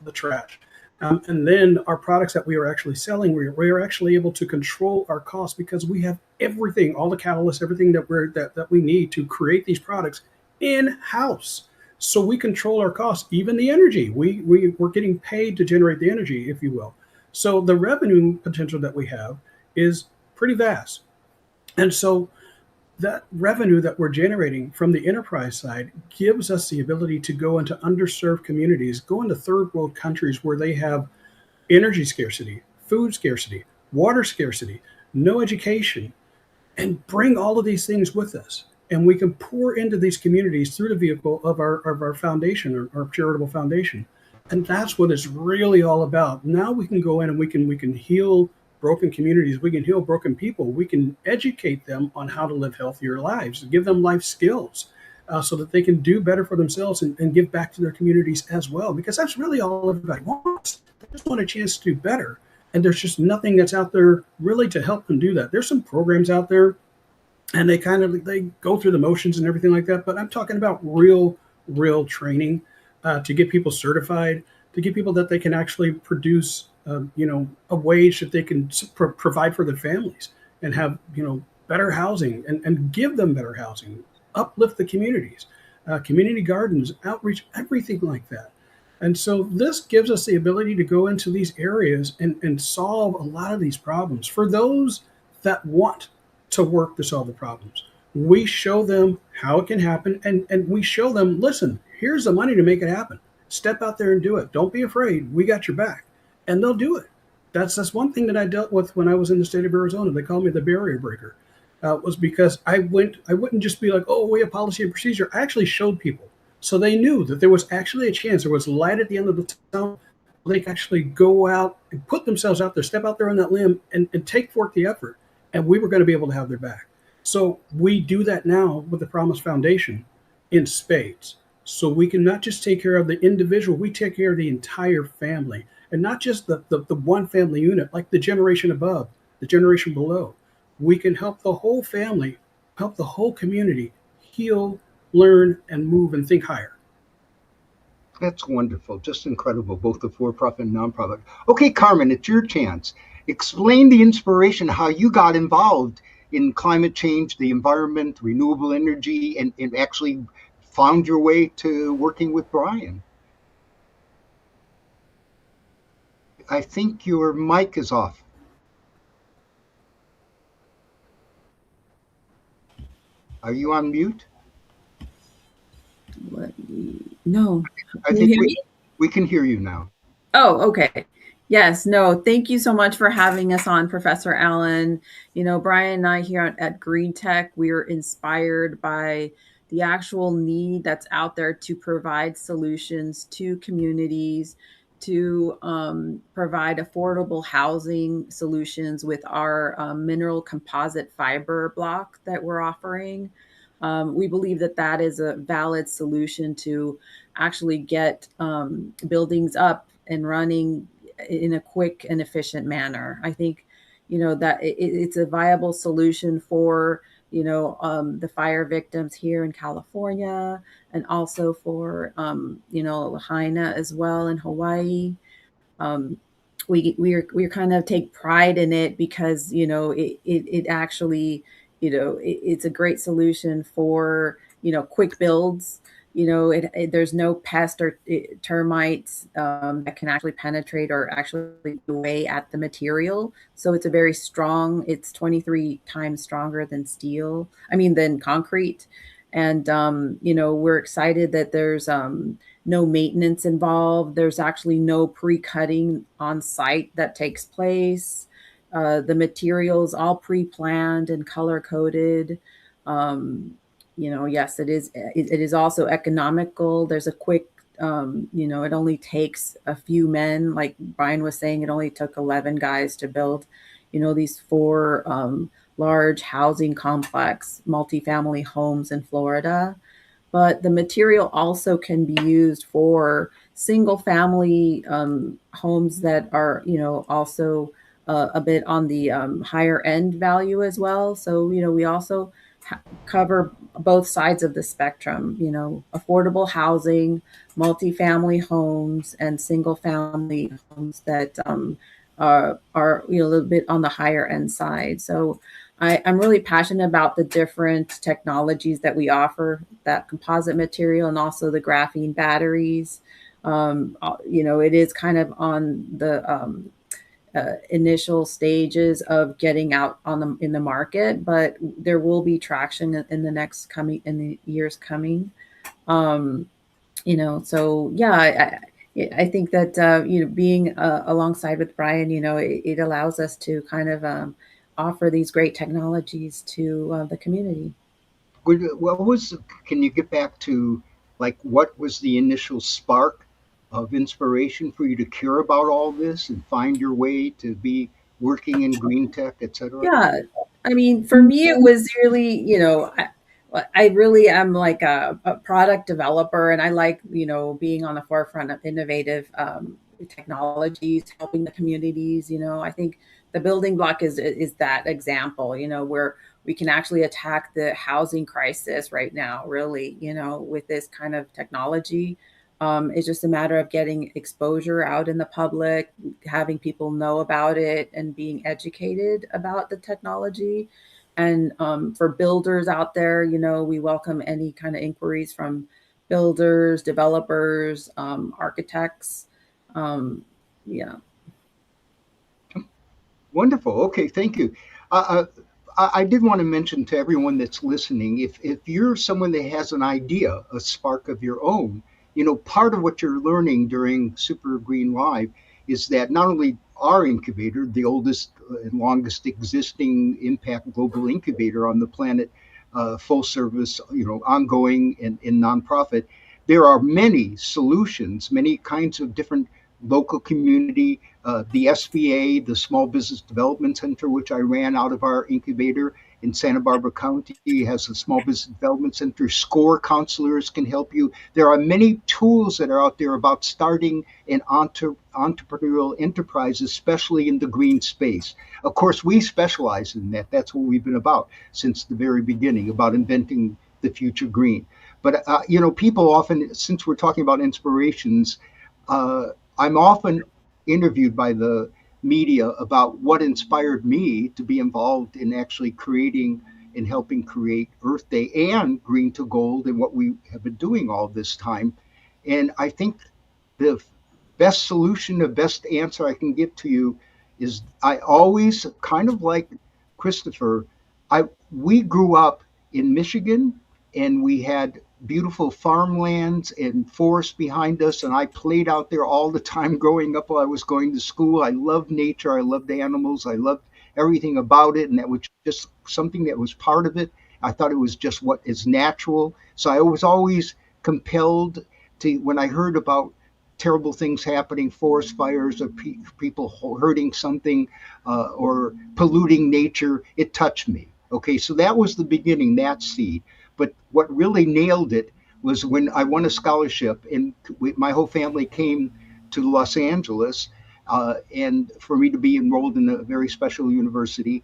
the trash. And then our products that we are actually selling, we are actually able to control our costs because we have everything, all the catalysts, everything that we need to create these products in-house. So we control our costs, even the energy. We're getting paid to generate the energy, if you will. So the revenue potential that we have is pretty vast. And so that revenue that we're generating from the enterprise side gives us the ability to go into underserved communities, go into third world countries where they have energy scarcity, food scarcity, water scarcity, no education, and bring all of these things with us. And we can pour into these communities through the vehicle of our foundation, or our charitable foundation. And that's what it's really all about. Now we can go in and we can heal broken communities, we can heal broken people, we can educate them on how to live healthier lives, give them life skills so that they can do better for themselves and give back to their communities as well, because that's really all everybody wants. They just want a chance to do better. And there's just nothing that's out there really to help them do that. There's some programs out there and they go through the motions and everything like that, but I'm talking about real training to get people certified, to get people that they can actually produce a wage that they can provide for their families and have, better housing and give them better housing, uplift the communities, community gardens, outreach, everything like that. And so this gives us the ability to go into these areas and solve a lot of these problems for those that want to work to solve the problems. We show them how it can happen and we show them, listen, here's the money to make it happen. Step out there and do it. Don't be afraid. We got your back. And they'll do it. That's one thing that I dealt with when I was in the state of Arizona. They called me the barrier breaker. Was because I wouldn't just be like, oh, we have policy and procedure. I actually showed people. So they knew that there was actually a chance. There was light at the end of the tunnel. They could actually go out and put themselves out there, step out there on that limb and take forth the effort. And we were going to be able to have their back. So we do that now with the Promise Foundation in spades. So we can not just take care of the individual, we take care of the entire family. And not just the one family unit, like the generation above, the generation below. We can help the whole family, help the whole community heal, learn, and move and think higher. That's wonderful. Just incredible, both the for-profit and nonprofit. Okay, Carmen, it's your chance. Explain the inspiration, how you got involved in climate change, the environment, renewable energy, and actually found your way to working with Brian. I think your mic is off. Are you on mute? No. I think we can hear you now. Oh, okay. Yes, no, thank you so much for having us on, Professor Allen. Brian and I here at Green Tech, we are inspired by the actual need that's out there to provide solutions to communities, to provide affordable housing solutions with our mineral composite fiber block that we're offering. We believe that that is a valid solution to actually get buildings up and running in a quick and efficient manner. I think, that it's a viable solution for, the fire victims here in California, and also for, Lahaina as well in Hawaii. um, we kind of take pride in it because it actually, it's a great solution for quick builds. There's no pest or termites that can actually penetrate or actually eat away at the material. So it's a very strong. It's 23 times stronger than steel. I mean, than concrete. And we're excited that there's no maintenance involved. There's actually no pre-cutting on site that takes place. The materials all pre-planned and color coded. Yes, it is also economical. There's a quick, it only takes a few men. Like Brian was saying, it only took 11 guys to build, these four large housing complex, multifamily homes in Florida. But the material also can be used for single family homes that are, also a bit on the higher end value as well. So, we also cover both sides of the spectrum, affordable housing, multifamily homes, and single family homes that are a little bit on the higher end side. So I'm really passionate about the different technologies that we offer, that composite material and also the graphene batteries. It is kind of on the initial stages of getting out in the market, but there will be traction in the years coming. So yeah, I think that being alongside with Brian, it allows us to kind of offer these great technologies to the community. What was? Can you get back to like what was the initial spark of inspiration for you to care about all this and find your way to be working in green tech, etc.? Yeah, I mean, for me, it was really, I really am like a product developer, and I like, being on the forefront of innovative technologies, helping the communities. I think the building block is that example, where we can actually attack the housing crisis right now, really, with this kind of technology. It's just a matter of getting exposure out in the public, having people know about it, and being educated about the technology. And for builders out there, we welcome any kind of inquiries from builders, developers, architects. Yeah. Wonderful. Okay, thank you. I did want to mention to everyone that's listening, if you're someone that has an idea, a spark of your own, part of what you're learning during Super Green Live is that not only our incubator, the oldest and longest existing impact global incubator on the planet, full service, ongoing and nonprofit, there are many solutions, many kinds of different local community, the SBA, the Small Business Development Center, which I ran out of our incubator in Santa Barbara County, has a Small Business Development Center. SCORE counselors can help you. There are many tools that are out there about starting an entrepreneurial enterprise, especially in the green space. Of course, we specialize in that. That's what we've been about since the very beginning, about inventing the future green. But, people often, since we're talking about inspirations, I'm often interviewed by the media about what inspired me to be involved in actually creating and helping create Earth Day and Green to Gold and what we have been doing all this time. And I think the best solution, the best answer I can give to you is I always kind of like Christopher. We grew up in Michigan and we had beautiful farmlands and forests behind us, and I played out there all the time growing up while I was going to school. I loved nature, I loved animals, I loved everything about it, and that was just something that was part of it. I thought it was just what is natural. So I was always compelled to, when I heard about terrible things happening, forest fires or people hurting something or polluting nature, it touched me. Okay, so that was the beginning, that seed. But what really nailed it was when I won a scholarship, and my whole family came to Los Angeles, and for me to be enrolled in a very special university.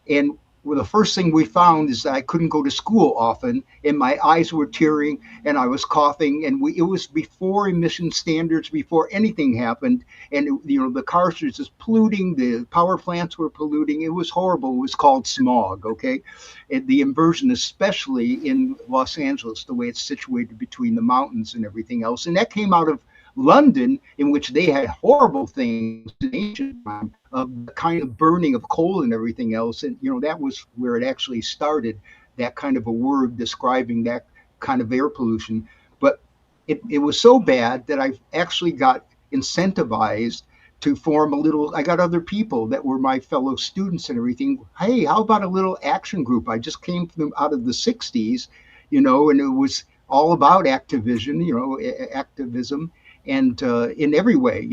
And well, the first thing we found is that I couldn't go to school often, and my eyes were tearing, and I was coughing. And it was before emission standards, before anything happened. And the cars were just polluting, the power plants were polluting. It was horrible. It was called smog. Okay, and the inversion, especially in Los Angeles, the way it's situated between the mountains and everything else, and that came out of London, in which they had horrible things in ancient time, of the kind of burning of coal and everything else. And, that was where it actually started, that kind of a word describing that kind of air pollution. But it was so bad that I actually got incentivized to form I got other people that were my fellow students and everything. Hey, how about a little action group? I just came out of the 60s, and it was all about activism, activism and in every way,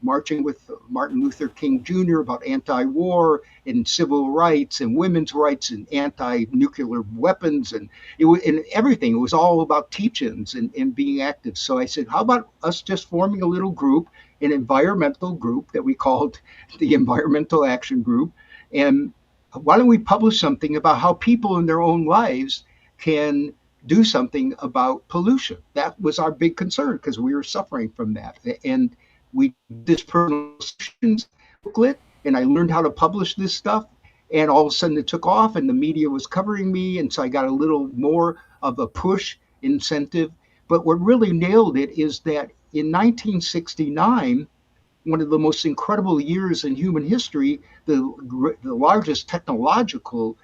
marching with Martin Luther King Jr. about anti-war and civil rights and women's rights and anti-nuclear weapons and and everything. It was all about teach-ins and being active. So I said, how about us just forming a little group, an environmental group that we called the Environmental Action Group, and why don't we publish something about how people in their own lives can do something about pollution. That was our big concern because we were suffering from that. And we did this personal solutions booklet, and I learned how to publish this stuff. And all of a sudden it took off, and the media was covering me. And so I got a little more of a push incentive. But what really nailed it is that in 1969, one of the most incredible years in human history, the largest technological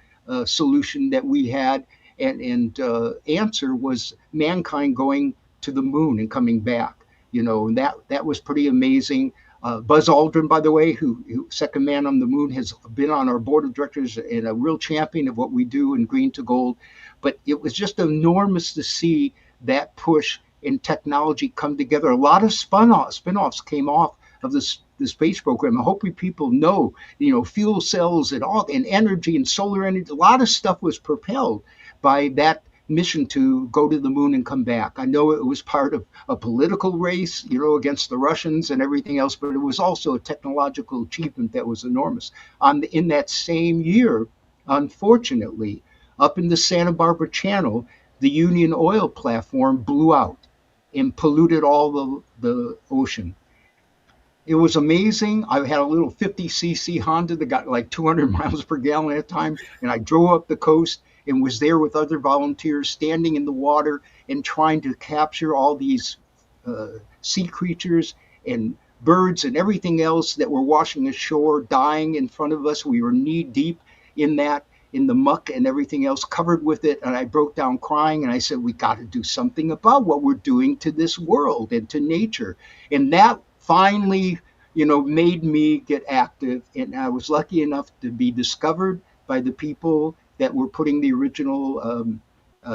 solution that we had and answer was mankind going to the moon and coming back. And that was pretty amazing. Buzz Aldrin, by the way, who second man on the moon, has been on our board of directors and a real champion of what we do in Green to Gold. But it was just enormous to see that push in technology come together. A lot of spin-offs came off of the space program. I hope people know, fuel cells and all, and energy and solar energy. A lot of stuff was propelled by that mission to go to the moon and come back. I know it was part of a political race, against the Russians and everything else, but it was also a technological achievement that was enormous. In that same year, unfortunately, up in the Santa Barbara Channel, the Union Oil platform blew out and polluted all the ocean. It was amazing. I had a little 50cc Honda that got like 200 miles per gallon at a time, and I drove up the coast and was there with other volunteers standing in the water and trying to capture all these sea creatures and birds and everything else that were washing ashore, dying in front of us. We were knee deep in the muck and everything else, covered with it. And I broke down crying and I said, we got to do something about what we're doing to this world and to nature. And that finally, made me get active. And I was lucky enough to be discovered by the people that were putting the original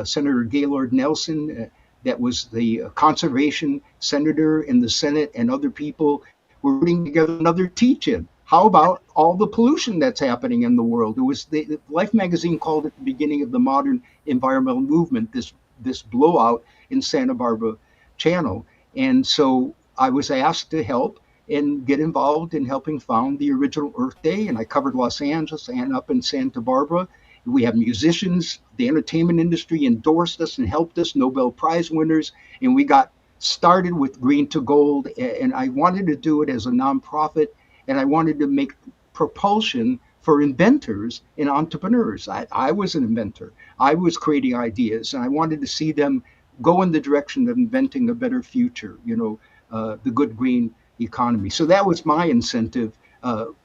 Senator Gaylord Nelson, that was the conservation senator in the Senate, and other people were putting together another teach-in. How about all the pollution that's happening in the world? It was Life magazine called it the beginning of the modern environmental movement, this blowout in Santa Barbara Channel. And so I was asked to help and get involved in helping found the original Earth Day. And I covered Los Angeles and up in Santa Barbara. We have musicians, the entertainment industry endorsed us and helped us, Nobel Prize winners. And we got started with Green to Gold. And I wanted to do it as a nonprofit. And I wanted to make propulsion for inventors and entrepreneurs. I was an inventor. I was creating ideas, and I wanted to see them go in the direction of inventing a better future, the good green economy. So that was my incentive,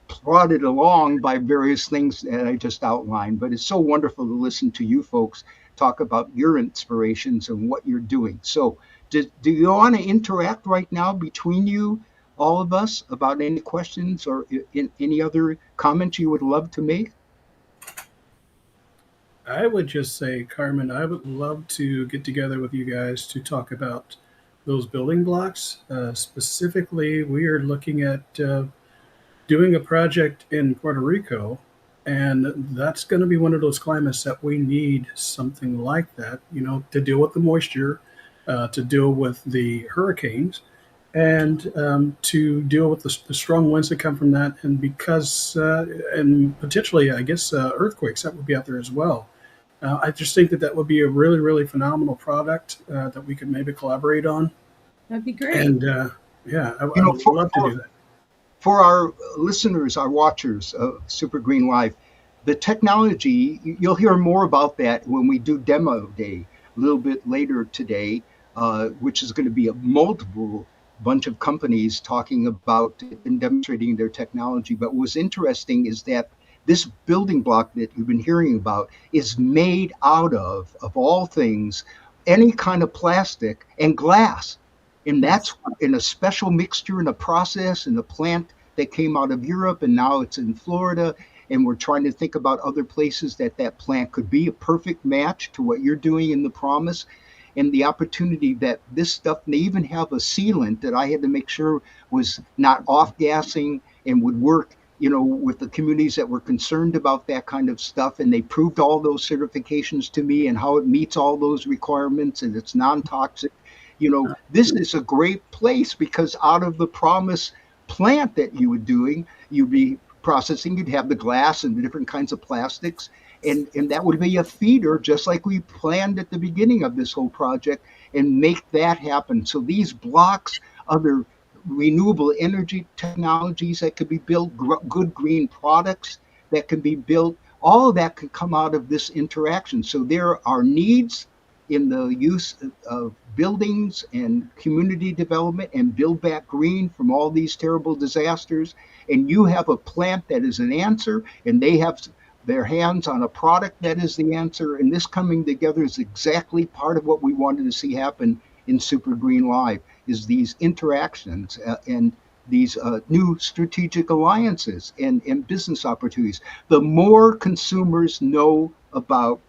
prodded along by various things that I just outlined. But it's so wonderful to listen to you folks talk about your inspirations and what you're doing. So do you want to interact right now between you, all of us, about any questions or any other comments you would love to make? I would just say, Carmen, I would love to get together with you guys to talk about those building blocks. Specifically, we are looking at doing a project in Puerto Rico, and that's going to be one of those climates that we need something like that, to deal with the moisture, to deal with the hurricanes, and to deal with the strong winds that come from that, and and potentially, I guess, earthquakes that would be out there as well. I just think that that would be a really, really phenomenal product that we could maybe collaborate on. That'd be great. And yeah, I You know, would love to do that. for our listeners, our watchers of Super Green Live, the technology, you'll hear more about that when we do demo day a little bit later today, which is going to be a multiple bunch of companies talking about and demonstrating their technology. But what's interesting is that this building block that you've been hearing about is made out of all things, any kind of plastic and glass. And that's in a special mixture in a process in a plant that came out of Europe, and now it's in Florida. And we're trying to think about other places that that plant could be a perfect match to what you're doing in the promise. And the opportunity that this stuff, they even have a sealant that I had to make sure was not off gassing and would work, with the communities that were concerned about that kind of stuff. And they proved all those certifications to me and how it meets all those requirements and it's non-toxic. This is a great place because out of the promise plant that you were doing, you'd be processing, you'd have the glass and the different kinds of plastics. And that would be a feeder, just like we planned at the beginning of this whole project, and make that happen. So these blocks, other renewable energy technologies that could be built, good green products that can be built, all of that could come out of this interaction. So there are needs in the use of buildings and community development and build back green from all these terrible disasters. And you have a plant that is an answer, and they have their hands on a product that is the answer. And this coming together is exactly part of what we wanted to see happen in Super Green Live, is these interactions and these new strategic alliances and business opportunities. The more consumers know about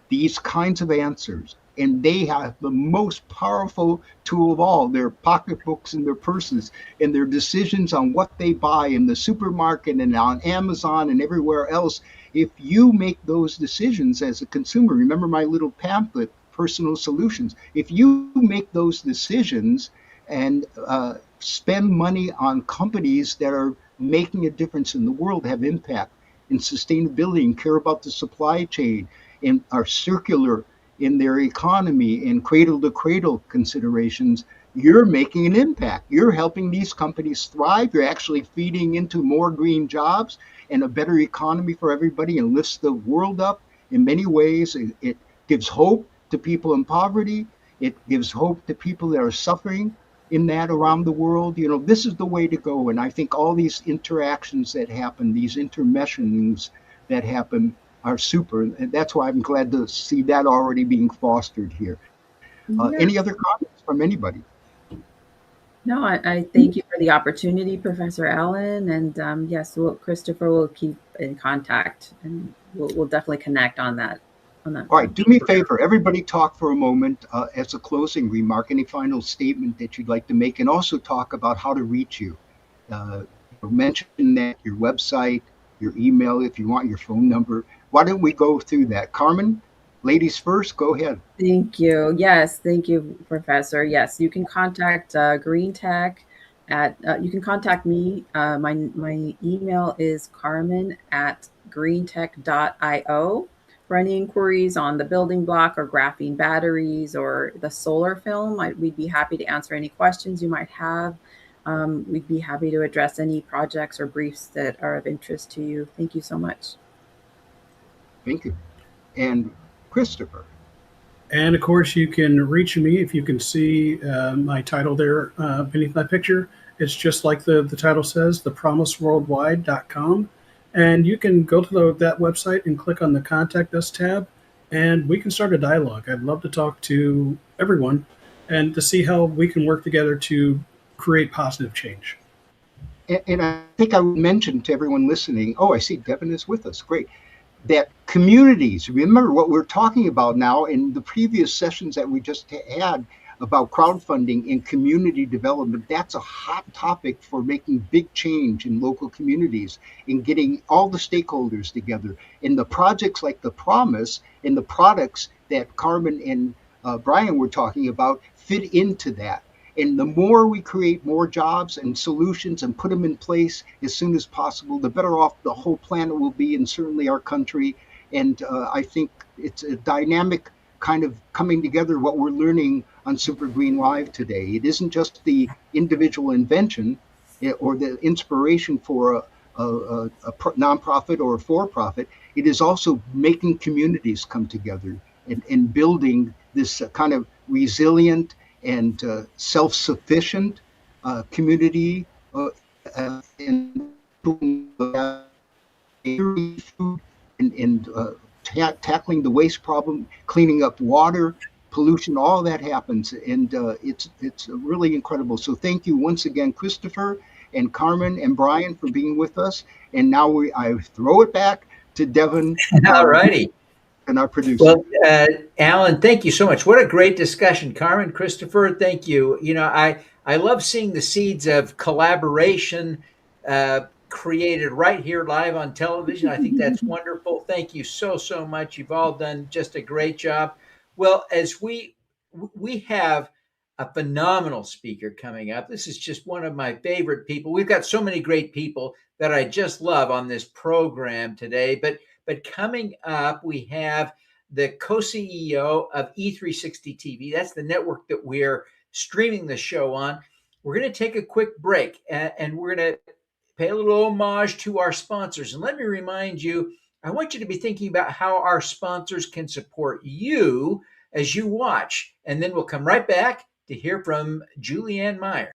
these kinds of answers, and they have the most powerful tool of all, their pocketbooks and their purses and their decisions on what they buy in the supermarket and on Amazon and everywhere else. If you make those decisions as a consumer, remember my little pamphlet, Personal Solutions, if you make those decisions and spend money on companies that are making a difference in the world, have impact in sustainability and care about the supply chain and are circular in their economy and cradle to cradle considerations, you're making an impact. You're helping these companies thrive. You're actually feeding into more green jobs and a better economy for everybody and lifts the world up in many ways. It gives hope to people in poverty. It gives hope to people that are suffering in that around the world. This is the way to go. And I think all these interactions that happen, these intermeshings that happen, are super. And that's why I'm glad to see that already being fostered here. Any other comments from anybody? No, I thank you for the opportunity, Professor Allen. And yes, Christopher will keep in contact, and we'll definitely connect on that. All right, do me a favor. Everybody talk for a moment as a closing remark, any final statement that you'd like to make, and also talk about how to reach you. Mention that your website, your email, if you want, your phone number. Why don't we go through that? Carmen, ladies first, go ahead. Thank you. Yes, thank you, Professor. Yes, you can contact Green Tech at, you can contact me. My email is carmen@greentech.io for any inquiries on the building block or graphene batteries or the solar film. We'd be happy to answer any questions you might have. We'd be happy to address any projects or briefs that are of interest to you. Thank you so much. Thank you. And Christopher. And of course, you can reach me if you can see my title there beneath my picture. It's just like the title says, thepromiseworldwide.com. And you can go to that website and click on the Contact Us tab, and we can start a dialogue. I'd love to talk to everyone and to see how we can work together to create positive change. And I think I would mention to everyone listening, oh, I see Devin is with us. Great. that communities, remember what we're talking about now in the previous sessions that we just had about crowdfunding and community development. That's a hot topic for making big change in local communities and getting all the stakeholders together. And the projects like The Promise and the products that Carmen and Brian were talking about fit into that. And the more we create more jobs and solutions and put them in place as soon as possible, the better off the whole planet will be, and certainly our country. And I think it's a dynamic kind of coming together what we're learning on Super Green Live today. It isn't just the individual invention or the inspiration for a nonprofit or a for-profit. It is also making communities come together and building this kind of resilient and self-sufficient community and tackling the waste problem, cleaning up water, pollution, all that happens, and it's really incredible. So thank you once again, Christopher and Carmen and Brian, for being with us. And now I throw it back to Devin. All righty. And our producer. Well, Alan, thank you so much. What a great discussion. Carmen, Christopher, thank you. You know, I love seeing the seeds of collaboration created right here live on television. I think that's wonderful. Thank you so much. You've all done just a great job. Well, as we have a phenomenal speaker coming up. This is just one of my favorite people. We've got so many great people that I just love on this program today, but coming up, we have the co-CEO of E360 TV. That's the network that we're streaming the show on. We're going to take a quick break, and we're going to pay a little homage to our sponsors. And let me remind you, I want you to be thinking about how our sponsors can support you as you watch. And then we'll come right back to hear from Julianne Meyer.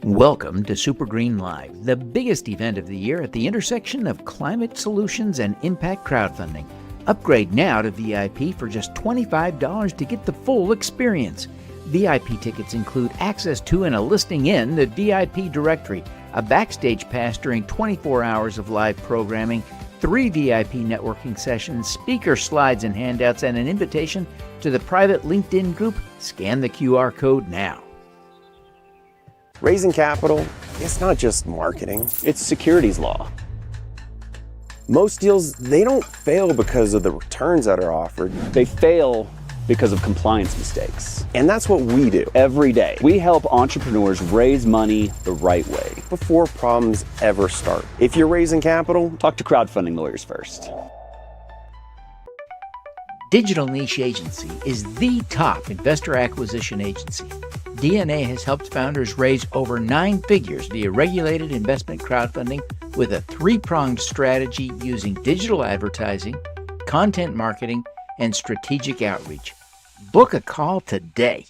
Welcome to SuperGreen Live, the biggest event of the year at the intersection of climate solutions and impact crowdfunding. Upgrade now to VIP for just $25 to get the full experience. VIP tickets include access to and a listing in the VIP directory, a backstage pass during 24 hours of live programming, 3 VIP networking sessions, speaker slides and handouts, and an invitation to the private LinkedIn group. Scan the QR code now. Raising capital, it's not just marketing, it's securities law. Most deals, they don't fail because of the returns that are offered. They fail because of compliance mistakes. And that's what we do Every day, we help entrepreneurs raise money the right way. before problems ever start. If you're raising capital, Talk to crowdfunding lawyers first. Digital Niche Agency is the top investor acquisition agency. DNA has helped founders raise over 9 figures via regulated investment crowdfunding with a 3-pronged strategy using digital advertising, content marketing, and strategic outreach. Book a call today.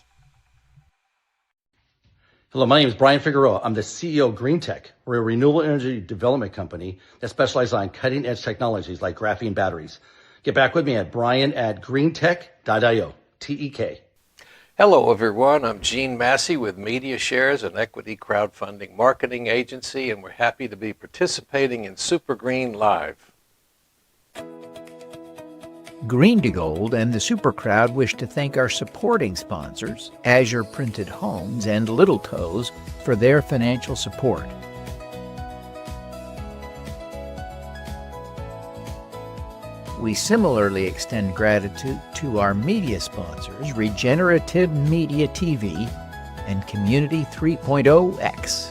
Hello, my name is Brian Figueroa. I'm the CEO of Green Tech. We're a renewable energy development company that specializes on cutting-edge technologies like graphene batteries. Get back with me at brian@greentech.io, TEK. Hello, everyone. I'm Gene Massey with Media Shares, an equity crowdfunding marketing agency, and we're happy to be participating in SuperGreen Live. Green to Gold and the Super Crowd wish to thank our supporting sponsors, Azure Printed Homes and Little Toes, for their financial support. We similarly extend gratitude to our media sponsors, Regenerative Media TV and Community 3.0X.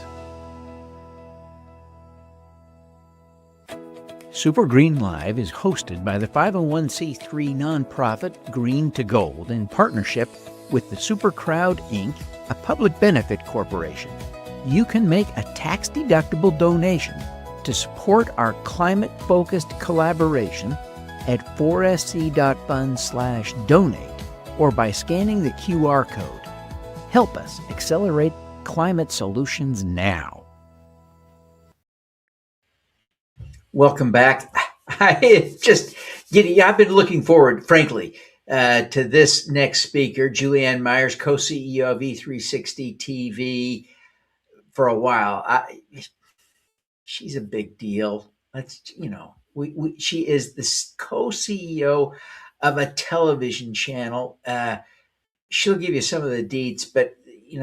SuperGreen Live is hosted by the 501c3 nonprofit Green to Gold in partnership with the Super Crowd, Inc., a public benefit corporation. You can make a tax-deductible donation to support our climate-focused collaboration at 4sc.fund/donate or by scanning the QR code. Help us accelerate climate solutions now. Welcome back. I've been looking forward, frankly, to this next speaker, Julianne Myers, co-CEO of E360 TV, for a while. She's a big deal. She is the co-CEO of a television channel. She'll give you some of the deets, but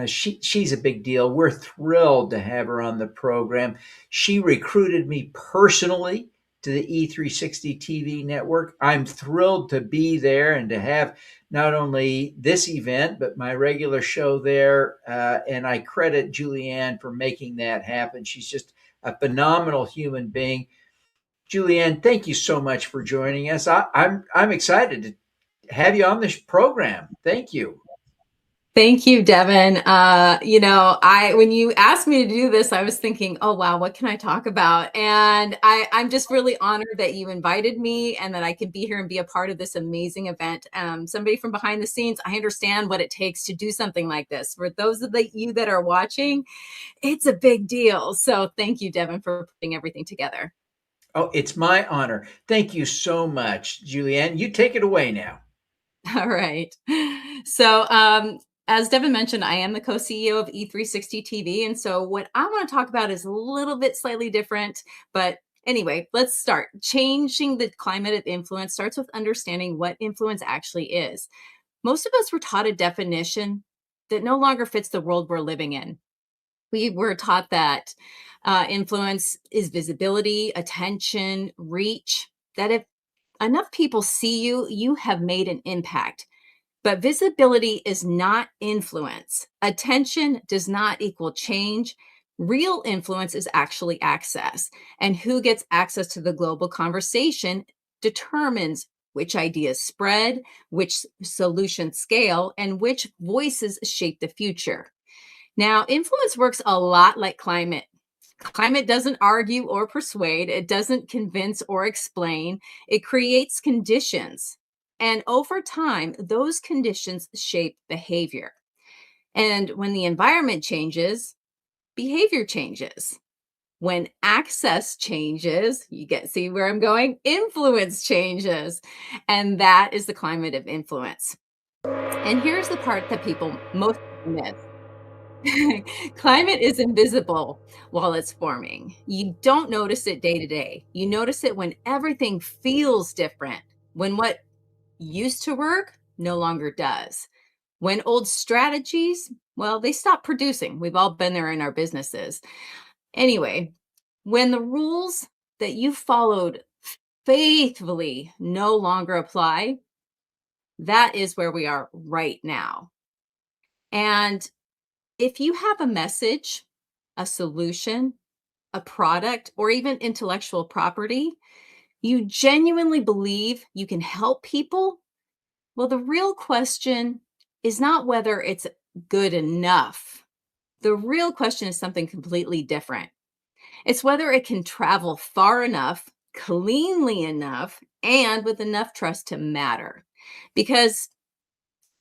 she's a big deal. We're thrilled to have her on the program. She recruited me personally to the E360 TV network. I'm thrilled to be there and to have not only this event, but my regular show there. And I credit Julianne for making that happen. She's just a phenomenal human being. Julianne, thank you so much for joining us. I'm excited to have you on this program. Thank you. Thank you, Devin. When you asked me to do this, I was thinking, oh, wow, what can I talk about? And I'm just really honored that you invited me and that I can be here and be a part of this amazing event. Somebody from behind the scenes, I understand what it takes to do something like this. For those of you that are watching, it's a big deal. So thank you, Devin, for putting everything together. Oh, it's my honor. Thank you so much, Julianne. You take it away now. All right. So, as Devin mentioned, I am the co-CEO of E360 TV. And so what I want to talk about is a little bit slightly different. But anyway, let's start. Changing the climate of influence starts with understanding what influence actually is. Most of us were taught a definition that no longer fits the world we're living in. We were taught that influence is visibility, attention, reach, that if enough people see you, you have made an impact. But visibility is not influence. Attention does not equal change. Real influence is actually access. And who gets access to the global conversation determines which ideas spread, which solutions scale, and which voices shape the future. Now, influence works a lot like climate. Climate doesn't argue or persuade. It doesn't convince or explain. It creates conditions. And over time, those conditions shape behavior. And when the environment changes, behavior changes. When access changes, see where I'm going? Influence changes. And that is the climate of influence. And here's the part that people most miss. Climate is invisible while it's forming. You don't notice it day to day. You notice it when everything feels different, when what used to work no longer does. When old strategies, well, they stop producing. We've all been there in our businesses. Anyway, when the rules that you followed faithfully no longer apply, that is where we are right now. And if you have a message, a solution, a product, or even intellectual property, you genuinely believe you can help people, well, the real question is not whether it's good enough. The real question is something completely different. It's whether it can travel far enough, cleanly enough, and with enough trust to matter. Because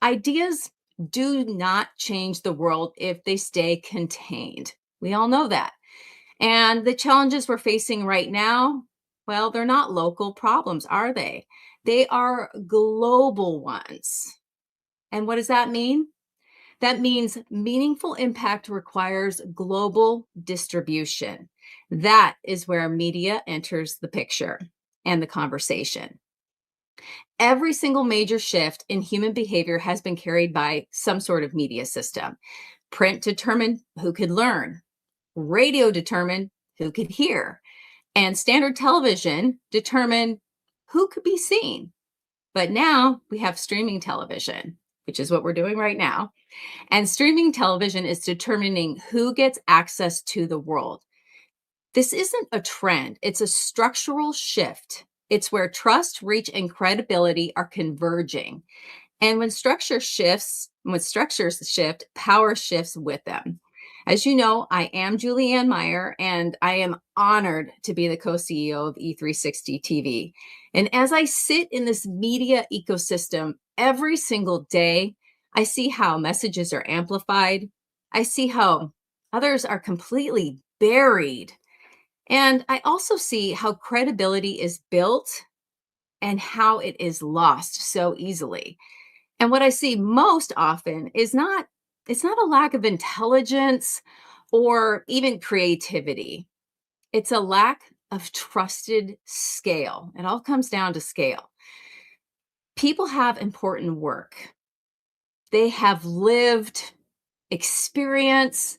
ideas do not change the world if they stay contained. We all know that. And the challenges we're facing right now, well, they're not local problems, are they? They are global ones. And what does that mean? That means meaningful impact requires global distribution. That is where media enters the picture and the conversation. Every single major shift in human behavior has been carried by some sort of media system. Print determined who could learn. Radio determined who could hear. And standard television determined who could be seen. But now we have streaming television, which is what we're doing right now. And streaming television is determining who gets access to the world. This isn't a trend, it's a structural shift. It's where trust, reach, and credibility are converging. And when structures shift, power shifts with them. As you know, I am Julianne Meyer, and I am honored to be the co-CEO of E360 TV. And as I sit in this media ecosystem every single day, I see how messages are amplified. I see how others are completely buried. And I also see how credibility is built and how it is lost so easily. And what I see most often is it's not a lack of intelligence or even creativity. It's a lack of trusted scale. It all comes down to scale. People have important work. They have lived experience.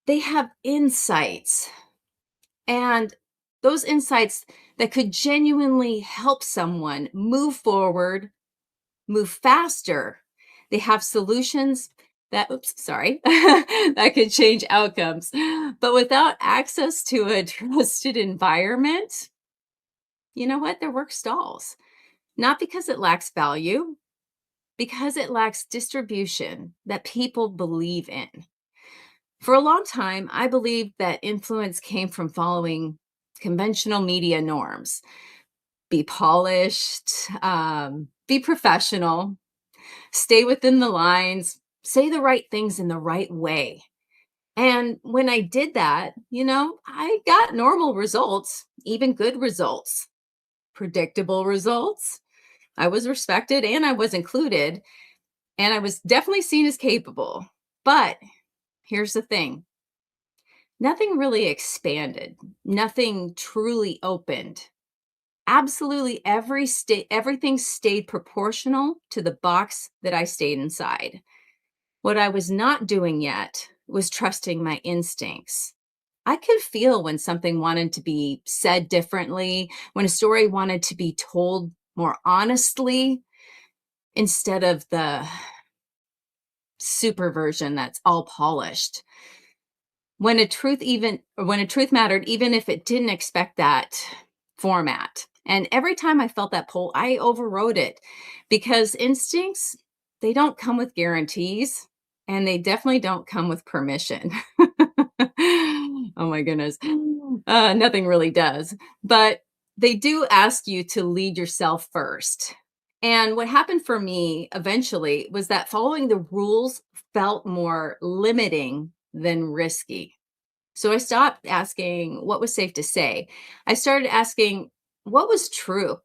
They have insights. And those insights that could genuinely help someone move forward, move faster. They have solutions that, that could change outcomes. But without access to a trusted environment, you know what? Their work stalls. Not because it lacks value, because it lacks distribution that people believe in. For a long time, I believed that influence came from following conventional media norms. Be polished, be professional, stay within the lines, say the right things in the right way. And when I did that, I got normal results, even good results, predictable results. I was respected and I was included, and I was definitely seen as capable. But here's the thing. Nothing really expanded. Nothing truly opened. Absolutely everything stayed proportional to the box that I stayed inside. What I was not doing yet was trusting my instincts. I could feel when something wanted to be said differently, when a story wanted to be told more honestly instead of the super version that's all polished. When a truth mattered, even if it didn't expect that format. And every time I felt that pull, I overrode it, because instincts, they don't come with guarantees, and they definitely don't come with permission. Oh my goodness. Nothing really does, but they do ask you to lead yourself first. And what happened for me eventually was that following the rules felt more limiting than risky. So I stopped asking what was safe to say. I started asking what was true.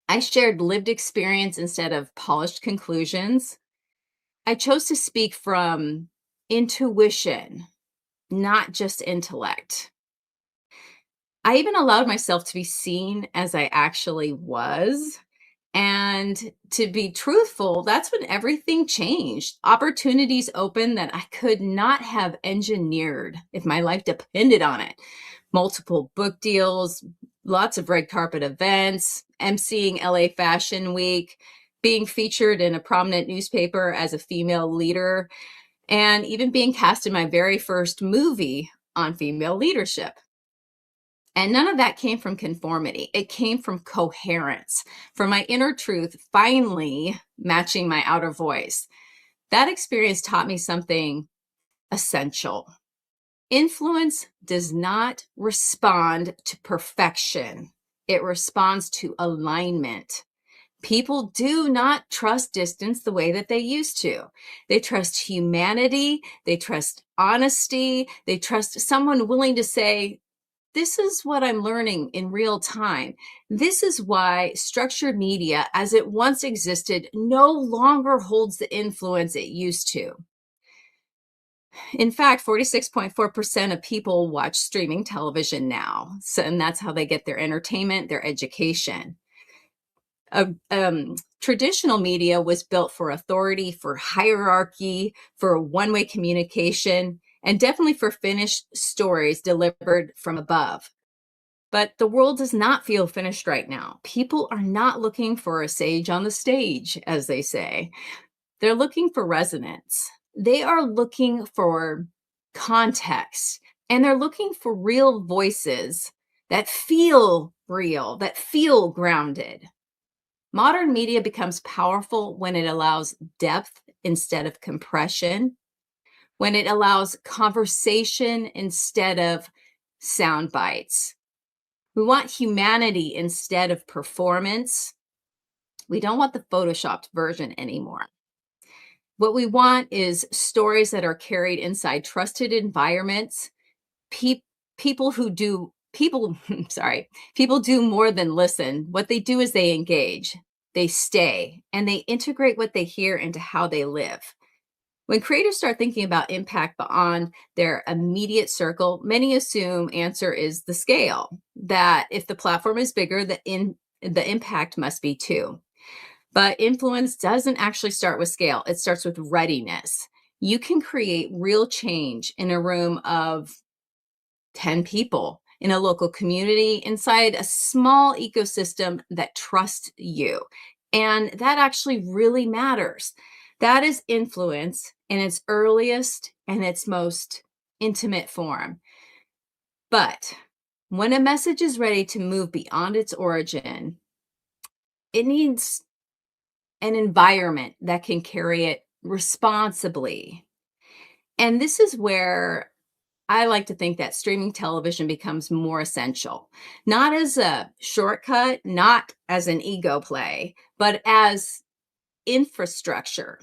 I shared lived experience instead of polished conclusions. I chose to speak from intuition, not just intellect. I even allowed myself to be seen as I actually was. And to be truthful, that's when everything changed. Opportunities opened that I could not have engineered if my life depended on it. Multiple book deals, lots of red carpet events, emceeing LA Fashion Week, being featured in a prominent newspaper as a female leader, and even being cast in my very first movie on female leadership. And none of that came from conformity. It came from coherence, from my inner truth finally matching my outer voice. That experience taught me something essential. Influence does not respond to perfection. It responds to alignment. People do not trust distance the way that they used to. They trust humanity. They trust honesty. They trust someone willing to say, this is what I'm learning in real time. This is why structured media, as it once existed, no longer holds the influence it used to. In fact, 46.4% of people watch streaming television now. And that's how they get their entertainment, their education. Traditional media was built for authority, for hierarchy, for one-way communication, and definitely for finished stories delivered from above. But the world does not feel finished right now. People are not looking for a sage on the stage, as they say. They're looking for resonance. They are looking for context, and they're looking for real voices that feel real, that feel grounded. Modern media becomes powerful when it allows depth instead of compression, when it allows conversation instead of sound bites. We want humanity instead of performance. We don't want the photoshopped version anymore. What we want is stories that are carried inside trusted environments. People do more than listen. What they do is they engage, they stay, and they integrate what they hear into how they live. When creators start thinking about impact beyond their immediate circle, many assume answer is the scale, that if the platform is bigger, the impact must be too. But influence doesn't actually start with scale. It starts with readiness. You can create real change in a room of 10 people, in a local community, inside a small ecosystem that trusts you. And that actually really matters. That is influence in its earliest and its most intimate form. But when a message is ready to move beyond its origin, it needs an environment that can carry it responsibly. And this is where I like to think that streaming television becomes more essential, not as a shortcut, not as an ego play, but as infrastructure.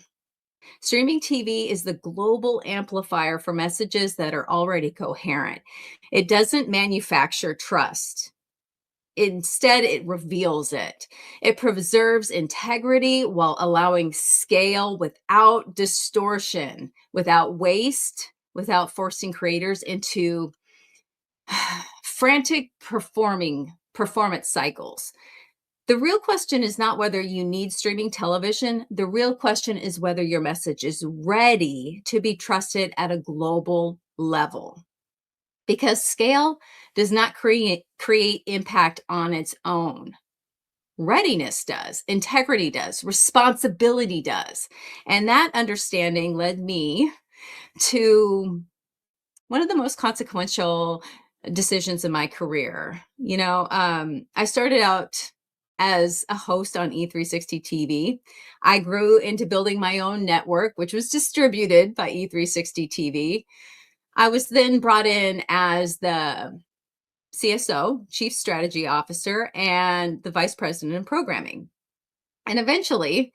Streaming TV is the global amplifier for messages that are already coherent. It doesn't manufacture trust. Instead, it reveals it. It preserves integrity while allowing scale without distortion, without waste, without forcing creators into frantic performance cycles. The real question is not whether you need streaming television. The real question is whether your message is ready to be trusted at a global level. Because scale does not create impact on its own. Readiness does, integrity does, responsibility does. And that understanding led me to one of the most consequential decisions in my career. I started out as a host on E360 TV. I grew into building my own network, which was distributed by E360 TV. I was then brought in as the CSO, Chief Strategy Officer, and the Vice President of Programming. And eventually,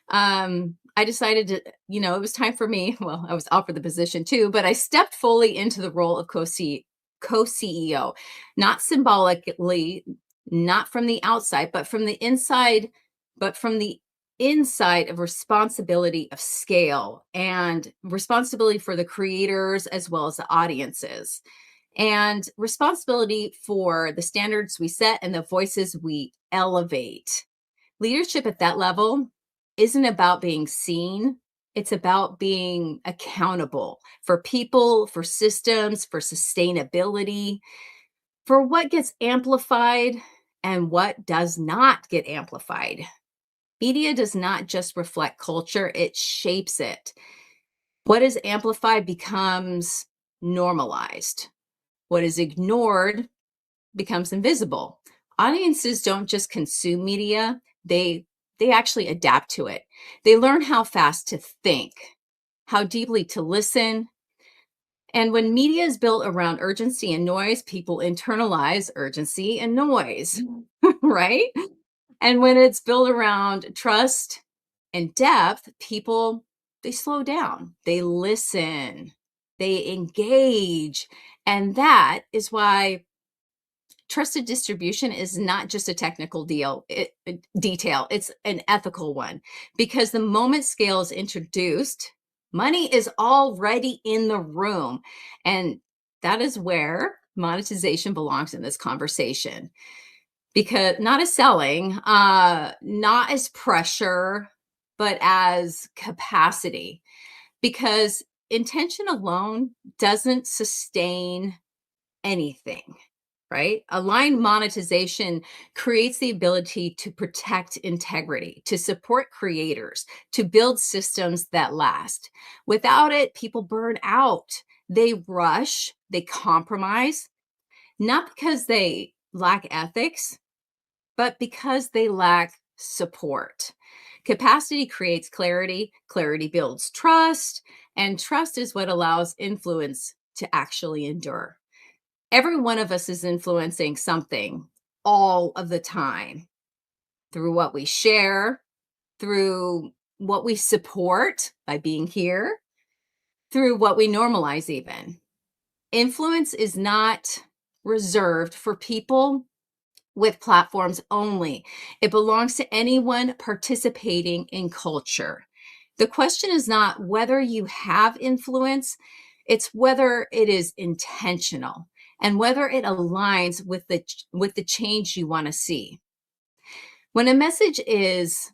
I decided to, it was time for me. Well, I was offered the position too, but I stepped fully into the role of co-CEO, not symbolically, not from the outside, but from the inside, of responsibility of scale and responsibility for the creators as well as the audiences, and responsibility for the standards we set and the voices we elevate. Leadership at that level isn't about being seen. It's about being accountable for people, for systems, for sustainability, for what gets amplified and what does not get amplified. Media does not just reflect culture, it shapes it. What is amplified becomes normalized. What is ignored becomes invisible. Audiences don't just consume media, they actually adapt to it. They learn how fast to think, how deeply to listen. And when media is built around urgency and noise, people internalize urgency and noise, right? And when it's built around trust and depth, people, they slow down, they listen, they engage. And that is why trusted distribution is not just a technical detail, it's an ethical one. Because the moment scale is introduced, money is already in the room. And that is where monetization belongs in this conversation. Because not as selling, not as pressure, but as capacity. Because intention alone doesn't sustain anything, right? Aligned monetization creates the ability to protect integrity, to support creators, to build systems that last. Without it, people burn out. They rush, they compromise, not because they lack ethics, but because they lack support. Capacity creates clarity, clarity builds trust, and trust is what allows influence to actually endure. Every one of us is influencing something all of the time through what we share, through what we support by being here, through what we normalize even. Influence is not reserved for people with platforms only. It belongs to anyone participating in culture. The question is not whether you have influence, it's whether it is intentional and whether it aligns with the change you want to see. When a message is,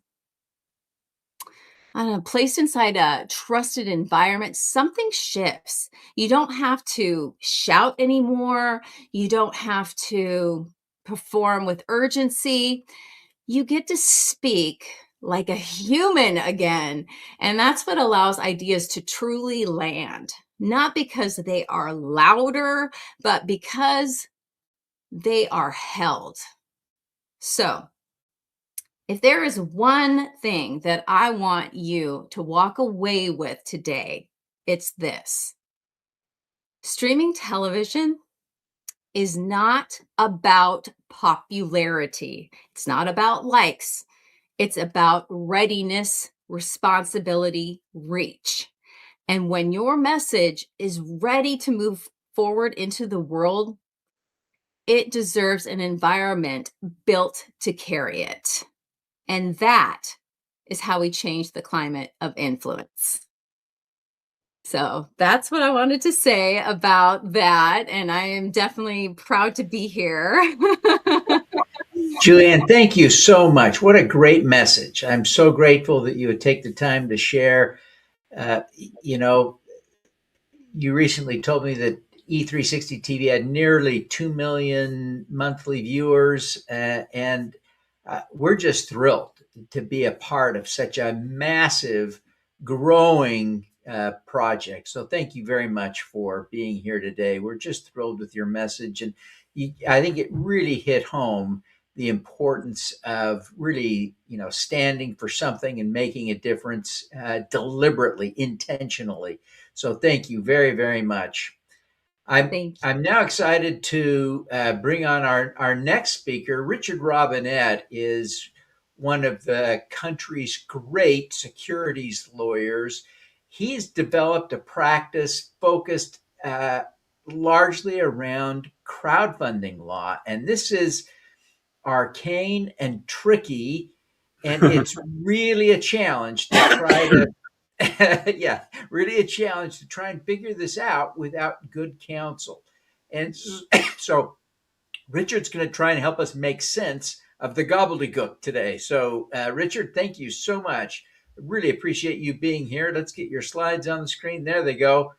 I don't know, placed inside a trusted environment, something shifts. You don't have to shout anymore. You don't have to perform with urgency. You get to speak like a human again. And that's what allows ideas to truly land, not because they are louder, but because they are held. So, if there is one thing that I want you to walk away with today, it's this. Streaming television is not about popularity. It's not about likes. It's about readiness, responsibility, reach. And when your message is ready to move forward into the world, it deserves an environment built to carry it. And that is how we change the climate of influence. So that's what I wanted to say about that. And I am definitely proud to be here. Julianne, thank you so much. What a great message. I'm so grateful that you would take the time to share. You know, you recently told me that E360 TV had nearly 2 million monthly viewers, and we're just thrilled to be a part of such a massive, growing project. So thank you very much for being here today. We're just thrilled with your message, and I think it really hit home the importance of really, standing for something and making a difference deliberately, intentionally. So thank you very, very much. I'm now excited to bring on our next speaker. Richard Robinette is one of the country's great securities lawyers. He's developed a practice focused largely around crowdfunding law. And this is arcane and tricky, and it's really a challenge to try to yeah, really a challenge to try and figure this out without good counsel. And so Richard's going to try and help us make sense of the gobbledygook today. So Richard, thank you so much. I really appreciate you being here. Let's get your slides on the screen. There they go.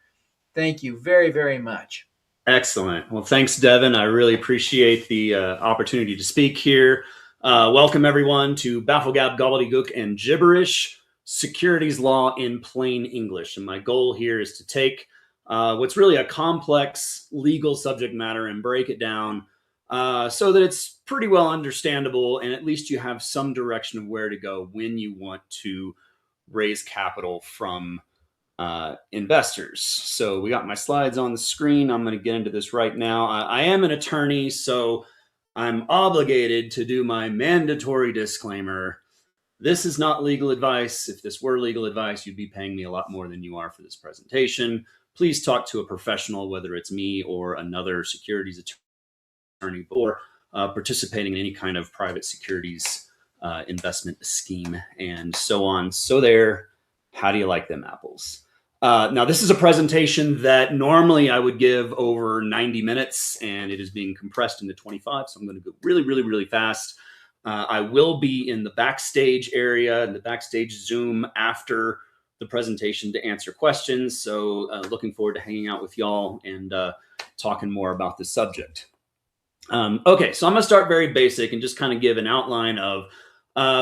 Thank you very, very much. Excellent. Well, thanks, Devin. I really appreciate the opportunity to speak here. Welcome, everyone, to Bafflegab, Gobbledygook, and Gibberish, Securities Law in Plain English. And my goal here is to take what's really a complex legal subject matter and break it down so that it's pretty well understandable, and at least you have some direction of where to go when you want to raise capital from investors. So we got my slides on the screen. I'm going to get into this right now. I am an attorney, so I'm obligated to do my mandatory disclaimer. This is not legal advice. If this were legal advice, you'd be paying me a lot more than you are for this presentation. Please talk to a professional, whether it's me or another securities attorney, or participating in any kind of private securities investment scheme and so on. So there, how do you like them apples? Now, this is a presentation that normally I would give over 90 minutes, and it is being compressed into 25. So I'm going to go really, really, really fast. I will be in the backstage area, in the backstage Zoom after the presentation to answer questions. So looking forward to hanging out with y'all and talking more about this subject. Okay, so I'm going to start very basic and just kind of give an outline of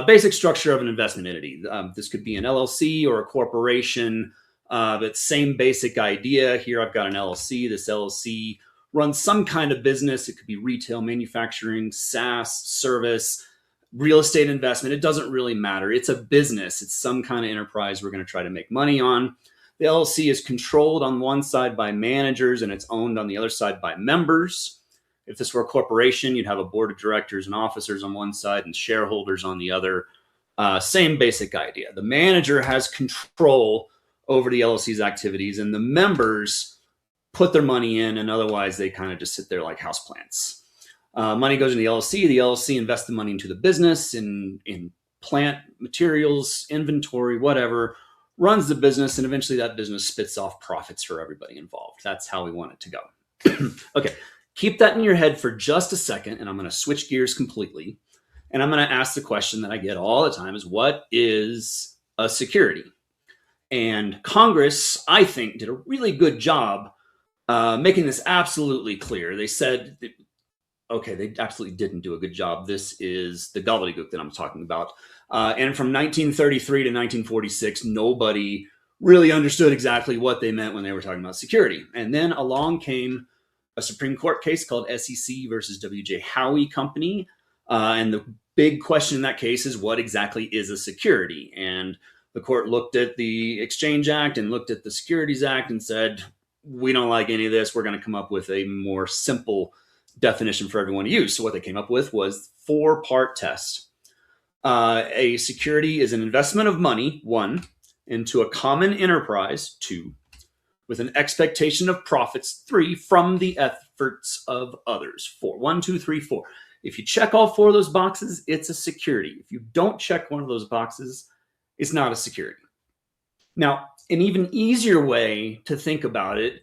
basic structure of an investment entity. This could be an LLC or a corporation. But same basic idea. Here I've got an LLC. This LLC runs some kind of business. It could be retail, manufacturing, SaaS, service, real estate investment. It doesn't really matter. It's a business. It's some kind of enterprise we're going to try to make money on. The LLC is controlled on one side by managers and it's owned on the other side by members. If this were a corporation, you'd have a board of directors and officers on one side and shareholders on the other. Same basic idea. The manager has control over the LLC's activities, and the members put their money in, and otherwise they kind of just sit there like houseplants. Money goes into the LLC. The LLC invests the money into the business in plant, materials, inventory, whatever, runs the business, and eventually that business spits off profits for everybody involved. That's how we want it to go. Okay, keep that in your head for just a second, and I'm going to switch gears completely. And I'm going to ask the question that I get all the time is, what is a security? And Congress, I think, did a really good job making this absolutely clear. They said, okay, they absolutely didn't do a good job. This is the gobbledygook that I'm talking about. And from 1933 to 1946, nobody really understood exactly what they meant when they were talking about security. And then along came a Supreme Court case called SEC versus W.J. Howie Company. And the big question in that case is, what exactly is a security? And the court looked at the Exchange Act and looked at the Securities Act and said, we don't like any of this. We're going to come up with a more simple definition for everyone to use. So what they came up with was 4-part test. A security is an investment of money, 1, into a common enterprise, 2, with an expectation of profits, 3, from the efforts of others, 4. 1, 2, 3, 4. If you check all 4 of those boxes, it's a security. If you don't check one of those boxes, it's not a security. Now, an even easier way to think about it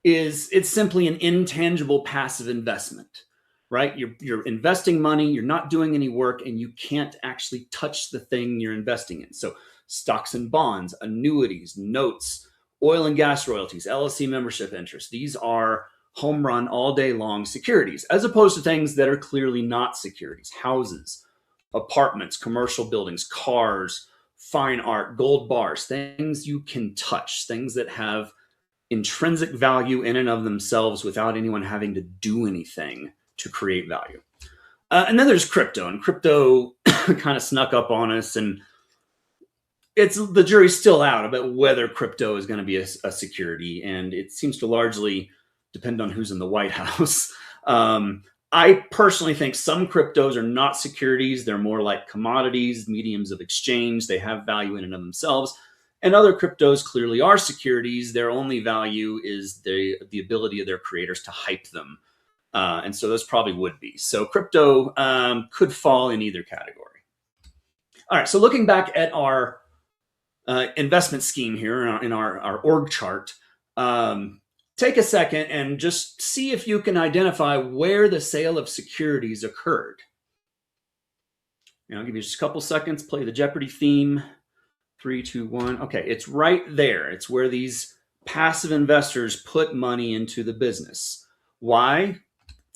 is it's simply an intangible passive investment, right? You're investing money, you're not doing any work, and you can't actually touch the thing you're investing in. So stocks and bonds, annuities, notes, oil and gas royalties, LLC membership interest, these are home run all day long securities, as opposed to things that are clearly not securities: houses, apartments, commercial buildings, cars, fine art, gold bars, things you can touch, things that have intrinsic value in and of themselves without anyone having to do anything to create value. And then there's crypto, and crypto kind of snuck up on us, and the jury's still out about whether crypto is going to be a security, and it seems to largely depend on who's in the White House. I personally think some cryptos are not securities. They're more like commodities, mediums of exchange. They have value in and of themselves. And other cryptos clearly are securities. Their only value is the ability of their creators to hype them. And so those probably would be. So crypto could fall in either category. All right, so looking back at our investment scheme here in our org chart, take a second and just see if you can identify where the sale of securities occurred. And I'll give you just a couple seconds, play the Jeopardy theme. 3, 2, 1. Okay, it's right there. It's where these passive investors put money into the business. Why?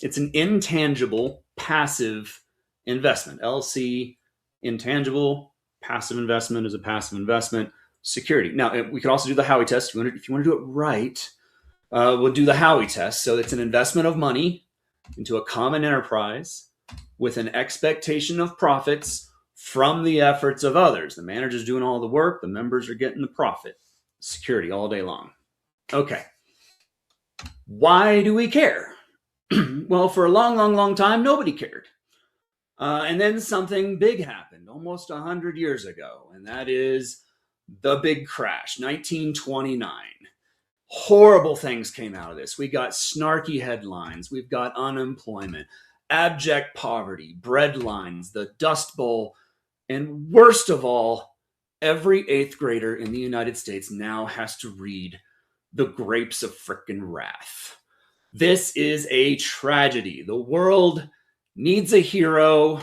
It's an intangible passive investment. LC, intangible, passive investment is a passive investment security. Now, we could also do the Howey test. If you want to do it right, we'll do the Howey test. So it's an investment of money into a common enterprise with an expectation of profits from the efforts of others. The manager's doing all the work. The members are getting the profit. Security all day long. Okay. Why do we care? Well, for a long time, nobody cared. And then something big happened almost 100 years ago, and that is the big crash, 1929. Horrible things came out of this. We got snarky headlines. We've got unemployment, abject poverty, bread lines, the Dust Bowl, and worst of all, every 8th grader in the United States now has to read The Grapes of Frickin' Wrath. This is a tragedy. The world needs a hero,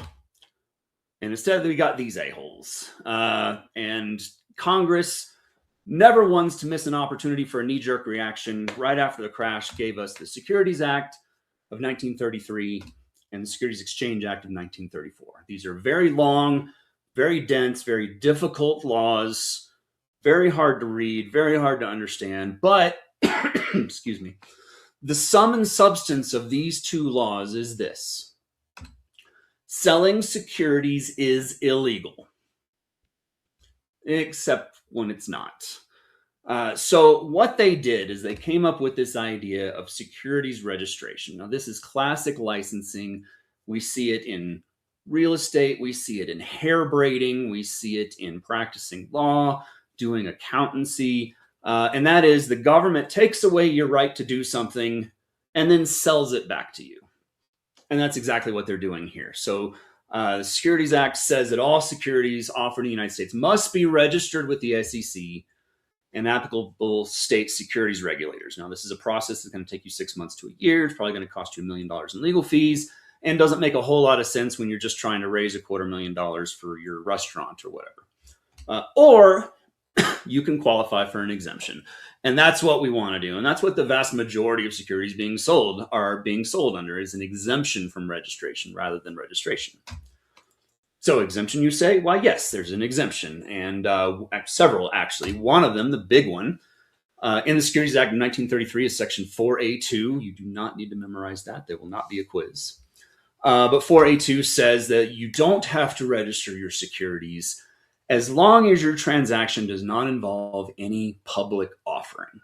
and instead we got these a-holes. And Congress never wants to miss an opportunity for a knee-jerk reaction. Right after the crash, gave us the Securities Act of 1933 and the Securities Exchange Act of 1934. These are very long, very dense, very difficult laws, very hard to read, very hard to understand. But, excuse me, the sum and substance of these 2 laws is this: selling securities is illegal, except when it's not. So what they did is they came up with this idea of securities registration. Now, this is classic licensing. We see it in real estate. We see it in hair braiding. We see it in practicing law, doing accountancy. And that is, the government takes away your right to do something and then sells it back to you. And that's exactly what they're doing here. So The Securities Act says that all securities offered in the United States must be registered with the SEC and applicable state securities regulators. Now, this is a process that's going to take you 6 months to a year. It's probably going to cost you $1 million in legal fees, and doesn't make a whole lot of sense when you're just trying to raise $250,000 for your restaurant or whatever. Or you can qualify for an exemption. And that's what we want to do. And that's what the vast majority of securities are being sold under, is an exemption from registration rather than registration. So exemption, you say? Why, yes, there's an exemption, and several, actually. One of them, the big one, in the Securities Act of 1933 is Section 4A2. You do not need to memorize that. There will not be a quiz. But 4A2 says that you don't have to register your securities as long as your transaction does not involve any public offering.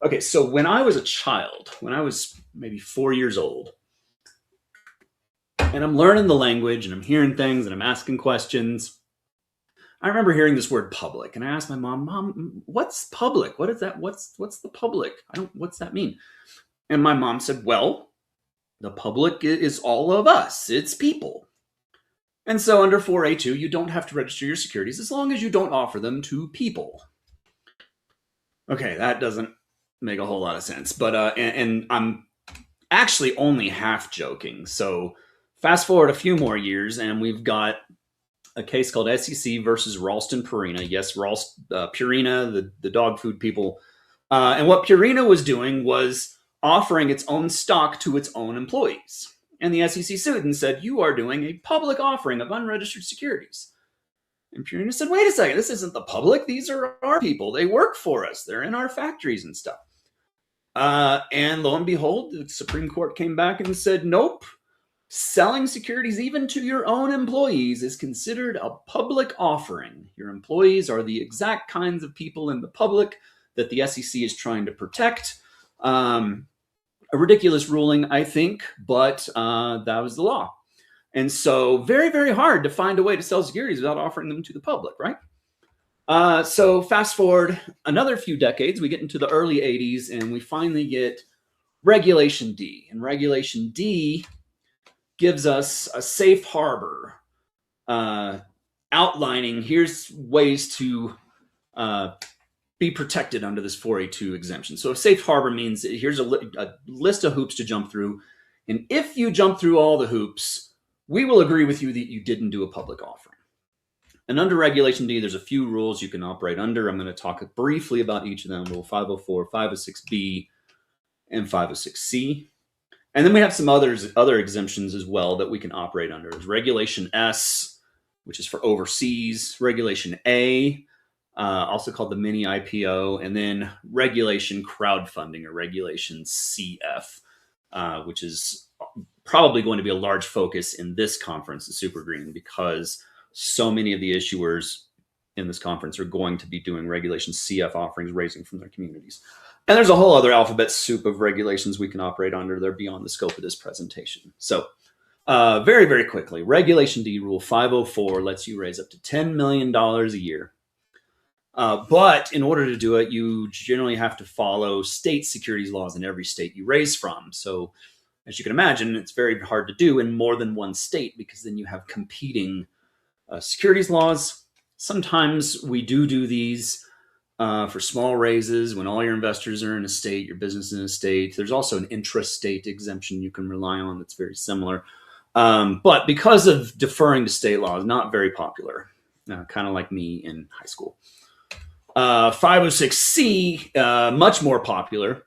Okay, so when I was a child, when I was maybe 4 years old, and I'm learning the language and I'm hearing things and I'm asking questions, I remember hearing this word public, and I asked my mom, what's public? What is that? What's the public? What's that mean? And my mom said, well, the public is all of us. It's people. And so under 4A2, you don't have to register your securities as long as you don't offer them to people. Okay, that doesn't make a whole lot of sense, but and I'm actually only half joking. So fast forward a few more years, and we've got a case called SEC versus Ralston Purina. Yes, Purina, the dog food people. And what Purina was doing was offering its own stock to its own employees. And the SEC sued and said, you are doing a public offering of unregistered securities. And Purina said, wait a second, this isn't the public. These are our people. They work for us. They're in our factories and stuff. And lo and behold, the Supreme Court came back and said, nope, selling securities even to your own employees is considered a public offering. Your employees are the exact kinds of people in the public that the SEC is trying to protect. A ridiculous ruling, I think, but that was the law. And so very, very hard to find a way to sell securities without offering them to the public, right? So fast forward another few decades, we get into the early 80s, and we finally get Regulation D. And Regulation D gives us a safe harbor outlining here's ways to be protected under this 4A2 exemption. So a safe harbor means here's a list of hoops to jump through. And if you jump through all the hoops, we will agree with you that you didn't do a public offering. And under Regulation D, there's a few rules you can operate under. I'm going to talk briefly about each of them, Rule 504, 506B, and 506C. And then we have some other exemptions as well that we can operate under. There's Regulation S, which is for overseas, Regulation A, also called the mini IPO, and then Regulation Crowdfunding, or Regulation CF, which is probably going to be a large focus in this conference, the SuperGreen, because so many of the issuers in this conference are going to be doing Regulation CF offerings, raising from their communities. And there's a whole other alphabet soup of regulations we can operate under. They're beyond the scope of this presentation. So very, very quickly, Regulation D, Rule 504, lets you raise up to $10 million a year. But in order to do it, you generally have to follow state securities laws in every state you raise from. So as you can imagine, it's very hard to do in more than one state, because then you have competing securities laws. Sometimes we do these for small raises when all your investors are in a state, your business is in a state. There's also an intrastate exemption you can rely on that's very similar. But because of deferring to state laws, not very popular, kind of like me in high school. 506C, much more popular.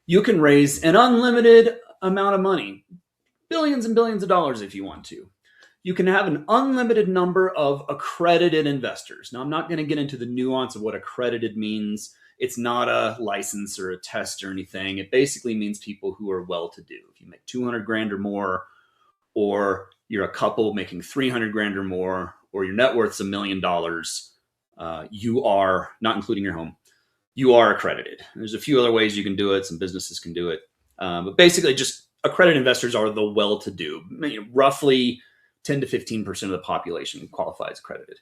You can raise an unlimited amount of money, billions and billions of dollars if you want to. You can have an unlimited number of accredited investors. Now, I'm not going to get into the nuance of what accredited means. It's not a license or a test or anything. It basically means people who are well-to-do. If you make 200 grand or more, or you're a couple making 300 grand or more, or your net worth's $1 million, you are, not including your home, you are accredited. There's a few other ways you can do it. Some businesses can do it. But basically, just accredited investors are the well-to-do. Roughly 10 to 15% of the population qualifies accredited.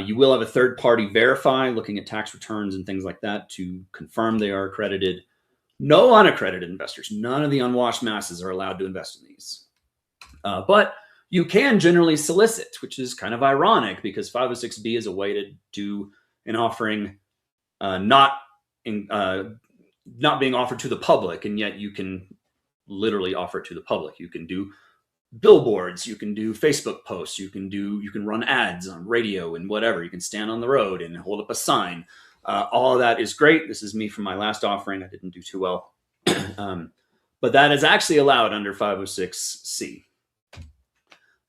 You will have a third party verify, looking at tax returns and things like that, to confirm they are accredited. No unaccredited investors. None of the unwashed masses are allowed to invest in these. But You can generally solicit, which is kind of ironic because 506B is a way to do an offering not being offered to the public, and yet you can literally offer it to the public. You can do billboards, you can do Facebook posts, you can run ads on radio and whatever. You can stand on the road and hold up a sign. All of that is great. This is me from my last offering. I didn't do too well. But that is actually allowed under 506C.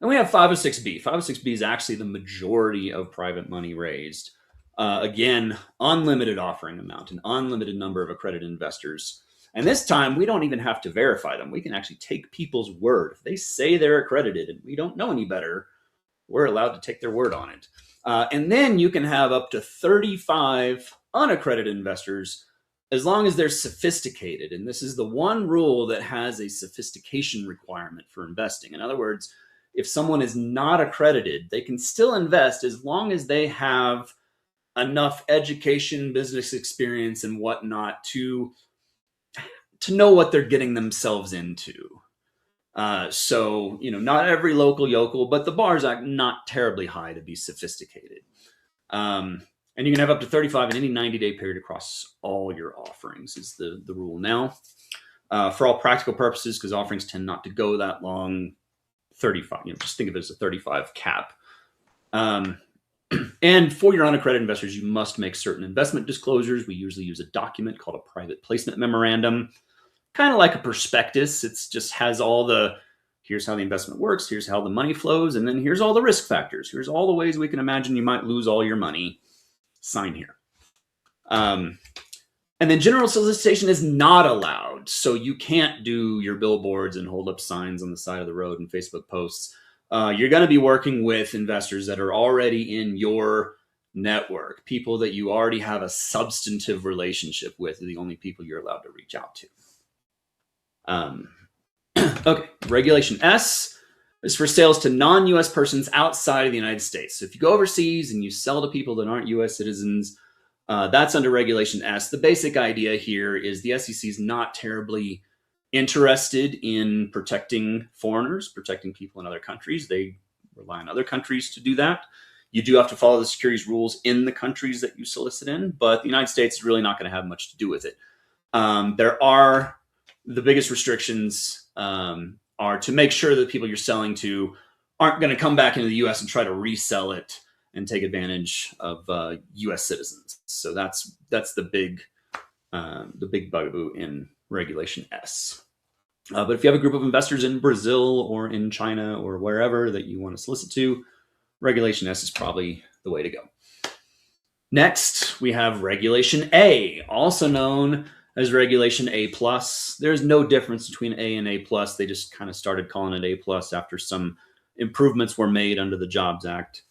And we have 506B. 506B is actually the majority of private money raised. Again, unlimited offering amount, an unlimited number of accredited investors. And this time, we don't even have to verify them. We can actually take people's word. If they say they're accredited and we don't know any better, we're allowed to take their word on it. And then you can have up to 35 unaccredited investors as long as they're sophisticated. And this is the one rule that has a sophistication requirement for investing. In other words, if someone is not accredited, they can still invest as long as they have enough education, business experience, and whatnot to know what they're getting themselves into. So, not every local yokel, but the bar's not terribly high to be sophisticated. And you can have up to 35 in any 90-day period across all your offerings is the rule now. For all practical purposes, because offerings tend not to go that long, 35, just think of it as a 35 cap. And for your unaccredited investors, you must make certain investment disclosures. We usually use a document called a private placement memorandum, kind of like a prospectus. It just has here's how the investment works, here's how the money flows, and then here's all the risk factors. Here's all the ways we can imagine you might lose all your money. Sign here. And then general solicitation is not allowed. So you can't do your billboards and hold up signs on the side of the road and Facebook posts. You're going to be working with investors that are already in your network. People that you already have a substantive relationship with are the only people you're allowed to reach out to. Okay, Regulation S is for sales to non-U.S. persons outside of the United States. So if you go overseas and you sell to people that aren't U.S. citizens, that's under Regulation S. The basic idea here is the SEC is not terribly interested in protecting foreigners, protecting people in other countries. They rely on other countries to do that. You do have to follow the securities rules in the countries that you solicit in, but the United States is really not going to have much to do with it. The biggest restrictions are to make sure that people you're selling to aren't going to come back into the U.S. and try to resell it and take advantage of U.S. citizens. So that's the big bugaboo in Regulation S. But if you have a group of investors in Brazil or in China or wherever that you want to solicit to, Regulation S is probably the way to go. Next, we have Regulation A, also known as Regulation A+. There's no difference between A and A+. They just kind of started calling it A+ after some improvements were made under the Jobs Act.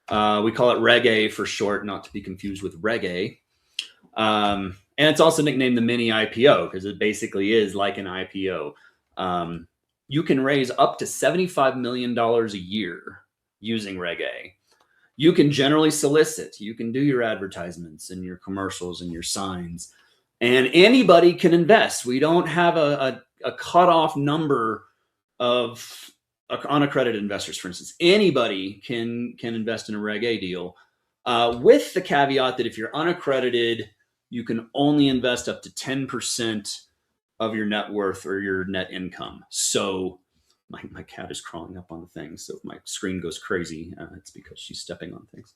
We call it Reg A for short, not to be confused with Reg A. And it's also nicknamed the mini IPO because it basically is like an IPO. You can raise up to $75 million a year using Reg A. You can generally solicit. You can do your advertisements and your commercials and your signs. And anybody can invest. We don't have a cutoff number of unaccredited investors, for instance. Anybody can invest in a Reg A deal with the caveat that if you're unaccredited, you can only invest up to 10% of your net worth or your net income. So my cat is crawling up on the thing. So if my screen goes crazy, it's because she's stepping on things.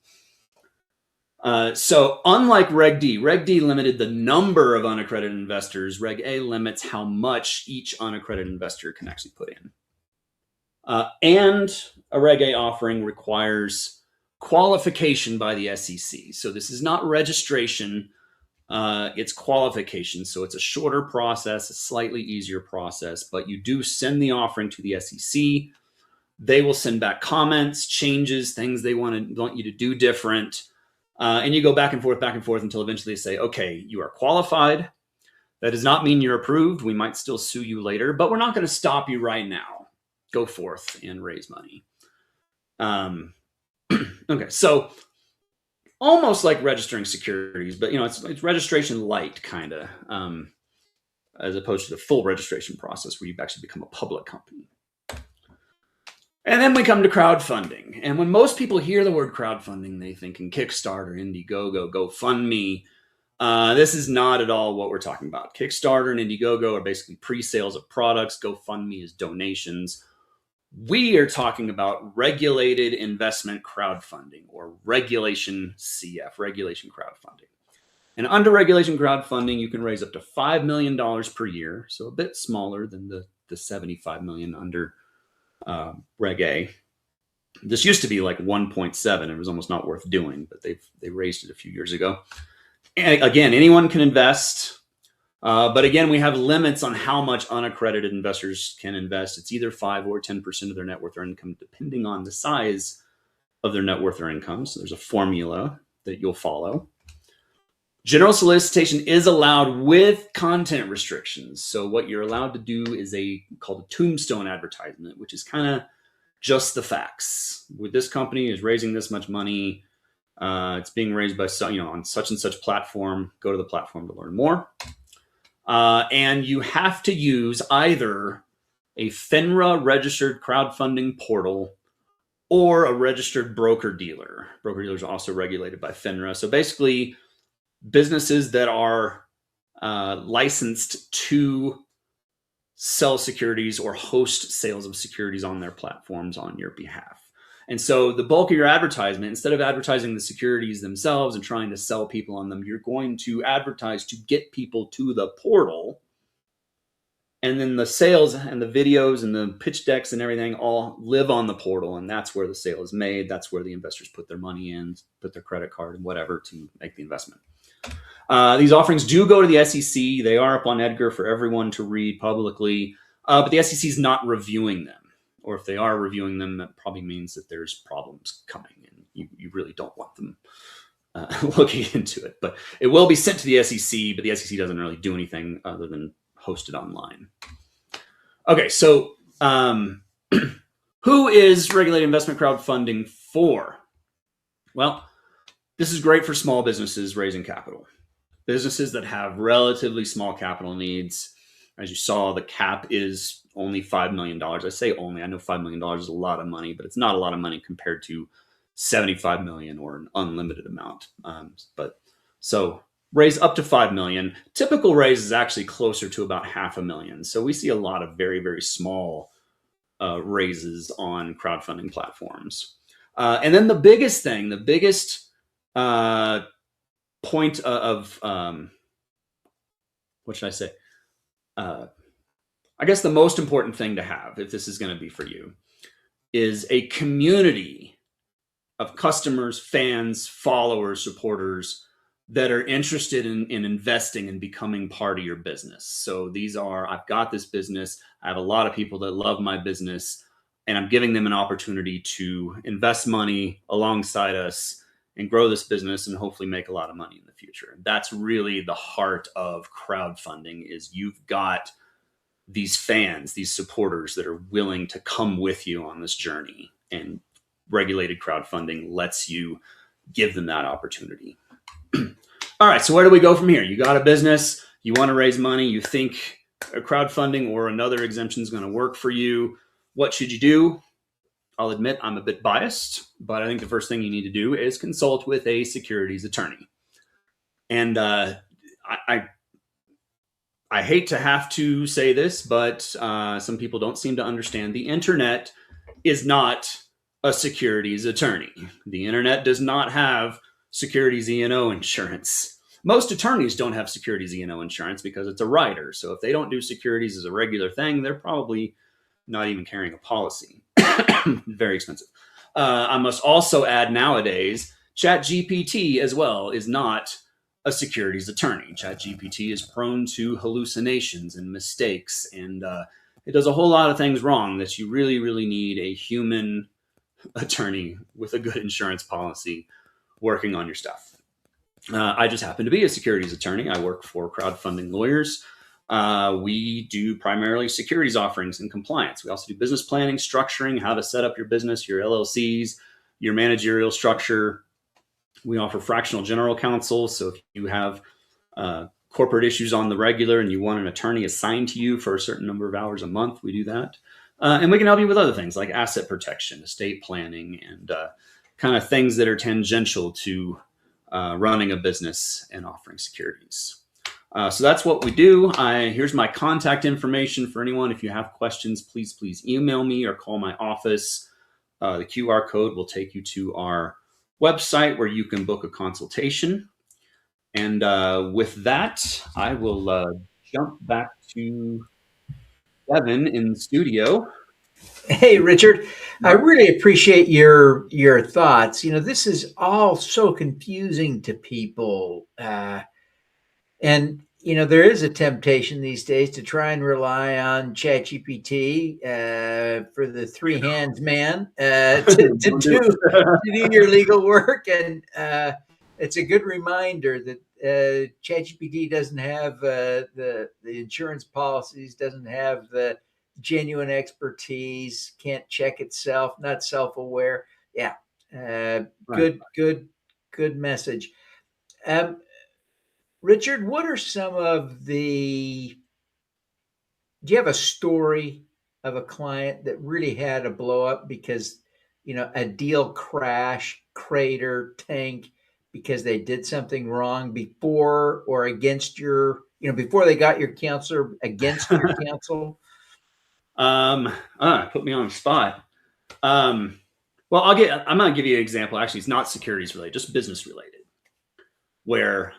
So unlike Reg D limited the number of unaccredited investors. Reg A limits how much each unaccredited investor can actually put in. And a Reg A offering requires qualification by the SEC. So this is not registration. It's qualification. So it's a shorter process, a slightly easier process, but you do send the offering to the SEC. They will send back comments, changes, things they want you to do different. And you go back and forth until eventually they say, okay, you are qualified. That does not mean you're approved. We might still sue you later, but we're not going to stop you right now. Go forth and raise money. Okay, so almost like registering securities, but it's registration light kind of, as opposed to the full registration process where you actually become a public company. And then we come to crowdfunding. And when most people hear the word crowdfunding, they think in Kickstarter, Indiegogo, GoFundMe. This is not at all what we're talking about. Kickstarter and Indiegogo are basically pre-sales of products. GoFundMe is donations. We are talking about regulated investment crowdfunding, or regulation CF, regulation crowdfunding. And under regulation crowdfunding, you can raise up to $5 million per year, so a bit smaller than the $75 million under Reg A. This used to be like 1.7. It was almost not worth doing, but they raised it a few years ago. And again, anyone can invest. But again, we have limits on how much unaccredited investors can invest. It's either 5 or 10% of their net worth or income, depending on the size of their net worth or income. So there's a formula that you'll follow. General solicitation is allowed with content restrictions. So what you're allowed to do is called a tombstone advertisement, which is kind of just the facts. With this company is raising this much money. It's being raised by on such and such platform. Go to the platform to learn more. And you have to use either a FINRA registered crowdfunding portal or a registered broker dealer. Broker dealers are also regulated by FINRA. So basically, businesses that are licensed to sell securities or host sales of securities on their platforms on your behalf. And so the bulk of your advertisement, instead of advertising the securities themselves and trying to sell people on them, you're going to advertise to get people to the portal. And then the sales and the videos and the pitch decks and everything all live on the portal. And that's where the sale is made. That's where the investors put their money in, put their credit card and whatever to make the investment. These offerings do go to the SEC. They are up on Edgar for everyone to read publicly, but the SEC is not reviewing them. Or if they are reviewing them, that probably means that there's problems coming and you really don't want them looking into it. But it will be sent to the SEC, but the SEC doesn't really do anything other than host it online. Okay, so who is regulated investment crowdfunding for? Well, this is great for small businesses raising capital. Businesses that have relatively small capital needs. As you saw, the cap is only $5 million. I say only, I know $5 million is a lot of money, but it's not a lot of money compared to $75 million or an unlimited amount. But so raise up to $5 million. Typical raise is actually closer to about $500,000. So we see a lot of very, very small raises on crowdfunding platforms. And then the biggest point of what should I say? I guess the most important thing to have, if this is going to be for you, is a community of customers, fans, followers, supporters that are interested in investing and becoming part of your business. So these are, I've got this business. I have a lot of people that love my business, and I'm giving them an opportunity to invest money alongside us and grow this business and hopefully make a lot of money in the future. That's really the heart of crowdfunding, is you've got these fans, these supporters that are willing to come with you on this journey, and regulated crowdfunding lets you give them that opportunity. All right, so where do we go from here? You got a business, you want to raise money, you think a crowdfunding or another exemption is going to work for you. What should you do? I'll admit I'm a bit biased, but I think the first thing you need to do is consult with a securities attorney. And I hate to have to say this, but some people don't seem to understand. The internet is not a securities attorney. The internet does not have securities E&O insurance. Most attorneys don't have securities E&O insurance because it's a rider. So if they don't do securities as a regular thing, they're probably not even carrying a policy. Very expensive. I must also add, nowadays, ChatGPT as well is not a securities attorney. ChatGPT is prone to hallucinations and mistakes, and it does a whole lot of things wrong that you really, really need a human attorney with a good insurance policy working on your stuff. I just happen to be a securities attorney. I work for crowdfunding lawyers. We do primarily securities offerings and compliance. We also do business planning, structuring, how to set up your business, your LLCs, your managerial structure. We offer fractional general counsel. So if you have corporate issues on the regular and you want an attorney assigned to you for a certain number of hours a month, we do that. And we can help you with other things like asset protection, estate planning, and kind of things that are tangential to running a business and offering securities. So that's what we do. Here's my contact information for anyone. If you have questions, please email me or call my office. The QR code will take you to our website where you can book a consultation. And with that, I will jump back to Devin in the studio. Hey, Richard, I really appreciate your thoughts. This is all so confusing to people. And there is a temptation these days to try and rely on ChatGPT for the three hands man to do your legal work. And it's a good reminder that ChatGPT doesn't have the insurance policies, doesn't have the genuine expertise, can't check itself, not self-aware. Yeah, good message. Richard, what are some of do you have a story of a client that really had a blow up because, a deal crash, crater, tank, because they did something wrong before or against before they got your counsel, against your counsel? Put me on the spot. Well, I'm going to give you an example. Actually, it's not securities related, just business related, where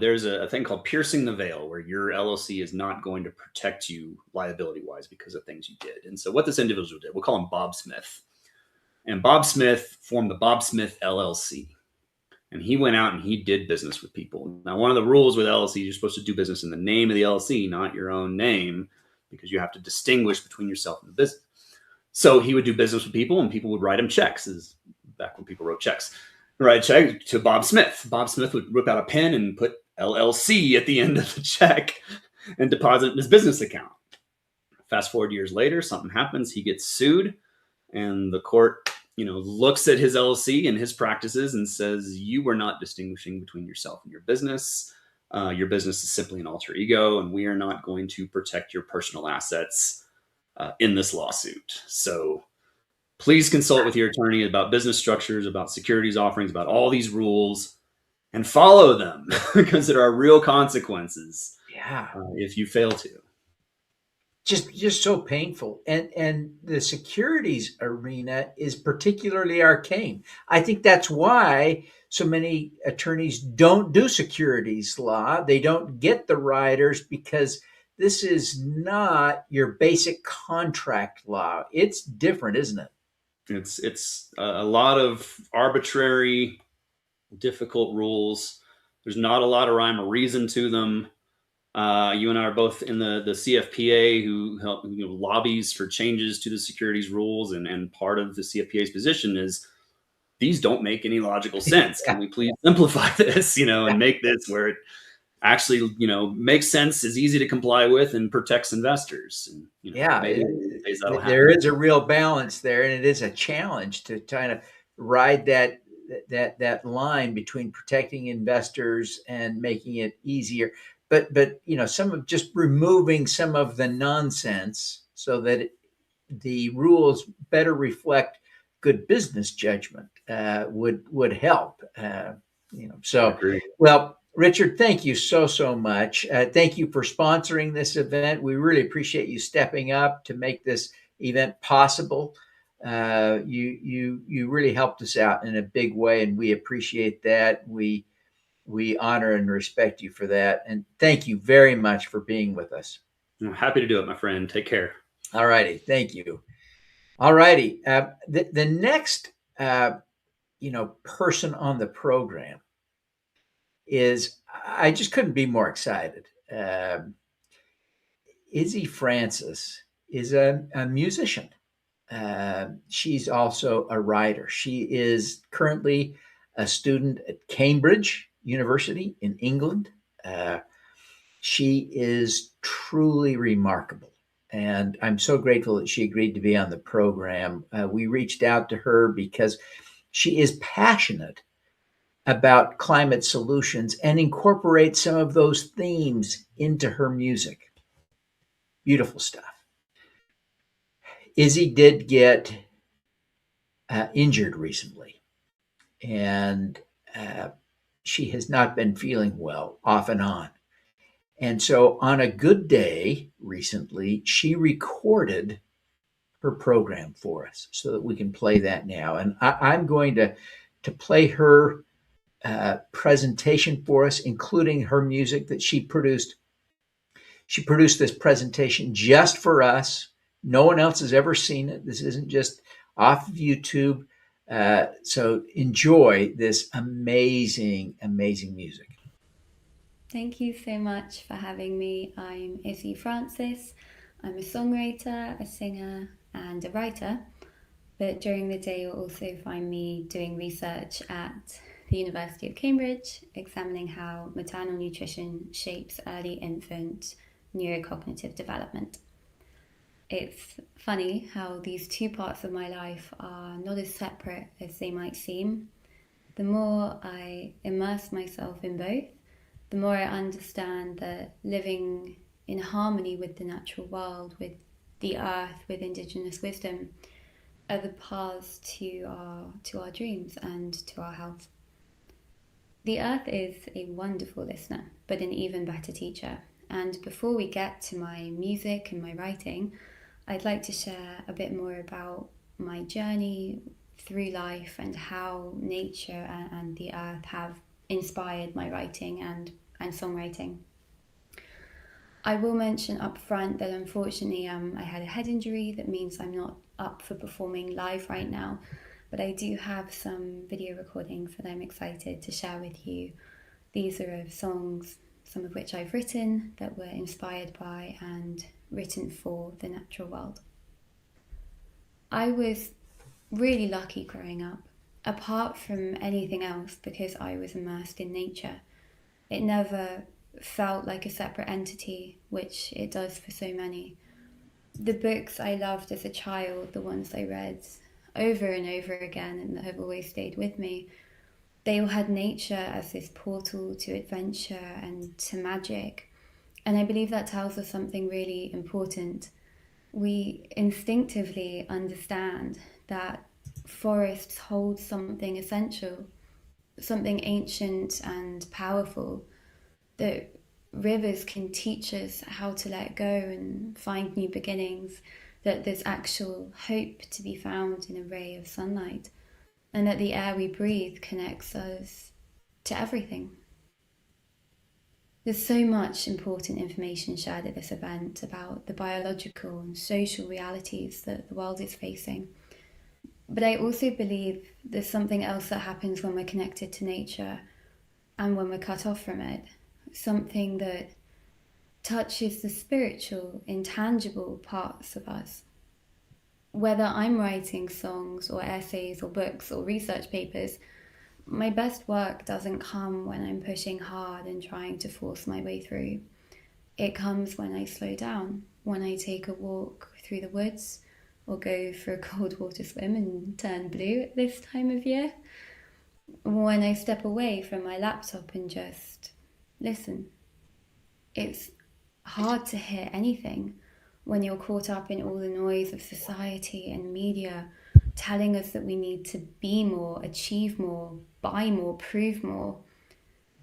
there's a thing called piercing the veil, where your LLC is not going to protect you liability-wise because of things you did. And so what this individual did, we'll call him Bob Smith. And Bob Smith formed the Bob Smith LLC. And he went out and he did business with people. Now, one of the rules with LLC, you're supposed to do business in the name of the LLC, not your own name, because you have to distinguish between yourself and the business. So he would do business with people, and people would write him checks. This is back when people wrote checks. Write a check to Bob Smith. Bob Smith would whip out a pen and put LLC at the end of the check and deposit it in his business account. Fast forward years later, something happens. He gets sued, and the court, looks at his LLC and his practices and says, you were not distinguishing between yourself and your business. Your business is simply an alter ego, and we are not going to protect your personal assets in this lawsuit. So please consult with your attorney about business structures, about securities offerings, about all these rules, and follow them because there are real consequences. Yeah. If you fail to. Just so painful. And the securities arena is particularly arcane. I think that's why so many attorneys don't do securities law. They don't get the riders because this is not your basic contract law. It's different, isn't it? It's a lot of arbitrary, difficult rules. There's not a lot of rhyme or reason to them. You and I are both in the CFPA, who help lobbies for changes to the securities rules, and part of the CFPA's position is these don't make any logical sense. Can we please simplify this, and make this where it actually, makes sense, is easy to comply with, and protects investors. And, there is a real balance there, and it is a challenge to kind of ride that line between protecting investors and making it easier. But some of just removing some of the nonsense so that the rules better reflect good business judgment would help. So well, Richard, thank you so much. Thank you for sponsoring this event. We really appreciate you stepping up to make this event possible. You really helped us out in a big way, and we appreciate that. We honor and respect you for that. And thank you very much for being with us. I'm happy to do it, my friend. Take care. All righty. Thank you. All righty. The next, person on the program is, I just couldn't be more excited. Izzy Francis is a musician. She's also a writer. She is currently a student at Cambridge University in England. She is truly remarkable, and I'm so grateful that she agreed to be on the program. We reached out to her because she is passionate about climate solutions and incorporates some of those themes into her music. Beautiful stuff. Izzy did get injured recently, and she has not been feeling well off and on. And so, on a good day recently, she recorded her program for us so that we can play that now. And I'm going to play her presentation for us, including her music that she produced. She produced this presentation just for us. No one else has ever seen it. This isn't just off of YouTube. So enjoy this amazing, amazing music. Thank you so much for having me. I'm Izzy Francis. I'm a songwriter, a singer, and a writer. But during the day, you'll also find me doing research at the University of Cambridge, examining how maternal nutrition shapes early infant neurocognitive development. It's funny how these two parts of my life are not as separate as they might seem. The more I immerse myself in both, the more I understand that living in harmony with the natural world, with the earth, with indigenous wisdom, are the paths to our dreams and to our health. The earth is a wonderful listener, but an even better teacher. And before we get to my music and my writing, I'd like to share a bit more about my journey through life and how nature and the earth have inspired my writing and songwriting. I will mention up front that unfortunately I had a head injury that means I'm not up for performing live right now, but I do have some video recordings that I'm excited to share with you. These are of songs, some of which I've written that were inspired by and written for the natural world. I was really lucky growing up, apart from anything else, because I was immersed in nature. It never felt like a separate entity, which it does for so many. The books I loved as a child, the ones I read over and over again and that have always stayed with me, they all had nature as this portal to adventure and to magic. And I believe that tells us something really important. We instinctively understand that forests hold something essential, something ancient and powerful, that rivers can teach us how to let go and find new beginnings, that there's actual hope to be found in a ray of sunlight, and that the air we breathe connects us to everything. There's so much important information shared at this event about the biological and social realities that the world is facing. But I also believe there's something else that happens when we're connected to nature and when we're cut off from it. Something that touches the spiritual, intangible parts of us. Whether I'm writing songs or essays or books or research papers, my best work doesn't come when I'm pushing hard and trying to force my way through. It comes when I slow down, when I take a walk through the woods or go for a cold water swim and turn blue at this time of year. When I step away from my laptop and just listen. It's hard to hear anything when you're caught up in all the noise of society and media telling us that we need to be more, achieve more, buy more, prove more.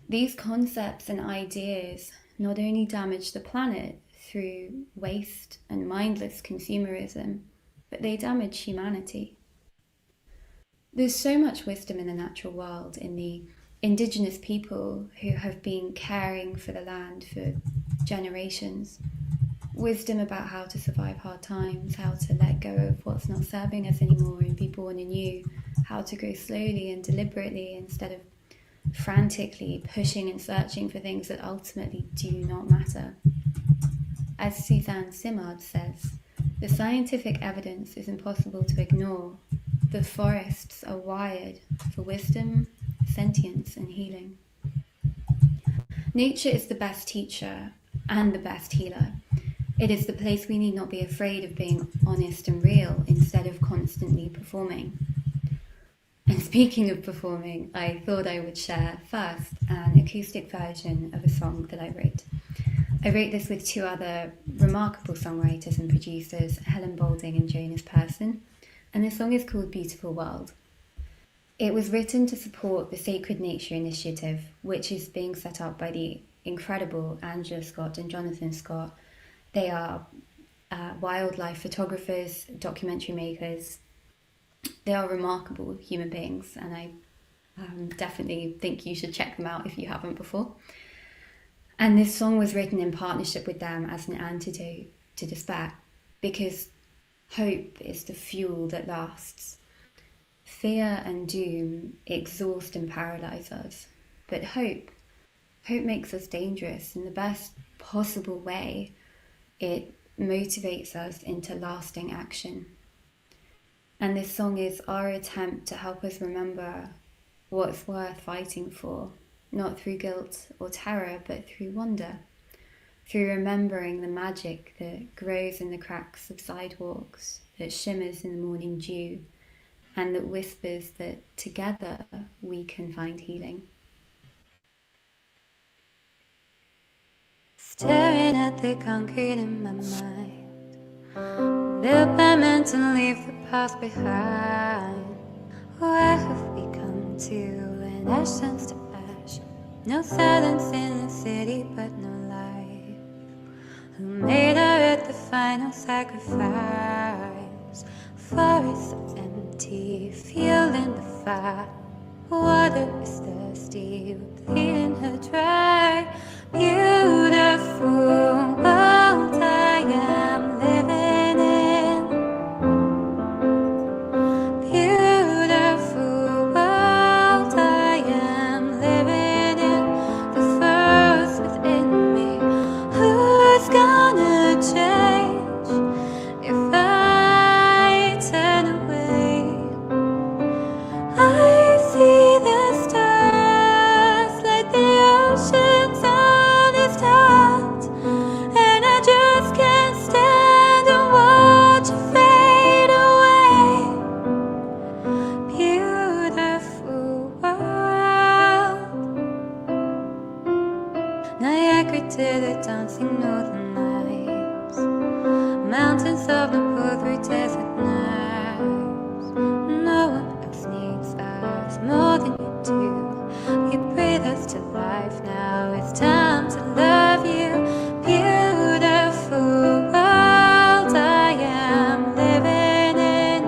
These concepts and ideas not only damage the planet through waste and mindless consumerism, but they damage humanity. There's so much wisdom in the natural world, in the indigenous people who have been caring for the land for generations. Wisdom about how to survive hard times, how to let go of what's not serving us anymore and be born anew, how to go slowly and deliberately instead of frantically pushing and searching for things that ultimately do not matter. As Suzanne Simard says, the scientific evidence is impossible to ignore. The forests are wired for wisdom, sentience, and healing. Nature is the best teacher and the best healer. It is the place we need not be afraid of being honest and real instead of constantly performing. And speaking of performing, I thought I would share first an acoustic version of a song that I wrote. I wrote this with two other remarkable songwriters and producers, Helen Boulding and Jonas Persson, and the song is called Beautiful World. It was written to support the Sacred Nature Initiative, which is being set up by the incredible Angela Scott and Jonathan Scott. They are wildlife photographers, documentary makers. They are remarkable human beings, and I definitely think you should check them out if you haven't before. And this song was written in partnership with them as an antidote to despair, because hope is the fuel that lasts. Fear and doom exhaust and paralyze us, but hope makes us dangerous in the best possible way. It motivates us into lasting action. And this song is our attempt to help us remember what's worth fighting for, not through guilt or terror, but through wonder, through remembering the magic that grows in the cracks of sidewalks, that shimmers in the morning dew, and that whispers that together we can find healing. Staring at the concrete in my mind, built by men to leave the past behind. Where have we come to? An ash turns to ash. No silence in the city, but no life. Who made our earth the final sacrifice? Forests are empty, fuel in the fire. Water is thirsty, we're bleeding her dry. Beautiful world I am living in. Beautiful world I am living in. The force within me. Who's gonna change if I turn away? I see the stars like the oceans on its heart, and I just can't stand and watch it fade away. Beautiful world. Niagara to the dancing northern lights, mountains of Nepal through desert nights. No one else needs us more than you do. You breathe us to life. Now it's time to love you. Beautiful world I am living in.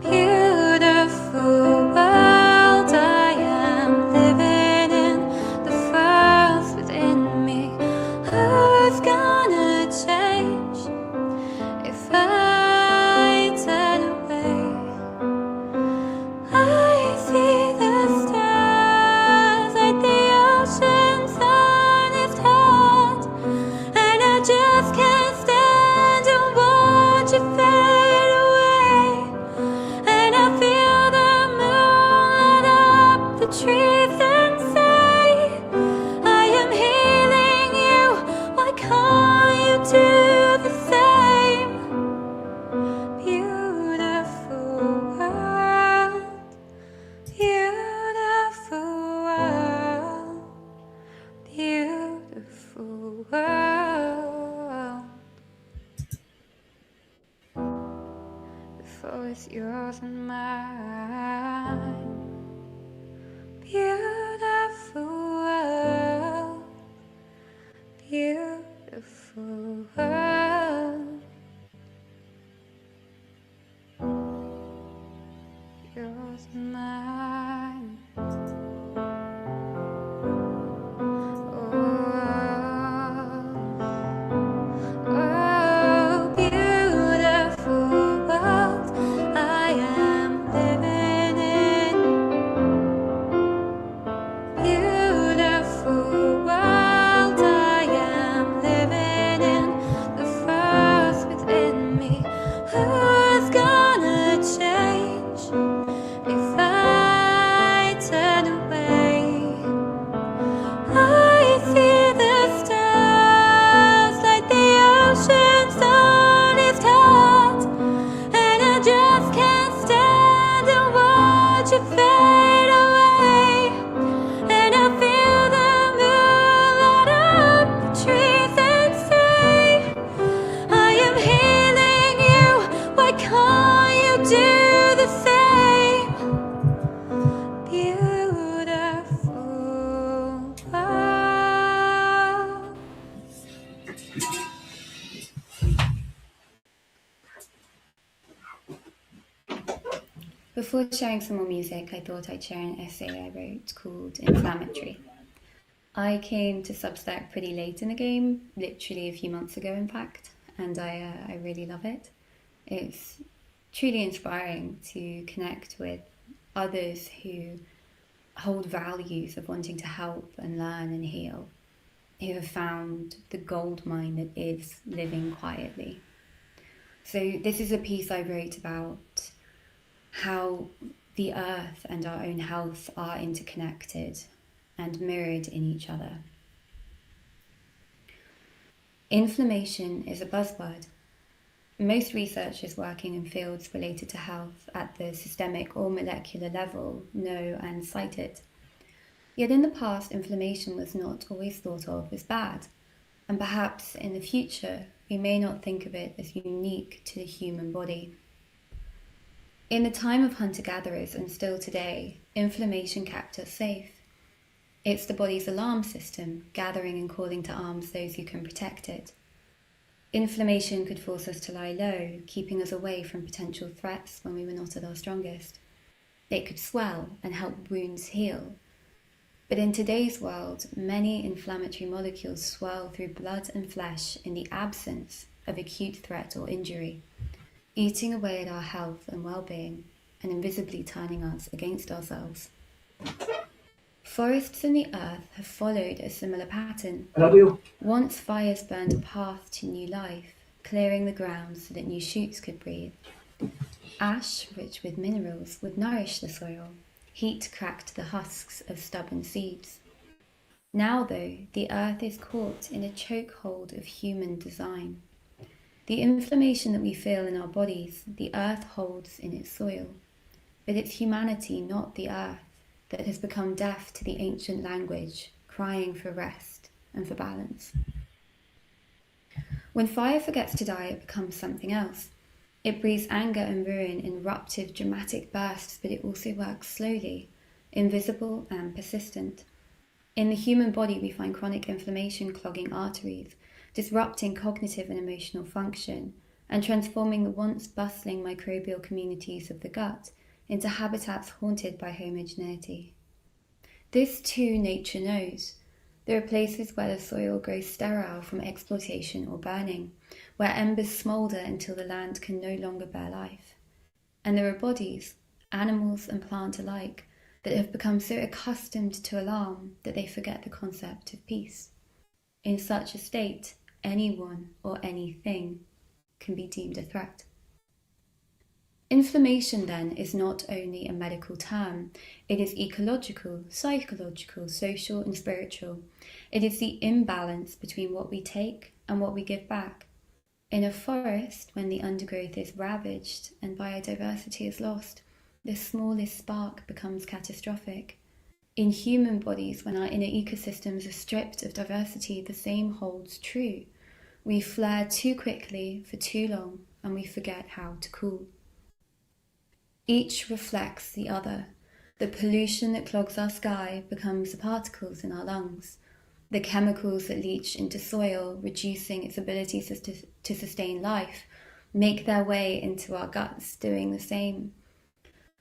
Beautiful world I am living in. The force within me. Who's gonna change if I turn away? I see the stars like the oceans on its heart, and I just can't stand and watch it fade away. And I feel the moon light up the trees and say, I am healing you. Why can't you do the same? Beautiful world. Beautiful world, beautiful world. The forest yours and mine. Beautiful world, beautiful world. Yours and mine. Oh, beautiful world I am living in. before sharing some more music, I thought I'd share an essay I wrote called Inflammatory. I came to Substack pretty late in the game, literally a few months ago in fact, and I really love it. It's truly inspiring to connect with others who hold values of wanting to help and learn and heal, who have found the gold mine that is living quietly. So this is a piece I wrote about how the earth and our own health are interconnected and mirrored in each other. Inflammation is a buzzword. Most researchers working in fields related to health at the systemic or molecular level know and cite it. Yet in the past, inflammation was not always thought of as bad, and perhaps in the future, we may not think of it as unique to the human body. In the time of hunter-gatherers and still today, inflammation kept us safe. It's the body's alarm system, gathering and calling to arms those who can protect it. Inflammation could force us to lie low, keeping us away from potential threats when we were not at our strongest. It could swell and help wounds heal. But in today's world, many inflammatory molecules swirl through blood and flesh in the absence of acute threat or injury, eating away at our health and well-being and invisibly turning us against ourselves. Forests and the earth have followed a similar pattern. Once fires burned a path to new life, clearing the ground so that new shoots could breathe. Ash, rich with minerals, would nourish the soil. Heat cracked the husks of stubborn seeds. Now, though, the earth is caught in a chokehold of human design. The inflammation that we feel in our bodies, the earth holds in its soil. But it's humanity, not the earth, that has become deaf to the ancient language, crying for rest and for balance. When fire forgets to die, it becomes something else. It breathes anger and ruin in eruptive, dramatic bursts, but it also works slowly, invisible and persistent. In the human body, we find chronic inflammation clogging arteries, disrupting cognitive and emotional function, and transforming the once bustling microbial communities of the gut into habitats haunted by homogeneity. This too nature knows. There are places where the soil grows sterile from exploitation or burning, where embers smoulder until the land can no longer bear life. And there are bodies, animals and plant alike, that have become so accustomed to alarm that they forget the concept of peace. In such a state, anyone or anything can be deemed a threat. Inflammation, then, is not only a medical term, it is ecological, psychological, social, and spiritual. It is the imbalance between what we take and what we give back. In a forest, when the undergrowth is ravaged and biodiversity is lost, the smallest spark becomes catastrophic. In human bodies, when our inner ecosystems are stripped of diversity, the same holds true. We flare too quickly for too long, and we forget how to cool. Each reflects the other. The pollution that clogs our sky becomes the particles in our lungs. The chemicals that leach into soil, reducing its ability to sustain life, make their way into our guts, doing the same.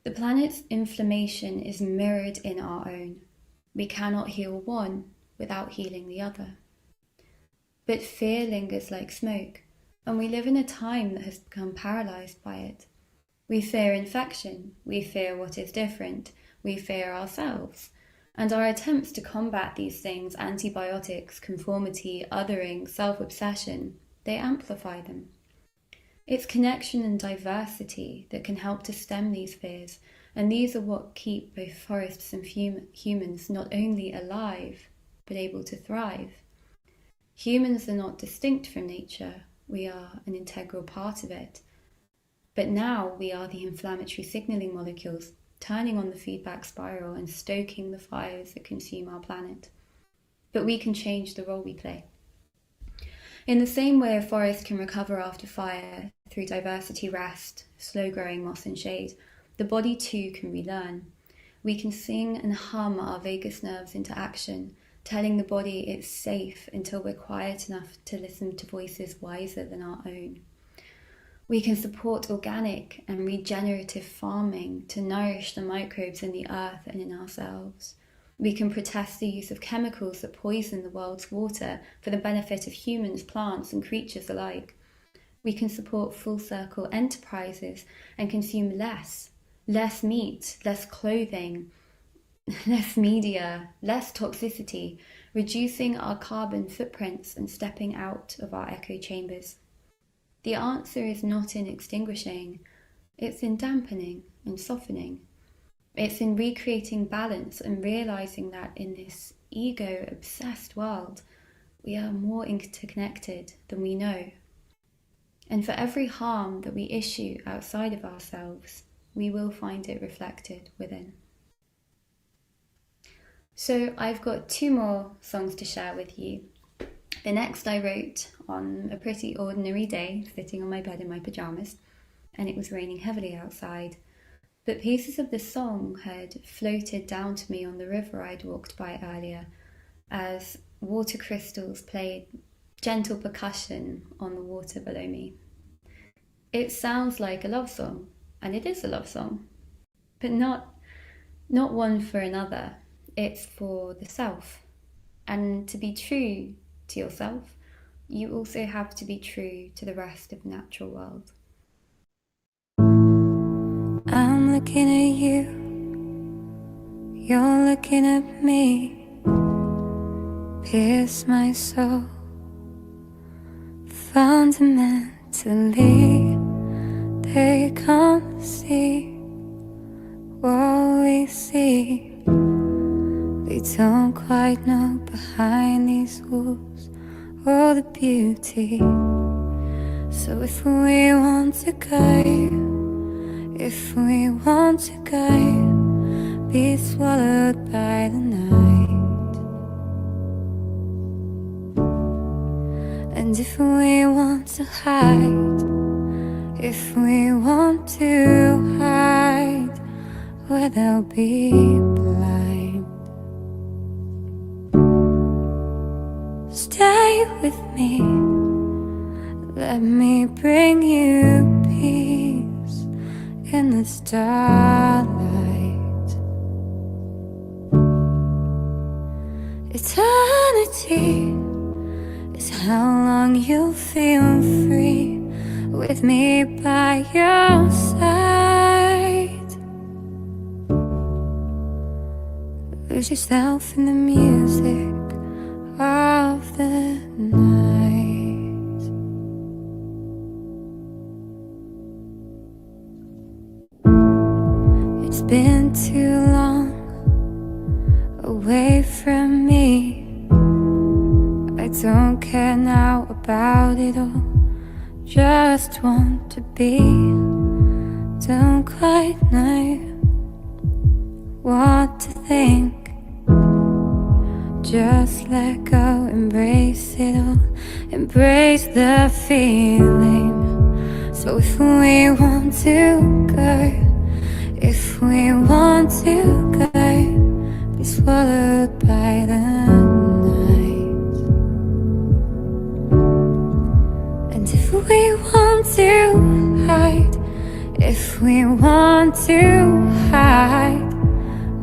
The planet's inflammation is mirrored in our own. We cannot heal one without healing the other. But fear lingers like smoke, and we live in a time that has become paralyzed by it. We fear infection, we fear what is different, we fear ourselves. And our attempts to combat these things, antibiotics, conformity, othering, self-obsession, they amplify them. It's connection and diversity that can help to stem these fears, and these are what keep both forests and humans not only alive, but able to thrive. Humans are not distinct from nature, we are an integral part of it. But now we are the inflammatory signaling molecules, turning on the feedback spiral and stoking the fires that consume our planet. But we can change the role we play. In the same way a forest can recover after fire through diversity, rest, slow-growing moss and shade, the body too can relearn. We can sing and hum our vagus nerves into action, telling the body it's safe until we're quiet enough to listen to voices wiser than our own. We can support organic and regenerative farming to nourish the microbes in the earth and in ourselves. We can protest the use of chemicals that poison the world's water for the benefit of humans, plants, and creatures alike. We can support full circle enterprises and consume less meat, less clothing, less media, less toxicity, reducing our carbon footprints and stepping out of our echo chambers. The answer is not in extinguishing, it's in dampening and softening. It's in recreating balance and realizing that in this ego-obsessed world, we are more interconnected than we know. And for every harm that we issue outside of ourselves, we will find it reflected within. So I've got 2 more songs to share with you. The next I wrote on a pretty ordinary day, sitting on my bed in my pajamas, and it was raining heavily outside. But pieces of the song had floated down to me on the river I'd walked by earlier, as water crystals played gentle percussion on the water below me. It sounds like a love song, and it is a love song, but not one for another. It's for the self. And to be true to yourself, you also have to be true to the rest of the natural world. I'm looking at you, you're looking at me. Pierce my soul fundamentally. They can't see what we see. We don't quite know behind these walls all the beauty. So if we want to go, if we want to go, be swallowed by the night. And if we want to hide, if we want to hide, where they'll be blind. Stay with me, let me bring you peace in the starlight. Eternity is how long you'll feel free with me by your side. Lose yourself in the music of the night. It's been too long away from me. I don't care now about it all, just want to be. Don't quite know what to think. Just let go, embrace it all, embrace the feeling. So if we want to go, if we want to go, be swallowed by the night. And if we want to hide, if we want to hide,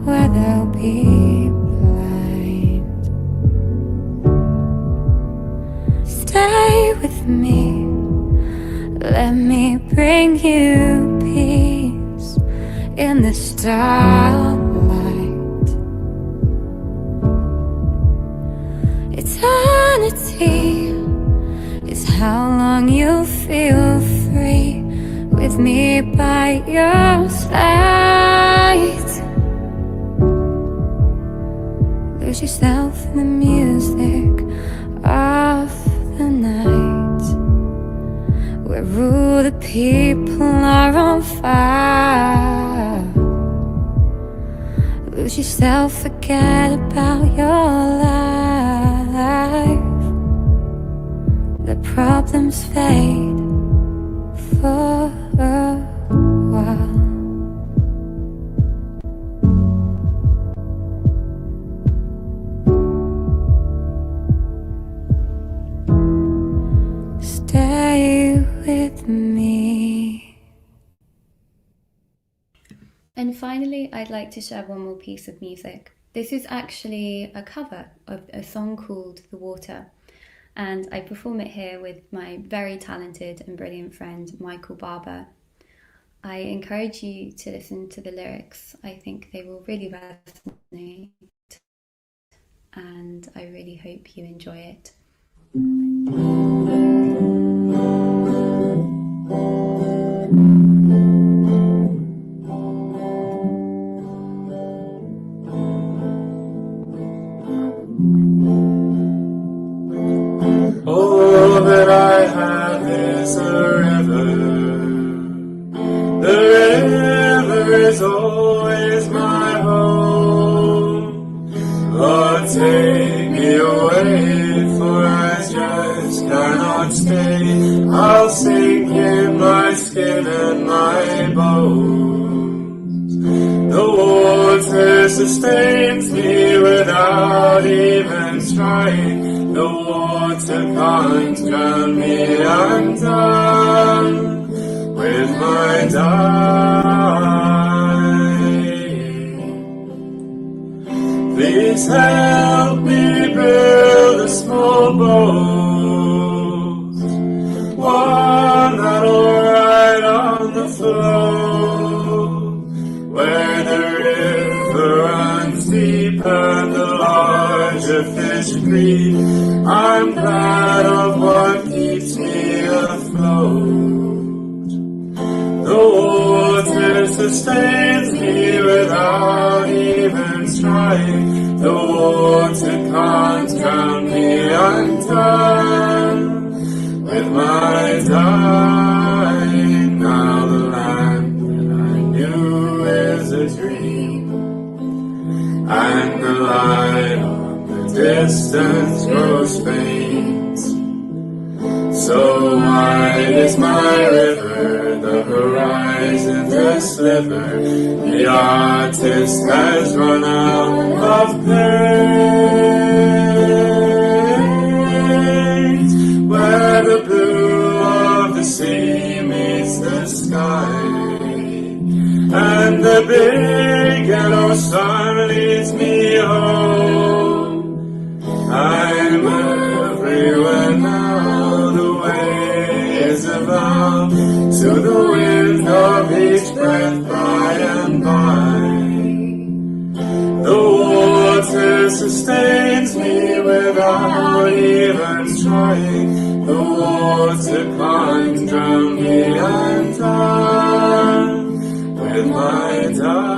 where they'll be blind. Stay with me, let me bring you peace in the starlight. Eternity is how long you'll feel free with me by your side. Lose yourself in the music of the night, where all the people are on fire. Lose yourself, forget about your life. The problems fade for a while. Stay with me. And finally, I'd like to share one more piece of music. This is actually a cover of a song called The Water, and I perform it here with my very talented and brilliant friend, Michael Barber. I encourage you to listen to the lyrics. I think they will really resonate, and I really hope you enjoy it. All that I have is a river. The river is always my home. Lord, take me away, for I just cannot stay. I'll sink in my skin and my bones. The water sustains me without even trying. The water can't drown me. I'm done with my dying. Please help me build a small boat, one that'll ride on the flow, where the river runs deep and the larger fish breathe. I'm glad of what keeps me afloat. The water sustains me without even trying. The water can't drown me. I'm done with my dying. Now the land that I knew is a dream, and the light on the distance grows faint. So wide is my river, the horizon's a sliver. The artist has run out of paint. Where the blue of the sea meets the sky, and the big yellow sun leads me home. I'm everywhere now, the way is a vow to the wind of each breath by and by. The water sustains me without even trying. The water can't drown me. I'm done with my dying.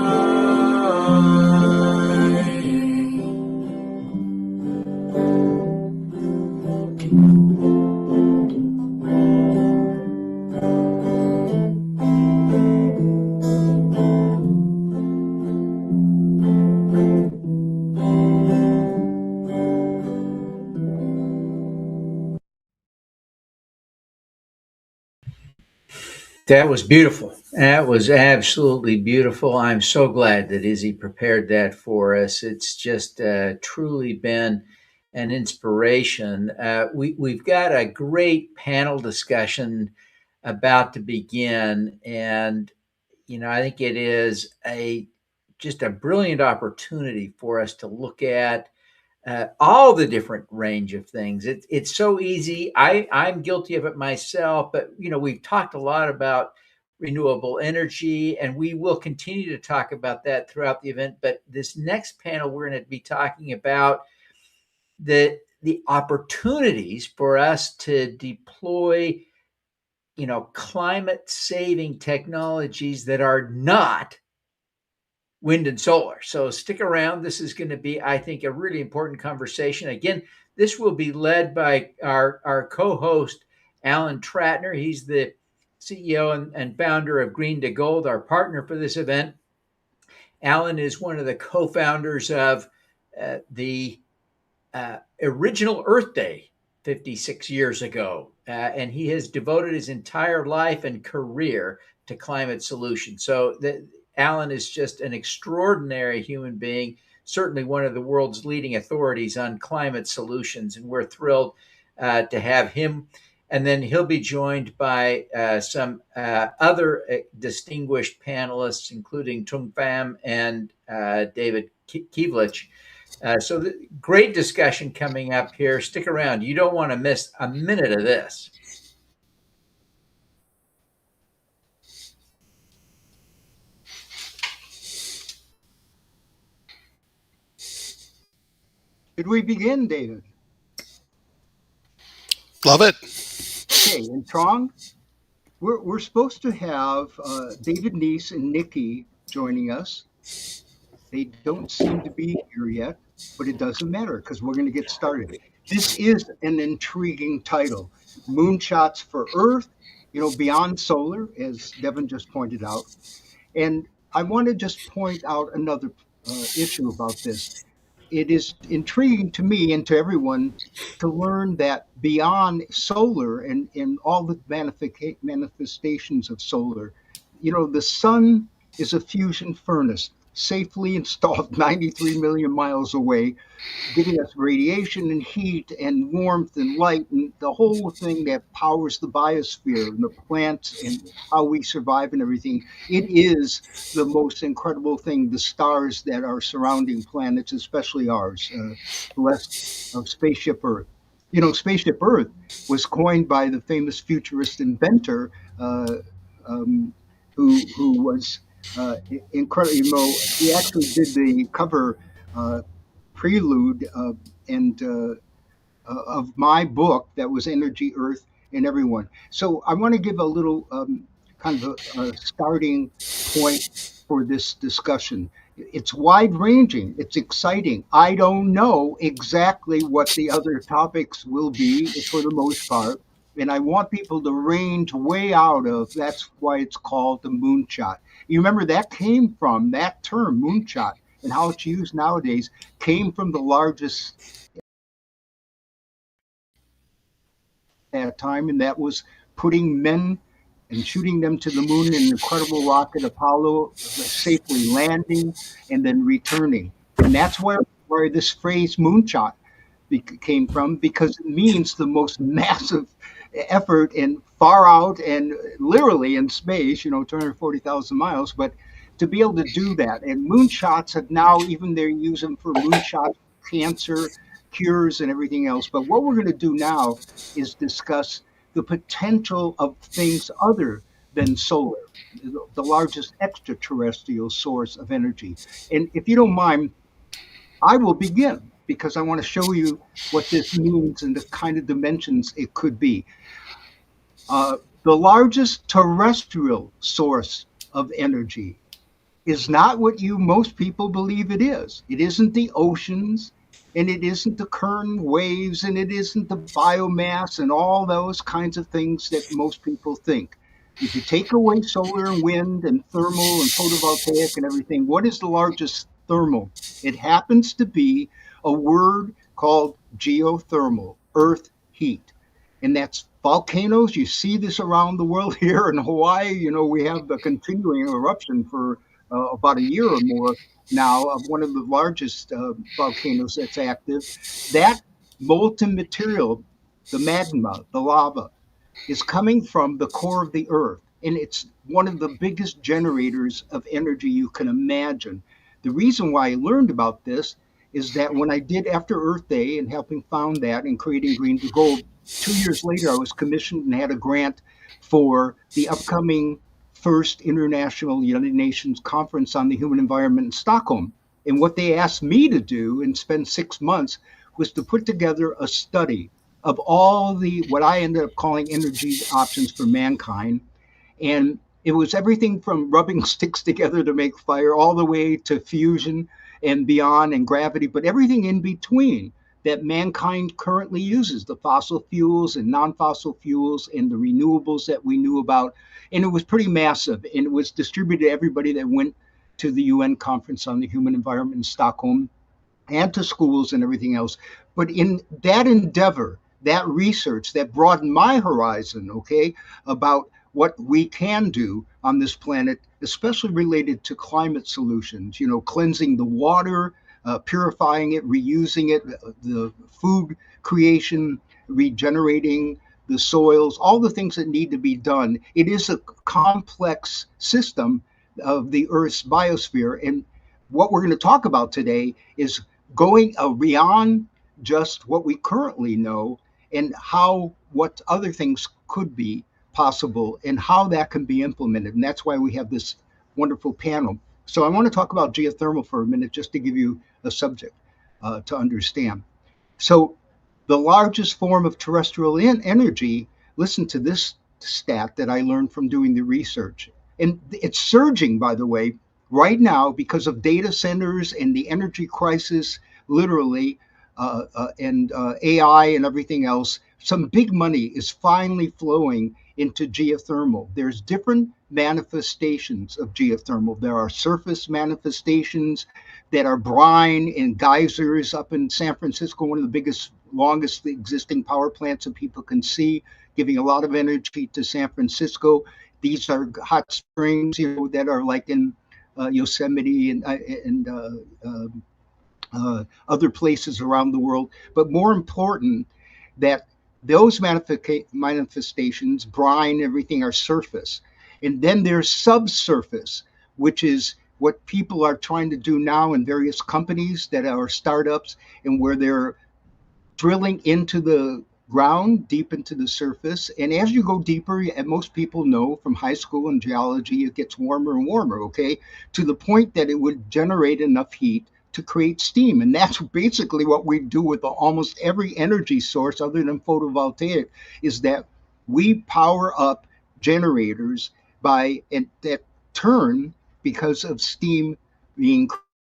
That was beautiful. That was absolutely beautiful. I'm so glad that Izzy prepared that for us. It's just truly been an inspiration. We've got a great panel discussion about to begin, and I think it is just a brilliant opportunity for us to look at all the different range of things. It's so easy. I'm guilty of it myself, but we've talked a lot about renewable energy, and we will continue to talk about that throughout the event. But this next panel, we're going to be talking about the opportunities for us to deploy, climate saving technologies that are not wind and solar. So stick around. This is going to be, I think, a really important conversation. Again, this will be led by our co-host, Alan Tratner. He's the CEO and founder of Green to Gold, our partner for this event. Alan is one of the co-founders of the original Earth Day 56 years ago. And he has devoted his entire life and career to climate solutions. So Alan is just an extraordinary human being, certainly one of the world's leading authorities on climate solutions. And we're thrilled to have him And then he'll be joined by some other distinguished panelists, including Tung Pham and David Kivlich. So great discussion coming up here. Stick around. You don't want to miss a minute of this. Did we begin, David? Love it. Okay, and Trong, we're supposed to have David Neese and Nikki joining us. They don't seem to be here yet, but it doesn't matter because we're going to get started. This is an intriguing title, Moonshots for Earth, beyond solar, as Devin just pointed out. And I want to just point out another issue about this. It is intriguing to me and to everyone to learn that beyond solar and all the manifestations of solar, the sun is a fusion furnace safely installed 93 million miles away, giving us radiation and heat and warmth and light and the whole thing that powers the biosphere and the plants and how we survive and everything. It is the most incredible thing, the stars that are surrounding planets, especially ours, blessed of Spaceship Earth. Spaceship Earth was coined by the famous futurist inventor who was incredible. He actually did the cover prelude and of my book that was Energy, Earth, and Everyone. So I want to give a little kind of a starting point for this discussion. It's wide ranging. It's exciting. I don't know exactly what the other topics will be for the most part. And I want people to range way out of, that's why it's called the moonshot. You remember that came from that term, moonshot, and how it's used nowadays, came from the largest at that time, and that was putting men and shooting them to the moon in an incredible rocket Apollo, safely landing and then returning. And that's where this phrase moonshot came from, because it means the most massive effort and far out and literally in space, 240,000 miles, but to be able to do that. And moonshots have now, even they're using for moonshots, cancer cures and everything else. But what we're going to do now is discuss the potential of things other than solar, the largest extraterrestrial source of energy. And if you don't mind, I will begin because I want to show you what this means and the kind of dimensions it could be. The largest terrestrial source of energy is not what most people believe it is. It isn't the oceans, and it isn't the current waves, and it isn't the biomass and all those kinds of things that most people think. If you take away solar and wind and thermal and photovoltaic and everything, what is the largest thermal? It happens to be a word called geothermal, earth heat. And that's volcanoes. You see this around the world. Here in Hawaii, we have the continuing eruption for about a year or more now of one of the largest volcanoes that's active. That molten material, the magma, the lava, is coming from the core of the earth. And it's one of the biggest generators of energy you can imagine. The reason why I learned about this is that when I did After Earth Day and helping found that and creating Green to Gold, 2 years later, I was commissioned and had a grant for the upcoming first International United Nations Conference on the Human Environment in Stockholm. And what they asked me to do and spend 6 months was to put together a study of all the, what I ended up calling energy options for mankind. And it was everything from rubbing sticks together to make fire all the way to fusion and beyond and gravity, but everything in between that mankind currently uses, the fossil fuels and non-fossil fuels and the renewables that we knew about. And it was pretty massive, and it was distributed to everybody that went to the UN Conference on the Human Environment in Stockholm and to schools and everything else. But in that endeavor, that research that broadened my horizon, okay, about what we can do on this planet, especially related to climate solutions, cleansing the water, purifying it, reusing it, the food creation, regenerating the soils, all the things that need to be done. It is a complex system of the Earth's biosphere. And what we're going to talk about today is going beyond just what we currently know and how what other things could be possible and how that can be implemented. And that's why we have this wonderful panel. So I want to talk about geothermal for a minute just to give you a subject to understand. So the largest form of terrestrial energy, listen to this stat that I learned from doing the research. And it's surging, by the way, right now because of data centers and the energy crisis, literally, and AI and everything else. Some big money is finally flowing into geothermal. There's different manifestations of geothermal. There are surface manifestations that are brine and geysers up in San Francisco, one of the biggest, longest existing power plants that people can see, giving a lot of energy to San Francisco. These are hot springs, that are like in Yosemite and other places around the world. But more important, that those manifestations, brine, everything, are surface. And then there's subsurface, which is what people are trying to do now in various companies that are startups, and where they're drilling into the ground, deep into the surface. And as you go deeper, and most people know from high school and geology, it gets warmer and warmer, okay, to the point that it would generate enough heat to create steam. And that's basically what we do with almost every energy source other than photovoltaic, is that we power up generators that turn because of steam being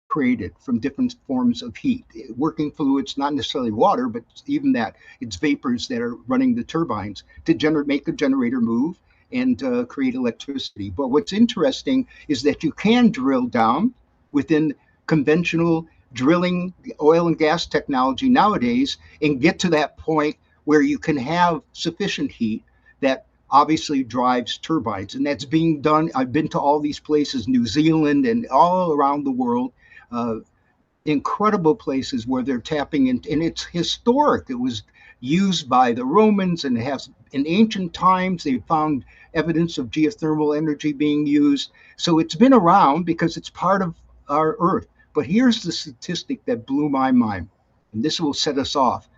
created from different forms of heat. Working fluids, not necessarily water, but even that, it's vapors that are running the turbines to make the generator move and create electricity. But what's interesting is that you can drill down within conventional drilling, oil and gas technology nowadays, and get to that point where you can have sufficient heat that obviously drives turbines. And that's being done. I've been to all these places, New Zealand and all around the world, incredible places where they're tapping into, and it's historic. It was used by the Romans, and it has, in ancient times, they found evidence of geothermal energy being used. So it's been around because it's part of our Earth. But here's the statistic that blew my mind, and this will set us off.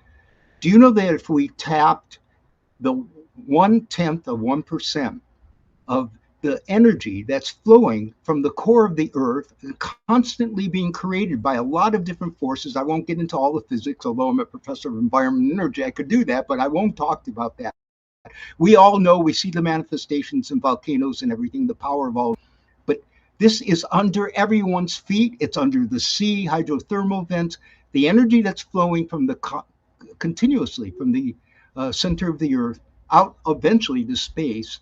Do you know that if we tapped the 1/10 of 1% of the energy that's flowing from the core of the Earth, constantly being created by a lot of different forces? I won't get into all the physics, although I'm a professor of environment and energy, I could do that, but I won't talk about that. We all know, we see the manifestations in volcanoes and everything, the power of all. But this is under everyone's feet. It's under the sea, hydrothermal vents. The energy that's flowing from continuously from the center of the Earth out eventually to space.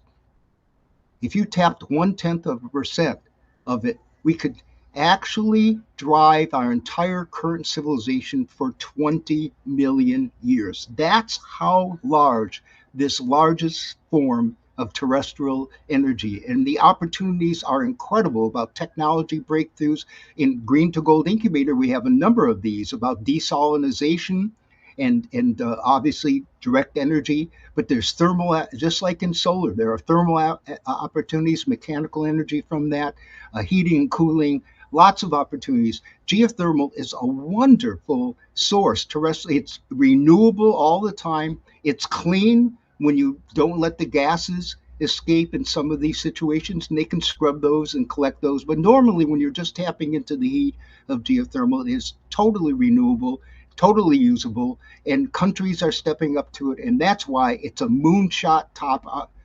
If you tapped 1/10 of a percent of it, we could actually drive our entire current civilization for 20 million years. That's how large this largest form of terrestrial energy, and the opportunities are incredible about technology breakthroughs. In Green to Gold Incubator, we have a number of these about desalinization and obviously direct energy. But there's thermal, just like in solar, there are thermal opportunities, mechanical energy from that, heating and cooling, lots of opportunities. Geothermal is a wonderful source. Terrestrial, it's renewable all the time. It's clean when you don't let the gases escape in some of these situations, and they can scrub those and collect those. But normally, when you're just tapping into the heat of geothermal, it is totally renewable, totally usable, and countries are stepping up to it. And that's why it's a moonshot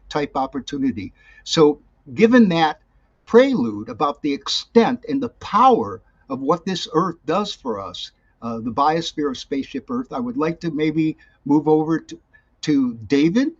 type opportunity. So, given that prelude about the extent and the power of what this Earth does for us, the biosphere of Spaceship Earth, I would like to maybe move over to David.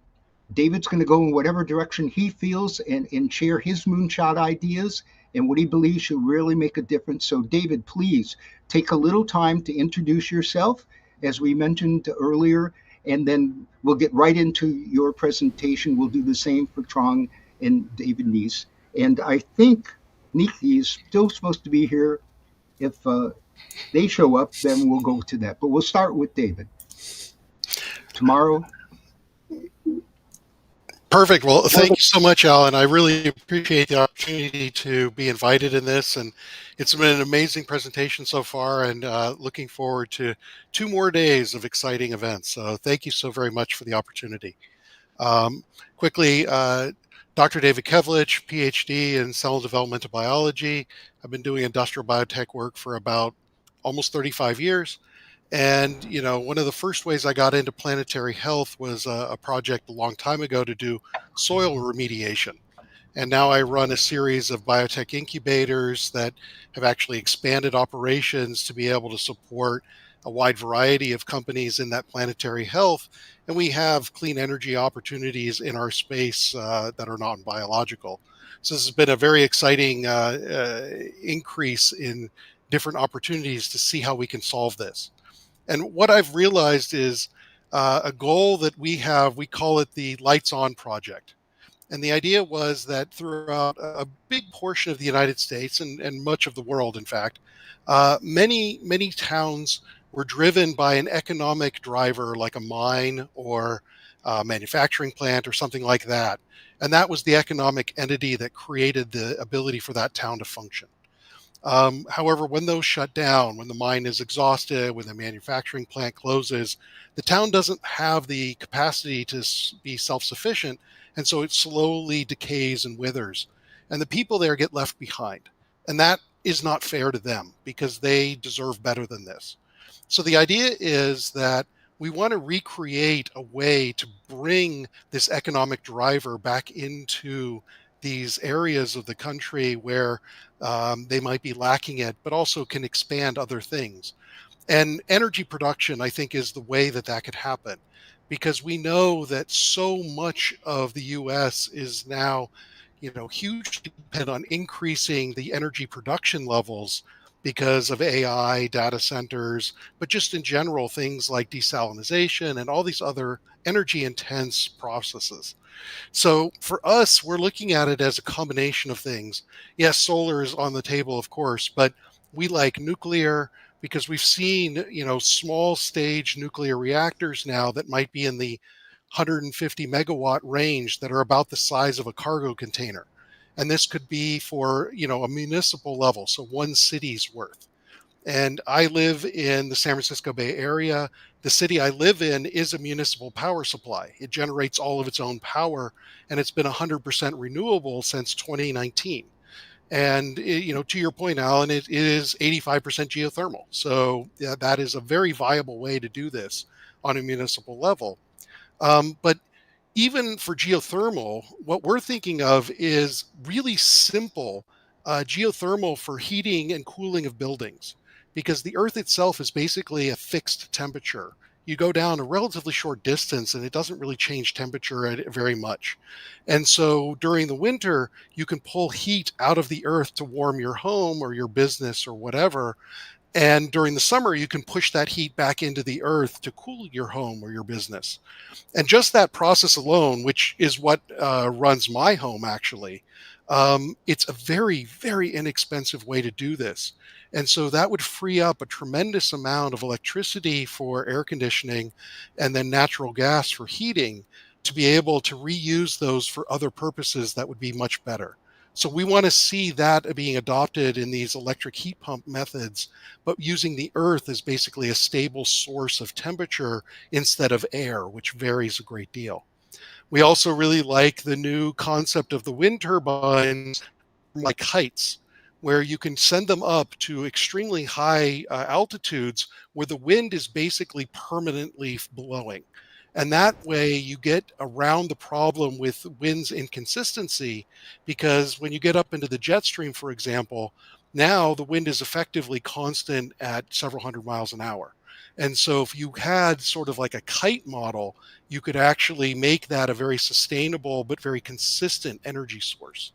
David's going to go in whatever direction he feels and share his moonshot ideas and what he believes should really make a difference. So, David, please take a little time to introduce yourself, as we mentioned earlier, and then we'll get right into your presentation. We'll do the same for Trong and David Neese. And I think Nikki is still supposed to be here. If they show up, then we'll go to that. But we'll start with David. Tomorrow. Perfect. Well, thank you so much, Alan. I really appreciate the opportunity to be invited in this, and it's been an amazing presentation so far, and looking forward to 2 more days of exciting events. So thank you so very much for the opportunity. Um, quickly, Dr. David Kevlich, PhD in cell developmental biology. I've been doing industrial biotech work for about almost 35 years. And, one of the first ways I got into planetary health was a project a long time ago to do soil remediation. And now I run a series of biotech incubators that have actually expanded operations to be able to support a wide variety of companies in that planetary health. And we have clean energy opportunities in our space that are non biological. So this has been a very exciting increase in different opportunities to see how we can solve this. And what I've realized is a goal that we have, we call it the Lights On Project. And the idea was that throughout a big portion of the United States and much of the world, in fact, many towns were driven by an economic driver like a mine or a manufacturing plant or something like that. And that was the economic entity that created the ability for that town to function. However, when those shut down, when the mine is exhausted, when the manufacturing plant closes, the town doesn't have the capacity to be self sufficient. And so it slowly decays and withers. And the people there get left behind. And that is not fair to them because they deserve better than this. So the idea is that we want to recreate a way to bring this economic driver back into these areas of the country where they might be lacking it, but also can expand other things. And energy production, I think, is the way that that could happen because we know that so much of the US is now, hugely dependent on increasing the energy production levels because of AI, data centers, but just in general, things like desalination and all these other energy intense processes. So for us, we're looking at it as a combination of things. Yes, solar is on the table, of course, but we like nuclear because we've seen, small stage nuclear reactors now that might be in the 150 megawatt range that are about the size of a cargo container. And this could be for, a municipal level, so one city's worth. And I live in the San Francisco Bay Area. The city I live in is a municipal power supply. It generates all of its own power, and it's been 100% renewable since 2019. And to your point, Alan, it is 85% geothermal. So yeah, that is a very viable way to do this on a municipal level. But even for geothermal, what we're thinking of is really simple geothermal for heating and cooling of buildings, because the Earth itself is basically a fixed temperature. You go down a relatively short distance and it doesn't really change temperature very much. And so during the winter, you can pull heat out of the earth to warm your home or your business or whatever. And during the summer, you can push that heat back into the earth to cool your home or your business. And just that process alone, which is what runs my home actually, it's a very, very inexpensive way to do this. And so that would free up a tremendous amount of electricity for air conditioning and then natural gas for heating to be able to reuse those for other purposes that would be much better. So we want to see that being adopted in these electric heat pump methods, but using the earth as basically a stable source of temperature instead of air, which varies a great deal. We also really like the new concept of the wind turbines like heights, where you can send them up to extremely high altitudes where the wind is basically permanently blowing. And that way you get around the problem with wind's inconsistency, because when you get up into the jet stream, for example, now the wind is effectively constant at several hundred miles an hour. And so if you had sort of like a kite model, you could actually make that a very sustainable but very consistent energy source.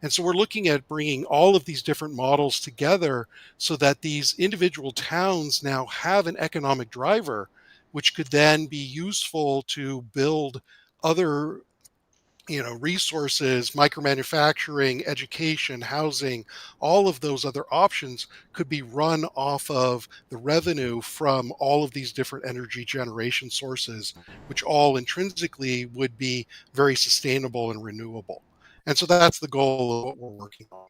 And so we're looking at bringing all of these different models together so that these individual towns now have an economic driver, which could then be useful to build other resources, micromanufacturing, education, housing, all of those other options could be run off of the revenue from all of these different energy generation sources, which all intrinsically would be very sustainable and renewable. And so that's the goal of what we're working on.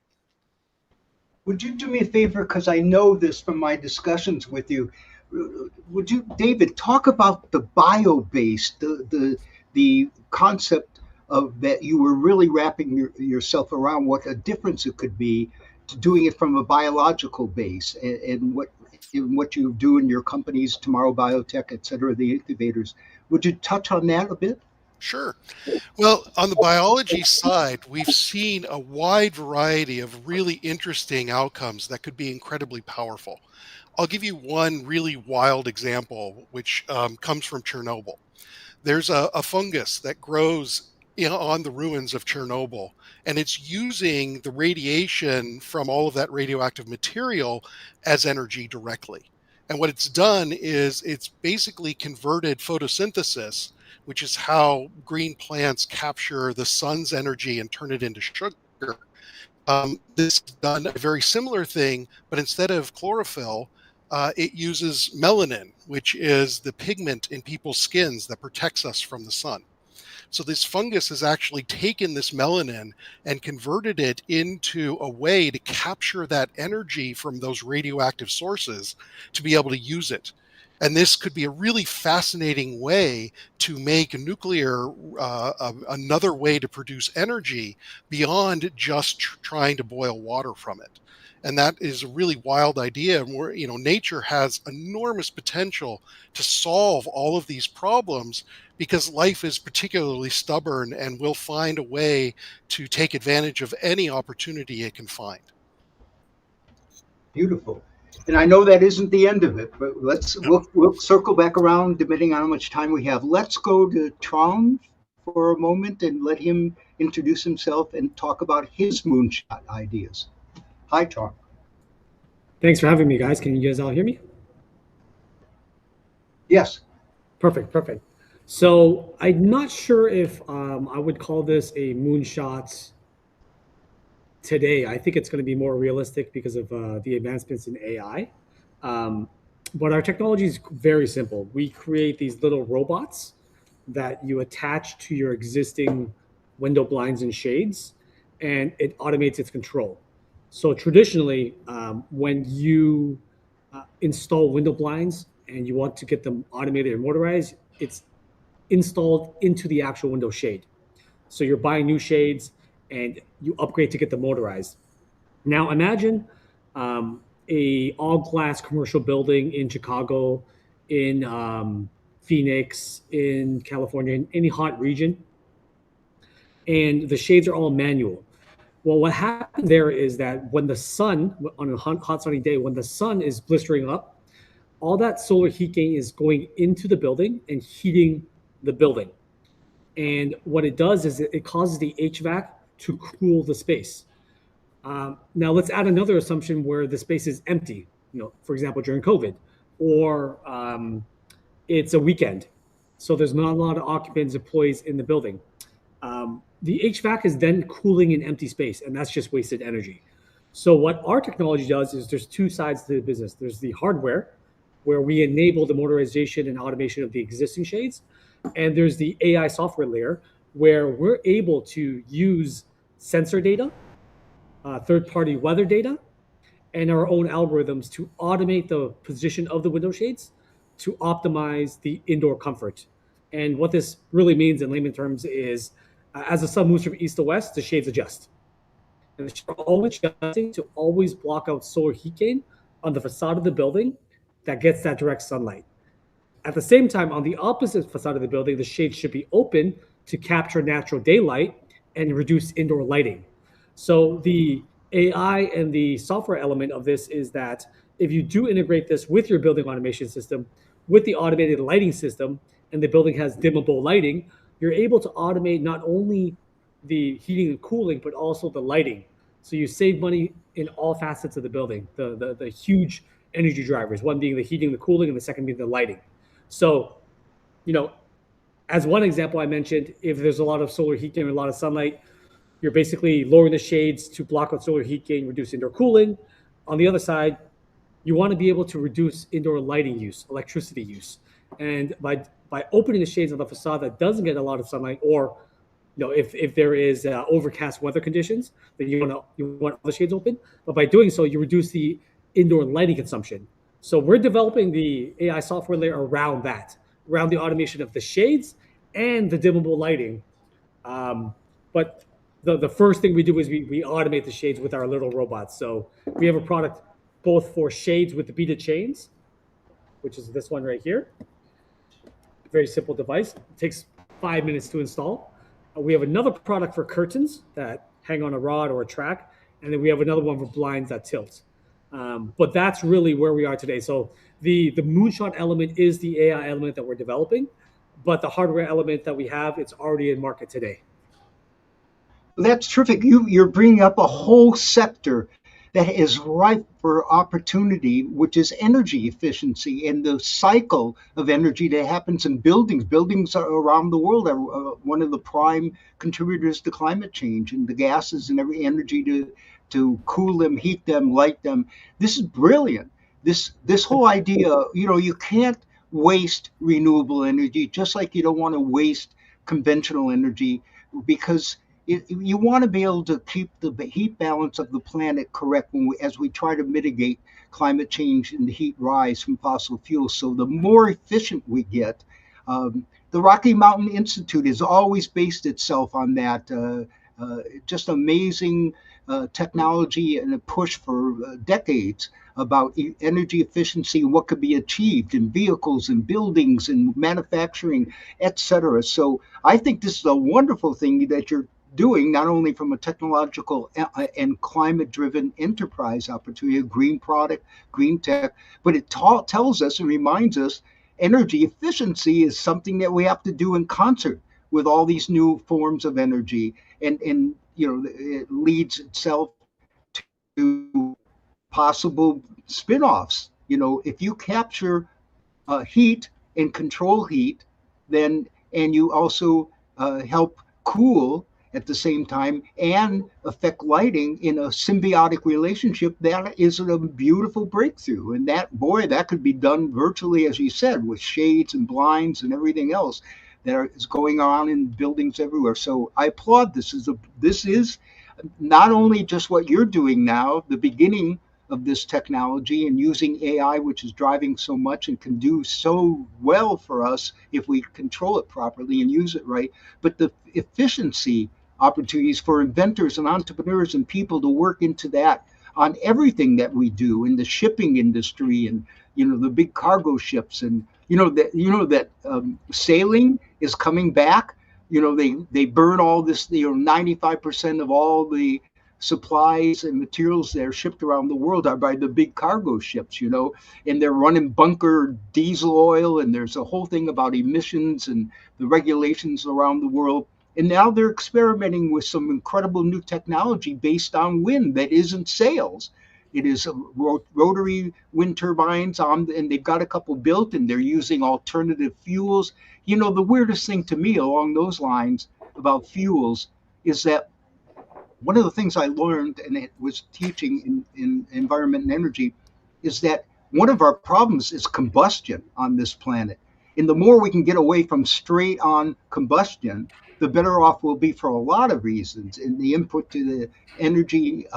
Would you do me a favor, because I know this from my discussions with you? Would you, David, talk about the bio-base, the concept of that you were really wrapping yourself around, what a difference it could be to doing it from a biological base, and what you do in your companies, Tomorrow Biotech, et cetera, the incubators. Would you touch on that a bit? Sure. Well, on the biology side, we've seen a wide variety of really interesting outcomes that could be incredibly powerful. I'll give you one really wild example, which comes from Chernobyl. There's a fungus that grows on the ruins of Chernobyl, and it's using the radiation from all of that radioactive material as energy directly. And what it's done is it's basically converted photosynthesis, which is how green plants capture the sun's energy and turn it into sugar. This has done a very similar thing, but instead of chlorophyll, it uses melanin, which is the pigment in people's skins that protects us from the sun. So this fungus has actually taken this melanin and converted it into a way to capture that energy from those radioactive sources to be able to use it. And this could be a really fascinating way to make nuclear another way to produce energy beyond just trying to boil water from it. And that is a really wild idea. Where nature has enormous potential to solve all of these problems because life is particularly stubborn and will find a way to take advantage of any opportunity it can find. Beautiful. And I know that isn't the end of it, but we'll circle back around depending on how much time we have. Let's go to Trong for a moment and let him introduce himself and talk about his moonshot ideas. Hi, Trong. Thanks for having me, guys. Can you guys all hear me? Yes. Perfect. So I'm not sure if I would call this a moonshot today. I think it's going to be more realistic because of the advancements in AI. But our technology is very simple. We create these little robots that you attach to your existing window blinds and shades, and it automates its control. So traditionally, when you install window blinds and you want to get them automated or motorized, it's installed into the actual window shade. So you're buying new shades and you upgrade to get them motorized. Now imagine a all glass commercial building in Chicago, in Phoenix, in California, in any hot region, and the shades are all manual. Well, what happened there is that when the sun, on a hot sunny day, when the sun is blistering up, all that solar heat gain is going into the building and heating the building. And what it does is it causes the HVAC to cool the space. Now let's add another assumption where the space is empty, for example, during COVID, or it's a weekend. So there's not a lot of occupants, employees in the building. The HVAC is then cooling an empty space, and that's just wasted energy. So what our technology does is there's two sides to the business. There's the hardware, where we enable the motorization and automation of the existing shades. And there's the AI software layer, where we're able to use sensor data, third-party weather data, and our own algorithms to automate the position of the window shades to optimize the indoor comfort. And what this really means in layman terms is as the sun moves from east to west, the shades adjust. And the shades are always adjusting to always block out solar heat gain on the facade of the building that gets that direct sunlight. At the same time, on the opposite facade of the building, the shades should be open to capture natural daylight and reduce indoor lighting. So the AI and the software element of this is that if you do integrate this with your building automation system, with the automated lighting system, and the building has dimmable lighting, you're able to automate not only the heating and cooling, but also the lighting. So you save money in all facets of the building, the huge energy drivers, one being the heating, the cooling, and the second being the lighting. So, As one example I mentioned, if there's a lot of solar heat gain, a lot of sunlight, you're basically lowering the shades to block out solar heat gain, reduce indoor cooling. On the other side, you want to be able to reduce indoor lighting use, electricity use. And by opening the shades on the facade that doesn't get a lot of sunlight, or if there is overcast weather conditions, then you want all the shades open. But by doing so, you reduce the indoor lighting consumption. So we're developing the AI software layer around that, around the automation of the shades and the dimmable lighting. But the first thing we do is we automate the shades with our little robots. So we have a product both for shades with the beaded chains, which is this one right here. Very simple device. It takes 5 minutes to install. We have another product for curtains that hang on a rod or a track, and then we have another one for blinds that tilt. But that's really where we are today. So the moonshot element is the AI element that we're developing, but the hardware element that we have, it's already in market today. That's terrific. You're bringing up a whole sector that is ripe for opportunity, which is energy efficiency and the cycle of energy that happens in buildings. Buildings around the world are one of the prime contributors to climate change, and the gases and every energy to cool them, heat them, light them. This is brilliant. This whole idea, you can't waste renewable energy, just like you don't want to waste conventional energy, because you want to be able to keep the heat balance of the planet correct as we try to mitigate climate change and the heat rise from fossil fuels. So the more efficient we get, the Rocky Mountain Institute has always based itself on that. Just amazing technology and a push for decades about energy efficiency and what could be achieved in vehicles and buildings and manufacturing, etc. So I think this is a wonderful thing that you're doing, not only from a technological and climate-driven enterprise opportunity, a green product, green tech, but it tells us and reminds us energy efficiency is something that we have to do in concert with all these new forms of energy, and it leads itself to possible spin-offs. If you capture heat and control heat, then and you also help cool at the same time and affect lighting in a symbiotic relationship, that is a beautiful breakthrough. And that could be done virtually, as you said, with shades and blinds and everything else that is going on in buildings everywhere. So I applaud this. This is not only just what you're doing now, the beginning of this technology and using AI, which is driving so much and can do so well for us if we control it properly and use it right, but the efficiency opportunities for inventors and entrepreneurs and people to work into that on everything that we do in the shipping industry and the big cargo ships, and that sailing is coming back. They burn all this. 95% of all the supplies and materials that are shipped around the world are by the big cargo ships, and they're running bunker diesel oil, and there's a whole thing about emissions and the regulations around the world. And now they're experimenting with some incredible new technology based on wind that isn't sails. It is rotary wind turbines and they've got a couple built, and they're using alternative fuels. The weirdest thing to me along those lines about fuels is that one of the things I learned, and it was teaching in environment and energy, is that one of our problems is combustion on this planet. And the more we can get away from straight on combustion, the better off we'll be for a lot of reasons in the input to the energy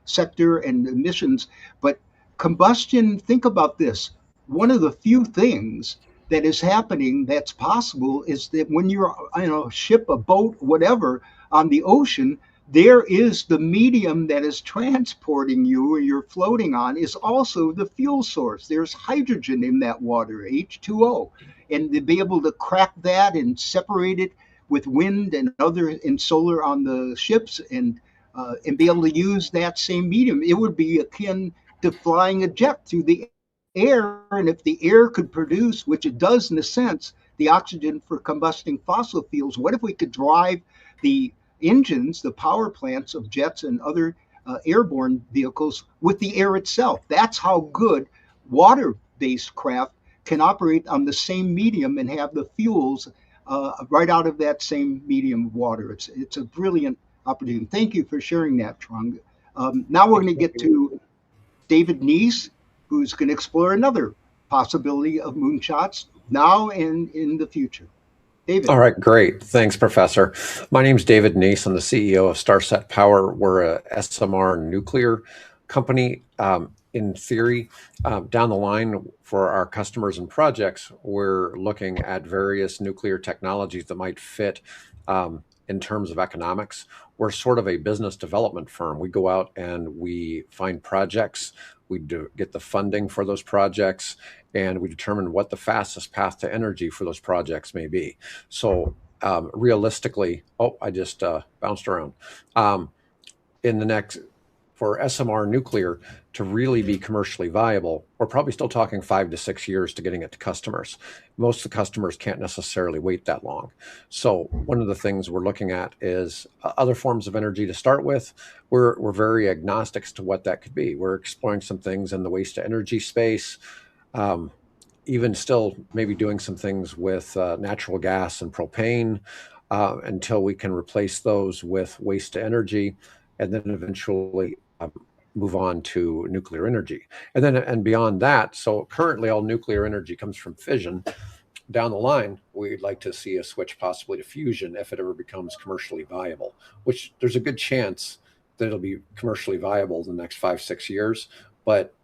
sector and emissions. But combustion, think about this. One of the few things that is happening that's possible is that when you're a ship, a boat, whatever, on the ocean, there is the medium that is transporting you or you're floating on is also the fuel source. There's hydrogen in that water, H2O. And to be able to crack that and separate it with wind and solar on the ships and be able to use that same medium, it would be akin to flying a jet through the air. And if the air could produce, which it does in a sense, the oxygen for combusting fossil fuels, what if we could drive the engines, the power plants of jets and other airborne vehicles with the air itself? That's how good water-based craft can operate on the same medium and have the fuels right out of that same medium of water. It's a brilliant opportunity. Thank you for sharing that, Trung. Now we're going to get to David Neese, who's going to explore another possibility of moonshots now and in the future. David. All right, great. Thanks, Professor. My name's David Neese. I'm the CEO of Starset Power. We're a SMR nuclear company. In theory, down the line for our customers and projects, we're looking at various nuclear technologies that might fit in terms of economics. We're sort of a business development firm. We go out and we find projects, we get the funding for those projects, and we determine what the fastest path to energy for those projects may be. So realistically, I just bounced around. In the next, for SMR nuclear to really be commercially viable, we're probably still talking 5 to 6 years to getting it to customers. Most of the customers can't necessarily wait that long. So one of the things we're looking at is other forms of energy to start with. We're very agnostic to what that could be. We're exploring some things in the waste to energy space. Even still maybe doing some things with natural gas and propane until we can replace those with waste to energy, and then eventually move on to nuclear energy. And beyond that, so currently all nuclear energy comes from fission. Down the line, we'd like to see a switch possibly to fusion if it ever becomes commercially viable, which there's a good chance that it'll be commercially viable in the next 5, 6 years, but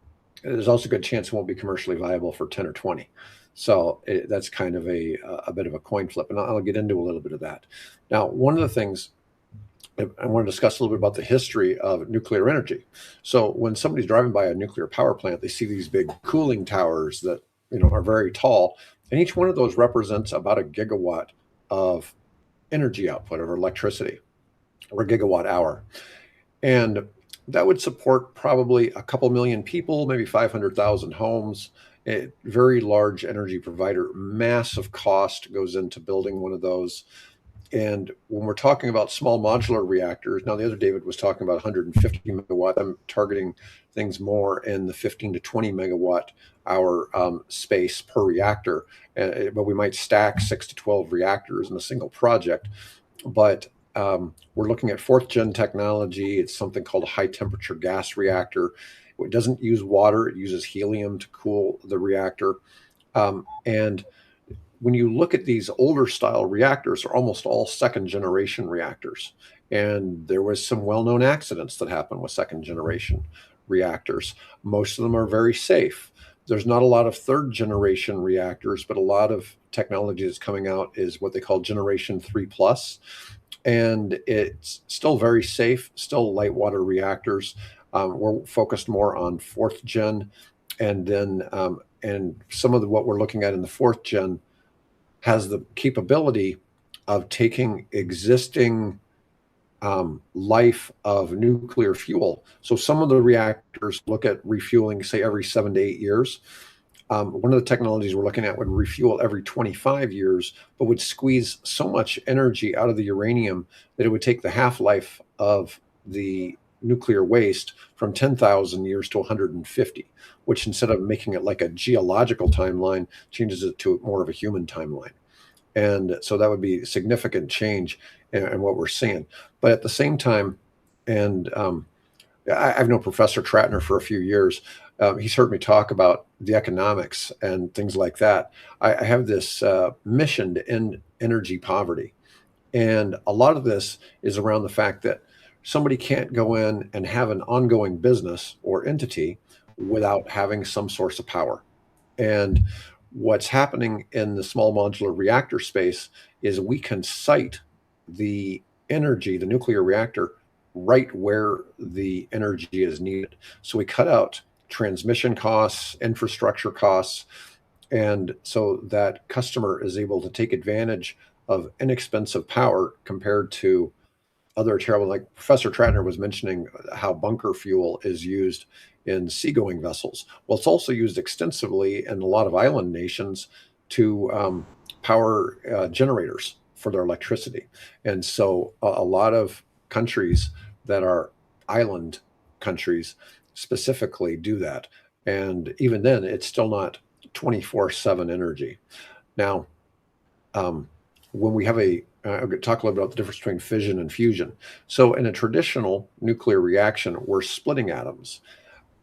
there's also a good chance it won't be commercially viable for 10 or 20. So that's kind of a bit of a coin flip, and I'll get into a little bit of that. Now, one of the things I want to discuss a little bit about the history of nuclear energy. So when somebody's driving by a nuclear power plant, they see these big cooling towers that are very tall, and each one of those represents about a gigawatt of energy output of electricity, or a gigawatt hour. And that would support probably a couple million people, maybe 500,000 homes. A very large energy provider. Massive cost goes into building one of those. And when we're talking about small modular reactors, now the other David was talking about 150 megawatt. I'm targeting things more in the 15 to 20 megawatt hour space per reactor. But we might stack 6 to 12 reactors in a single project. But we're looking at 4th gen technology. It's something called a high temperature gas reactor. It doesn't use water. It uses helium to cool the reactor. And when you look at these older style reactors, they're almost all 2nd generation reactors. And there was some well-known accidents that happened with 2nd generation reactors. Most of them are very safe. There's not a lot of 3rd generation reactors, but a lot of technology that's coming out is what they call generation 3+. And it's still very safe, still light water reactors. We're focused more on 4th gen. And then and some of what we're looking at in the 4th gen has the capability of taking existing life of nuclear fuel. So some of the reactors look at refueling, say, every 7 to 8 years. One of the technologies we're looking at would refuel every 25 years, but would squeeze so much energy out of the uranium that it would take the half-life of the nuclear waste from 10,000 years to 150, which instead of making it like a geological timeline, changes it to more of a human timeline. And so that would be a significant change in what we're seeing. But at the same time, and I've known Professor Tratner for a few years. He's heard me talk about the economics and things like that. I have this mission to end energy poverty. And a lot of this is around the fact that somebody can't go in and have an ongoing business or entity without having some source of power. And what's happening in the small modular reactor space is we can site the energy, the nuclear reactor, right where the energy is needed. So we cut out transmission costs, infrastructure costs, and so that customer is able to take advantage of inexpensive power compared to other terrible, like Professor Tratner was mentioning how bunker fuel is used in seagoing vessels. Well, it's also used extensively in a lot of island nations to power generators for their electricity. And so a lot of countries that are island countries specifically do that. And even then, it's still not 24/7 energy. Now, when we have I'm going to talk a little bit about the difference between fission and fusion. So in a traditional nuclear reaction, we're splitting atoms.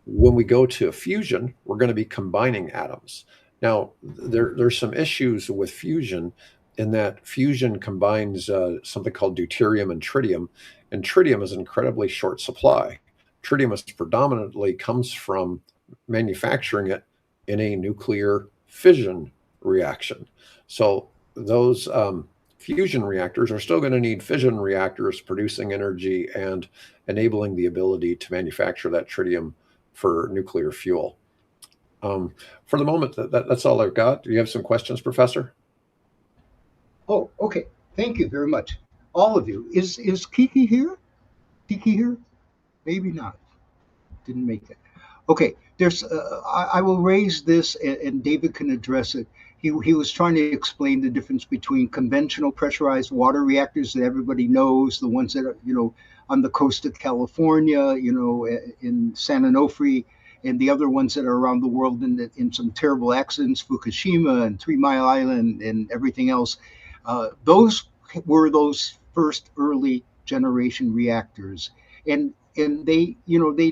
When we go to a fusion, we're going to be combining atoms. Now, there's some issues with fusion in that fusion combines something called deuterium and tritium, and tritium is an incredibly short supply. Tritium is predominantly comes from manufacturing it in a nuclear fission reaction. So those fusion reactors are still going to need fission reactors producing energy and enabling the ability to manufacture that tritium for nuclear fuel. For the moment, that's all I've got. Do you have some questions, Professor? Oh, okay. Thank you very much, all of you. Is Kiki here? Kiki here? Maybe not. Didn't make it. Okay. I will raise this, and David can address it. He was trying to explain the difference between conventional pressurized water reactors that everybody knows, the ones that are, on the coast of California, in San Onofre, and the other ones that are around the world in some terrible accidents, Fukushima and 3 Mile Island and everything else. Those were those first early generation reactors, and they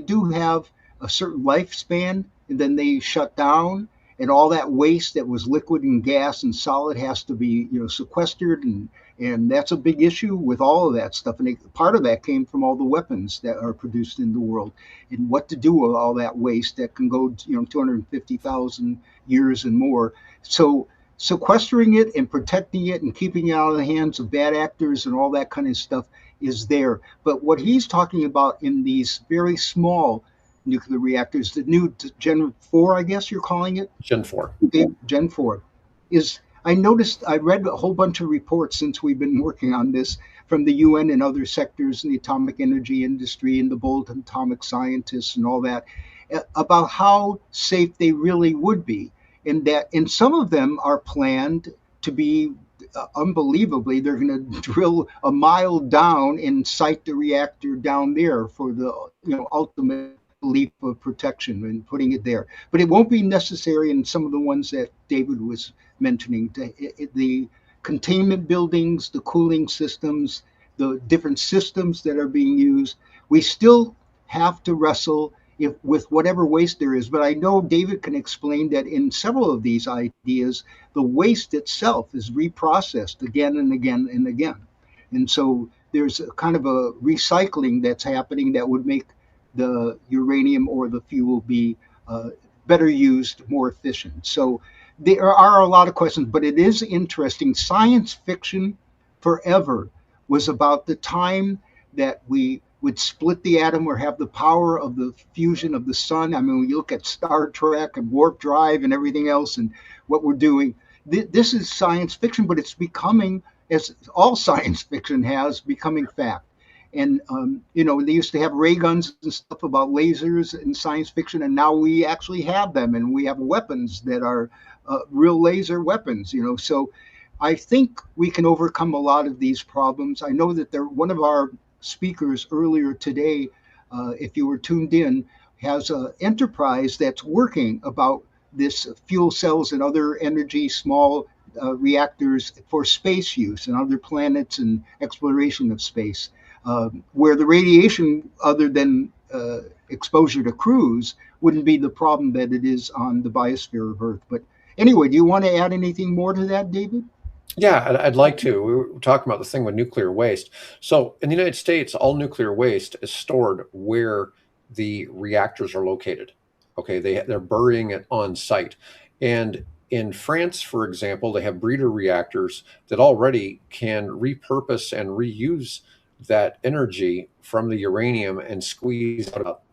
do have a certain lifespan, and then they shut down, and all that waste that was liquid and gas and solid has to be sequestered, and that's a big issue with all of that stuff. And part of that came from all the weapons that are produced in the world, and what to do with all that waste that can go 250,000 years and more. So sequestering it and protecting it and keeping it out of the hands of bad actors and all that kind of stuff is there. But what he's talking about in these very small nuclear reactors, the new Gen 4, I guess you're calling it? Gen 4. Gen 4 is, I read a whole bunch of reports since we've been working on this from the UN and other sectors in the atomic energy industry and the bold atomic scientists and all that, about how safe they really would be. And some of them are planned to be unbelievably, they're going to drill a mile down and site the reactor down there for the ultimate leap of protection and putting it there. But it won't be necessary in some of the ones that David was mentioning. The containment buildings, the cooling systems, the different systems that are being used, we still have to wrestle with whatever waste there is. But I know David can explain that in several of these ideas, the waste itself is reprocessed again and again and again. And so there's a kind of a recycling that's happening that would make the uranium or the fuel be better used, more efficient. So there are a lot of questions, but it is interesting. Science fiction forever was about the time that we would split the atom or have the power of the fusion of the sun. I mean, when you look at Star Trek and Warp Drive and everything else and what we're doing, this is science fiction, but it's becoming, as all science fiction has, becoming fact. And, they used to have ray guns and stuff about lasers in science fiction, and now we actually have them, and we have weapons that are real laser weapons, So I think we can overcome a lot of these problems. I know that one of our speakers earlier today, if you were tuned in, has an enterprise that's working about this fuel cells and other energy small reactors for space use and other planets and exploration of space, where the radiation, other than exposure to crews, wouldn't be the problem that it is on the biosphere of Earth. But anyway, do you want to add anything more to that, David? Yeah, I'd like to. We were talking about the thing with nuclear waste. So in the United States, all nuclear waste is stored where the reactors are located. Okay, they're burying it on site. And in France, for example, they have breeder reactors that already can repurpose and reuse that energy from the uranium and squeeze out.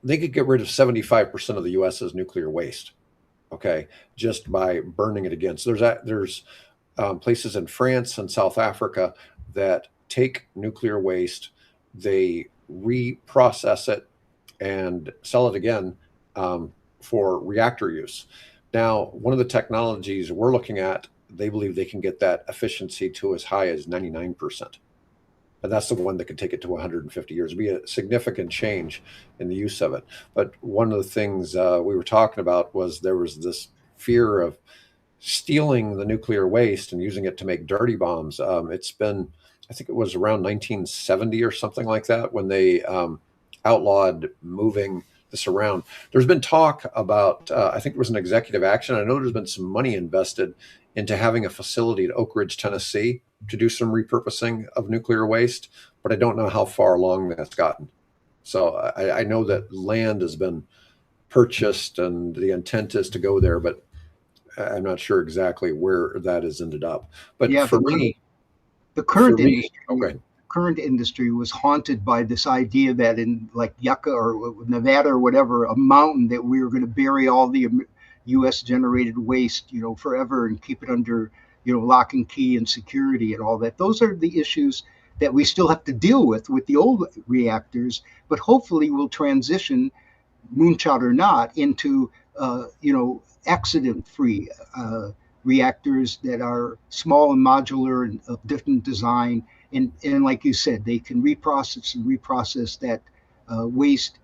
They could get rid of 75% of the US's nuclear waste. Okay, just by burning it again. So there's places in France and South Africa that take nuclear waste, they reprocess it, and sell it again for reactor use. Now, one of the technologies we're looking at, they believe they can get that efficiency to as high as 99%. And that's the one that could take it to 150 years. It'd be a significant change in the use of it. But one of the things we were talking about was there was this fear of stealing the nuclear waste and using it to make dirty bombs. It's been, I think it was around 1970 or something like that when they outlawed moving this around. There's been talk about, I think there was an executive action. I know there's been some money invested into having a facility at Oak Ridge, Tennessee to do some repurposing of nuclear waste, but I don't know how far along that's gotten. So I know that land has been purchased and the intent is to go there, but I'm not sure exactly where that has ended up. But Yeah, for me, the current industry, okay. current industry was haunted by this idea that in like Yucca or Nevada or whatever, a mountain that we were going to bury all the U.S. generated waste, forever and keep it under, lock and key and security and all that. Those are the issues that we still have to deal with the old reactors, but hopefully we'll transition, moonshot or not, into accident-free reactors that are small and modular and of different design. And like you said, they can reprocess that waste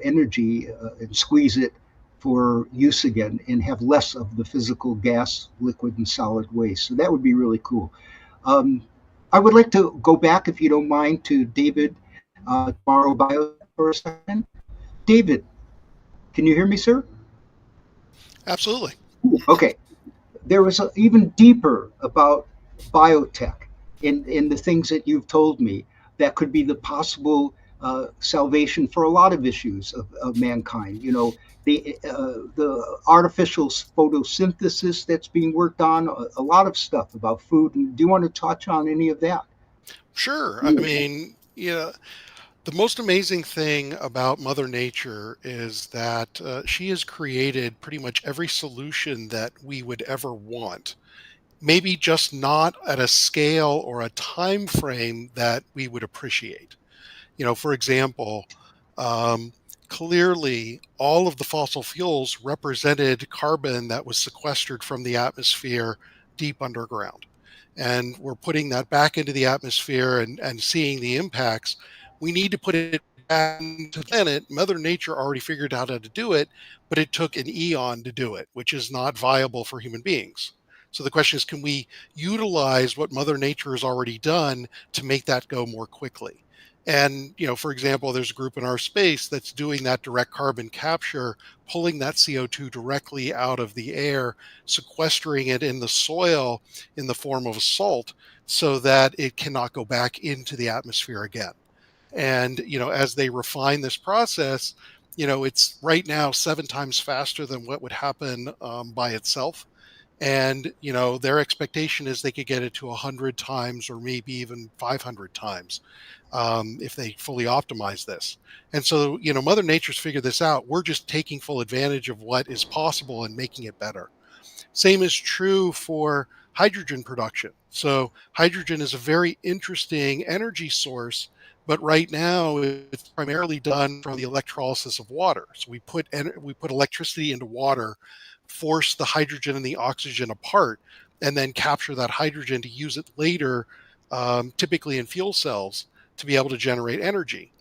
energy and squeeze it for use again and have less of the physical gas, liquid, and solid waste. So that would be really cool. I would like to go back, if you don't mind, to David Tomorrow Bio for a second. David, can you hear me, sir? Absolutely. Okay. There was even deeper about biotech in the things that you've told me that could be the possible salvation for a lot of issues of mankind. The artificial photosynthesis that's being worked on, a lot of stuff about food. And do you want to touch on any of that? Sure. I mean, the most amazing thing about Mother Nature is that she has created pretty much every solution that we would ever want. Maybe just not at a scale or a time frame that we would appreciate. For example, um, clearly all of the fossil fuels represented carbon that was sequestered from the atmosphere deep underground. And we're putting that back into the atmosphere and seeing the impacts. We need to put it back into the planet. Mother Nature already figured out how to do it, but it took an eon to do it, which is not viable for human beings. So the question is, can we utilize what Mother Nature has already done to make that go more quickly? And, for example, there's a group in our space that's doing that direct carbon capture, pulling that CO2 directly out of the air, sequestering it in the soil in the form of a salt so that it cannot go back into the atmosphere again. And, as they refine this process, it's right now 7 times faster than what would happen by itself. And, their expectation is they could get it to 100 times or maybe even 500 times if they fully optimize this. And so, Mother Nature's figured this out. We're just taking full advantage of what is possible and making it better. Same is true for hydrogen production. So hydrogen is a very interesting energy source, but right now it's primarily done from the electrolysis of water. So we put electricity into water, force the hydrogen and the oxygen apart, and then capture that hydrogen to use it later, typically in fuel cells, to be able to generate energy.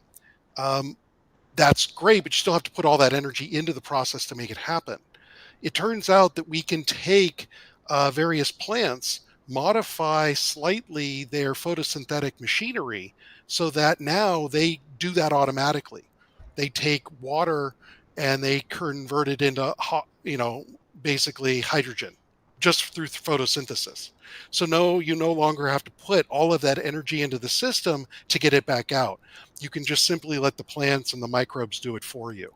That's great, but you still have to put all that energy into the process to make it happen. It turns out that we can take various plants, modify slightly their photosynthetic machinery so that now they do that automatically. They take water and they convert it into basically hydrogen just through photosynthesis. So no, you no longer have to put all of that energy into the system to get it back out. You can just simply let the plants and the microbes do it for you.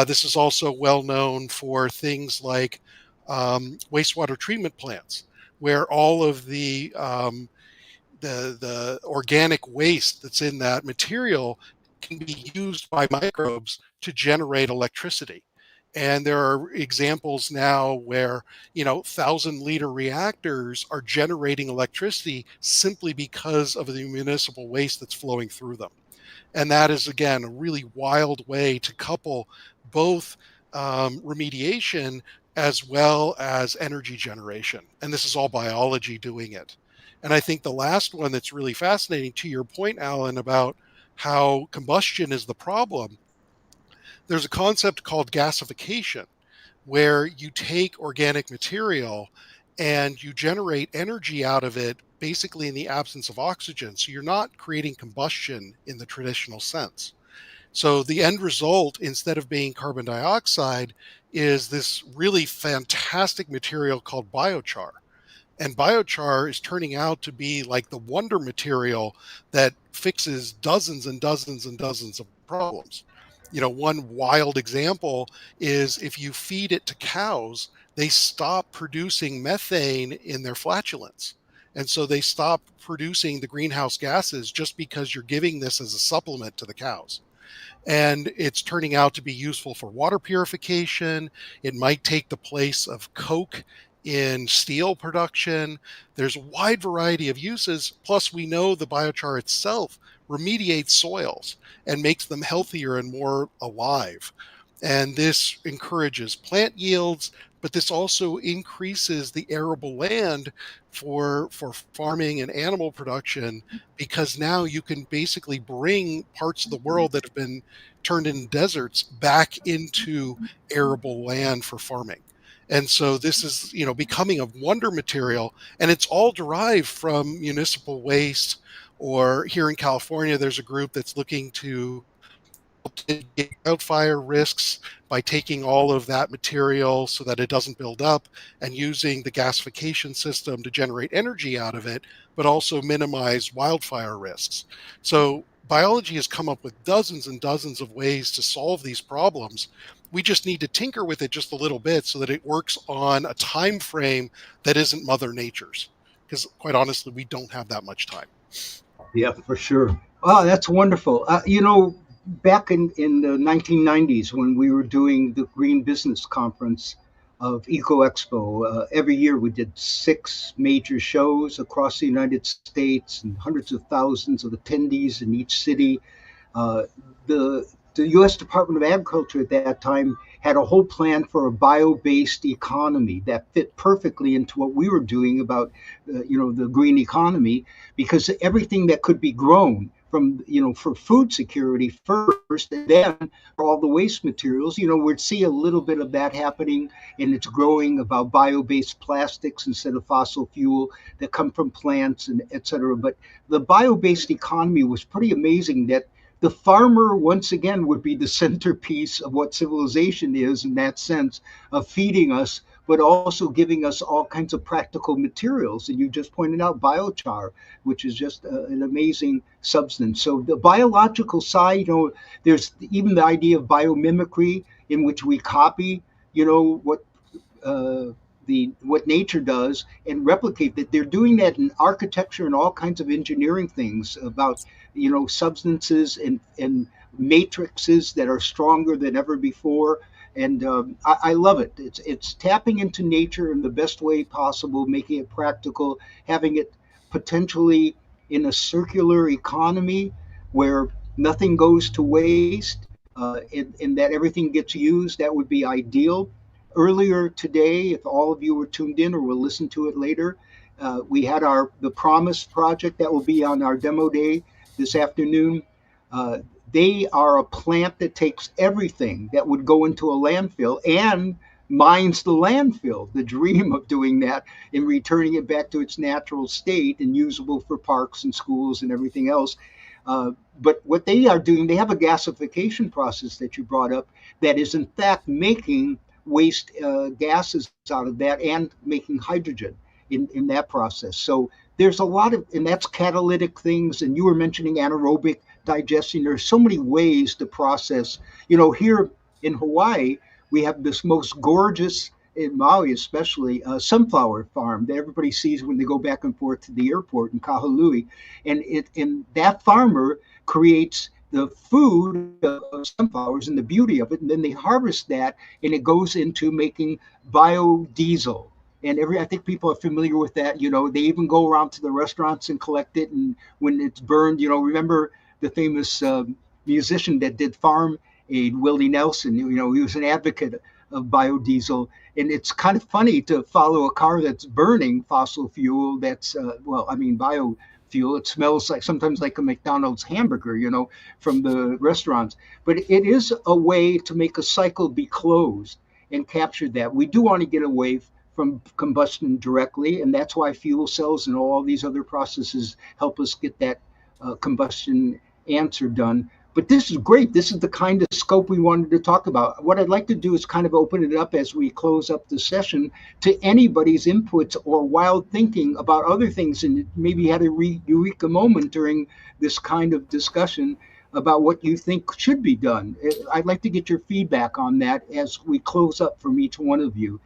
This is also well known for things like wastewater treatment plants, where all of the organic waste that's in that material can be used by microbes to generate electricity. And there are examples now where 1,000-liter reactors are generating electricity simply because of the municipal waste that's flowing through them. And that is, again, a really wild way to couple both remediation as well as energy generation. And this is all biology doing it. And I think the last one that's really fascinating, to your point, Alan, about how combustion is the problem, there's a concept called gasification, where you take organic material and you generate energy out of it basically in the absence of oxygen. So you're not creating combustion in the traditional sense. So the end result, instead of being carbon dioxide, is this really fantastic material called biochar. And biochar is turning out to be like the wonder material that fixes dozens and dozens and dozens of problems. One wild example is if you feed it to cows, they stop producing methane in their flatulence. And so they stop producing the greenhouse gases just because you're giving this as a supplement to the cows. And it's turning out to be useful for water purification. It might take the place of coke in steel production. There's a wide variety of uses. Plus, we know the biochar itself remediates soils and makes them healthier and more alive. And this encourages plant yields, but this also increases the arable land for farming and animal production, because now you can basically bring parts of the world that have been turned into deserts back into arable land for farming. And so this is, becoming a wonder material, and it's all derived from municipal waste. Or here in California, there's a group that's looking to mitigate wildfire risks by taking all of that material so that it doesn't build up and using the gasification system to generate energy out of it, but also minimize wildfire risks. So biology has come up with dozens and dozens of ways to solve these problems. We just need to tinker with it just a little bit so that it works on a time frame that isn't Mother Nature's. Because quite honestly, we don't have that much time. Yeah, for sure. Wow, that's wonderful. Back in the 1990s, when we were doing the Green Business Conference of Eco Expo, every year we did 6 major shows across the United States and hundreds of thousands of attendees in each city. Uh, the U.S. Department of Agriculture at that time had a whole plan for a bio-based economy that fit perfectly into what we were doing about, the green economy, because everything that could be grown from, for food security first, and then for all the waste materials, we'd see a little bit of that happening, and it's growing about bio-based plastics instead of fossil fuel that come from plants and et cetera. But the bio-based economy was pretty amazing, that the farmer, once again, would be the centerpiece of what civilization is, in that sense of feeding us, but also giving us all kinds of practical materials. And you just pointed out biochar, which is just an amazing substance. So the biological side, there's even the idea of biomimicry, in which we copy, what what nature does and replicate that. They're doing that in architecture and all kinds of engineering things about, substances and matrices that are stronger than ever before. And I love it. It's tapping into nature in the best way possible, making it practical, having it potentially in a circular economy where nothing goes to waste, and that everything gets used. That would be ideal. Earlier today, if all of you were tuned in or will listen to it later, we had the Promise project that will be on our demo day this afternoon. They are a plant that takes everything that would go into a landfill and mines the landfill. The dream of doing that and returning it back to its natural state and usable for parks and schools and everything else. But what they are doing, they have a gasification process that you brought up that is in fact making waste gases out of that and making hydrogen in that process. So there's a lot of, and that's catalytic things. And you were mentioning anaerobic digestion. There's so many ways to process. Here in Hawaii, we have this most gorgeous, in Maui especially, sunflower farm that everybody sees when they go back and forth to the airport in Kahului. And that farmer creates the food of sunflowers and the beauty of it, and then they harvest that, and it goes into making biodiesel. And I think people are familiar with that. They even go around to the restaurants and collect it, and when it's burned, remember the famous musician that did Farm Aid, Willie Nelson. He was an advocate of biodiesel, and it's kind of funny to follow a car that's burning fossil fuel. That's biofuel. It smells sometimes like a McDonald's hamburger, from the restaurants. But it is a way to make a cycle be closed and capture that. We do want to get away from combustion directly, and that's why fuel cells and all these other processes help us get that combustion answer done. But this is great. This is the kind of scope we wanted to talk about. What I'd like to do is kind of open it up as we close up the session to anybody's inputs or wild thinking about other things, and maybe had a eureka moment during this kind of discussion about what you think should be done. I'd like to get your feedback on that as we close up from each one of you.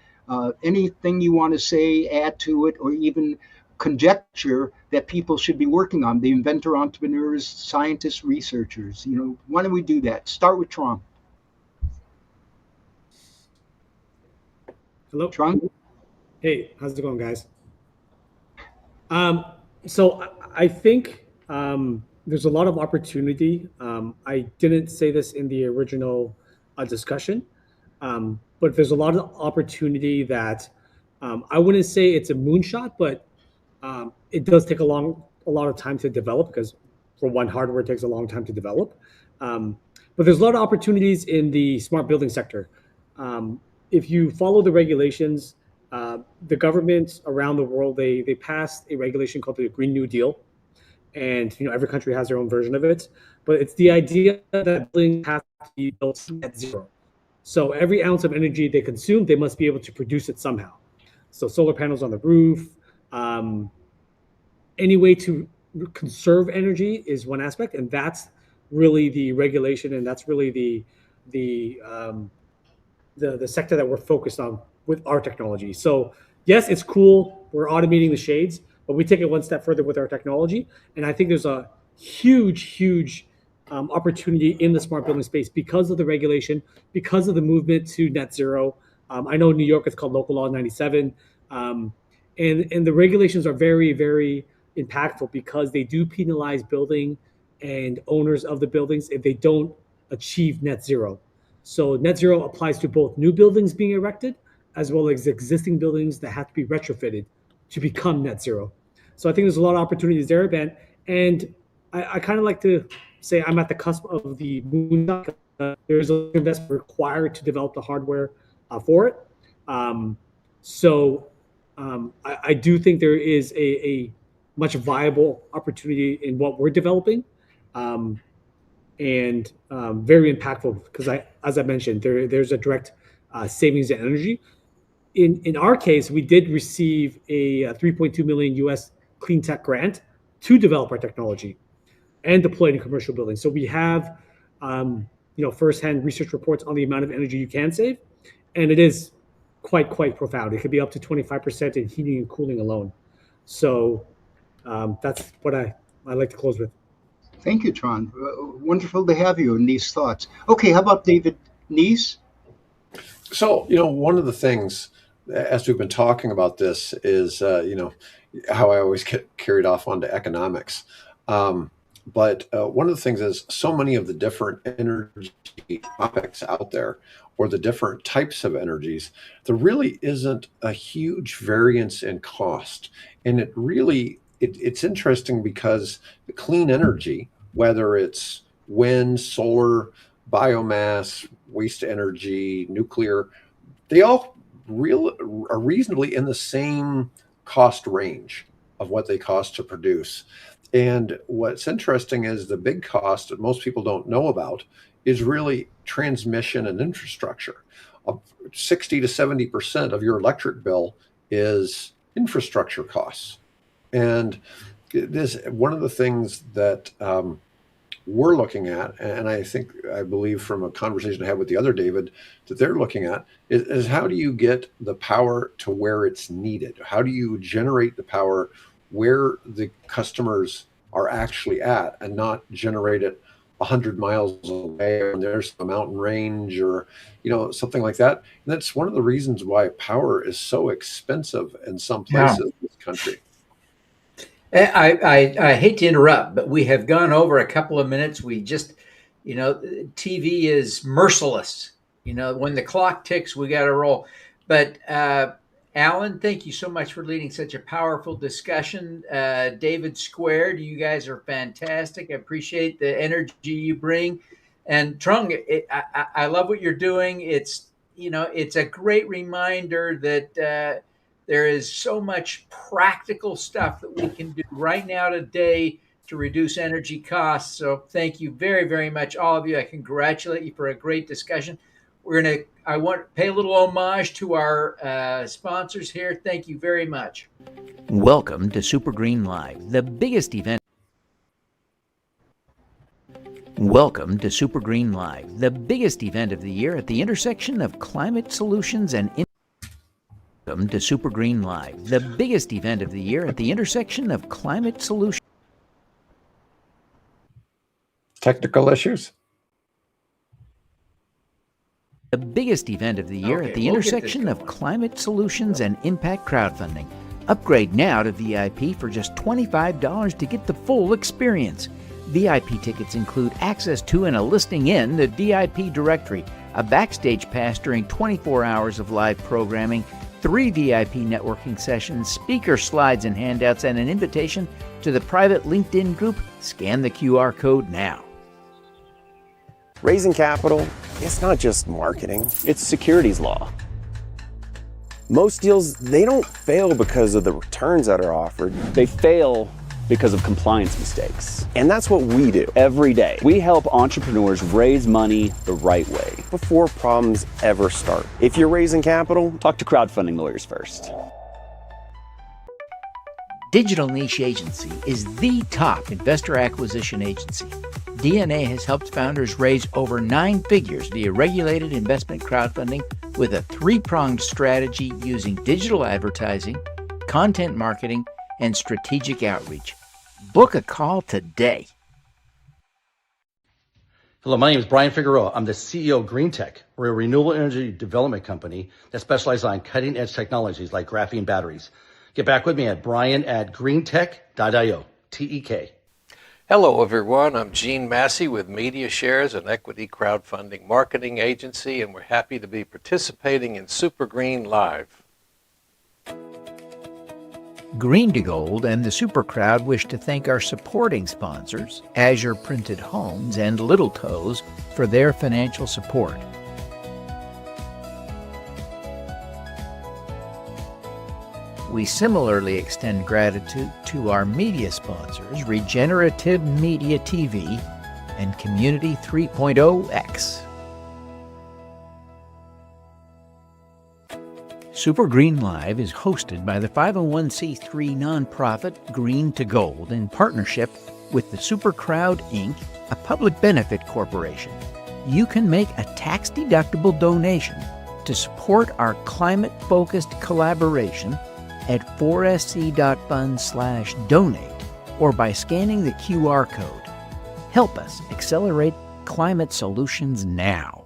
Anything you want to say, add to it, or even conjecture that people should be working on, the inventor, entrepreneurs, scientists, researchers. Why don't we do that? Start with Tron. Hello, Tron. Hey, how's it going, guys? So I think there's a lot of opportunity. I didn't say this in the original discussion, but there's a lot of opportunity that I wouldn't say it's a moonshot, but it does take a lot of time to develop, because for one, hardware takes a long time to develop. But there's a lot of opportunities in the smart building sector. If you follow the regulations, the governments around the world, they passed a regulation called the Green New Deal, and every country has their own version of it. But it's the idea that buildings have to be built at zero. So every ounce of energy they consume, they must be able to produce it somehow. So solar panels on the roof, any way to conserve energy is one aspect, and that's really the regulation, and that's really the sector that we're focused on with our technology. So yes, it's cool. We're automating the shades, but we take it one step further with our technology. And I think there's a huge opportunity in the smart building space because of the regulation, because of the movement to net zero. I know in New York, it's called Local Law 97. And the regulations are very impactful because they do penalize building and owners of the buildings if they don't achieve net zero. So net zero applies to both new buildings being erected as well as existing buildings that have to be retrofitted to become net zero. So I think there's a lot of opportunities there, Ben. And I kind of like to say I'm at the cusp of the moon. There's an investment required to develop the hardware for it. I do think there is a much viable opportunity in what we're developing. And very impactful because as I mentioned, there's a direct savings in energy. In our case, we did receive a 3.2 million US clean tech grant to develop our technology and deploy it in commercial buildings. So we have firsthand research reports on the amount of energy you can save, and it is quite profound. It could be up to 25% in heating and cooling alone. So that's what I like to close with. Thank you, Tron. Wonderful to have you in these thoughts. Okay, how about David Neese? So, one of the things, as we've been talking about this, is, how I always get carried off onto economics. But one of the things is so many of the different energy topics out there, or the different types of energies, there really isn't a huge variance in cost. And it's interesting because the clean energy, whether it's wind, solar, biomass, waste energy, nuclear, they all are reasonably in the same cost range of what they cost to produce. And what's interesting is the big cost that most people don't know about is really transmission and infrastructure. 60 to 70% of your electric bill is infrastructure costs. And this one of the things that we're looking at, and I believe from a conversation I had with the other David, that they're looking at is how do you get the power to where it's needed? How do you generate the power where the customers are actually at and not generate it 100 miles away and there's a mountain range or something like that? And that's one of the reasons why power is so expensive in some places in this country. I hate to interrupt, but we have gone over a couple of minutes. We just, TV is merciless. When the clock ticks, we got to roll. But Alan, thank you so much for leading such a powerful discussion. David Squared, you guys are fantastic. I appreciate the energy you bring. And Trung, I love what you're doing. It's a great reminder that There is so much practical stuff that we can do right now today to reduce energy costs. So thank you very, very much, all of you. I congratulate you for a great discussion. I want to pay a little homage to our sponsors here. Thank you very much. Welcome to SuperGreen Live, the biggest event. Welcome to SuperGreen Live, the biggest event of the year at the intersection of climate solutions and Welcome to SuperGreen Live, the biggest event of the year at the intersection of climate solutions. Technical issues? The biggest event of the year at the intersection of climate solutions and impact crowdfunding. Upgrade now to VIP for just $25 to get the full experience. VIP tickets include access to and a listing in the VIP directory, a backstage pass during 24 hours of live programming, 3 VIP networking sessions, speaker slides and handouts, and an invitation to the private LinkedIn group. Scan the QR code now. Raising capital, it's not just marketing, it's securities law. Most deals, they don't fail because of the returns that are offered. They fail because of compliance mistakes. And that's what we do Every day, we help entrepreneurs raise money the right way. before problems ever start. If you're raising capital, Talk to crowdfunding lawyers first. Digital Niche Agency is the top investor acquisition agency. DNA has helped founders raise over 9 figures via regulated investment crowdfunding with a 3-pronged strategy using digital advertising, content marketing, and strategic outreach. Book a call today. Hello, my name is Brian Figueroa. I'm the CEO of Green Tech. We're a renewable energy development company that specializes on cutting edge technologies like graphene batteries. Get back with me at brian@greentech.io. TEK. Hello, everyone. I'm Gene Massey with Media Shares, an equity crowdfunding marketing agency, and we're happy to be participating in SuperGreen Live. Green to Gold and the Super Crowd wish to thank our supporting sponsors, Azure Printed Homes and Little Toes, for their financial support. We similarly extend gratitude to our media sponsors, Regenerative Media TV and Community 3.0X. SuperGreen Live is hosted by the 501c3 nonprofit Green to Gold in partnership with the Super Crowd, Inc., a public benefit corporation. You can make a tax-deductible donation to support our climate-focused collaboration at 4sc.fund/donate or by scanning the QR code. Help us accelerate climate solutions now.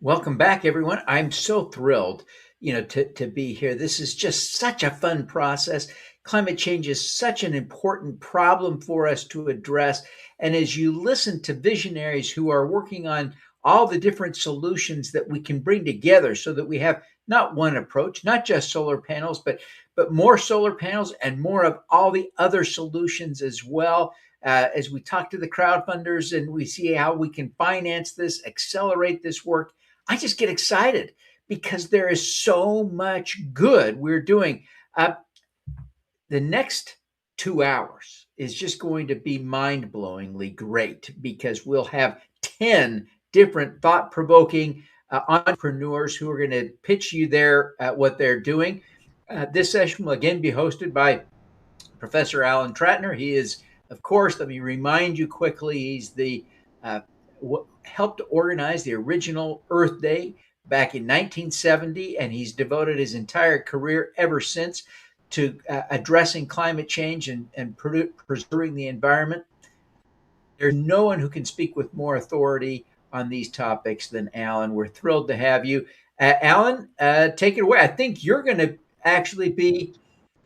Welcome back, everyone. I'm so thrilled, to be here. This is just such a fun process. Climate change is such an important problem for us to address. And as you listen to visionaries who are working on all the different solutions that we can bring together so that we have not one approach, not just solar panels, but more solar panels and more of all the other solutions as well. As we talk to the crowdfunders and we see how we can finance this, accelerate this work, I just get excited because there is so much good we're doing. The next 2 hours is just going to be mind-blowingly great because we'll have 10 different thought-provoking entrepreneurs who are going to pitch you what they're doing. This session will again be hosted by Professor Alan Tratner. He is, of course, let me remind you quickly, he's the helped organize the original Earth Day back in 1970, and he's devoted his entire career ever since to addressing climate change and preserving the environment. There's no one who can speak with more authority on these topics than Alan. We're thrilled to have you. Alan, take it away. I think you're going to actually be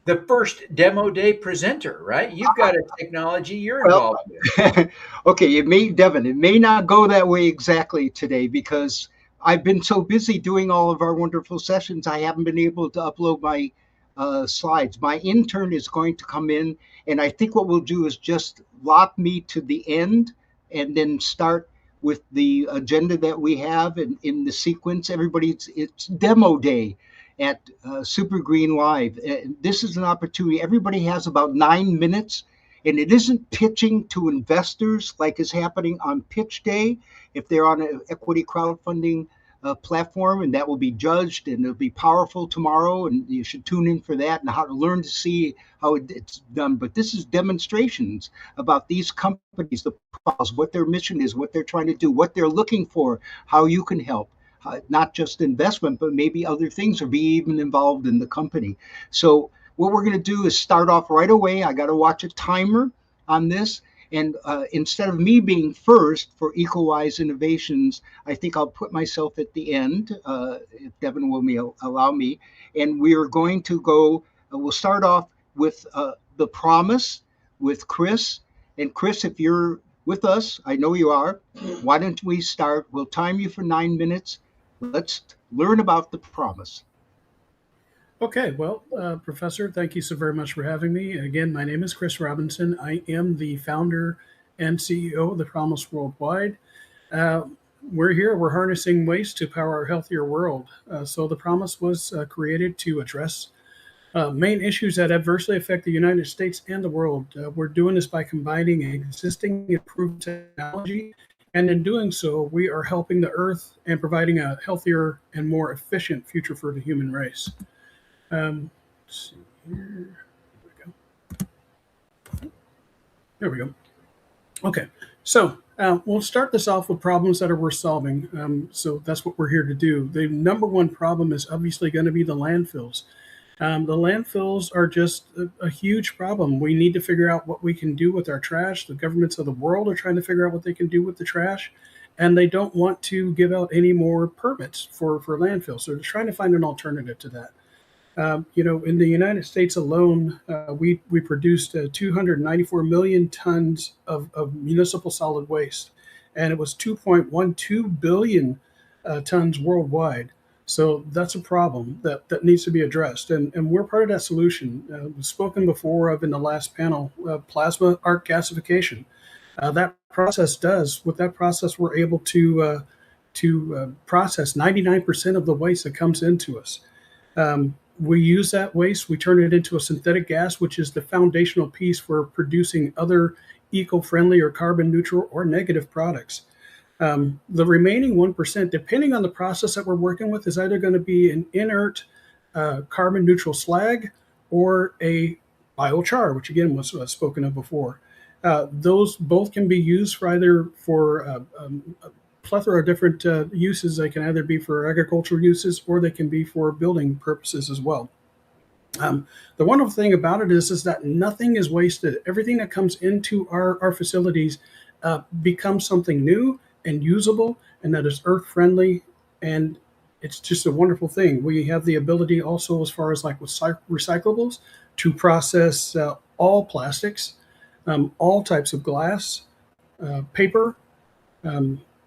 the first demo day presenter, right? You've got a technology you're involved with. Okay, Devin, it may not go that way exactly today because I've been so busy doing all of our wonderful sessions, I haven't been able to upload my slides. My intern is going to come in, and I think what we'll do is just lock me to the end and then start with the agenda that we have and in the sequence. It's demo day at SuperGreen Live. This is an opportunity. Everybody has about 9 minutes, and it isn't pitching to investors like is happening on pitch day if they're on an equity crowdfunding platform, and that will be judged and it'll be powerful tomorrow, and you should tune in for that and how to learn to see how it's done. But this is demonstrations about these companies, the profiles, what their mission is, what they're trying to do, what they're looking for, how you can help. Not just investment, but maybe other things, or be even involved in the company. So what we're going to do is start off right away. I got to watch a timer on this. And instead of me being first for EcoWise Innovations, I think I'll put myself at the end, if Devin will allow me. And we are going to go, we'll start off with the promise with Chris. And Chris, if you're with us, I know you are, why don't we start? We'll time you for 9 minutes. Let's learn about the promise. Okay, well, Professor, thank you so very much for having me. Again, my name is Chris Robinson. I am the founder and CEO of The Promise Worldwide. We're here, we're harnessing waste to power a healthier world. So The Promise was created to address main issues that adversely affect the United States and the world. We're doing this by combining existing improved technology, and in doing so, we are helping the Earth and providing a healthier and more efficient future for the human race. Let's see here. There we go. Okay, so we'll start this off with problems that are worth solving. So that's what we're here to do. The number one problem is obviously going to be the landfills. The landfills are just a huge problem. We need to figure out what we can do with our trash. The governments of the world are trying to figure out what they can do with the trash, and they don't want to give out any more permits for landfills. So they're trying to find an alternative to that. In the United States alone, we produced 294 million tons of municipal solid waste, and it was 2.12 billion tons worldwide. So that's a problem that needs to be addressed, and we're part of that solution. We've spoken before of in the last panel, plasma arc gasification. With that process, we're able to process 99% of the waste that comes into us. We use that waste, we turn it into a synthetic gas, which is the foundational piece for producing other eco-friendly or carbon neutral or negative products. The remaining 1%, depending on the process that we're working with, is either going to be an inert carbon neutral slag or a biochar, which again was spoken of before. Those both can be used for either for plethora of different uses. They can either be for agricultural uses or they can be for building purposes as well. The wonderful thing about it is that nothing is wasted. Everything that comes into our facilities becomes something new and usable, and that is earth friendly, and it's just a wonderful thing. We have the ability also, as far as like with recyclables, to process all plastics, all types of glass, paper,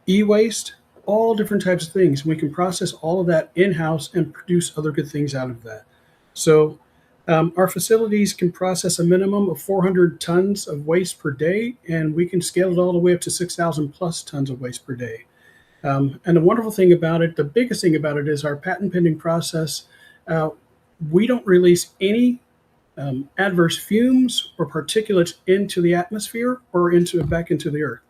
e-waste, all different types of things. We can process all of that in-house and produce other good things out of that. So our facilities can process a minimum of 400 tons of waste per day, and we can scale it all the way up to 6,000 plus tons of waste per day. And the wonderful thing about it, the biggest thing about it, is our patent pending process. We don't release any adverse fumes or particulates into the atmosphere or back into the earth.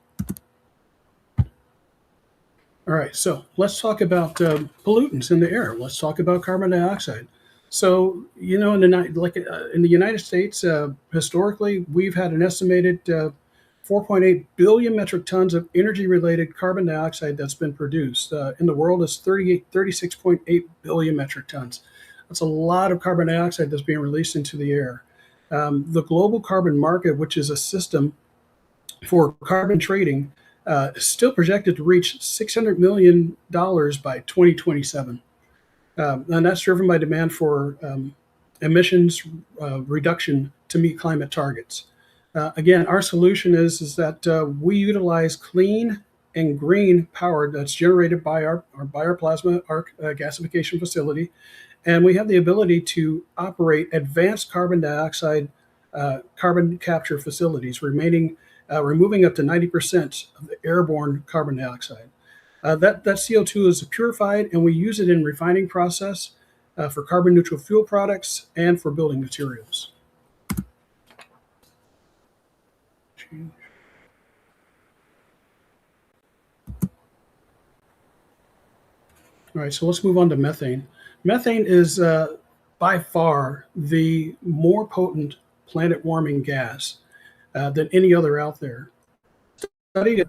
All right, so let's talk about pollutants in the air. Let's talk about carbon dioxide. So, in the United States, historically, we've had an estimated 4.8 billion metric tons of energy-related carbon dioxide that's been produced. In the world, it's 36.8 billion metric tons. That's a lot of carbon dioxide that's being released into the air. The global carbon market, which is a system for carbon trading, is still projected to reach $600 million by 2027. And that's driven by demand for emissions reduction to meet climate targets. Again, our solution is that we utilize clean and green power that's generated by our plasma arc gasification facility. And we have the ability to operate advanced carbon dioxide carbon capture facilities, remaining removing up to 90% of the airborne carbon dioxide. That CO2 is purified, and we use it in refining process for carbon neutral fuel products and for building materials. All right, so let's move on to methane. Methane is by far the more potent planet warming gas than any other out there. Study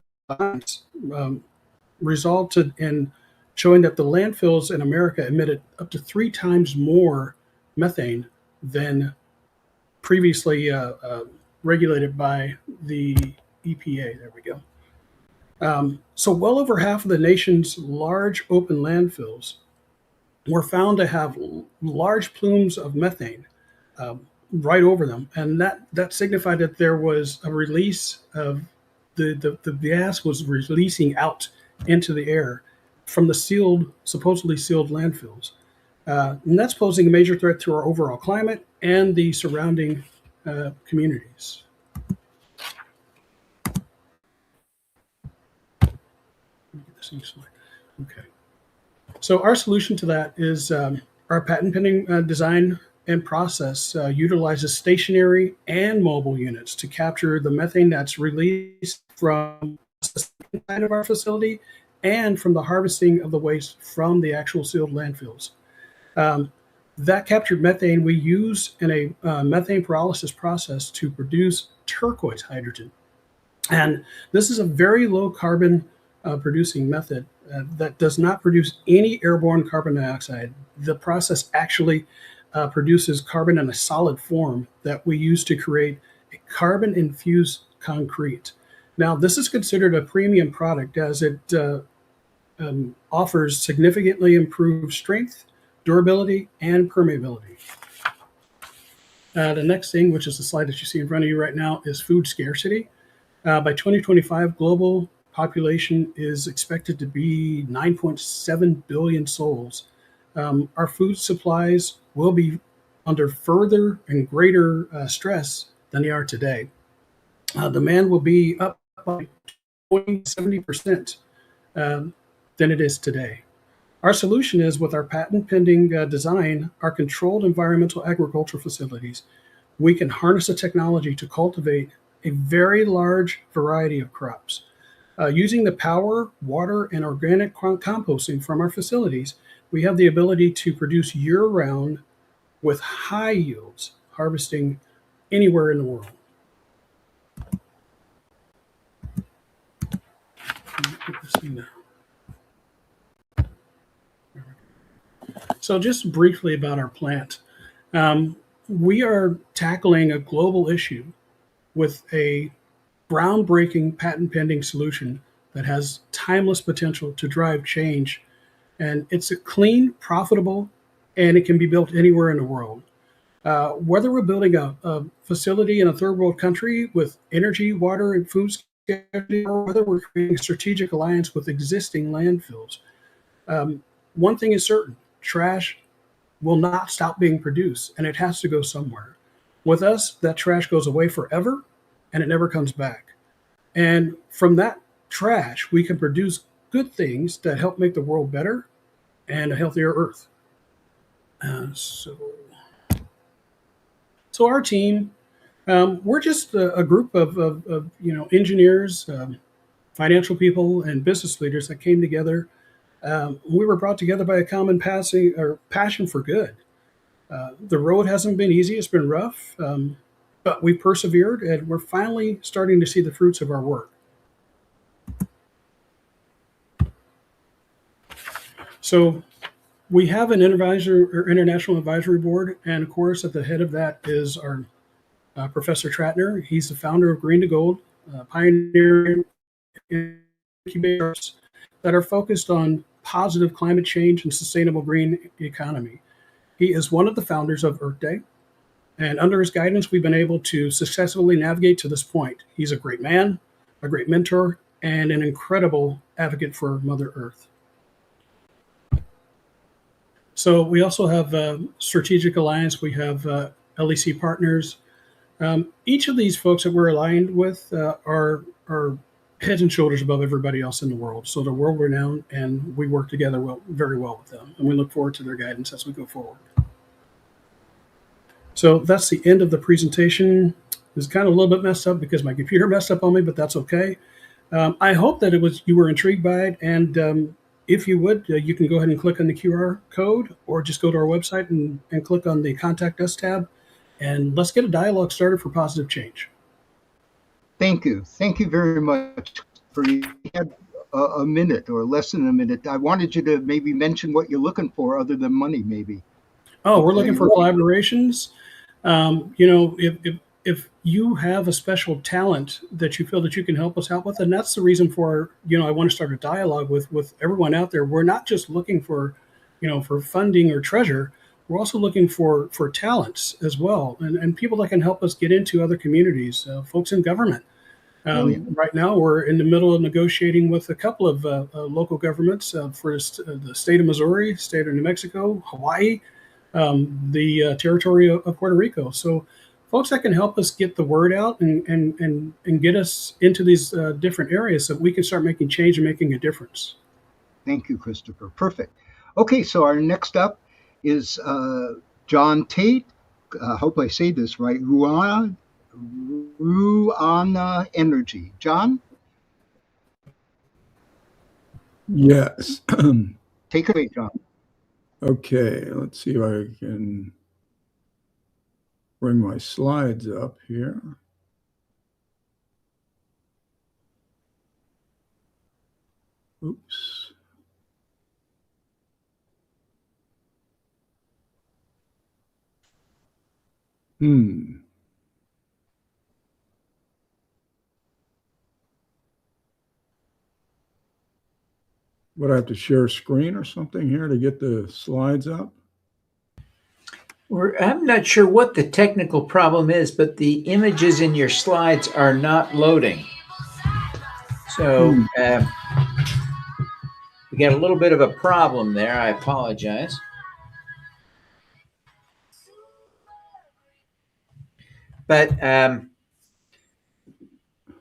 resulted in showing that the landfills in America emitted up to 3 times more methane than previously regulated by the EPA. There we go. So well over half of the nation's large open landfills were found to have large plumes of methane right over them. And that signified that there was a release of the gas was releasing out into the air from the supposedly sealed landfills. And that's posing a major threat to our overall climate and the surrounding communities. Okay. So our solution to that is our patent pending design and process utilizes stationary and mobile units to capture the methane that's released from inside of our facility and from the harvesting of the waste from the actual sealed landfills. That captured methane we use in a methane pyrolysis process to produce turquoise hydrogen. And this is a very low carbon producing method that does not produce any airborne carbon dioxide. The process actually produces carbon in a solid form that we use to create a carbon infused concrete. Now, this is considered a premium product as it offers significantly improved strength, durability, and permeability. The next thing, which is the slide that you see in front of you right now, is food scarcity. By 2025, global population is expected to be 9.7 billion souls. Our food supplies will be under further and greater stress than they are today. Demand will be up by 70% than it is today. Our solution is with our patent pending design, our controlled environmental agricultural facilities, we can harness the technology to cultivate a very large variety of crops. Using the power, water, and organic composting from our facilities, we have the ability to produce year-round with high yields, harvesting anywhere in the world. So just briefly about our plant. We are tackling a global issue with a groundbreaking patent pending solution that has timeless potential to drive change. And it's a clean, profitable, and it can be built anywhere in the world. Whether we're building a facility in a third world country with energy, water, and food scarcity, or whether we're creating a strategic alliance with existing landfills, one thing is certain: trash will not stop being produced, and it has to go somewhere. With us, that trash goes away forever, and it never comes back. And from that trash, we can produce good things that help make the world better and a healthier earth. So our team, we're just a group of engineers, financial people, and business leaders that came together. We were brought together by a common passion for good. The road hasn't been easy; it's been rough, but we persevered, and we're finally starting to see the fruits of our work. So we have an international advisory board, and of course, at the head of that is our Professor Tratner. He's the founder of Green to Gold, pioneering incubators that are focused on positive climate change and sustainable green economy. He is one of the founders of Earth Day, and under his guidance, we've been able to successfully navigate to this point. He's a great man, a great mentor, and an incredible advocate for Mother Earth. So we also have a strategic alliance. We have LEC partners. Each of these folks that we're aligned with are heads and shoulders above everybody else in the world. So they're world renowned, and we work together very well with them. And we look forward to their guidance as we go forward. So that's the end of the presentation. It's kind of a little bit messed up because my computer messed up on me, but that's okay. I hope that you were intrigued by it. And if you would, you can go ahead and click on the QR code or just go to our website and click on the Contact Us tab. And let's get a dialogue started for positive change. Thank you. Thank you very much. You had a minute or less than a minute. I wanted you to maybe mention what you're looking for other than money, maybe. Oh, we're looking for collaborations. If you have a special talent that you feel that you can help us out with, and that's the reason for, I want to start a dialogue with everyone out there. We're not just looking for, for funding or treasure. We're also looking for talents as well, and people that can help us get into other communities, folks in government. Right now, we're in the middle of negotiating with a couple of local governments for the state of Missouri, state of New Mexico, Hawaii, the territory of Puerto Rico. So folks that can help us get the word out and get us into these different areas so we can start making change and making a difference. Thank you, Christopher. Perfect. Okay, so our next up is John Tate. I hope I say this right. Ruana Energy. John? Yes. Take it away, John. Okay, let's see if I can bring my slides up here. Oops. Would I have to share a screen or something here to get the slides up? I'm not sure what the technical problem is, but the images in your slides are not loading. So we got a little bit of a problem there. I apologize. But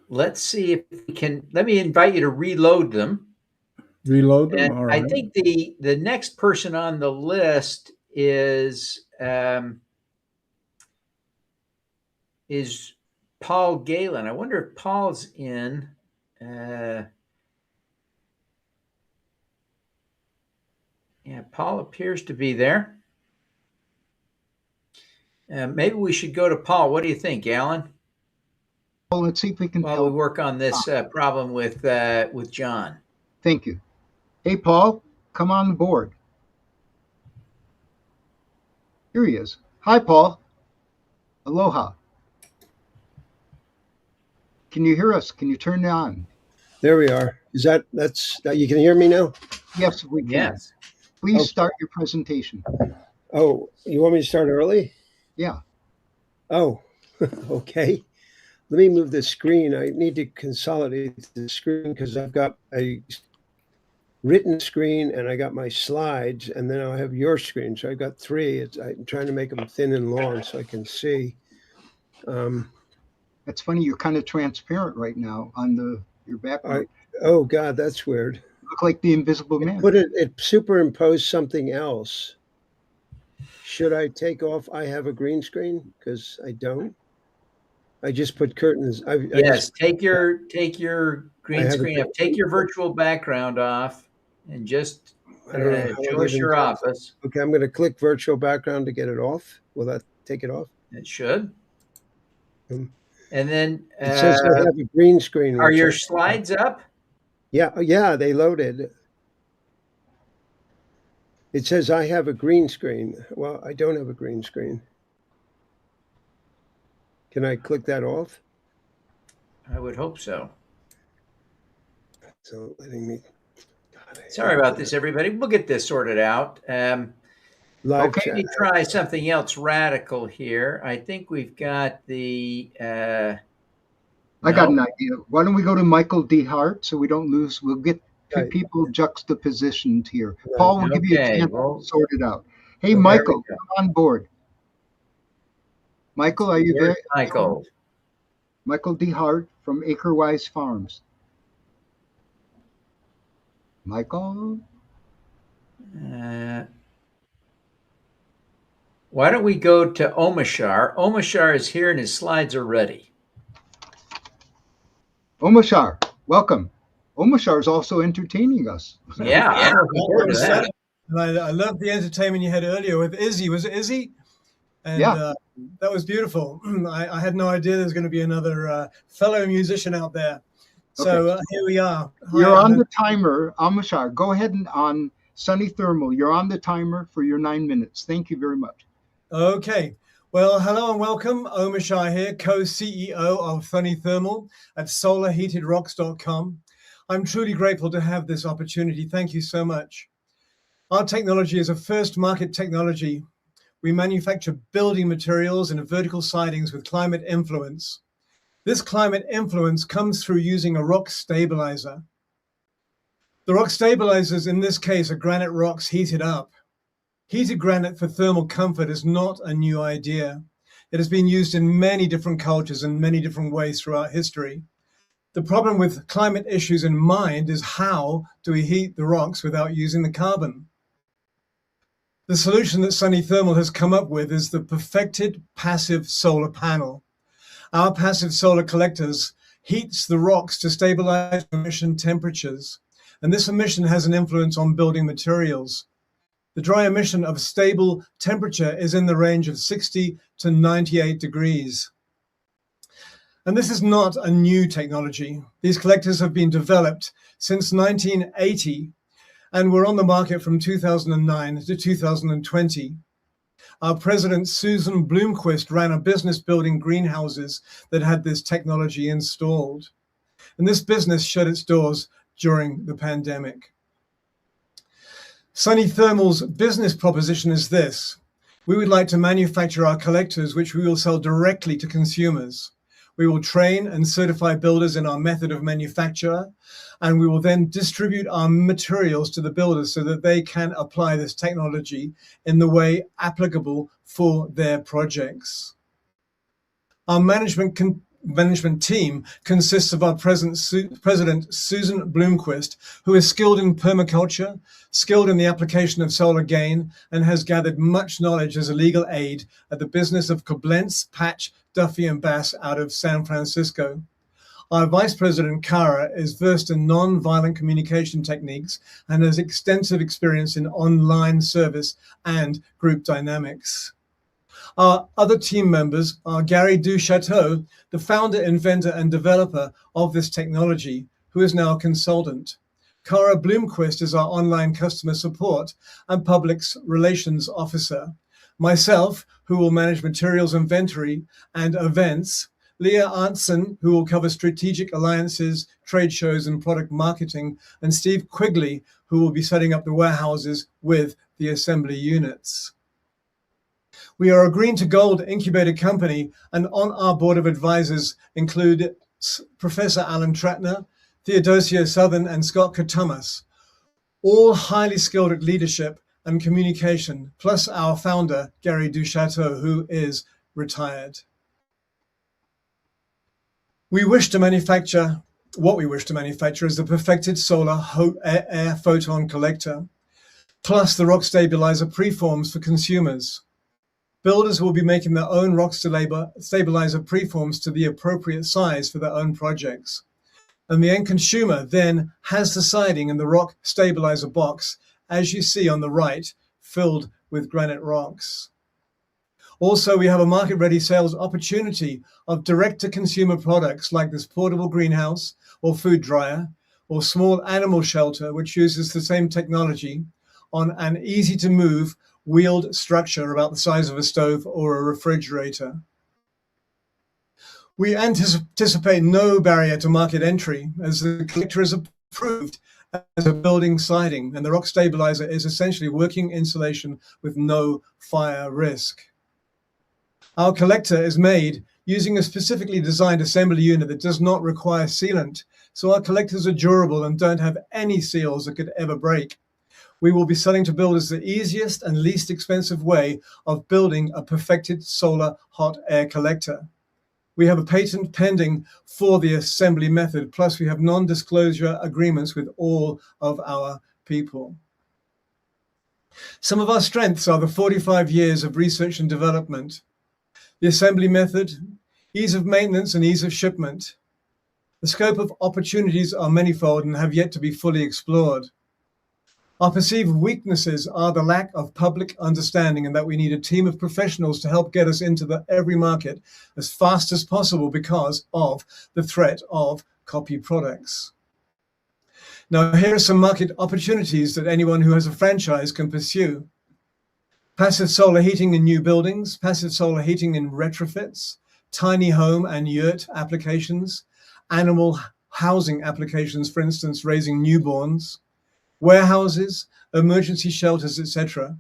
let's see if we can. Let me invite you to reload them. Reload them. And all right. I think the next person on the list is Paul Galen. I wonder if Paul's in. Yeah, Paul appears to be there. Maybe we should go to Paul. What do you think, Alan? Well, let's see if we can While we work on this problem with John. Thank you. Hey, Paul, come on board. Here he is. Hi, Paul. Aloha. Can you hear us? Can you turn it on? There we are. That's you can hear me now? Yes, we can. Yes. Please start your presentation. Oh, you want me to start early? Yeah. Oh, okay. Let me move the screen. I need to consolidate the screen because I've got a written screen and I got my slides, and then I'll have your screen. So I've got three. I'm trying to make them thin and long so I can see. That's funny. You're kind of transparent right now on your background. Oh God, that's weird. You look like the Invisible Man. It superimposed something else. Should I take off? I have a green screen because I don't. I just put curtains. Yes, take your green screen off. Take your virtual background off, and just show us your office. Okay, I'm going to click virtual background to get it off. Will that take it off? It should. And then it says I have a green screen. Are your slides up? Yeah, they loaded. It says I have a green screen. Well, I don't have a green screen. Can I click that off? I would hope so. So letting me. Sorry about this, everybody. We'll get this sorted out. Okay, let me try something else radical here. I think we've got the. I got an idea. Why don't we go to Michael D. Hart so we don't lose? We'll get two people juxtapositioned here. Paul will give you a chance to sort it out. Hey, Michael, come on board. Michael, are you Here's there? Michael. Michael D. Hart from Acrewise Farms. Michael? Why don't we go to Omashar? Omashar is here and his slides are ready. Omashar, welcome. Omashar is also entertaining us. Yeah, I'm looking forward to that. And I love the entertainment you had earlier with Izzy. Was it Izzy? And Yeah. that was beautiful. I had no idea there's going to be another fellow musician out there. So here we are. You're on the timer, Omashar. Go ahead and on Sunny Thermal. You're on the timer for your 9 minutes. Thank you very much. Okay. Well, hello and welcome. Omashar here, co-CEO of Sunny Thermal at solarheatedrocks.com. I'm truly grateful to have this opportunity. Thank you so much. Our technology is a first market technology. We manufacture building materials and vertical sidings with climate influence. This climate influence comes through using a rock stabilizer. The rock stabilizers in this case are granite rocks heated up. Heated granite for thermal comfort is not a new idea. It has been used in many different cultures in many different ways throughout history. The problem with climate issues in mind is how do we heat the rocks without using the carbon? The solution that Sunny Thermal has come up with is the perfected passive solar panel. Our passive solar collectors heats the rocks to stabilize emission temperatures, and this emission has an influence on building materials. The dry emission of stable temperature is in the range of 60 to 98 degrees. And this is not a new technology. These collectors have been developed since 1980 and were on the market from 2009 to 2020. Our president, Susan Bloomquist, ran a business building greenhouses that had this technology installed. And this business shut its doors during the pandemic. Sunny Thermal's business proposition is this. We would like to manufacture our collectors, which we will sell directly to consumers. We will train and certify builders in our method of manufacture, and we will then distribute our materials to the builders so that they can apply this technology in the way applicable for their projects. Our management team consists of our president, Susan Bloomquist, who is skilled in permaculture, skilled in the application of solar gain, and has gathered much knowledge as a legal aid at the business of Koblenz, Patch, Duffy and Bass out of San Francisco. Our vice president, Kara, is versed in non-violent communication techniques and has extensive experience in online service and group dynamics. Our other team members are Gary Duchateau, the founder, inventor, and developer of this technology, who is now a consultant. Cara Bloomquist is our online customer support and public relations officer. Myself, who will manage materials inventory and events. Leah Arntzen, who will cover strategic alliances, trade shows, and product marketing. And Steve Quigley, who will be setting up the warehouses with the assembly units. We are a green to gold incubator company, and on our board of advisors include Professor Alan Tratner, Theodosia Southern, and Scott Katumas, all highly skilled at leadership and communication, plus our founder, Gary Duchateau, who is retired. What we wish to manufacture is the perfected solar air photon collector, plus the rock stabilizer preforms for consumers. Builders will be making their own rock stabilizer preforms to the appropriate size for their own projects. And the end consumer then has the siding in the rock stabilizer box, as you see on the right, filled with granite rocks. Also, we have a market-ready sales opportunity of direct-to-consumer products like this portable greenhouse or food dryer or small animal shelter, which uses the same technology on an easy-to-move wheeled structure about the size of a stove or a refrigerator. We anticipate no barrier to market entry as the collector is approved as a building siding, and the rock stabilizer is essentially working insulation with no fire risk. Our collector is made using a specifically designed assembly unit that does not require sealant, so our collectors are durable and don't have any seals that could ever break. We will be selling to builders the easiest and least expensive way of building a perfected solar hot air collector. We have a patent pending for the assembly method, plus we have non-disclosure agreements with all of our people. Some of our strengths are the 45 years of research and development, the assembly method, ease of maintenance and ease of shipment. The scope of opportunities are manifold and have yet to be fully explored. Our perceived weaknesses are the lack of public understanding and that we need a team of professionals to help get us into every market as fast as possible because of the threat of copy products. Now, here are some market opportunities that anyone who has a franchise can pursue. Passive solar heating in new buildings, passive solar heating in retrofits, tiny home and yurt applications, animal housing applications, for instance, raising newborns, warehouses, emergency shelters, etc.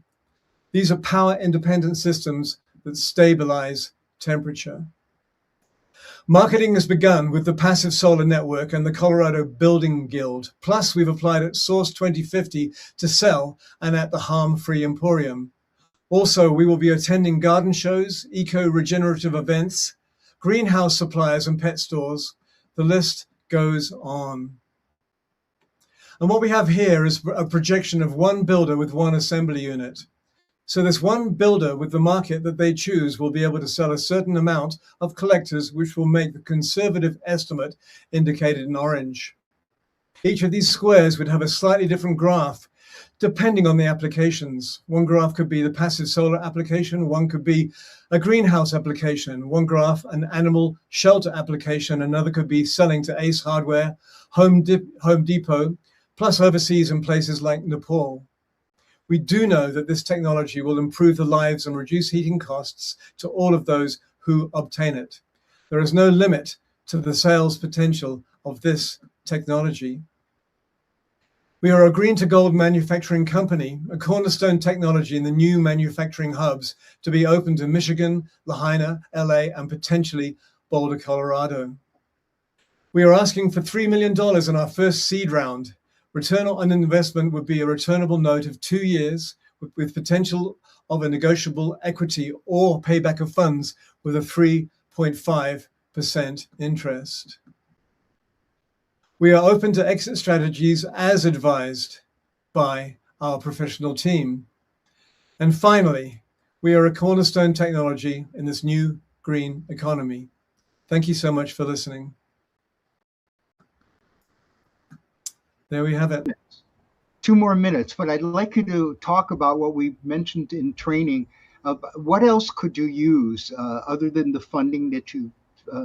These are power-independent systems that stabilize temperature. Marketing has begun with the Passive Solar Network and the Colorado Building Guild. Plus, we've applied at Source 2050 to sell and at the Harm-Free Emporium. Also, we will be attending garden shows, eco-regenerative events, greenhouse suppliers and pet stores. The list goes on. And what we have here is a projection of one builder with one assembly unit. So this one builder with the market that they choose will be able to sell a certain amount of collectors, which will make the conservative estimate indicated in orange. Each of these squares would have a slightly different graph, depending on the applications. One graph could be the passive solar application, one could be a greenhouse application, one graph an animal shelter application, another could be selling to Ace Hardware, Home Depot, plus overseas in places like Nepal. We do know that this technology will improve the lives and reduce heating costs to all of those who obtain it. There is no limit to the sales potential of this technology. We are a green to gold manufacturing company, a cornerstone technology in the new manufacturing hubs to be opened in Michigan, Lahaina, LA, and potentially Boulder, Colorado. We are asking for $3 million in our first seed round. Return on investment would be a returnable note of 2 years with potential of a negotiable equity or payback of funds with a 3.5% interest. We are open to exit strategies as advised by our professional team. And finally, we are a cornerstone technology in this new green economy. Thank you so much for listening. There we have it. 2 more minutes, but I'd like you to talk about what we mentioned in training. What else could you use other than the funding that you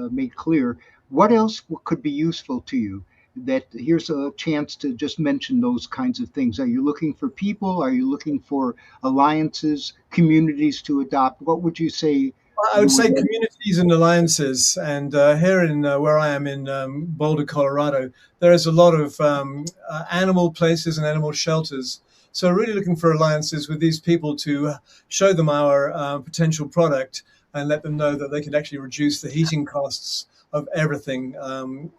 made clear? What else could be useful to you? That here's a chance to just mention those kinds of things. Are you looking for people? Are you looking for alliances, communities to adopt? What would you say? I would say communities and alliances. And here in where I am in Boulder, Colorado, there is a lot of animal places and animal shelters. So really looking for alliances with these people to show them our potential product and let them know that they can actually reduce the heating costs of everything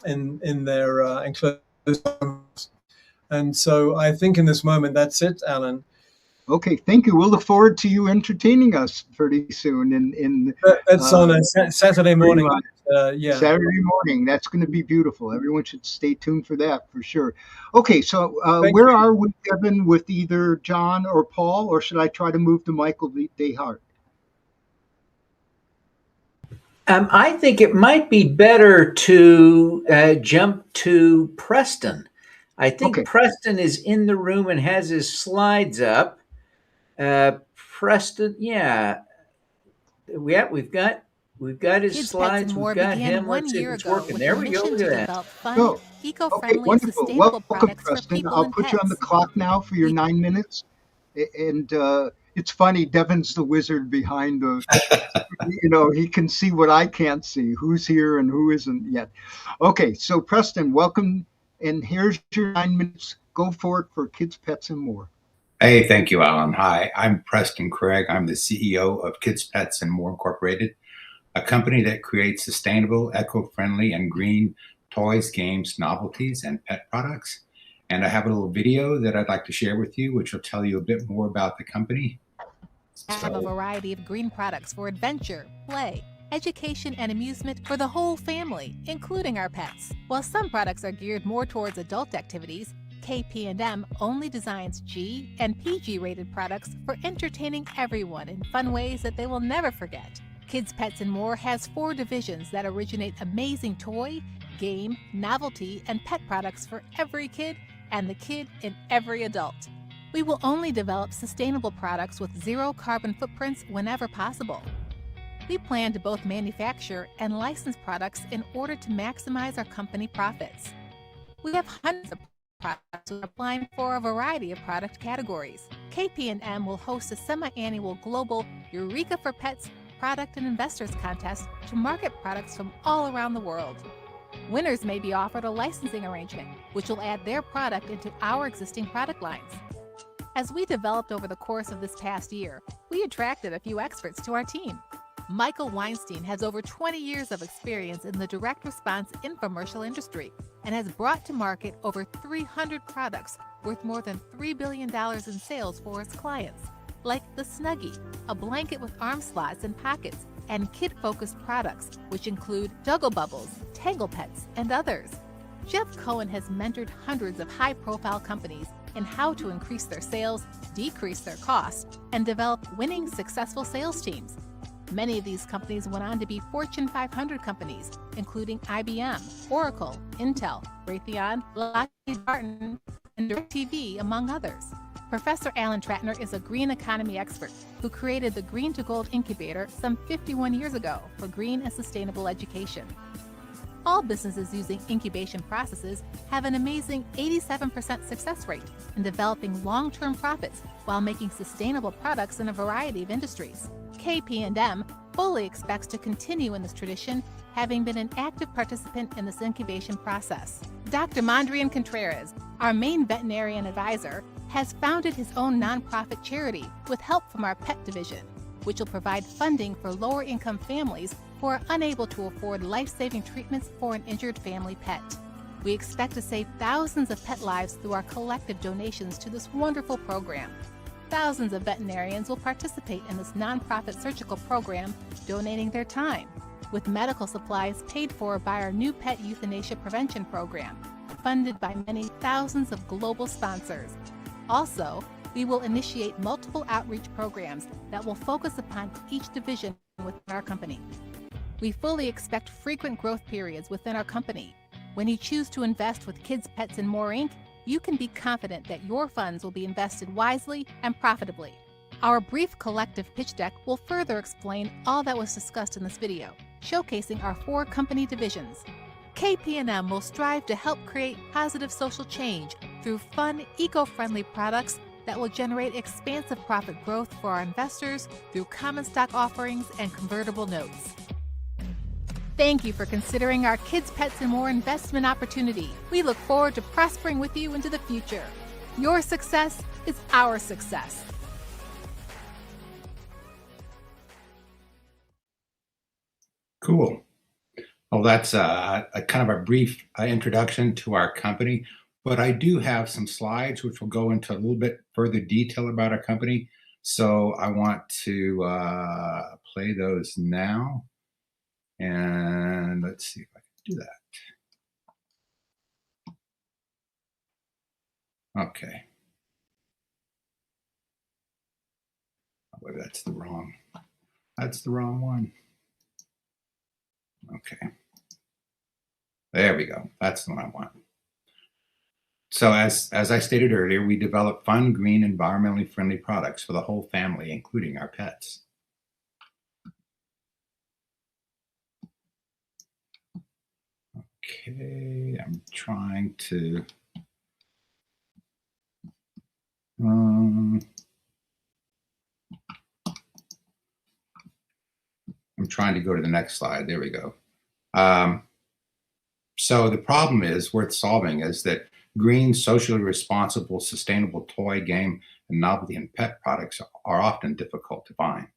in their enclosed homes. And so I think in this moment, that's it, Alan. Okay, thank you. We'll look forward to you entertaining us pretty soon. That's on a Saturday morning. Yeah, Saturday morning. That's going to be beautiful. Everyone should stay tuned for that for sure. Okay, so where are we, Kevin, with either John or Paul, or should I try to move to Michael Dehart? I think it might be better to jump to Preston. I think Preston is in the room and has his slides up. Preston, yeah, we've got his Kids, slides. Pets, and More We've got began him. 1 Let's see if year it's ago working. with There a we go. mission Look to at that. develop fun, Okay, eco-friendly, and wonderful. sustainable Welcome, products for Preston. people I'll and put you on the pets. clock now for your 9 minutes. And it's funny, Devin's the wizard behind the, he can see what I can't see, who's here and who isn't yet. Okay, so Preston, welcome. And here's your 9 minutes. Go for it for Kids, Pets, and More. Hey, thank you, Alan. Hi, I'm Preston Craig. I'm the CEO of Kids, Pets, and More Incorporated, a company that creates sustainable, eco-friendly, and green toys, games, novelties, and pet products. And I have a little video that I'd like to share with you, which will tell you a bit more about the company. Have a variety of green products for adventure, play, education, and amusement for the whole family, including our pets. While some products are geared more towards adult activities, KP&M only designs G and PG rated products for entertaining everyone in fun ways that they will never forget. Kids, Pets, and More has 4 divisions that originate amazing toy, game, novelty, and pet products for every kid and the kid in every adult. We will only develop sustainable products with 0 carbon footprints whenever possible. We plan to both manufacture and license products in order to maximize our company profits. We have hundreds of products applying for a variety of product categories. KP&M will host a semi-annual global Eureka for Pets product and investors contest to market products from all around the world. Winners may be offered a licensing arrangement, which will add their product into our existing product lines. As we developed over the course of this past year, we attracted a few experts to our team. Michael Weinstein has over 20 years of experience in the direct response infomercial industry and has brought to market over 300 products worth more than $3 billion in sales for his clients, like the Snuggie, a blanket with arm slots and pockets, and kid-focused products, which include Juggle Bubbles, Tangle Pets, and others. Jeff Cohen has mentored hundreds of high-profile companies in how to increase their sales, decrease their costs, and develop winning, successful sales teams. Many of these companies went on to be Fortune 500 companies, including IBM, Oracle, Intel, Raytheon, Lockheed Martin, and DirecTV, among others. Professor Alan Tratner is a green economy expert who created the Green to Gold Incubator some 51 years ago for green and sustainable education. All businesses using incubation processes have an amazing 87% success rate in developing long-term profits while making sustainable products in a variety of industries. KP&M fully expects to continue in this tradition, having been an active participant in this incubation process. Dr. Mondrian Contreras, our main veterinarian advisor, has founded his own nonprofit charity with help from our pet division, which will provide funding for lower-income families who are unable to afford life-saving treatments for an injured family pet. We expect to save thousands of pet lives through our collective donations to this wonderful program. Thousands of veterinarians will participate in this nonprofit surgical program, donating their time, with medical supplies paid for by our new pet euthanasia prevention program, funded by many thousands of global sponsors. Also, we will initiate multiple outreach programs that will focus upon each division within our company. We fully expect frequent growth periods within our company. When you choose to invest with Kids, Pets, and More Inc., you can be confident that your funds will be invested wisely and profitably. Our brief collective pitch deck will further explain all that was discussed in this video, showcasing our 4 company divisions. KP&M will strive to help create positive social change through fun, eco-friendly products that will generate expansive profit growth for our investors through common stock offerings and convertible notes. Thank you for considering our Kids, Pets, and More investment opportunity. We look forward to prospering with you into the future. Your success is our success. Cool. Well, that's a kind of a brief introduction to our company, but I do have some slides which will go into a little bit further detail about our company. So I want to play those now. And let's see if I can do that. Okay. Oh, wait, that's the wrong one. Okay. There we go. That's the one I want. So as I stated earlier, we develop fun, green, environmentally friendly products for the whole family, including our pets. Okay, I'm trying to I'm trying to go to the next slide. There we go. So the problem worth solving is that green, socially responsible, sustainable toy, game, and novelty and pet products are often difficult to find.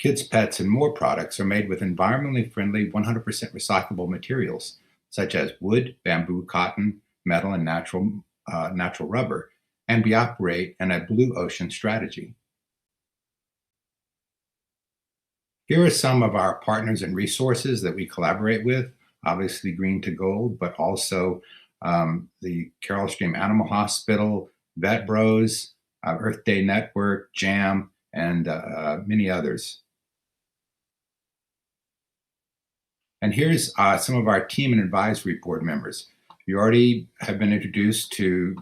Kids, Pets, and More products are made with environmentally friendly 100% recyclable materials, such as wood, bamboo, cotton, metal, and natural rubber, and we operate in a blue ocean strategy. Here are some of our partners and resources that we collaborate with. Obviously, Green to Gold, but also the Carroll Stream Animal Hospital, Vet Bros, Earth Day Network, JAM, and many others. And here's some of our team and advisory board members. You already have been introduced to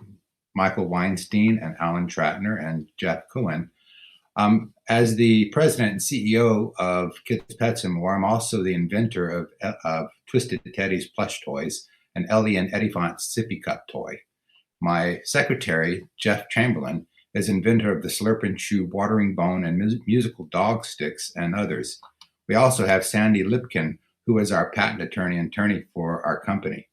Michael Weinstein and Alan Tratner and Jeff Cohen. As the president and CEO of Kids, Pets, and More, I'm also the inventor of Twisted Teddy's plush toys and Ellie and Eddie Font's Sippy Cup toy. My secretary, Jeff Chamberlain, is inventor of the Slurp and Chew watering bone and musical dog sticks and others. We also have Sandy Lipkin, who is our patent attorney for our company.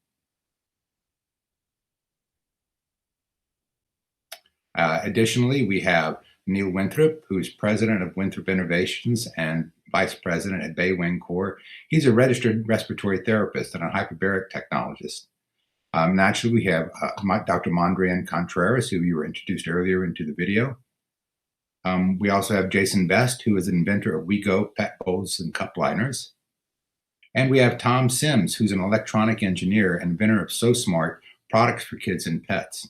Additionally, we have Neil Winthrop, who's president of Winthrop Innovations and vice president at Bay Wing Corps. He's a registered respiratory therapist and a hyperbaric technologist. Naturally, we have Dr. Mondrian Contreras, who you were introduced earlier into the video. We also have Jason Best, who is an inventor of WeGo pet bowls and cup liners. And we have Tom Sims, who's an electronic engineer and inventor of SoSmart products for kids and pets.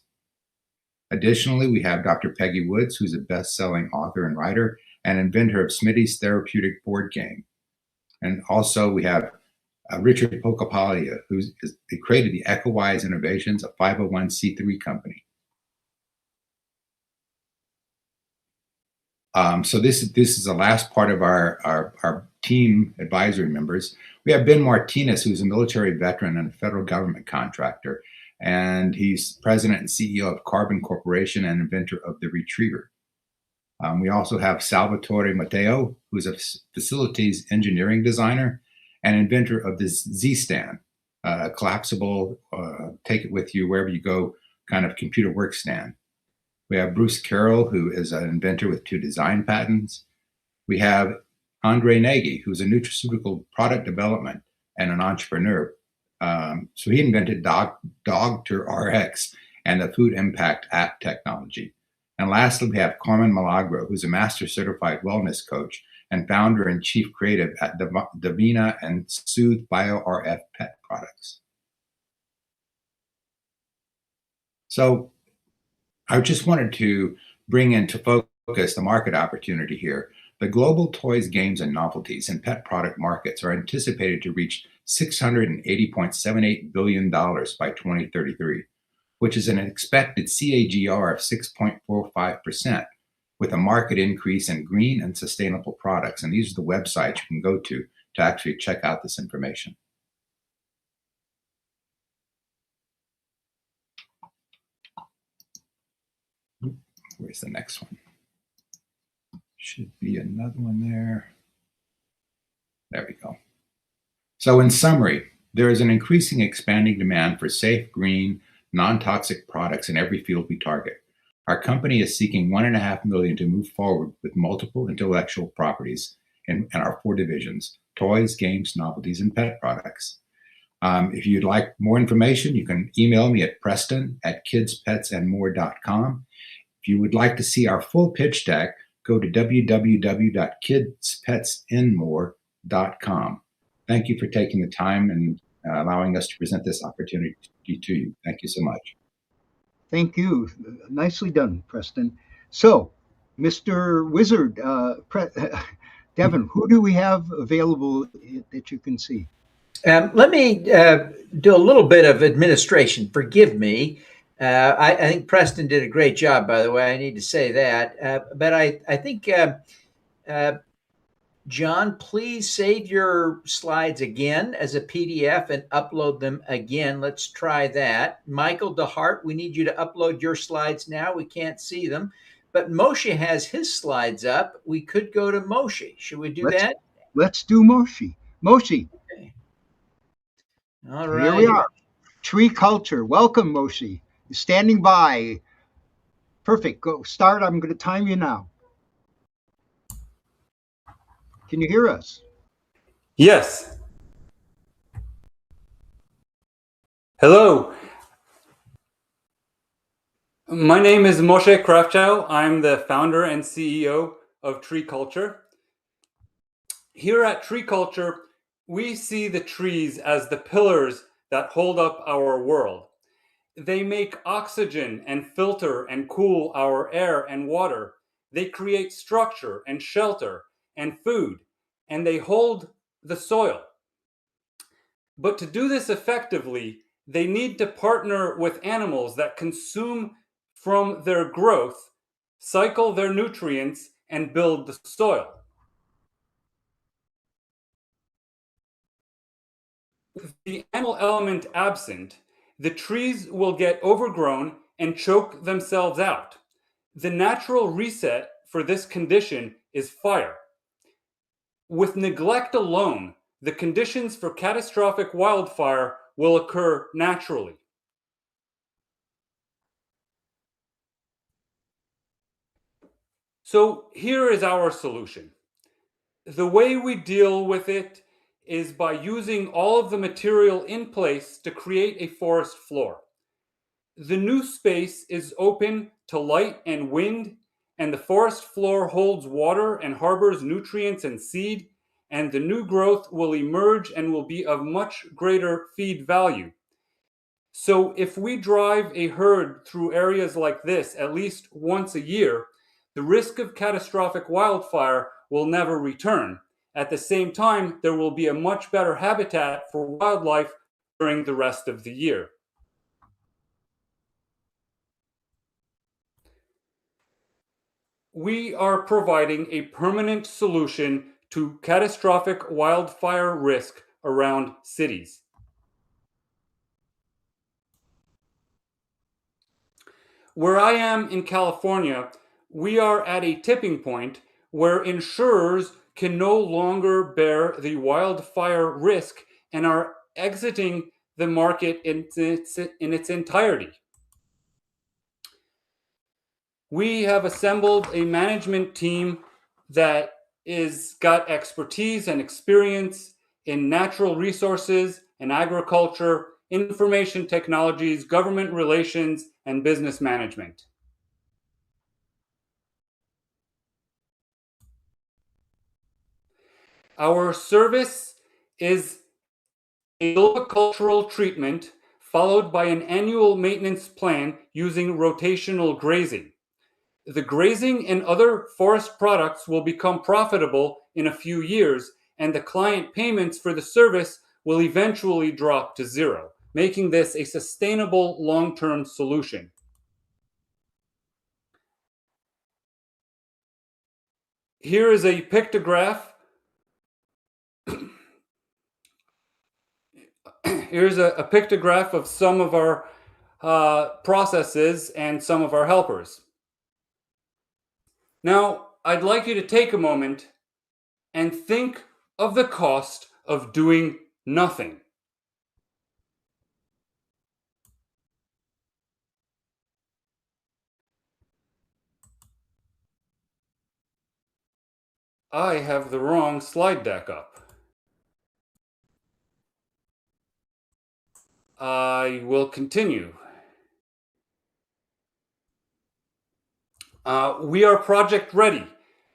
Additionally, we have Dr. Peggy Woods, who's a best-selling author and writer and inventor of Smitty's therapeutic board game. And also we have Richard Pocapalia, who created the EchoWise Innovations, a 501c3 company. So this is the last part of our team advisory members. We have Ben Martinez, who's a military veteran and a federal government contractor, and he's president and CEO of Carbon Corporation and inventor of the Retriever. We also have Salvatore Matteo, who's a facilities engineering designer and inventor of the Z-Stand, a collapsible, take it with you wherever you go kind of computer work stand. We have Bruce Carroll, who is an inventor with 2 design patents. We have Andre Nagy, who's a nutraceutical product development and an entrepreneur. So he invented Dogter RX and the Food Impact app technology. And lastly, we have Carmen Milagro, who's a master certified wellness coach and founder and chief creative at Davina and Soothe BioRF pet products. So I just wanted to bring into focus the market opportunity here. The global toys, games, and novelties and pet product markets are anticipated to reach $680.78 billion by 2033, which is an expected CAGR of 6.45%, with a market increase in green and sustainable products. And these are the websites you can go to actually check out this information. Where's the next one? Should be another one there. There we go. So in summary, there is an increasing expanding demand for safe, green, non-toxic products in every field we target. Our company is seeking $1.5 million to move forward with multiple intellectual properties in our 4 divisions: toys, games, novelties, and pet products. If you'd like more information, you can email me at preston@kidspetsandmore.com. If you would like to see our full pitch deck, go to www.kidspetsandmore.com. Thank you for taking the time and allowing us to present this opportunity to you. Thank you so much. Thank you. Nicely done, Preston. So, Mr. Wizard, Devin, who do we have available that you can see? Let me do a little bit of administration. Forgive me. I think Preston did a great job, by the way. I need to say that. But I think, John, please save your slides again as a PDF and upload them again. Let's try that. Michael DeHart, we need you to upload your slides now. We can't see them. But Moshe has his slides up. We could go to Moshe. Should we do that? Let's do Moshe. Moshe. Okay. All right. Here we are. Tree culture. Welcome, Moshe. You're standing by. Perfect. Go start. I'm going to time you now. Can you hear us? Yes. Hello. My name is Moshe Krafchow. I'm the founder and CEO of Tree Culture. Here at Tree Culture, we see the trees as the pillars that hold up our world. They make oxygen and filter and cool our air and water. They create structure and shelter and food, and they hold the soil. But to do this effectively, they need to partner with animals that consume from their growth, cycle their nutrients, and build the soil. With the animal element absent, the trees will get overgrown and choke themselves out. The natural reset for this condition is fire. With neglect alone, the conditions for catastrophic wildfire will occur naturally. So here is our solution. The way we deal with it is by using all of the material in place to create a forest floor. The new space is open to light and wind, and the forest floor holds water and harbors nutrients and seed, and the new growth will emerge and will be of much greater feed value. So if we drive a herd through areas like this at least once a year, the risk of catastrophic wildfire will never return. At the same time, there will be a much better habitat for wildlife during the rest of the year. We are providing a permanent solution to catastrophic wildfire risk around cities. Where I am in California, we are at a tipping point where insurers can no longer bear the wildfire risk and are exiting the market in its entirety. We have assembled a management team that is got expertise and experience in natural resources and agriculture, information technologies, government relations, and business management. Our service is a silvicultural treatment followed by an annual maintenance plan using rotational grazing. The grazing and other forest products will become profitable in a few years, and the client payments for the service will eventually drop to zero, making this a sustainable long-term solution. Here is a pictograph. Here's a pictograph of some of our processes and some of our helpers. Now, I'd like you to take a moment and think of the cost of doing nothing. I have the wrong slide deck up. I will continue. We are project ready.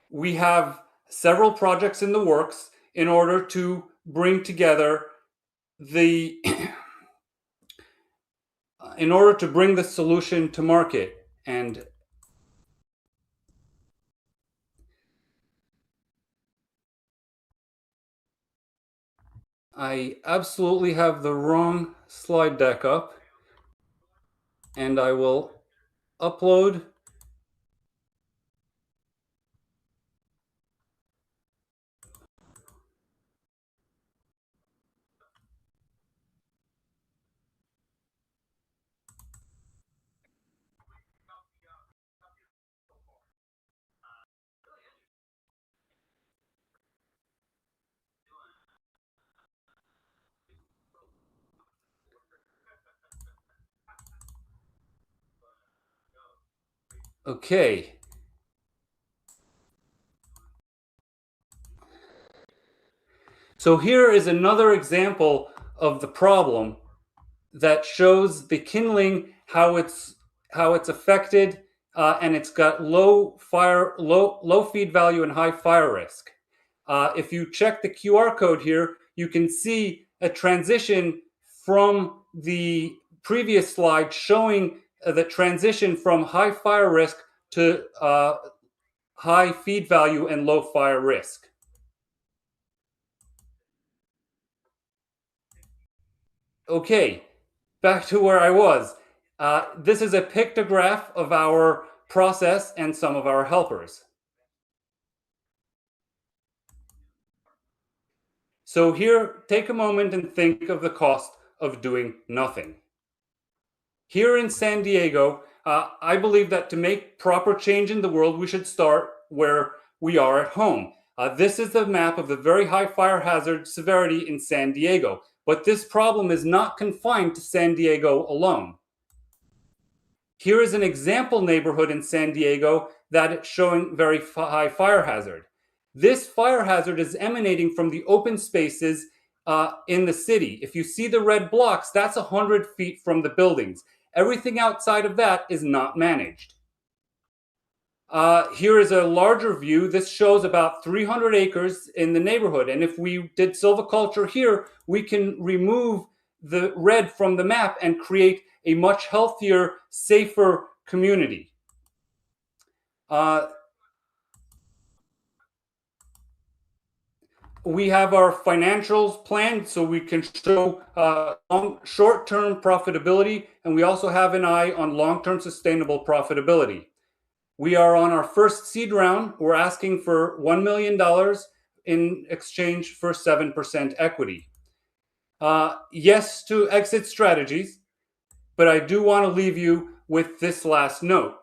We have several projects in the works in order to bring together the in order to bring the solution to market. And I absolutely have the wrong slide deck up, and I will upload. Okay. So here is another example of the problem that shows the kindling, how it's affected, and it's got low feed value and high fire risk. If you check the QR code here, you can see a transition from the previous slide showing the transition from high fire risk to high feed value and low fire risk. Okay, back to where I was. This is a pictograph of our process and some of our helpers. So here, take a moment and think of the cost of doing nothing. Here in San Diego, I believe that to make proper change in the world, we should start where we are at home. This is the map of the very high fire hazard severity in San Diego, but this problem is not confined to San Diego alone. Here is an example neighborhood in San Diego that is showing very high fire hazard. This fire hazard is emanating from the open spaces in the city. If you see the red blocks, that's 100 feet from the buildings. Everything outside of that is not managed. Here is a larger view. This shows about 300 acres in the neighborhood. And if we did silviculture here, we can remove the red from the map and create a much healthier, safer community. We have our financials planned so we can show short-term profitability, and we also have an eye on long-term sustainable profitability. We are on our first seed round. We're asking for $1 million in exchange for 7% equity. Yes to exit strategies, but I do want to leave you with this last note.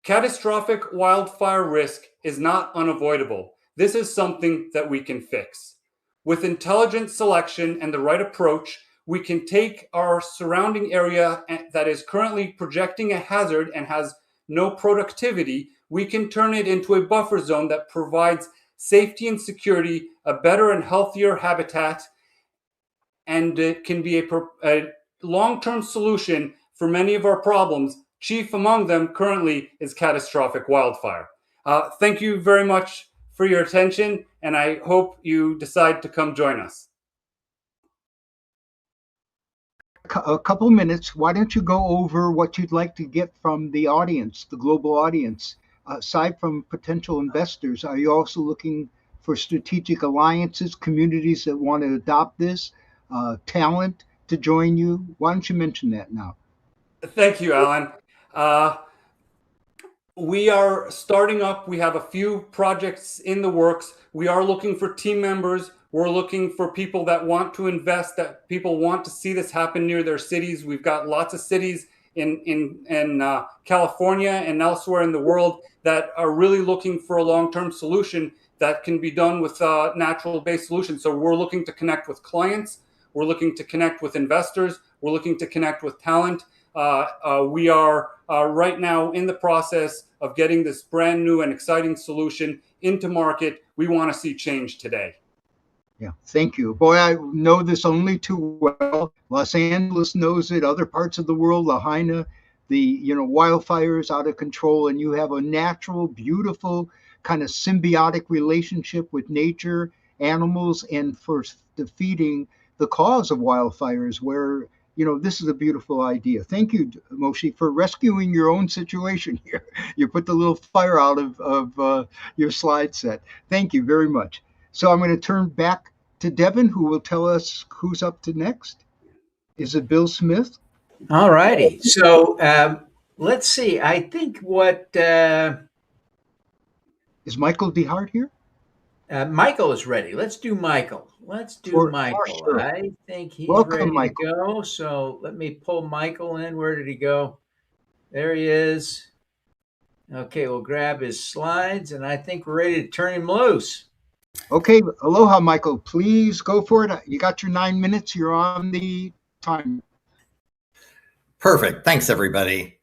Catastrophic wildfire risk is not unavoidable. This is something that we can fix. With intelligent selection and the right approach, we can take our surrounding area that is currently projecting a hazard and has no productivity, we can turn it into a buffer zone that provides safety and security, a better and healthier habitat, and it can be a long-term solution for many of our problems. Chief among them currently is catastrophic wildfire. Thank you very much for your attention, and I hope you decide to come join us. A couple minutes. Why don't you go over what you'd like to get from the audience, the global audience? Aside from potential investors, are you also looking for strategic alliances, communities that want to adopt this, talent to join you? Why don't you mention that now? Thank you, Alan. We are starting up. We have a few projects in the works. We are looking for team members. We're looking for people that want to invest, that people want to see this happen near their cities. We've got lots of cities in California and elsewhere in the world that are really looking for a long-term solution that can be done with natural-based solutions. So we're looking to connect with clients. We're looking to connect with investors. We're looking to connect with talent. We are right now in the process of getting this brand new and exciting solution into market. We want to see change today. Yeah, thank you. Boy, I know this only too well. Los Angeles knows it, other parts of the world, Lahaina, the wildfires out of control, and you have a natural, beautiful, kind of symbiotic relationship with nature, animals, and for defeating the cause of wildfires where this is a beautiful idea. Thank you, Moshe, for rescuing your own situation here. You put the little fire out of your slide set. Thank you very much. So I'm going to turn back to Devin, who will tell us who's up to next. Is it Bill Smith? All righty. So let's see. I think what... Is Michael DeHart here? Michael is ready. Let's do Michael. Michael. Sure. I think he's Welcome, ready Michael. to go. So let me pull Michael in. Where did he go? There he is. Okay, we'll grab his slides, and I think we're ready to turn him loose. Okay, aloha, Michael. Please go for it. You got your 9 minutes. You're on the time. Perfect. Thanks, everybody.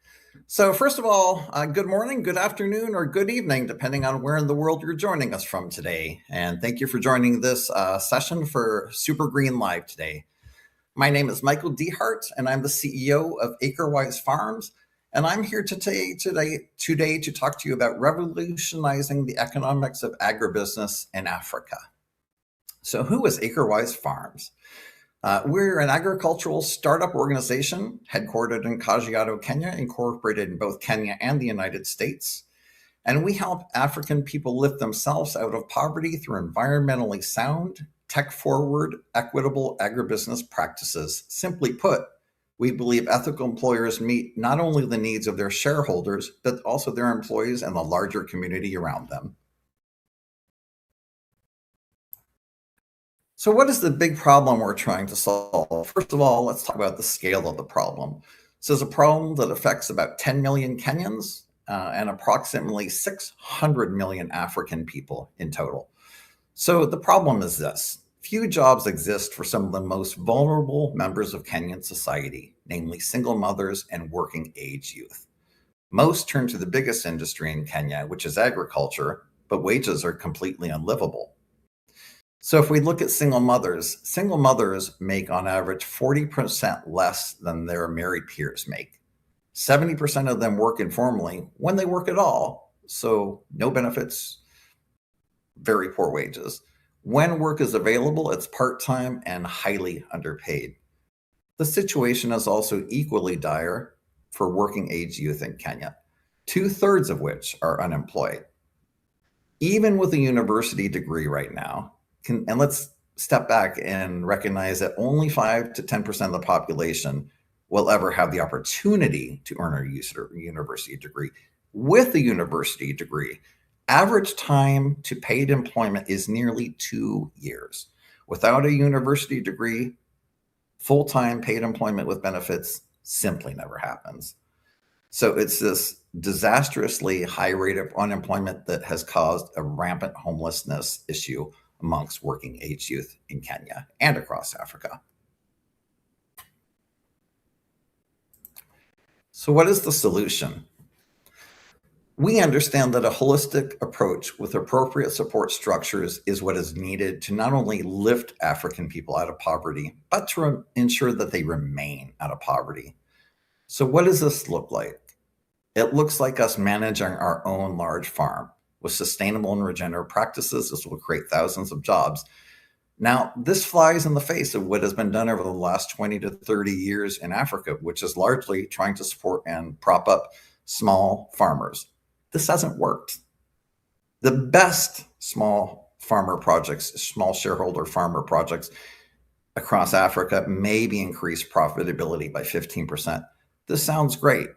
So, first of all, good morning, good afternoon, or good evening, depending on where in the world you're joining us from today. And thank you for joining this session for SuperGreen Live today. My name is Michael Dehart, and I'm the CEO of AcreWise Farms. And I'm here today to talk to you about revolutionizing the economics of agribusiness in Africa. So, who is AcreWise Farms? We're an agricultural startup organization headquartered in Kajiado, Kenya, incorporated in both Kenya and the United States. And we help African people lift themselves out of poverty through environmentally sound, tech-forward, equitable agribusiness practices. Simply put, we believe ethical employers meet not only the needs of their shareholders, but also their employees and the larger community around them. So what is the big problem we're trying to solve? First of all, let's talk about the scale of the problem. This is a problem that affects about 10 million Kenyans and approximately 600 million African people in total. So the problem is this: few jobs exist for some of the most vulnerable members of Kenyan society, namely single mothers and working age youth. Most turn to the biggest industry in Kenya, which is agriculture, but wages are completely unlivable. So if we look at single mothers make on average 40% less than their married peers make. 70% of them work informally when they work at all, so no benefits, very poor wages. When work is available, it's part-time and highly underpaid. The situation is also equally dire for working age youth in Kenya, 2/3 of which are unemployed. Even with a university degree right now, and let's step back and recognize that only 5 to 10% of the population will ever have the opportunity to earn a university degree. With a university degree, average time to paid employment is nearly 2 years. Without a university degree, full-time paid employment with benefits simply never happens. So it's this disastrously high rate of unemployment that has caused a rampant homelessness issue amongst working age youth in Kenya and across Africa. So what is the solution? We understand that a holistic approach with appropriate support structures is what is needed to not only lift African people out of poverty, but to ensure that they remain out of poverty. So what does this look like? It looks like us managing our own large farm. With sustainable and regenerative practices, this will create thousands of jobs. Now, this flies in the face of what has been done over the last 20 to 30 years in Africa, which is largely trying to support and prop up small farmers. This hasn't worked. The best small farmer projects, small shareholder farmer projects across Africa maybe increase profitability by 15%. This sounds great.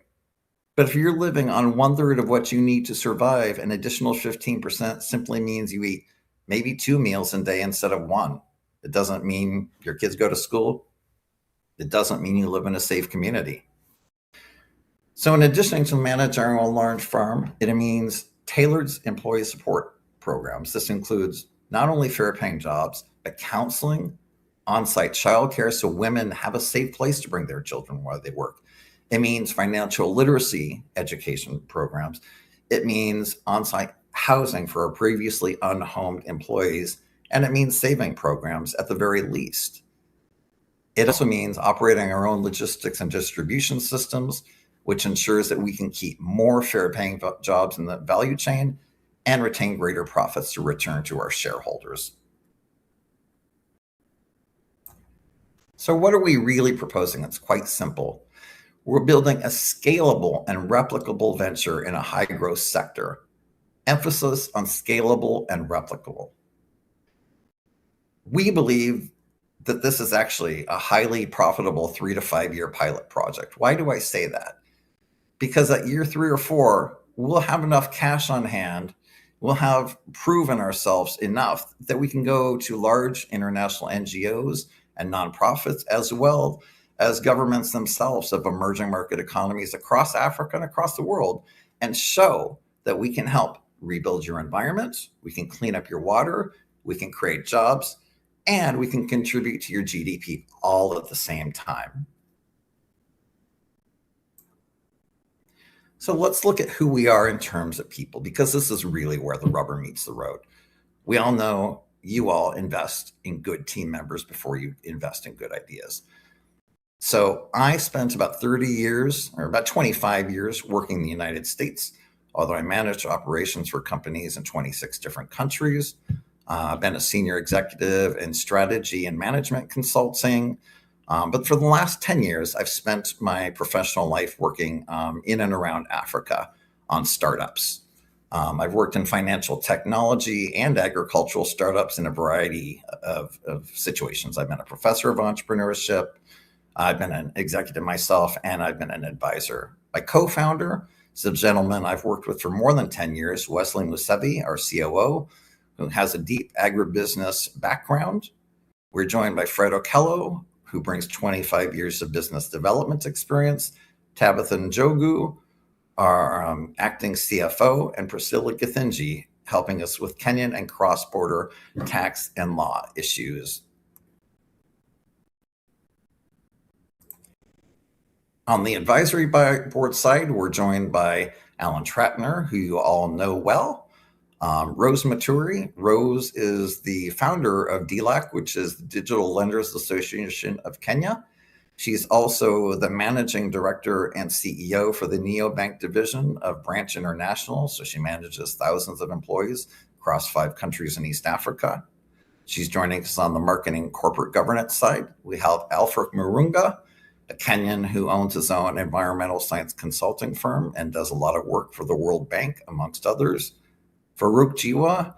But if you're living on 1/3 of what you need to survive, an additional 15% simply means you eat maybe 2 meals a day instead of 1. It doesn't mean your kids go to school. It doesn't mean you live in a safe community. So in addition to managing our own large farm, it means tailored employee support programs. This includes not only fair paying jobs, but counseling, on-site childcare so women have a safe place to bring their children while they work. It means financial literacy education programs. It means on-site housing for our previously unhomed employees, and it means saving programs at the very least. It also means operating our own logistics and distribution systems, which ensures that we can keep more fair-paying jobs in the value chain and retain greater profits to return to our shareholders. So what are we really proposing? It's quite simple. We're building a scalable and replicable venture in a high-growth sector. Emphasis on scalable and replicable. We believe that this is actually a highly profitable 3 to 5 year pilot project. Why do I say that? Because at year 3 or 4, we'll have enough cash on hand, we'll have proven ourselves enough that we can go to large international NGOs and nonprofits, as well as governments themselves of emerging market economies across Africa and across the world, and show that we can help rebuild your environment, we can clean up your water, we can create jobs, and we can contribute to your GDP all at the same time. So let's look at who we are in terms of people, because this is really where the rubber meets the road. We all know you all invest in good team members before you invest in good ideas. So I spent about 30 years, or about 25 years, working in the United States, although I managed operations for companies in 26 different countries. I've been a senior executive in strategy and management consulting. But for the last 10 years, I've spent my professional life working in and around Africa on startups. I've worked in financial technology and agricultural startups in a variety of situations. I've been a professor of entrepreneurship. I've been an executive myself, and I've been an advisor. My co-founder is a gentleman I've worked with for more than 10 years, Wesley Musevi, our COO, who has a deep agribusiness background. We're joined by Fred Okello, who brings 25 years of business development experience, Tabitha Njogu, our acting CFO, and Priscilla Githinji, helping us with Kenyan and cross-border tax and law issues. On the advisory board side, we're joined by Alan Tratner, who you all know well. Rose Maturi. Rose is the founder of DLAC, which is the Digital Lenders Association of Kenya. She's also the managing director and CEO for the neobank division of Branch International. So she manages thousands of employees across 5 countries in East Africa. She's joining us on the marketing corporate governance side. We have Alfred Murunga, a Kenyan who owns his own environmental science consulting firm and does a lot of work for the World Bank, amongst others. Farouk Jiwa,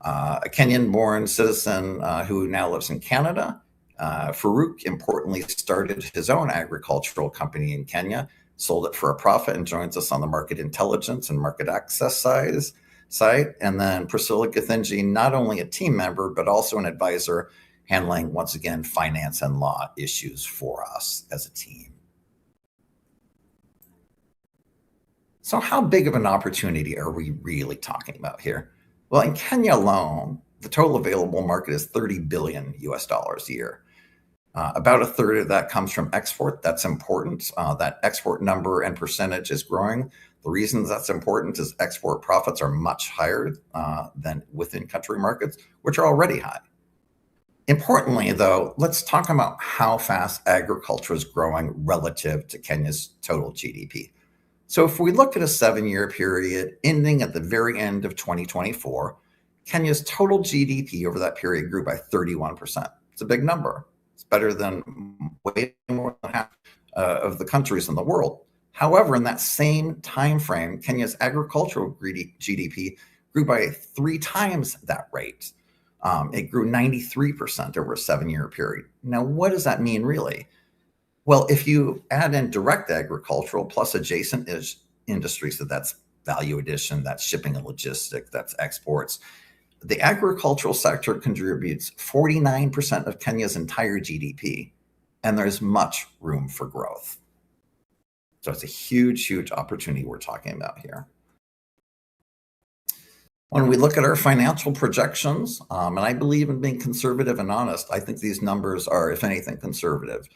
a Kenyan-born citizen who now lives in Canada. Farouk, importantly, started his own agricultural company in Kenya, sold it for a profit, and joins us on the market intelligence and market access side. And then Priscilla Githinji, not only a team member, but also an advisor, handling, once again, finance and law issues for us as a team. So how big of an opportunity are we really talking about here? Well, in Kenya alone, the total available market is $30 billion a year. About a third of that comes from export. That's important. That export number and percentage is growing. The reason that's important is export profits are much higher than within country markets, which are already high. Importantly, though, let's talk about how fast agriculture is growing relative to Kenya's total GDP. So if we look at a 7-year period ending at the very end of 2024, Kenya's total GDP over that period grew by 31%. It's a big number. It's better than way more than half of the countries in the world. However, in that same time frame, Kenya's agricultural GDP grew by 3 times that rate. It grew 93% over a 7-year period. Now, what does that mean really? Well, if you add in direct agricultural plus adjacent industries, so that's value addition, that's shipping and logistics, that's exports, the agricultural sector contributes 49% of Kenya's entire GDP, and there's much room for growth. So it's a huge, huge opportunity we're talking about here. When we look at our financial projections, and I believe in being conservative and honest, I think these numbers are, if anything, conservative.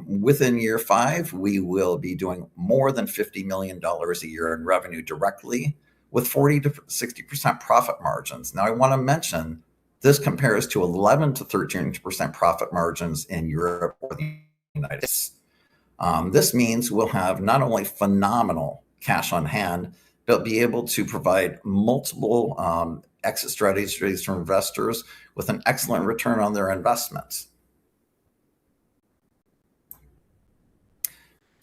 Within year 5, we will be doing more than $50 million a year in revenue directly with 40 to 60% profit margins. Now, I want to mention this compares to 11 to 13% profit margins in Europe or the United States. This means we'll have not only phenomenal cash on hand, but be able to provide multiple exit strategies for investors with an excellent return on their investments.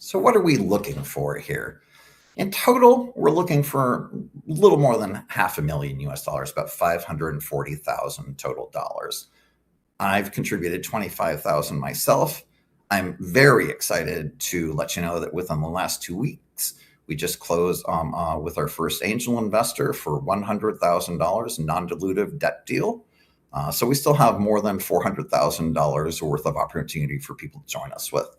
So what are we looking for here? In total, we're looking for a little more than $500,000 about 540,000 total dollars. I've contributed 25,000 myself. I'm very excited to let you know that within the last 2 weeks, we just closed with our first angel investor for $100,000 non-dilutive debt deal. So we still have more than $400,000 worth of opportunity for people to join us with.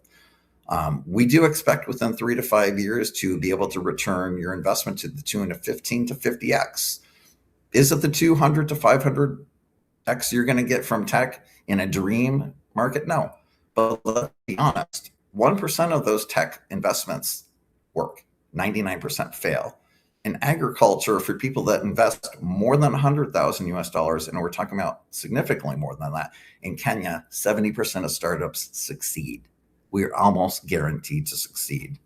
We do expect within 3 to 5 years to be able to return your investment to the tune of 15 to 50x. Is it the 200 to 500x you're going to get from tech in a dream market? No. But let's be honest, 1% of those tech investments work. 99% fail. In agriculture, for people that invest more than 100,000 US dollars, and we're talking about significantly more than that, in Kenya, 70% of startups succeed. We're almost guaranteed to succeed.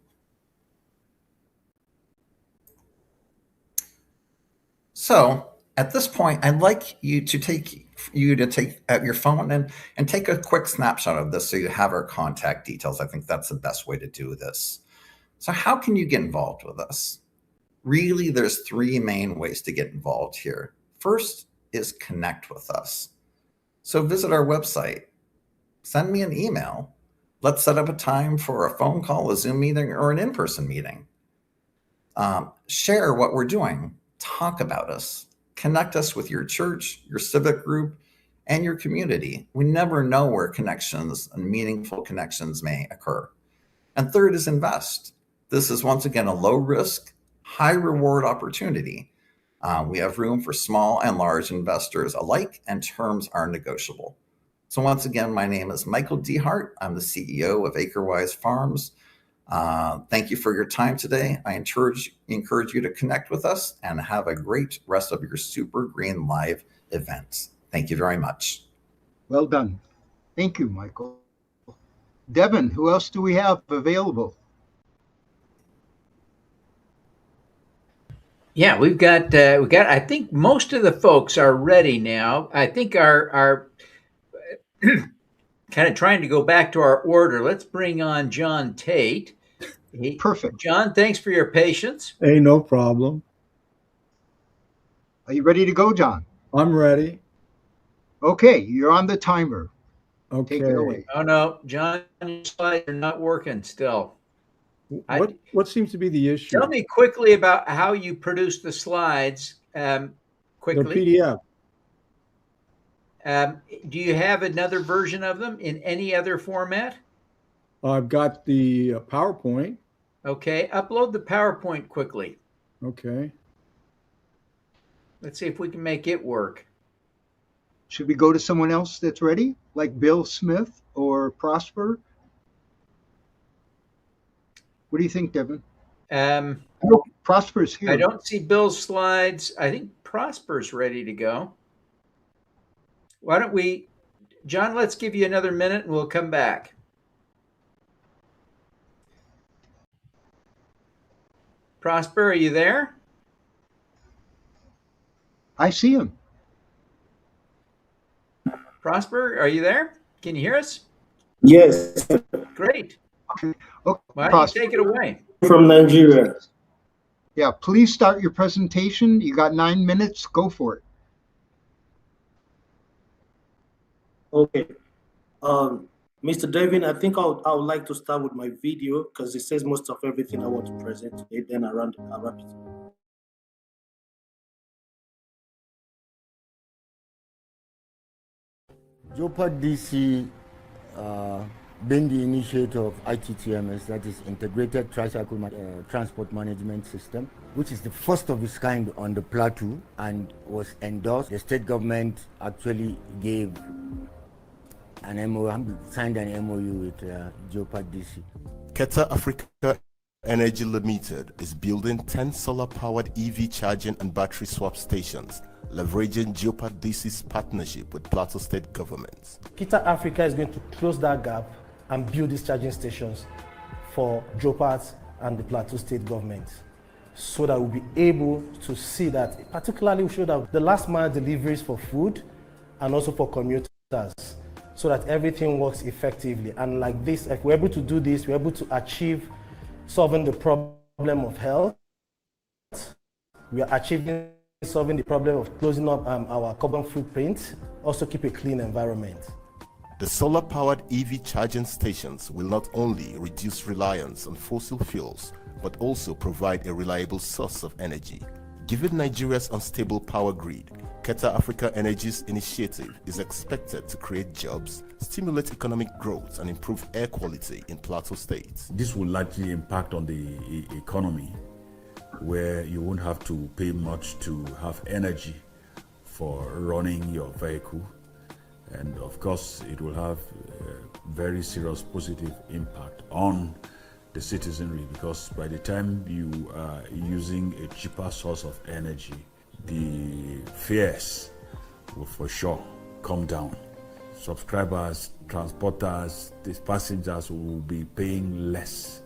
So at this point, I'd like you to take out your phone and take a quick snapshot of this so you have our contact details. I think that's the best way to do this. So how can you get involved with us? Really, there's three main ways to get involved here. First is connect with us. So visit our website, send me an email. Let's set up a time for a phone call, a Zoom meeting, or an in-person meeting. Share what we're doing. Talk about us. Connect us with your church, your civic group, and your community. We never know where connections and meaningful connections may occur. And third is invest. This is once again a low risk, high reward opportunity. We have room for small and large investors alike, and terms are negotiable. So once again, my name is Michael Dehart. I'm the CEO of AcreWise Farms. Thank you for your time today. I encourage you to connect with us and have a great rest of your Super Green Live event. Thank you very much. Well done. Thank you, Michael. Devin, who else do we have available? Yeah, we got. I think most of the folks are ready now. I think our kind of trying to go back to our order. Let's bring on John Tate. Perfect. John, thanks for your patience. Hey, no problem. Are you ready to go, John? I'm ready. Okay, you're on the timer. Okay. Take it away. Oh no, John, your slides are not working still. What seems to be the issue? Tell me quickly about how you produce the slides. Quickly. They're PDF. Do you have another version of them in any other format? I've got the PowerPoint. Okay, upload the PowerPoint quickly. Okay. Let's see if we can make it work. Should we go to someone else that's ready, like Bill Smith or Prosper? What do you think, Devin? Prosper's here. I don't see Bill's slides. I think Prosper's ready to go. Why don't we, John, let's give you another minute and we'll come back. Prosper, are you there? I see him. Prosper, are you there? Can you hear us? Yes. Great. Okay. Why don't you take it away? From Nigeria. Yeah, please start your presentation. You got 9 minutes. Go for it. Okay. Mr. Devin, I think I would like to start with my video because it says most of everything I want to present today. Then I'll wrap it. Geopad DC being the initiator of ITTMS, that is Integrated Tricycle Transport Management System, which is the first of its kind on the plateau and was endorsed. The state government actually gave an MOU, signed an MOU with Geopad DC. Keta Africa Energy Limited is building 10 solar-powered EV charging and battery swap stations, leveraging Geopad DC's partnership with Plateau State governments. Keta Africa is going to close that gap and build these charging stations for Geopad and the Plateau State government, so that we'll be able to see that, particularly we should have the last mile deliveries for food and also for commuters, so that everything works effectively. And like this, if we're able to do this, we're able to achieve solving the problem of health. We are achieving solving the problem of closing up our carbon footprint, also keep a clean environment. The solar-powered EV charging stations will not only reduce reliance on fossil fuels, but also provide a reliable source of energy. Given Nigeria's unstable power grid, Keta Africa Energy's initiative is expected to create jobs, stimulate economic growth, and improve air quality in Plateau State. This will largely impact on the economy, where you won't have to pay much to have energy for running your vehicle. And of course, it will have a very serious positive impact on the citizenry, because by the time you are using a cheaper source of energy, the fares will for sure come down. Subscribers, transporters, these passengers will be paying less,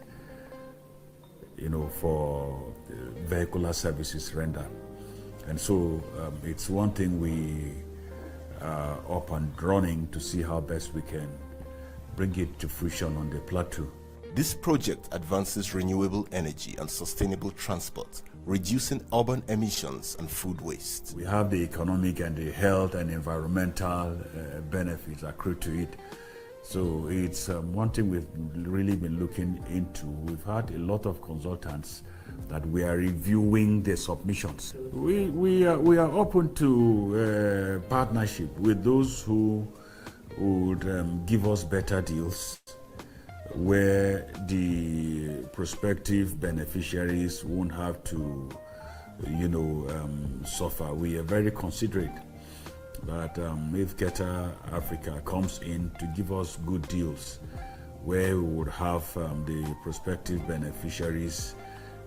for vehicular services rendered. And so it's one thing we are up and running to see how best we can bring it to fruition on the plateau. This project advances renewable energy and sustainable transport, reducing urban emissions and food waste. We have the economic and the health and environmental benefits accrued to it. So it's one thing we've really been looking into. We've had a lot of consultants that we are reviewing the submissions. We are open to partnership with those who would give us better deals, where the prospective beneficiaries won't have to, suffer. We are very considerate that if Qatar Africa comes in to give us good deals, where we would have the prospective beneficiaries,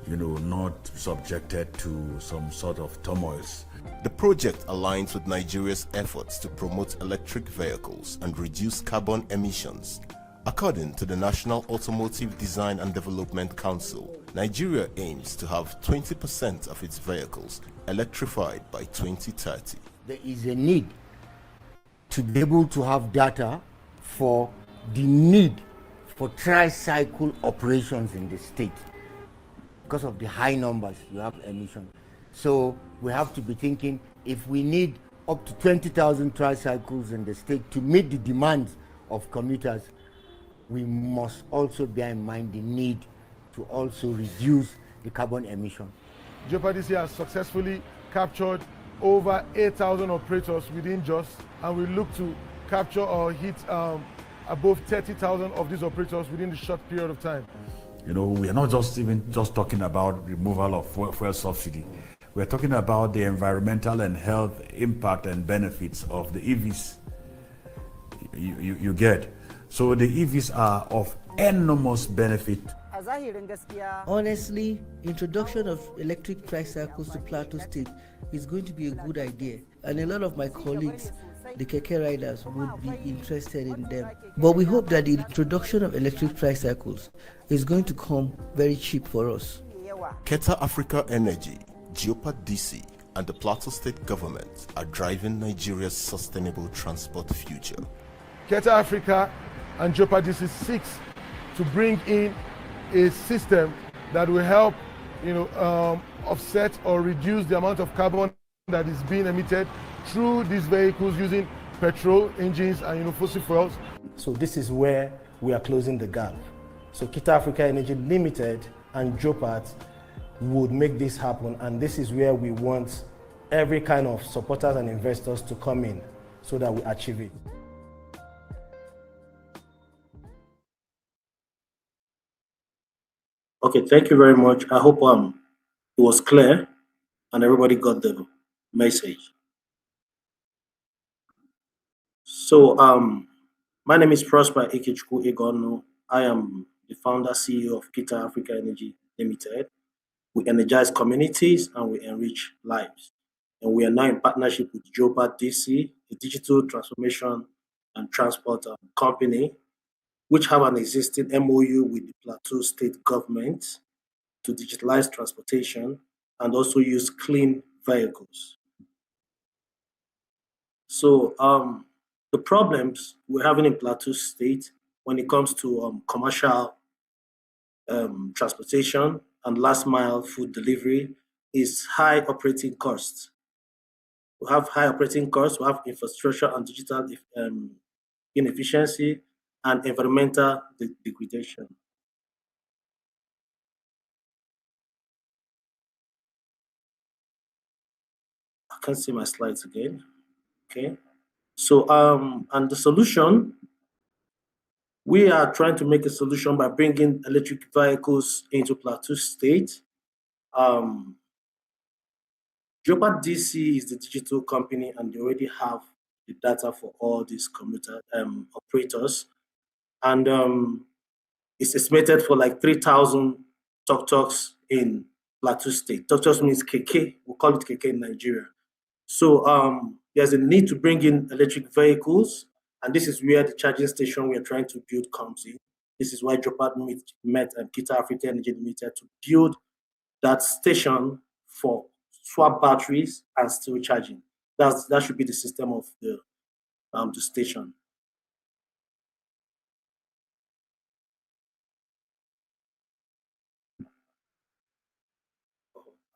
not subjected to some sort of turmoils. The project aligns with Nigeria's efforts to promote electric vehicles and reduce carbon emissions. According to the National Automotive Design and Development Council, Nigeria aims to have 20% of its vehicles electrified by 2030. There is a need to be able to have data for the need for tricycle operations in the state. Because of the high numbers, you have emissions. So we have to be thinking, if we need up to 20,000 tricycles in the state to meet the demands of commuters, we must also bear in mind the need to also reduce the carbon emission. JOPA has successfully captured over 8,000 operators within JOS, and we look to capture or hit above 30,000 of these operators within the short period of time. We are not just talking about removal of fuel subsidy. We're talking about the environmental and health impact and benefits of the EVs. You get. So the EVs are of enormous benefit. Honestly, introduction of electric tricycles to Plateau State is going to be a good idea, and a lot of my colleagues, the keke riders, would be interested in them. But we hope that the introduction of electric tricycles is going to come very cheap for us. Qatar Africa Energy, JOPA DC, and the Plateau State government are driving Nigeria's sustainable transport future. Qatar Africa and JOPA DC seeks to bring in a system that will help, offset or reduce the amount of carbon that is being emitted through these vehicles using petrol engines and fossil fuels. So this is where we are closing the gap. So Qatar Africa Energy Limited and JOPAT would make this happen, and this is where we want every kind of supporters and investors to come in so that we achieve it. Okay, thank you very much. I hope it was clear and everybody got the message. So my name is Prosper Ikechukwu Egono. I am the founder CEO of Qatar Africa Energy Limited. We energize communities and we enrich lives. And we are now in partnership with JOPA DC, a digital transformation and transport company, which have an existing MOU with the Plateau State government to digitalize transportation and also use clean vehicles. So the problems we're having in Plateau State when it comes to commercial transportation and last mile food delivery is high operating costs. We have high operating costs, we have infrastructure and digital inefficiency, and environmental degradation. I can't see my slides again. Okay. So, and the solution, we are trying to make a solution by bringing electric vehicles into Plateau State. JOPA DC is the digital company, and they already have the data for all these commuter operators. And It's estimated for like 3,000 tuk-tuks in Plateau State. Tuk-tuks means keke. We call it keke in Nigeria. So there's a need to bring in electric vehicles, and this is where the charging station we're trying to build comes in. This is why Jopat met Kita Africa Energy Limited to build that station for swap batteries and still charging. That should be the system of the station.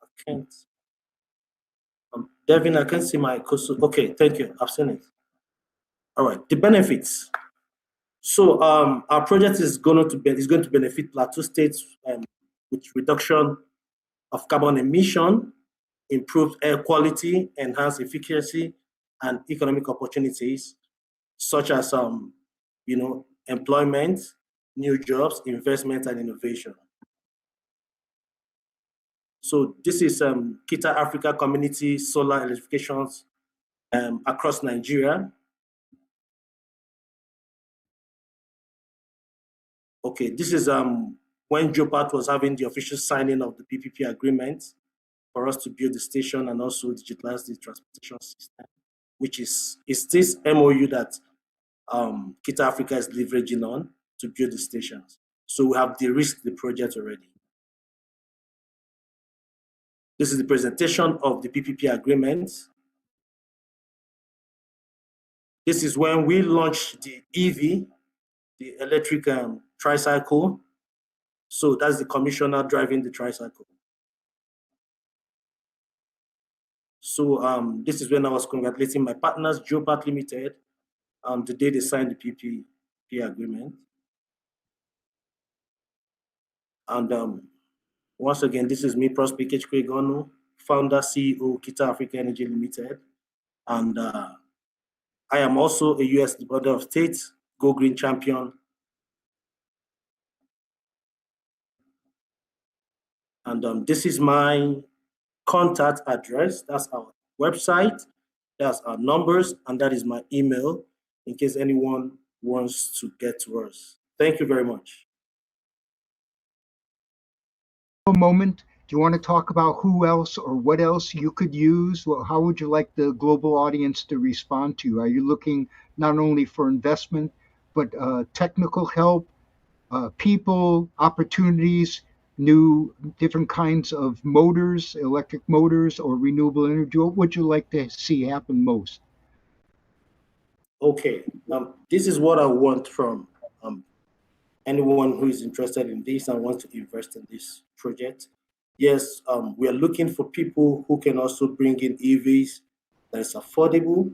I can't. Devin, I can see my cursor. Okay, thank you. I've seen it. All right, the benefits. So our project is going to benefit Plateau states with reduction of carbon emission, improved air quality, enhanced efficiency, and economic opportunities, such as employment, new jobs, investment, and innovation. So this is Kita Africa Community Solar Electrifications across Nigeria. Okay, this is when Jopat was having the official signing of the PPP agreement for us to build the station and also digitalize the transportation system, which is this MOU that Kita Africa is leveraging on to build the stations. So we have de-risked the project already. This is the presentation of the PPP agreement. This is when we launched the EV, the electric tricycle. So that's the commissioner driving the tricycle. So this is when I was congratulating my partners, Jopat Limited, the day they signed the PPP agreement. And once again, this is me, Prosper Ikechukwu, founder, CEO, Kita Africa Energy Limited. And I am also a U.S. Department of State Go Green champion. And this is my contact address. That's our website. That's our numbers. And that is my email in case anyone wants to get to us. Thank you very much. A moment. Do you want to talk about who else or what else you could use? Well, how would you like the global audience to respond to you? Are you looking not only for investment, but technical help, people, opportunities, new different kinds of motors, electric motors, or renewable energy? What would you like to see happen most? Okay, this is what I want from anyone who is interested in this and wants to invest in this project. Yes, we are looking for people who can also bring in EVs that is affordable.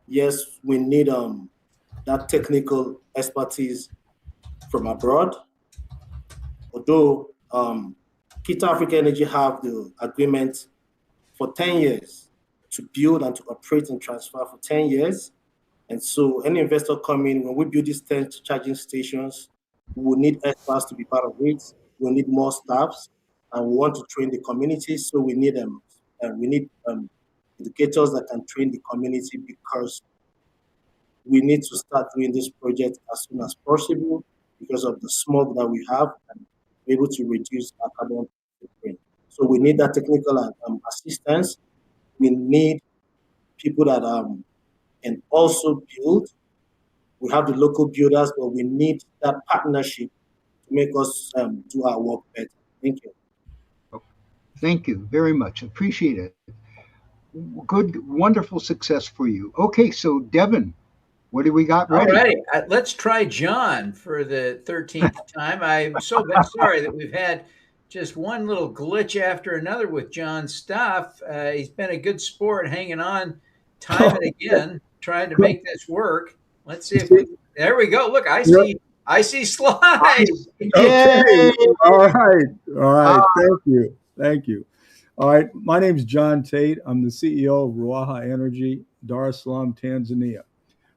Yes, we need that technical expertise from abroad. Although Kita Africa Energy have the agreement for 10 years to build and to operate and transfer for 10 years. And so any investor coming, when we build these 10 charging stations, we will need experts to be part of it. We need more staffs, and we want to train the community. So we need educators that can train the community, because we need to start doing this project as soon as possible because of the smog that we have, and be able to reduce our carbon footprint. So we need that technical assistance. We need people that can also build. We have the local builders, but we need that partnership to make us do our work better. Thank you. Thank you very much. Appreciate it. Good, wonderful success for you. Okay, so Devin, what do we got ready? All righty. Let's try John for the 13th time. I'm so sorry that we've had just one little glitch after another with John's stuff. He's been a good sport hanging on time and again, trying to make this work. Let's see if there we go. Look, I see slides. Okay. All right. Thank you. All right. My name is John Tate. I'm the CEO of Ruaha Energy, Dar es Salaam, Tanzania.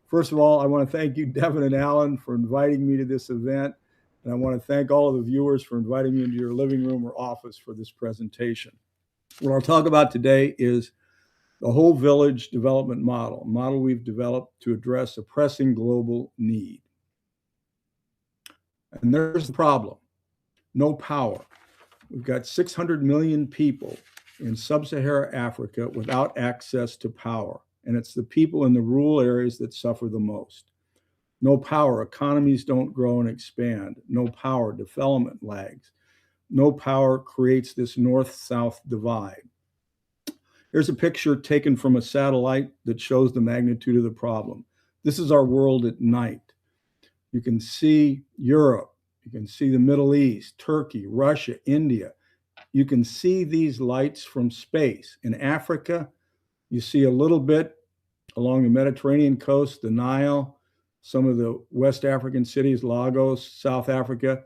First of all, I want to thank you, Devin and Alan, for inviting me to this event. And I want to thank all of the viewers for inviting me into your living room or office for this presentation. What I'll talk about today is the whole village development model, a model we've developed to address a pressing global need. And there's the problem. No power. We've got 600 million people in sub-Saharan Africa without access to power. And it's the people in the rural areas that suffer the most. No power, economies don't grow and expand. No power, development lags. No power creates this north-south divide. Here's a picture taken from a satellite that shows the magnitude of the problem. This is our world at night. You can see Europe, you can see the Middle East, Turkey, Russia, India. You can see these lights from space. In Africa, you see a little bit along the Mediterranean coast, the Nile, some of the West African cities, Lagos, South Africa.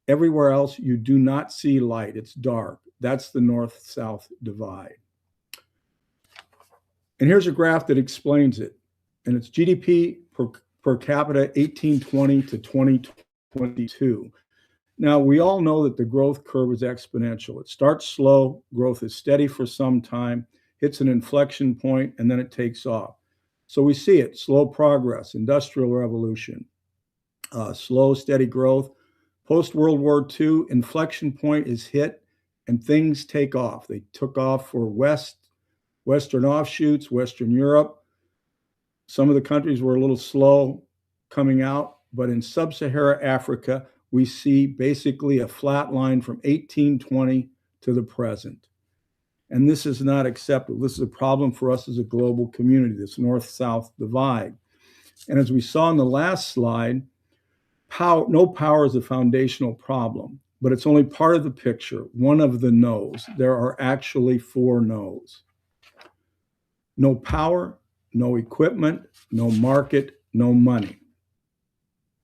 Everywhere else, you do not see light. It's dark. That's the north-south divide. And here's a graph that explains it. And it's GDP per capita 1820 to 2022. Now, we all know that the growth curve is exponential. It starts slow, growth is steady for some time, hits an inflection point, and then it takes off. So we see it, slow progress, industrial revolution, slow, steady growth. Post-World War II, inflection point is hit, and things take off. They took off for Western offshoots, Western Europe. Some of the countries were a little slow coming out, but in sub-Saharan Africa, we see basically a flat line from 1820 to the present. And this is not acceptable. This is a problem for us as a global community, this north-south divide. And as we saw in the last slide, no power is a foundational problem, but it's only part of the picture, one of the no's. There are actually 4 no's. No power, no equipment, no market, no money.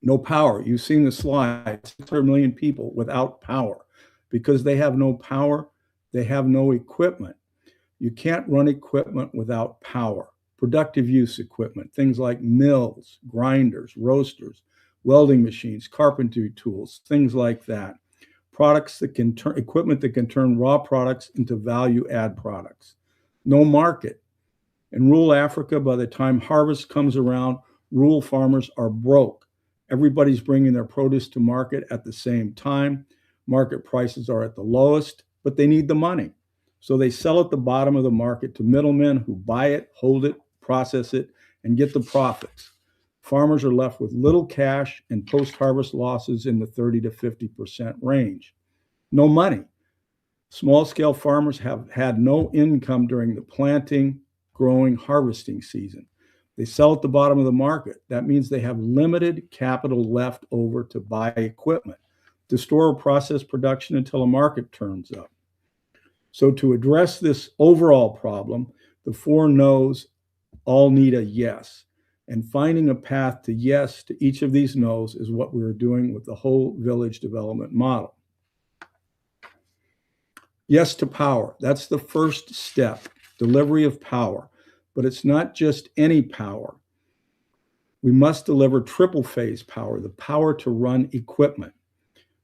No power. You've seen the slide, 600 million people without power. Because they have no power, they have no equipment. You can't run equipment without power. Productive use equipment, things like mills, grinders, roasters, welding machines, carpentry tools, things like that. Products that can turn, equipment that can turn raw products into value-add products. No market. In rural Africa, by the time harvest comes around, rural farmers are broke. Everybody's bringing their produce to market at the same time. Market prices are at the lowest, but they need the money. So they sell at the bottom of the market to middlemen who buy it, hold it, process it, and get the profits. Farmers are left with little cash and post-harvest losses in the 30 to 50% range. No money. Small-scale farmers have had no income during the planting, growing, harvesting season. They sell at the bottom of the market. That means they have limited capital left over to buy equipment, to store or process production until a market turns up. So to address this overall problem, the 4 no's all need a yes. And finding a path to yes to each of these no's is what we're doing with the whole village development model. Yes to power. That's the first step, delivery of power. But it's not just any power. We must deliver triple phase power, the power to run equipment.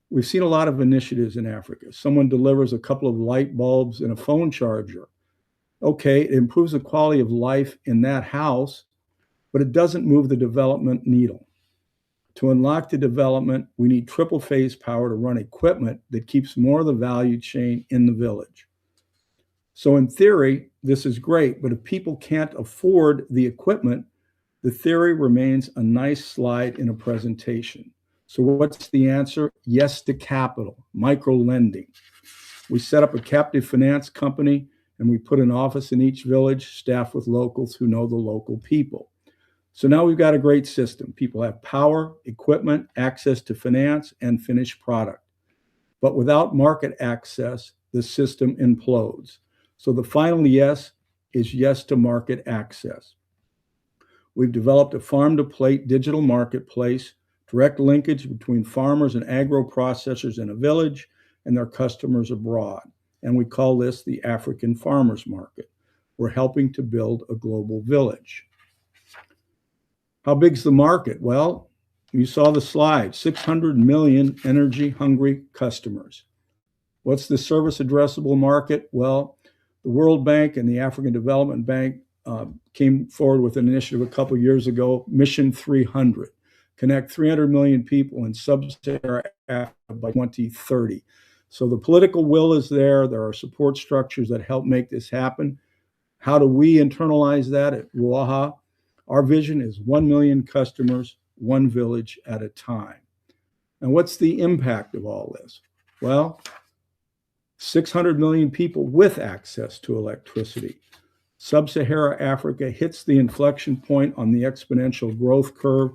We've seen a lot of initiatives in Africa. Someone delivers a couple of light bulbs and a phone charger. Okay, it improves the quality of life in that house, but it doesn't move the development needle. To unlock the development, we need triple phase power to run equipment that keeps more of the value chain in the village. So in theory, this is great, but if people can't afford the equipment, the theory remains a nice slide in a presentation. So what's the answer? Yes to capital, micro lending. We set up a captive finance company and we put an office in each village, staffed with locals who know the local people. So now we've got a great system. People have power, equipment, access to finance, and finished product. But without market access, the system implodes. So the final yes is yes to market access. We've developed a farm-to-plate digital marketplace, direct linkage between farmers and agro-processors in a village and their customers abroad. And we call this the African Farmers Market. We're helping to build a global village. How big's the market? Well, you saw the slide, 600 million energy-hungry customers. What's the service addressable market? Well, the World Bank and the African Development Bank came forward with an initiative a couple years ago, Mission 300, connect 300 million people in sub-Saharan Africa by 2030. So the political will is there. There are support structures that help make this happen. How do we internalize that at Ruaha? Our vision is 1 million customers, one village at a time. And what's the impact of all this? Well, 600 million people with access to electricity. Sub-Saharan Africa hits the inflection point on the exponential growth curve.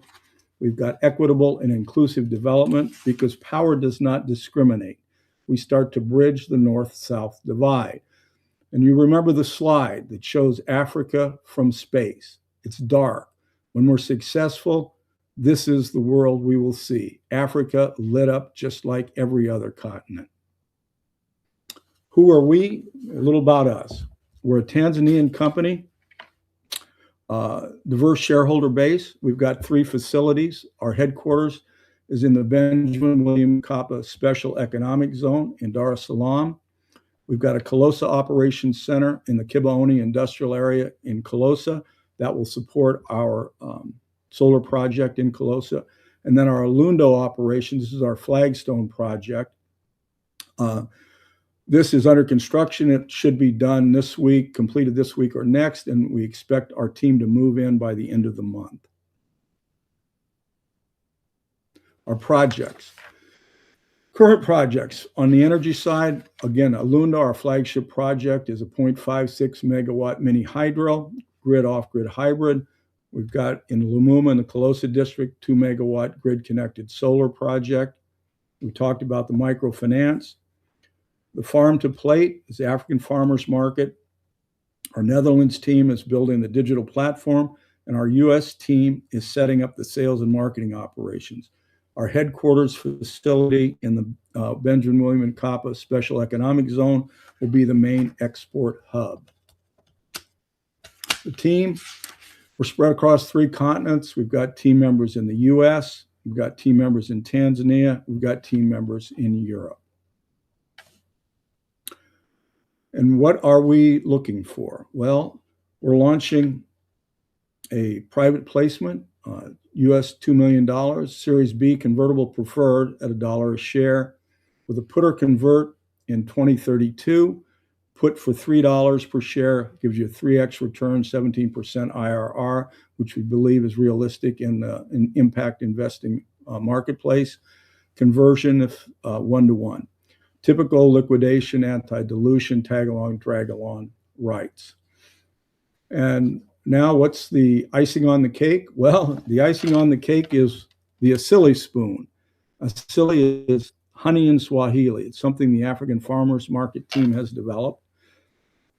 We've got equitable and inclusive development because power does not discriminate. We start to bridge the north-south divide. And you remember the slide that shows Africa from space. It's dark. When we're successful, this is the world we will see. Africa lit up just like every other continent. Who are we? A little about us. We're a Tanzanian company, diverse shareholder base. We've got 3 facilities. Our headquarters is in the Benjamin William Mkapa Special Economic Zone in Dar es Salaam. We've got a Colosa Operations Center in the Kibaoni Industrial Area in Colosa that will support our solar project in Colosa. And then our Alundo operations, this is our flagstone project. This is under construction. It should be done this week, completed this week or next, and we expect our team to move in by the end of the month. Our projects. Current projects on the energy side, again, Alundo, our flagship project, is a 0.56 megawatt mini hydro, grid off-grid hybrid. We've got in Lumumba in the Colosa district, 2 megawatt grid connected solar project. We talked about the microfinance. The farm to plate is the African farmers market. Our Netherlands team is building the digital platform, and our US team is setting up the sales and marketing operations. Our headquarters facility in the Benjamin William Mkapa Special Economic Zone will be the main export hub. The team, we're spread across 3 continents. We've got team members in the US, we've got team members in Tanzania, we've got team members in Europe. And what are we looking for? Well, we're launching a private placement, US $2 million, Series B convertible preferred at $1 a share, with a put or convert in 2032. Put for $3 per share gives you a 3x return, 17% IRR, which we believe is realistic in the impact investing marketplace. Conversion of 1-to-1. Typical liquidation, anti-dilution, tag-along, drag-along rights. And now what's the icing on the cake? Well, the icing on the cake is the Asili spoon. Asili is honey in Swahili. It's something the African farmers market team has developed.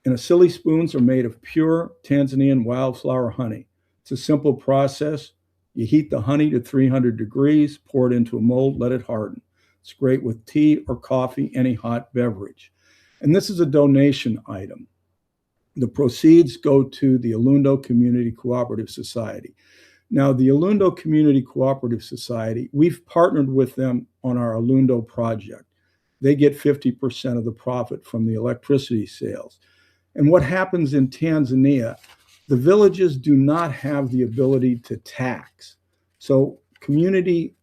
And Asili spoons are made of pure Tanzanian wildflower honey. It's a simple process. You heat the honey to 300 degrees, pour it into a mold, let it harden. It's great with tea or coffee, any hot beverage. And this is a donation item. The proceeds go to the Alundo Community Cooperative Society. Now, the Alundo Community Cooperative Society, we've partnered with them on our Alundo project. They get 50% of the profit from the electricity sales. And what happens in Tanzania, the villages do not have the ability to tax. So community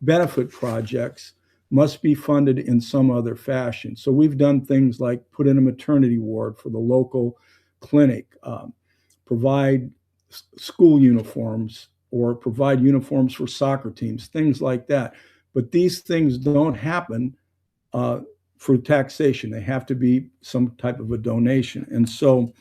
benefit projects must be funded in some other fashion. So we've done things like put in a maternity ward for the local clinic, provide school uniforms, or provide uniforms for soccer teams, things like that. But these things don't happen for taxation. They have to be some type of a donation. And so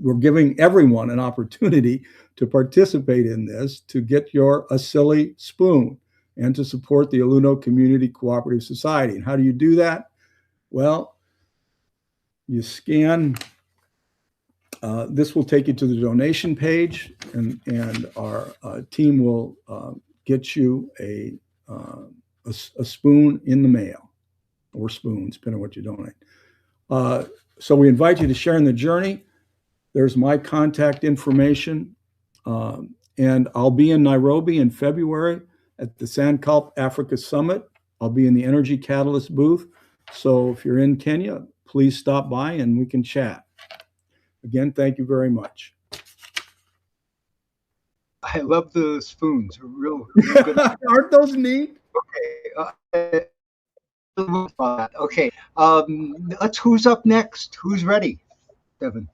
we're giving everyone an opportunity to participate in this, to get your Asili spoon, and to support the Alundo Community Cooperative Society. And how do you do that? Well, you scan. This will take you to the donation page, and our team will get you a spoon in the mail, or spoons, depending on what you donate. So we invite you to share in the journey. There's my contact information. And I'll be in Nairobi in February at the Sankalp Africa Summit. I'll be in the Energy Catalyst booth. So if you're in Kenya, please stop by and we can chat. Again, thank you very much. I love the spoons. Real good. Aren't those neat? Okay. Who's up next? Who's ready? Devin.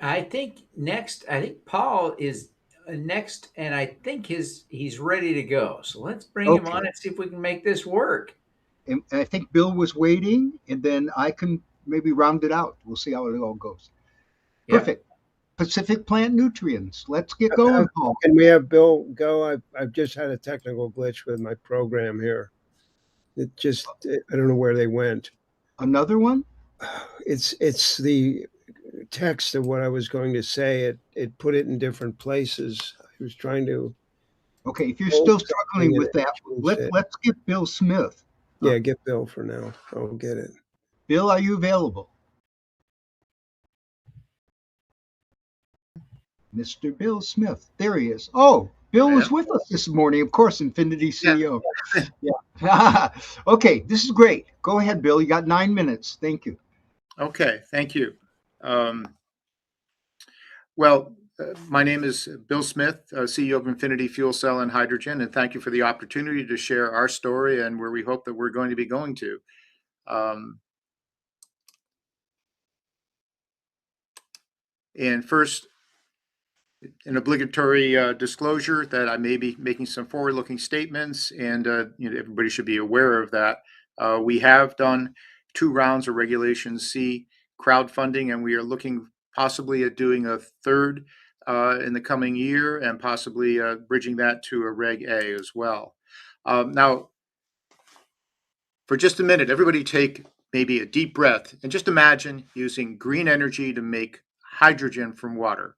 I think Paul is next, and I think he's ready to go. So let's bring him Okay. on and see if we can make this work. And I think Bill was waiting, and then I can maybe round it out. We'll see how it all goes. Yeah. Perfect. Pacific Plant Nutrients. Let's get going, Paul. Can we have Bill go? I've just had a technical glitch with my program here. I don't know where they went. Another one? It's the text of what I was going to say. It put it in different places. I was trying to. Okay, if you're still struggling with that, let's get Bill Smith. Yeah, get Bill for now. I'll get it. Bill, are you available? Mr. Bill Smith. There he is. Oh, Bill was with us this morning, of course, Infinity CEO. Yeah. Okay, this is great. Go ahead, Bill. You got 9 minutes. Thank you. Okay, thank you. My name is Bill Smith, CEO of Infinity Fuel Cell and Hydrogen, and thank you for the opportunity to share our story and where we hope that we're going to be going to. And first, an obligatory disclosure that I may be making some forward-looking statements, and everybody should be aware of that. We have done 2 rounds of Regulation C crowdfunding, and we are looking possibly at doing a third in the coming year, and possibly bridging that to a Reg A as well. Now, for just a minute, everybody take maybe a deep breath and just imagine using green energy to make hydrogen from water,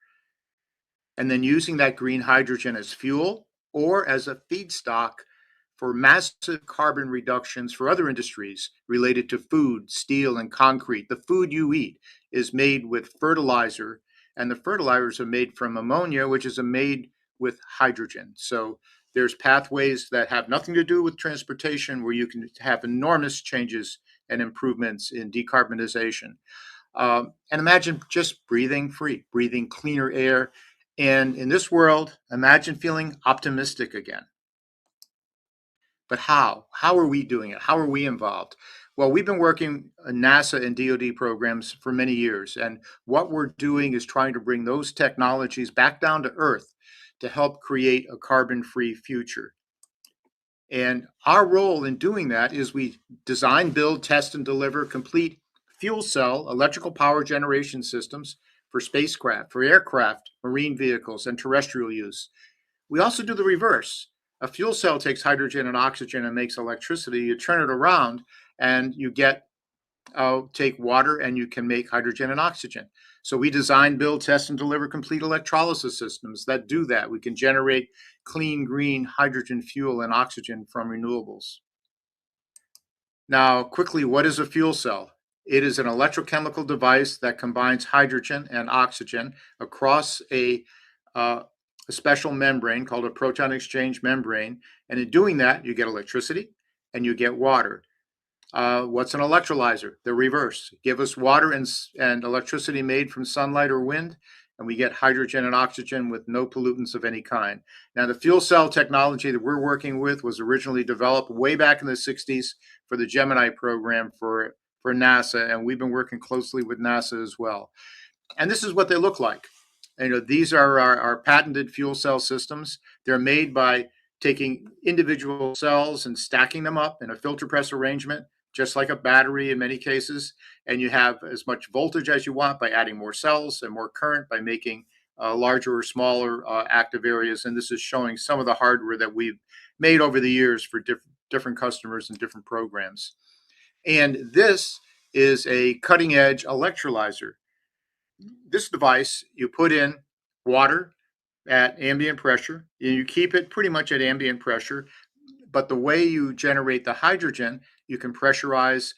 and then using that green hydrogen as fuel or as a feedstock for massive carbon reductions for other industries related to food, steel, and concrete. The food you eat is made with fertilizer, and the fertilizers are made from ammonia, which is made with hydrogen. So there's pathways that have nothing to do with transportation where you can have enormous changes and improvements in decarbonization. And imagine just breathing free, breathing cleaner air. And in this world, imagine feeling optimistic again. But how? How are we doing it? How are we involved? Well, we've been working on NASA and DoD programs for many years. And what we're doing is trying to bring those technologies back down to Earth to help create a carbon-free future. And our role in doing that is we design, build, test, and deliver complete fuel cell electrical power generation systems for spacecraft, for aircraft, marine vehicles, and terrestrial use. We also do the reverse. A fuel cell takes hydrogen and oxygen and makes electricity. You turn it around and you take water and you can make hydrogen and oxygen. So we design, build, test, and deliver complete electrolysis systems that do that. We can generate clean, green hydrogen fuel and oxygen from renewables. Now, quickly, what is a fuel cell? It is an electrochemical device that combines hydrogen and oxygen across a special membrane called a proton exchange membrane. And in doing that, you get electricity and you get water. What's an electrolyzer? The reverse. Give us water and electricity made from sunlight or wind, and we get hydrogen and oxygen with no pollutants of any kind. Now, the fuel cell technology that we're working with was originally developed way back in the 60s for the Gemini program for NASA, and we've been working closely with NASA as well. And this is what they look like. These are our patented fuel cell systems. They're made by taking individual cells and stacking them up in a filter press arrangement, just like a battery in many cases. And you have as much voltage as you want by adding more cells and more current by making larger or smaller active areas. And this is showing some of the hardware that we've made over the years for different customers and different programs. And this is a cutting edge electrolyzer. This device, you put in water at ambient pressure, and you keep it pretty much at ambient pressure. But the way you generate the hydrogen, you can pressurize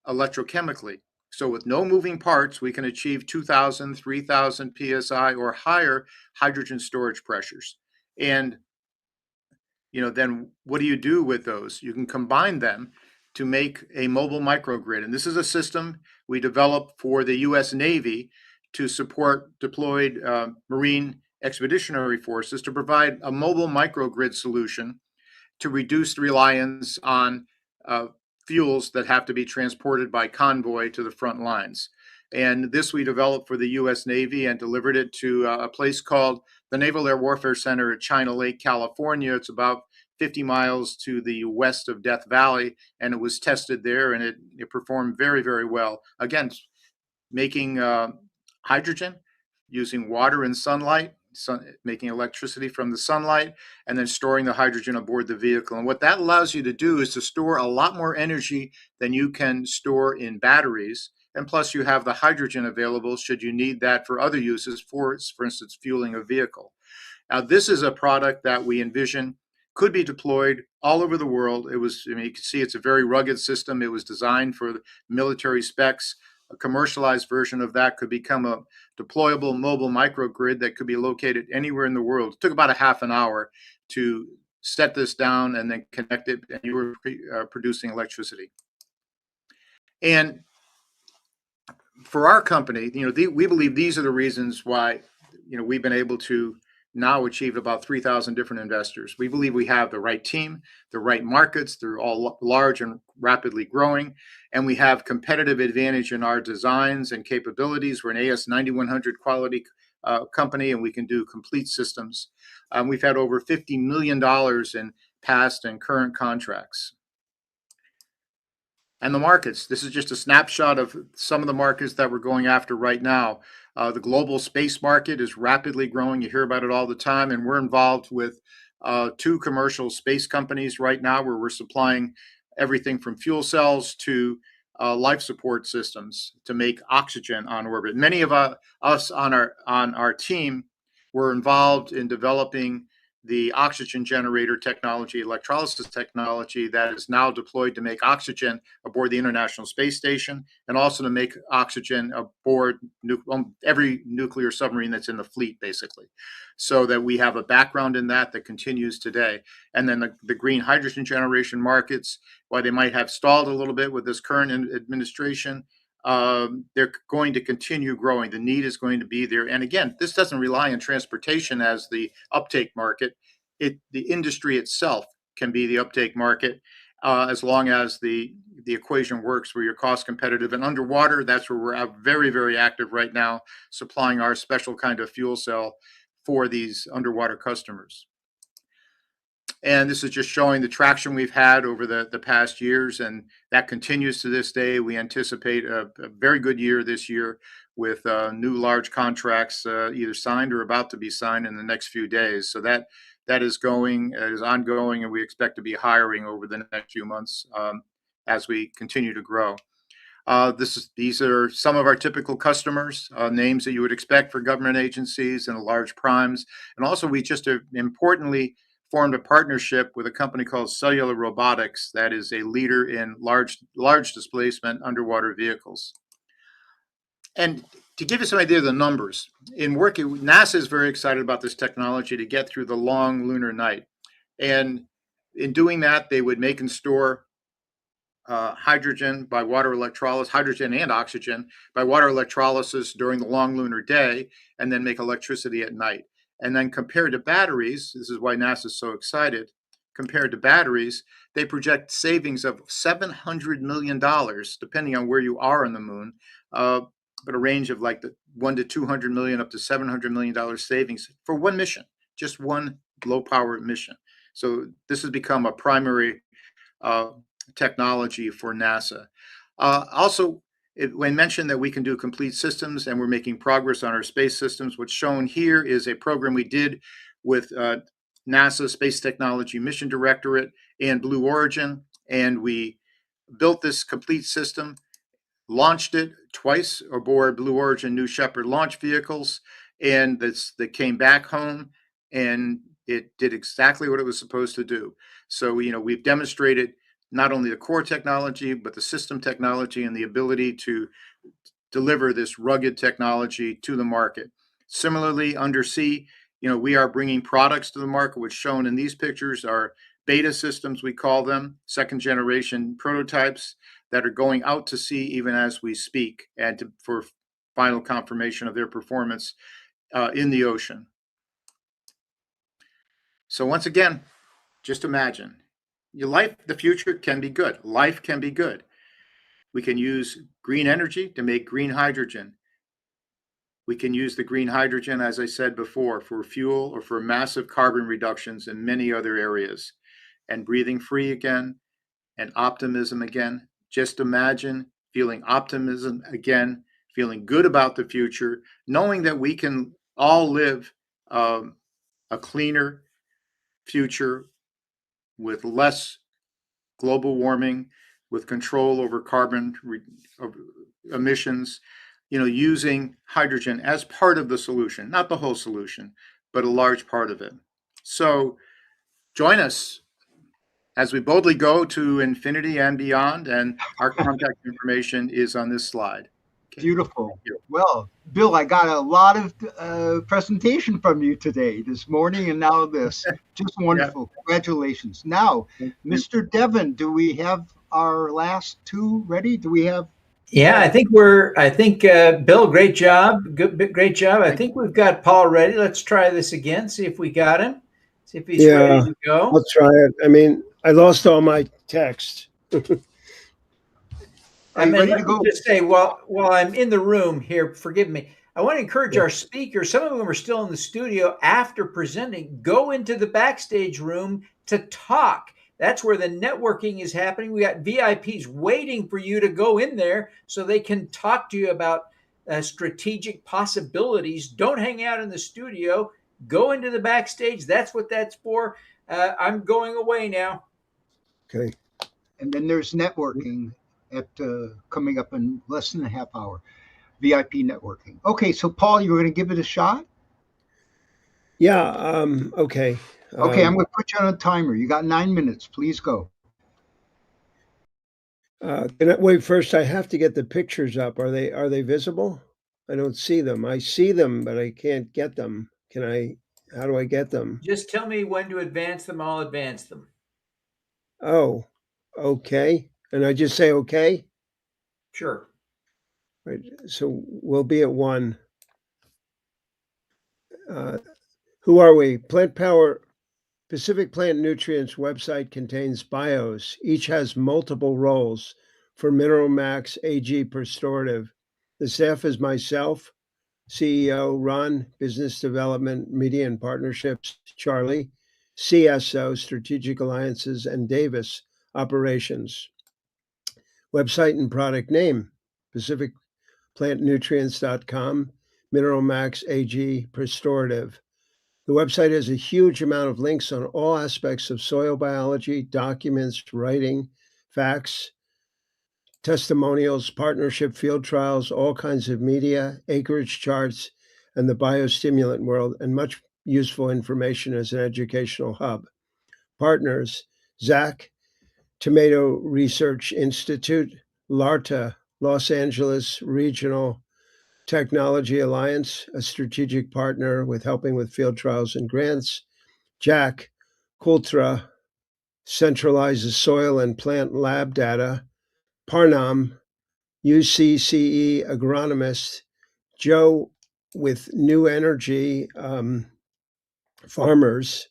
electrochemically. So with no moving parts, we can achieve 2,000, 3,000 PSI or higher hydrogen storage pressures. And then what do you do with those? You can combine them to make a mobile microgrid. And this is a system we developed for the U.S. Navy to support deployed marine expeditionary forces to provide a mobile microgrid solution to reduce the reliance on fuels that have to be transported by convoy to the front lines. And this we developed for the US Navy and delivered it to a place called the Naval Air Warfare Center at China Lake, California. It's about 50 miles to the west of Death Valley, and it was tested there, and it performed very, very well. Again, making hydrogen using water and sunlight, making electricity from the sunlight, and then storing the hydrogen aboard the vehicle. And what that allows you to do is to store a lot more energy than you can store in batteries. And plus, you have the hydrogen available should you need that for other uses, for instance, fueling a vehicle. Now, this is a product that we envision could be deployed all over the world. It was, I mean, you can see it's a very rugged system. It was designed for military specs. A commercialized version of that could become a deployable mobile microgrid that could be located anywhere in the world. It took about a half an hour to set this down and then connect it, and you were producing electricity. And for our company, we believe these are the reasons why, we've been able to now achieve about 3,000 different investors. We believe we have the right team, the right markets. They're all large and rapidly growing. And we have competitive advantage in our designs and capabilities. We're an AS9100 quality company, and we can do complete systems. We've had over $50 million in past and current contracts. And the markets, this is just a snapshot of some of the markets that we're going after right now. The global space market is rapidly growing. You hear about it all the time. And we're involved with 2 commercial space companies right now where we're supplying everything from fuel cells to life support systems to make oxygen on orbit. Many of us on our team were involved in developing the oxygen generator technology, electrolysis technology that is now deployed to make oxygen aboard the International Space Station, and also to make oxygen aboard every nuclear submarine that's in the fleet, basically. So that we have a background in that continues today. And then the green hydrogen generation markets, while they might have stalled a little bit with this current administration, they're going to continue growing. The need is going to be there. And again, this doesn't rely on transportation as the uptake market. The industry itself can be the uptake market as long as the equation works where you're cost competitive. And underwater, that's where we're very, very active right now, supplying our special kind of fuel cell for these underwater customers. And this is just showing the traction we've had over the past years, and that continues to this day. We anticipate a very good year this year with new large contracts either signed or about to be signed in the next few days. So that is ongoing, and we expect to be hiring over the next few months as we continue to grow. These are some of our typical customers, names that you would expect for government agencies and large primes. And also, we just importantly formed a partnership with a company called Cellular Robotics that is a leader in large displacement underwater vehicles. And to give you some idea of the numbers, NASA is very excited about this technology to get through the long lunar night. And in doing that, they would make and store hydrogen by water electrolysis, hydrogen and oxygen by water electrolysis during the long lunar day, and then make electricity at night. And then compared to batteries, this is why NASA is so excited, compared to batteries, they project savings of $700 million, depending on where you are on the moon, but a range of like the $1 to $200 million up to $700 million savings for one mission, just one low power mission. So this has become a primary technology for NASA. Also, when mentioned that we can do complete systems and we're making progress on our space systems, what's shown here is a program we did with NASA Space Technology Mission Directorate and Blue Origin, and we built this complete system, launched it twice aboard Blue Origin New Shepard launch vehicles, and that came back home, and it did exactly what it was supposed to do. So, we've demonstrated not only the core technology, but the system technology and the ability to deliver this rugged technology to the market. Similarly, undersea, we are bringing products to the market, which shown in these pictures are beta systems, we call them, second generation prototypes that are going out to sea even as we speak, and for final confirmation of their performance in the ocean. So once again, just imagine your life, the future can be good. Life can be good. We can use green energy to make green hydrogen. We can use the green hydrogen, as I said before, for fuel or for massive carbon reductions in many other areas. And breathing free again and optimism again. Just imagine feeling optimism again, feeling good about the future, knowing that we can all live a cleaner future with less global warming, with control over carbon emissions, using hydrogen as part of the solution, not the whole solution, but a large part of it. So join us as we boldly go to infinity and beyond, and our contact information is on this slide. Okay. Beautiful. Well, Bill, I got a lot of presentation from you today, this morning, and now this. Just wonderful. Yeah. Congratulations. Now, Mr. Devon, do we have our last two ready? Do we have? Yeah, I think Bill, great job. Great job. I think we've got Paul ready. Let's try this again. See if we got him. See if he's ready to go. I'll try it. I mean, I lost all my text. Let me just say, while I'm in the room here, forgive me, I want to encourage our speakers, some of them are still in the studio after presenting, go into the backstage room to talk. That's where the networking is happening. We got VIPs waiting for you to go in there so they can talk to you about strategic possibilities. Don't hang out in the studio. Go into the backstage. That's what that's for. I'm going away now. Okay. And then there's networking at coming up in less than a half hour. VIP networking. Okay, so Paul, you were going to give it a shot? Yeah. Okay. Okay, I'm going to put you on a timer. You got 9 minutes. Please go. Wait, first I have to get the pictures up. Are they visible? I don't see them. I see them, but I can't get them. How do I get them? Just tell me when to advance them. I'll advance them. Oh, okay. And I just say okay? Sure. Right. So we'll be at 1. Who are we? Plant Power Pacific Plant Nutrients website contains bios. Each has multiple roles for Mineral Max AG Restorative. The staff is myself, CEO, Ron, Business Development, Media and Partnerships, Charlie, CSO, Strategic Alliances, and Davis, Operations. Website and product name, PacificPlantNutrients.com, Mineral Max AG Restorative. The website has a huge amount of links on all aspects of soil biology, documents, writing, facts, testimonials, partnership field trials, all kinds of media, acreage charts, and the biostimulant world, and much useful information as an educational hub. Partners, ZAC, Tomato Research Institute, LARTA, Los Angeles Regional Technology Alliance, a strategic partner with helping with field trials and grants. Jack, Coultra, centralizes soil and plant lab data. Parnam, UCCE agronomist. Joe with New Energy Farmers,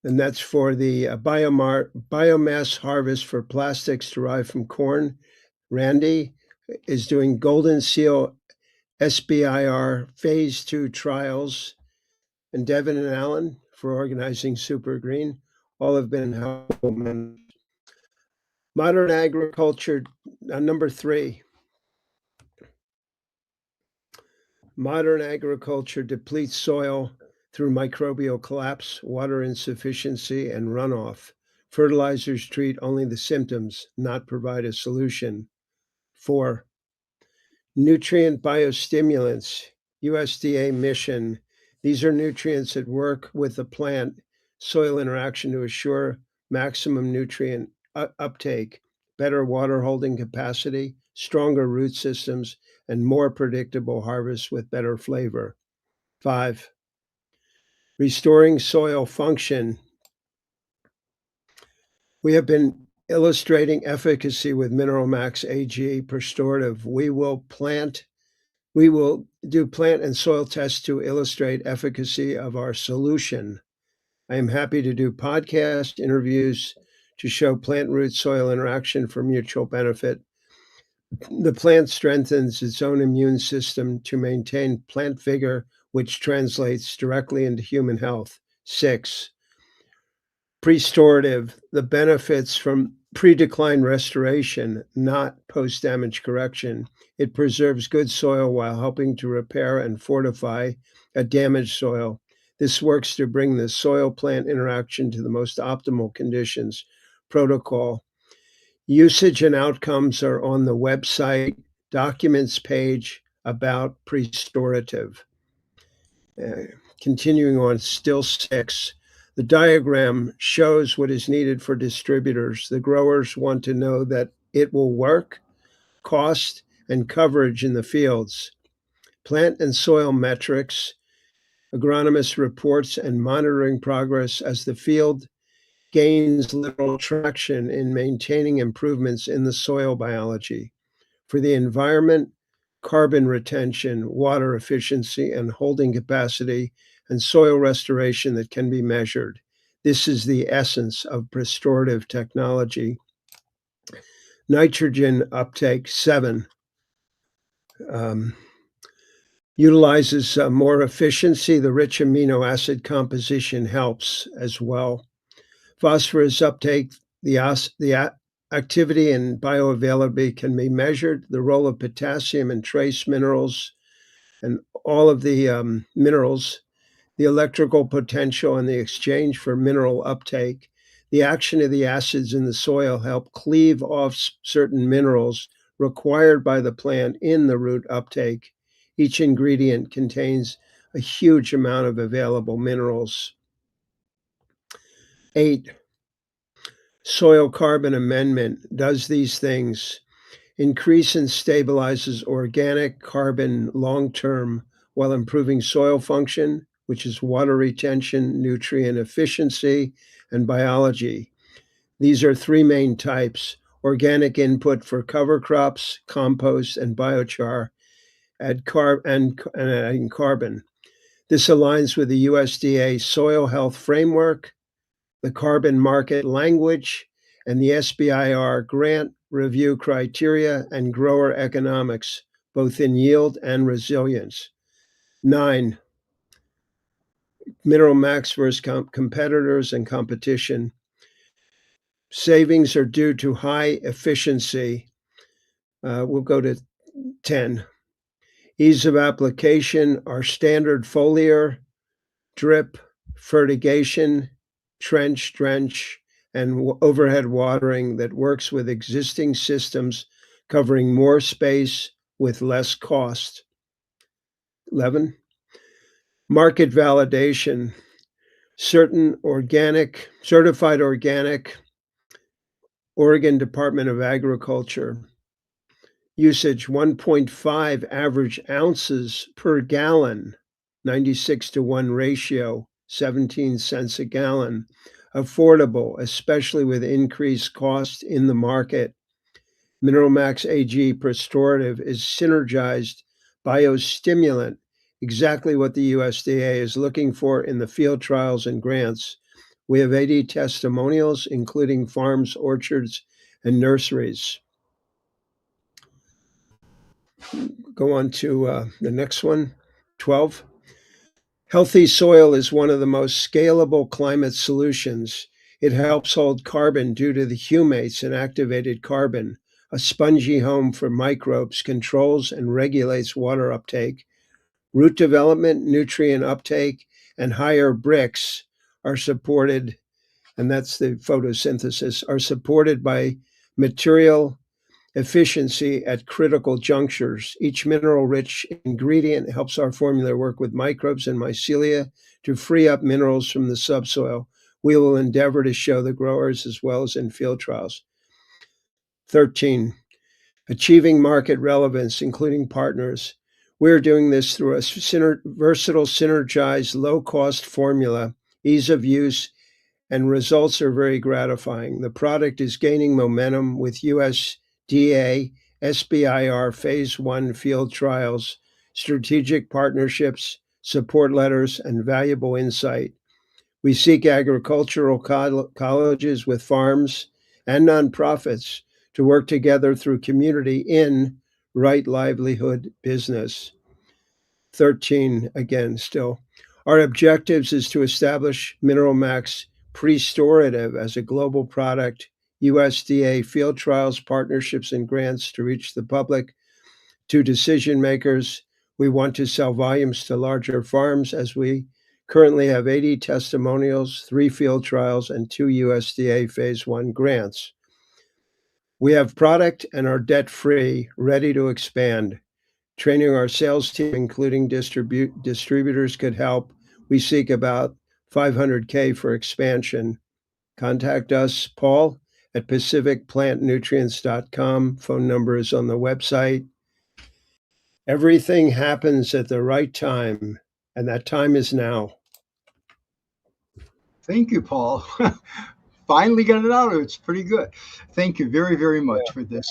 and that's for the biomass harvest for plastics derived from corn. Randy is doing Golden Seal SBIR Phase 2 trials. And Devin and Alan for organizing SuperGreen. All have been helpful. Modern agriculture, number 3. Modern agriculture depletes soil through microbial collapse, water insufficiency, and runoff. Fertilizers treat only the symptoms, not provide a solution. 4. Nutrient biostimulants, USDA mission. These are nutrients that work with the plant soil interaction to assure maximum nutrient uptake, better water holding capacity, stronger root systems, and more predictable harvests with better flavor. 5. Restoring soil function. We have been illustrating efficacy with Mineral Max AG Restorative. We will plant We will do plant and soil tests to illustrate efficacy of our solution. I am happy to do podcast interviews to show plant root soil interaction for mutual benefit. The plant strengthens its own immune system to maintain plant vigor, which translates directly into human health. 6. Restorative, the benefits from pre-decline restoration, not post-damage correction. It preserves good soil while helping to repair and fortify a damaged soil. This works to bring the soil-plant interaction to the most optimal conditions. Protocol. Usage and outcomes are on the website, documents page about restorative. Continuing on, still 6. The diagram shows what is needed for distributors. The growers want to know that it will work, cost, and coverage in the fields. Plant and soil metrics, agronomist reports, and monitoring progress as the field gains literal traction in maintaining improvements in the soil biology. For the environment, carbon retention, water efficiency, and holding capacity, and soil restoration that can be measured. This is the essence of restorative technology. Nitrogen uptake 7 utilizes more efficiency. The rich amino acid composition helps as well. Phosphorus uptake, the activity and bioavailability can be measured. The role of potassium and trace minerals and all of the minerals, the electrical potential and the exchange for mineral uptake. The action of the acids in the soil help cleave off certain minerals required by the plant in the root uptake. Each ingredient contains a huge amount of available minerals. 8. Soil carbon amendment does these things. Increase and stabilizes organic carbon long-term while improving soil function, which is water retention, nutrient efficiency, and biology. These are 3 main types: organic input for cover crops, compost, and biochar, and adding carbon. This aligns with the USDA Soil Health Framework, the Carbon Market Language, and the SBIR grant review criteria and grower economics, both in yield and resilience. 9. Mineral Max versus competitors and competition. Savings are due to high efficiency. We'll go to 10. Ease of application are standard foliar, drip, fertigation, trench, drench, and overhead watering that works with existing systems, covering more space with less cost. 11. Market validation. Certified organic, Oregon Department of Agriculture. Usage 1.5 average ounces per gallon, 96:1 ratio, 17 cents a gallon. Affordable, especially with increased cost in the market. Mineral Max AG Restorative is synergized biostimulant, exactly what the USDA is looking for in the field trials and grants. We have 80 testimonials, including farms, orchards, and nurseries. Go on to the next one, 12. Healthy soil is one of the most scalable climate solutions. It helps hold carbon due to the humates and activated carbon. A spongy home for microbes controls and regulates water uptake. Root development, nutrient uptake, and higher bricks are supported, and that's the photosynthesis, are supported by material efficiency at critical junctures. Each mineral-rich ingredient helps our formula work with microbes and mycelia to free up minerals from the subsoil. We will endeavor to show the growers as well as in field trials. 13, achieving market relevance, including partners. We're doing this through a versatile, synergized, low-cost formula, ease of use, and results are very gratifying. The product is gaining momentum with USDA SBIR Phase 1 field trials strategic partnerships, support letters, and valuable insight. We seek agricultural colleges with farms and nonprofits to work together through community in right livelihood business. 13 again still. Our objectives is to establish Mineral Max Pre-Storative as a global product, USDA field trials, partnerships, and grants to reach the public. To decision makers, we want to sell volumes to larger farms as we currently have 80 testimonials, 3 field trials, and 2 USDA Phase 1 grants. We have product and are debt-free, ready to expand. Training our sales team, including distributors, could help. We seek about $500K for expansion. Contact us, Paul, at pacificplantnutrients.com. Phone number is on the website. Everything happens at the right time, and that time is now. Thank you, Paul. Finally got it out. It's pretty good. Thank you very, very much for this.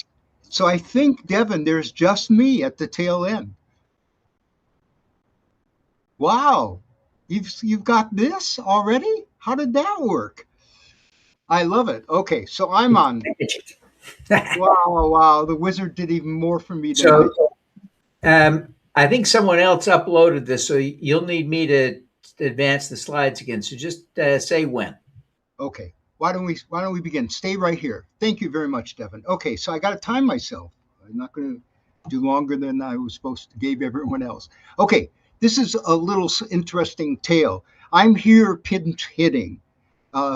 So I think, Devin, there's just me at the tail end. Wow, you've got this already? How did that work? I love it. Okay, so I'm on. Wow, the wizard did even more for me than I think someone else uploaded this, so you'll need me to advance the slides again. So just say when. Okay. Why don't we begin? Stay right here. Thank you very much, Devin. Okay, so I got to time myself. I'm not going to do longer than I was supposed to give everyone else. Okay, this is a little interesting tale. I'm here pinch hitting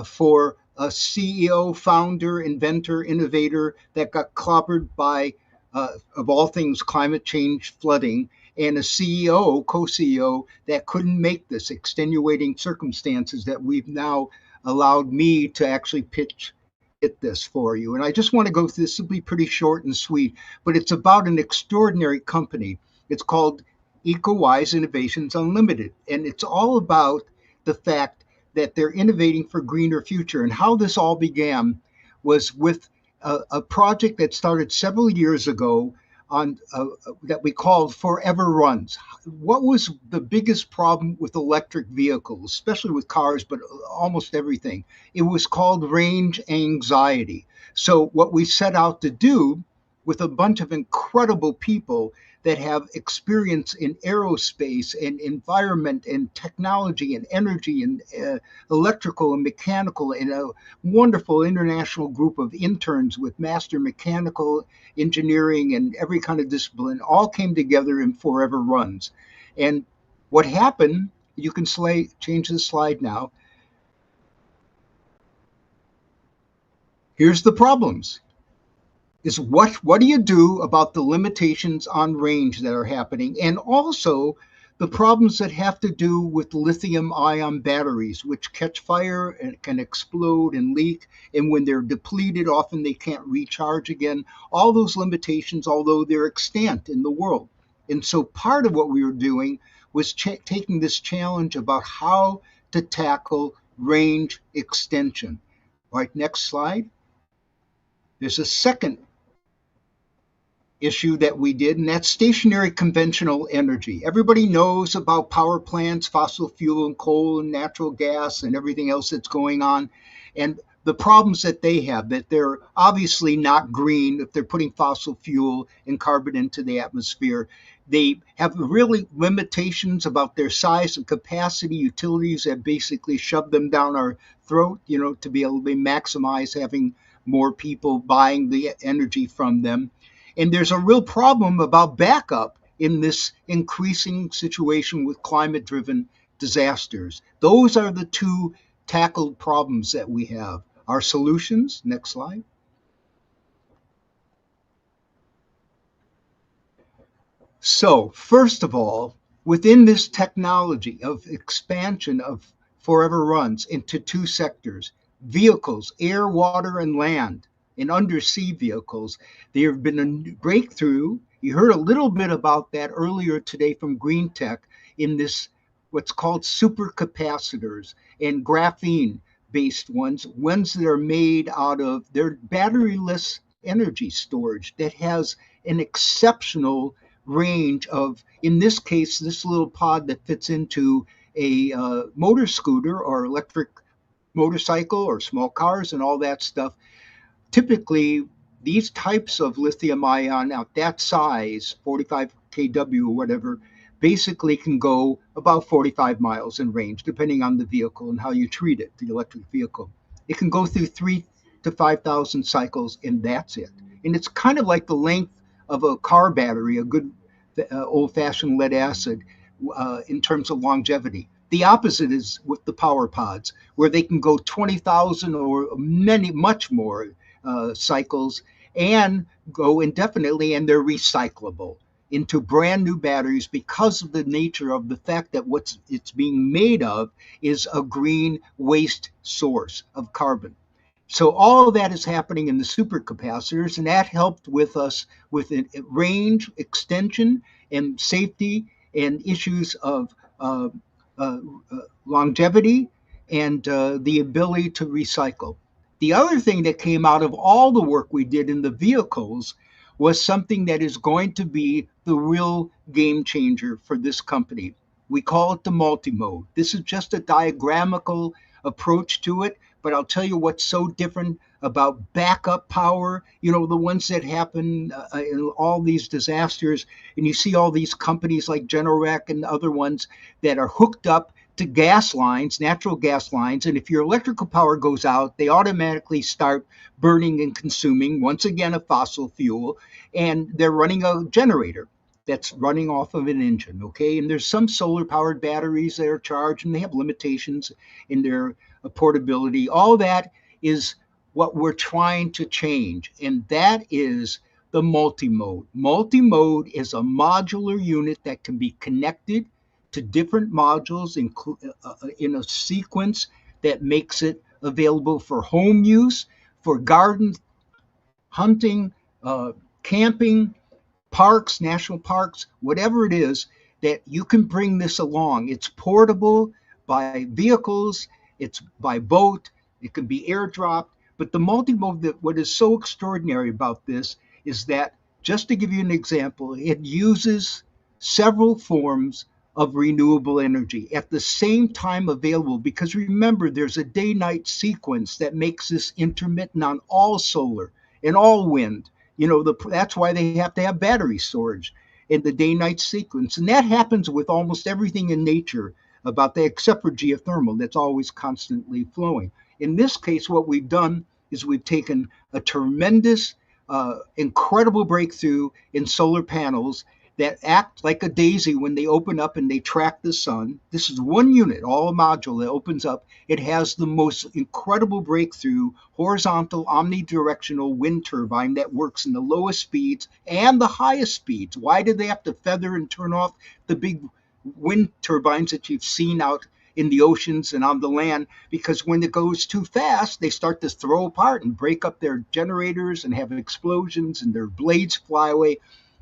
for a CEO, founder, inventor, innovator that got clobbered by, of all things, climate change, flooding, and a CEO, co-CEO, that couldn't make this, extenuating circumstances that we've now allowed me to actually hit this for you. And I just want to go through this. Will be pretty short and sweet, but it's about an extraordinary company. It's called EcoWise Innovations Unlimited, and it's all about the fact that they're innovating for greener future. And how this all began was with a project that started several years ago on that we called Forever Runs. What was the biggest problem with electric vehicles, especially with cars, but almost everything? It was called range anxiety. So what we set out to do with a bunch of incredible people that have experience in aerospace and environment and technology and energy and electrical and mechanical, and a wonderful international group of interns with master mechanical engineering and every kind of discipline, all came together in Forever Runs. And what happened, you can change the slide now. Here's the problems. Is what do you do about the limitations on range that are happening, and also the problems that have to do with lithium-ion batteries, which catch fire and can explode and leak, and when they're depleted, often they can't recharge again. All those limitations, although they're extant in the world. And so part of what we were doing was taking this challenge about how to tackle range extension. All right, next slide. There's a second issue that we did, and that's stationary conventional energy. Everybody knows about power plants, fossil fuel and coal and natural gas and everything else that's going on, and the problems that they have, that they're obviously not green if they're putting fossil fuel and carbon into the atmosphere. They have really limitations about their size and capacity, utilities that basically shove them down our throat, to be able to maximize having more people buying the energy from them. And there's a real problem about backup in this increasing situation with climate-driven disasters. Those are the two tackled problems that we have. Our solutions, next slide. So, first of all, within this technology of expansion of Forever Runs into two sectors, vehicles, air, water, and land, and undersea vehicles, there have been a breakthrough. You heard a little bit about that earlier today from Green Tech in this, what's called supercapacitors and graphene-based ones that are made out of, they're batteryless energy storage that has an exceptional range of, in this case, this little pod that fits into a motor scooter or electric motorcycle or small cars and all that stuff. Typically, these types of lithium ion at that size, 45 kW or whatever, basically can go about 45 miles in range, depending on the vehicle and how you treat it, the electric vehicle. It can go through 3 to 5,000 cycles, and that's it. And it's kind of like the length of a car battery, a good old-fashioned lead acid, in terms of longevity. The opposite is with the power pods, where they can go 20,000 or much more cycles and go indefinitely, and they're recyclable into brand new batteries because of the nature of the fact that what it's being made of is a green waste source of carbon. So all of that is happening in the supercapacitors, and that helped with us with range extension and safety and issues of uh, uh, longevity and the ability to recycle. The other thing that came out of all the work we did in the vehicles was something that is going to be the real game changer for this company. We call it the multimode. This is just a diagramical approach to it, but I'll tell you what's so different about backup power, the ones that happen in all these disasters. And you see all these companies like Generac and other ones that are hooked up to gas lines, natural gas lines. And if your electrical power goes out, they automatically start burning and consuming, once again, a fossil fuel. And they're running a generator that's running off of an engine, okay? And there's some solar powered batteries that are charged and they have limitations in their portability. All that is what we're trying to change, and that is the multimode. Multimode is a modular unit that can be connected to different modules in a sequence that makes it available for home use, for garden, hunting, camping, parks, national parks, whatever it is, that you can bring this along. It's portable by vehicles, it's by boat, it can be airdropped. But the multimode, that what is so extraordinary about this is that, just to give you an example, it uses several forms of renewable energy at the same time available. Because remember, there's a day night sequence that makes this intermittent on all solar and all wind. That's why they have to have battery storage in the day-night sequence, and that happens with almost everything in nature about that, except for geothermal, that's always constantly flowing. In this case, what we've done is we've taken a tremendous, incredible breakthrough in solar panels that act like a daisy when they open up and they track the sun. This is one unit, all a module that opens up. It has the most incredible breakthrough horizontal omnidirectional wind turbine that works in the lowest speeds and the highest speeds. Why did they have to feather and turn off the big wind turbines that you've seen out in the oceans and on the land? Because when it goes too fast, they start to throw apart and break up their generators and have explosions and their blades fly away.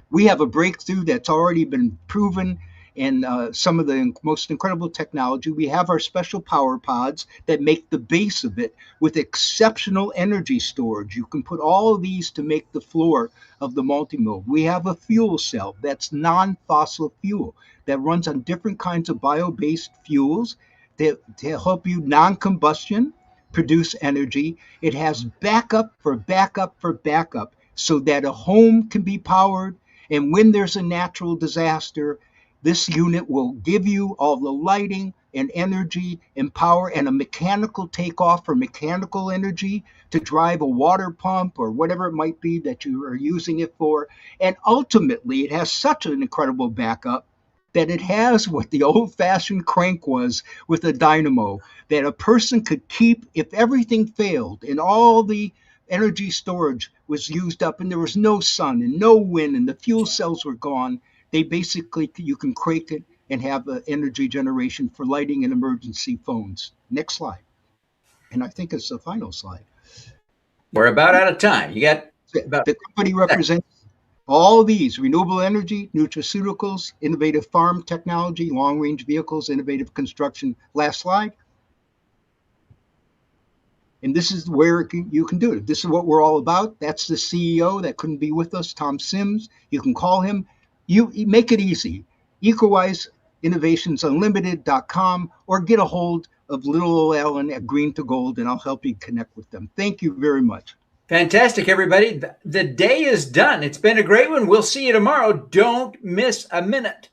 We have a breakthrough that's already been proven in some of the most incredible technology. We have our special power pods that make the base of it with exceptional energy storage. You can put all of these to make the floor of the multimode. We have a fuel cell that's non-fossil fuel that runs on different kinds of bio-based fuels to help you non-combustion, produce energy. It has backup for backup for backup so that a home can be powered. And when there's a natural disaster, this unit will give you all the lighting and energy and power and a mechanical takeoff for mechanical energy to drive a water pump or whatever it might be that you are using it for. And ultimately, it has such an incredible backup that it has what the old-fashioned crank was with a dynamo, that a person could keep if everything failed and all the energy storage was used up and there was no sun and no wind and the fuel cells were gone. They basically, you can crank it and have energy generation for lighting and emergency phones. Next slide. And I think it's the final slide. We're about out of time. You got about the company represents all these: renewable energy, nutraceuticals, innovative farm technology, long-range vehicles, innovative construction. Last slide. And this is where you can do it. This is what we're all about. That's the CEO that couldn't be with us, Tom Sims. You can call him You make it easy. EcoWiseInnovationsunlimited.com or get a hold of little Ellen at Green to Gold and I'll help you connect with them. Thank you very much. Fantastic, everybody. The day is done. It's been a great one. We'll see you tomorrow. Don't miss a minute.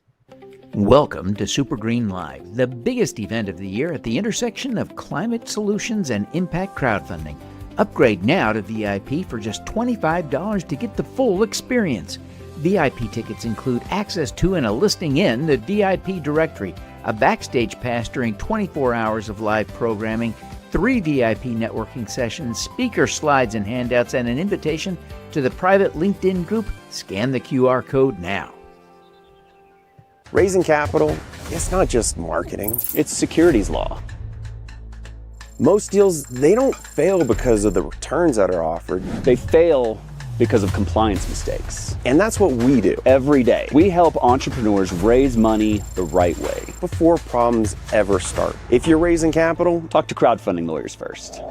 Welcome to SuperGreen Live, the biggest event of the year at the intersection of climate solutions and impact crowdfunding. Upgrade now to VIP for just $25 to get the full experience. VIP tickets include access to and a listing in the VIP directory, a backstage pass during 24 hours of live programming, 3 VIP networking sessions, speaker slides and handouts, and an invitation to the private LinkedIn group. Scan the QR code now. Raising capital, it's not just marketing, it's securities law. Most deals, they don't fail because of the returns that are offered. They fail because of compliance mistakes. And that's what we do every day. We help entrepreneurs raise money the right way before problems ever start. If you're raising capital, talk to crowdfunding lawyers first.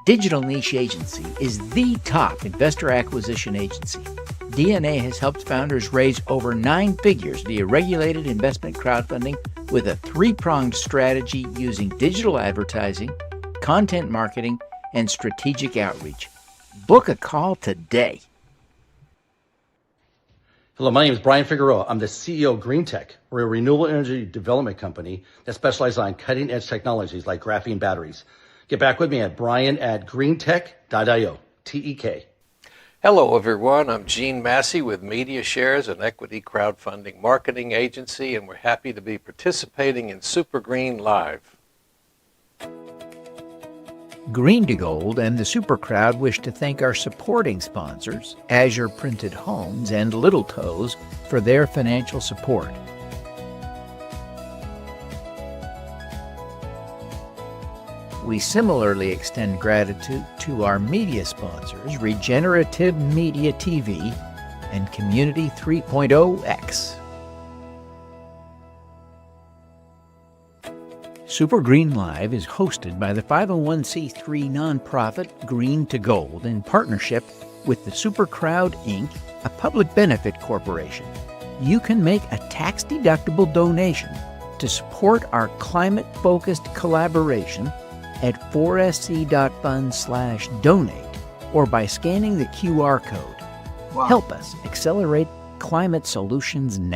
Digital Niche Agency is the top investor acquisition agency. DNA has helped founders raise over 9 figures via regulated investment crowdfunding with a 3-pronged strategy using digital advertising, content marketing, and strategic outreach. Book a call today. Hello, my name is Brian Figueroa. I'm the CEO of Green Tech. We're a renewable energy development company that specializes on cutting-edge technologies like graphene batteries. Get back with me at brian@greentech.io, TEK. Hello, everyone. I'm Gene Massey with Media Shares, an equity crowdfunding marketing agency, and we're happy to be participating in SuperGreen Live. Green to Gold and the Super Crowd wish to thank our supporting sponsors, Azure Printed Homes and Little Toes, for their financial support. We similarly extend gratitude to our media sponsors, Regenerative Media TV and Community 3.0X. SuperGreen Live is hosted by the 501c3 nonprofit Green to Gold in partnership with the Super Crowd, Inc., a public benefit corporation. You can make a tax-deductible donation to support our climate-focused collaboration at 4sc.fund/donate or by scanning the QR code. Wow. Help us accelerate climate solutions now.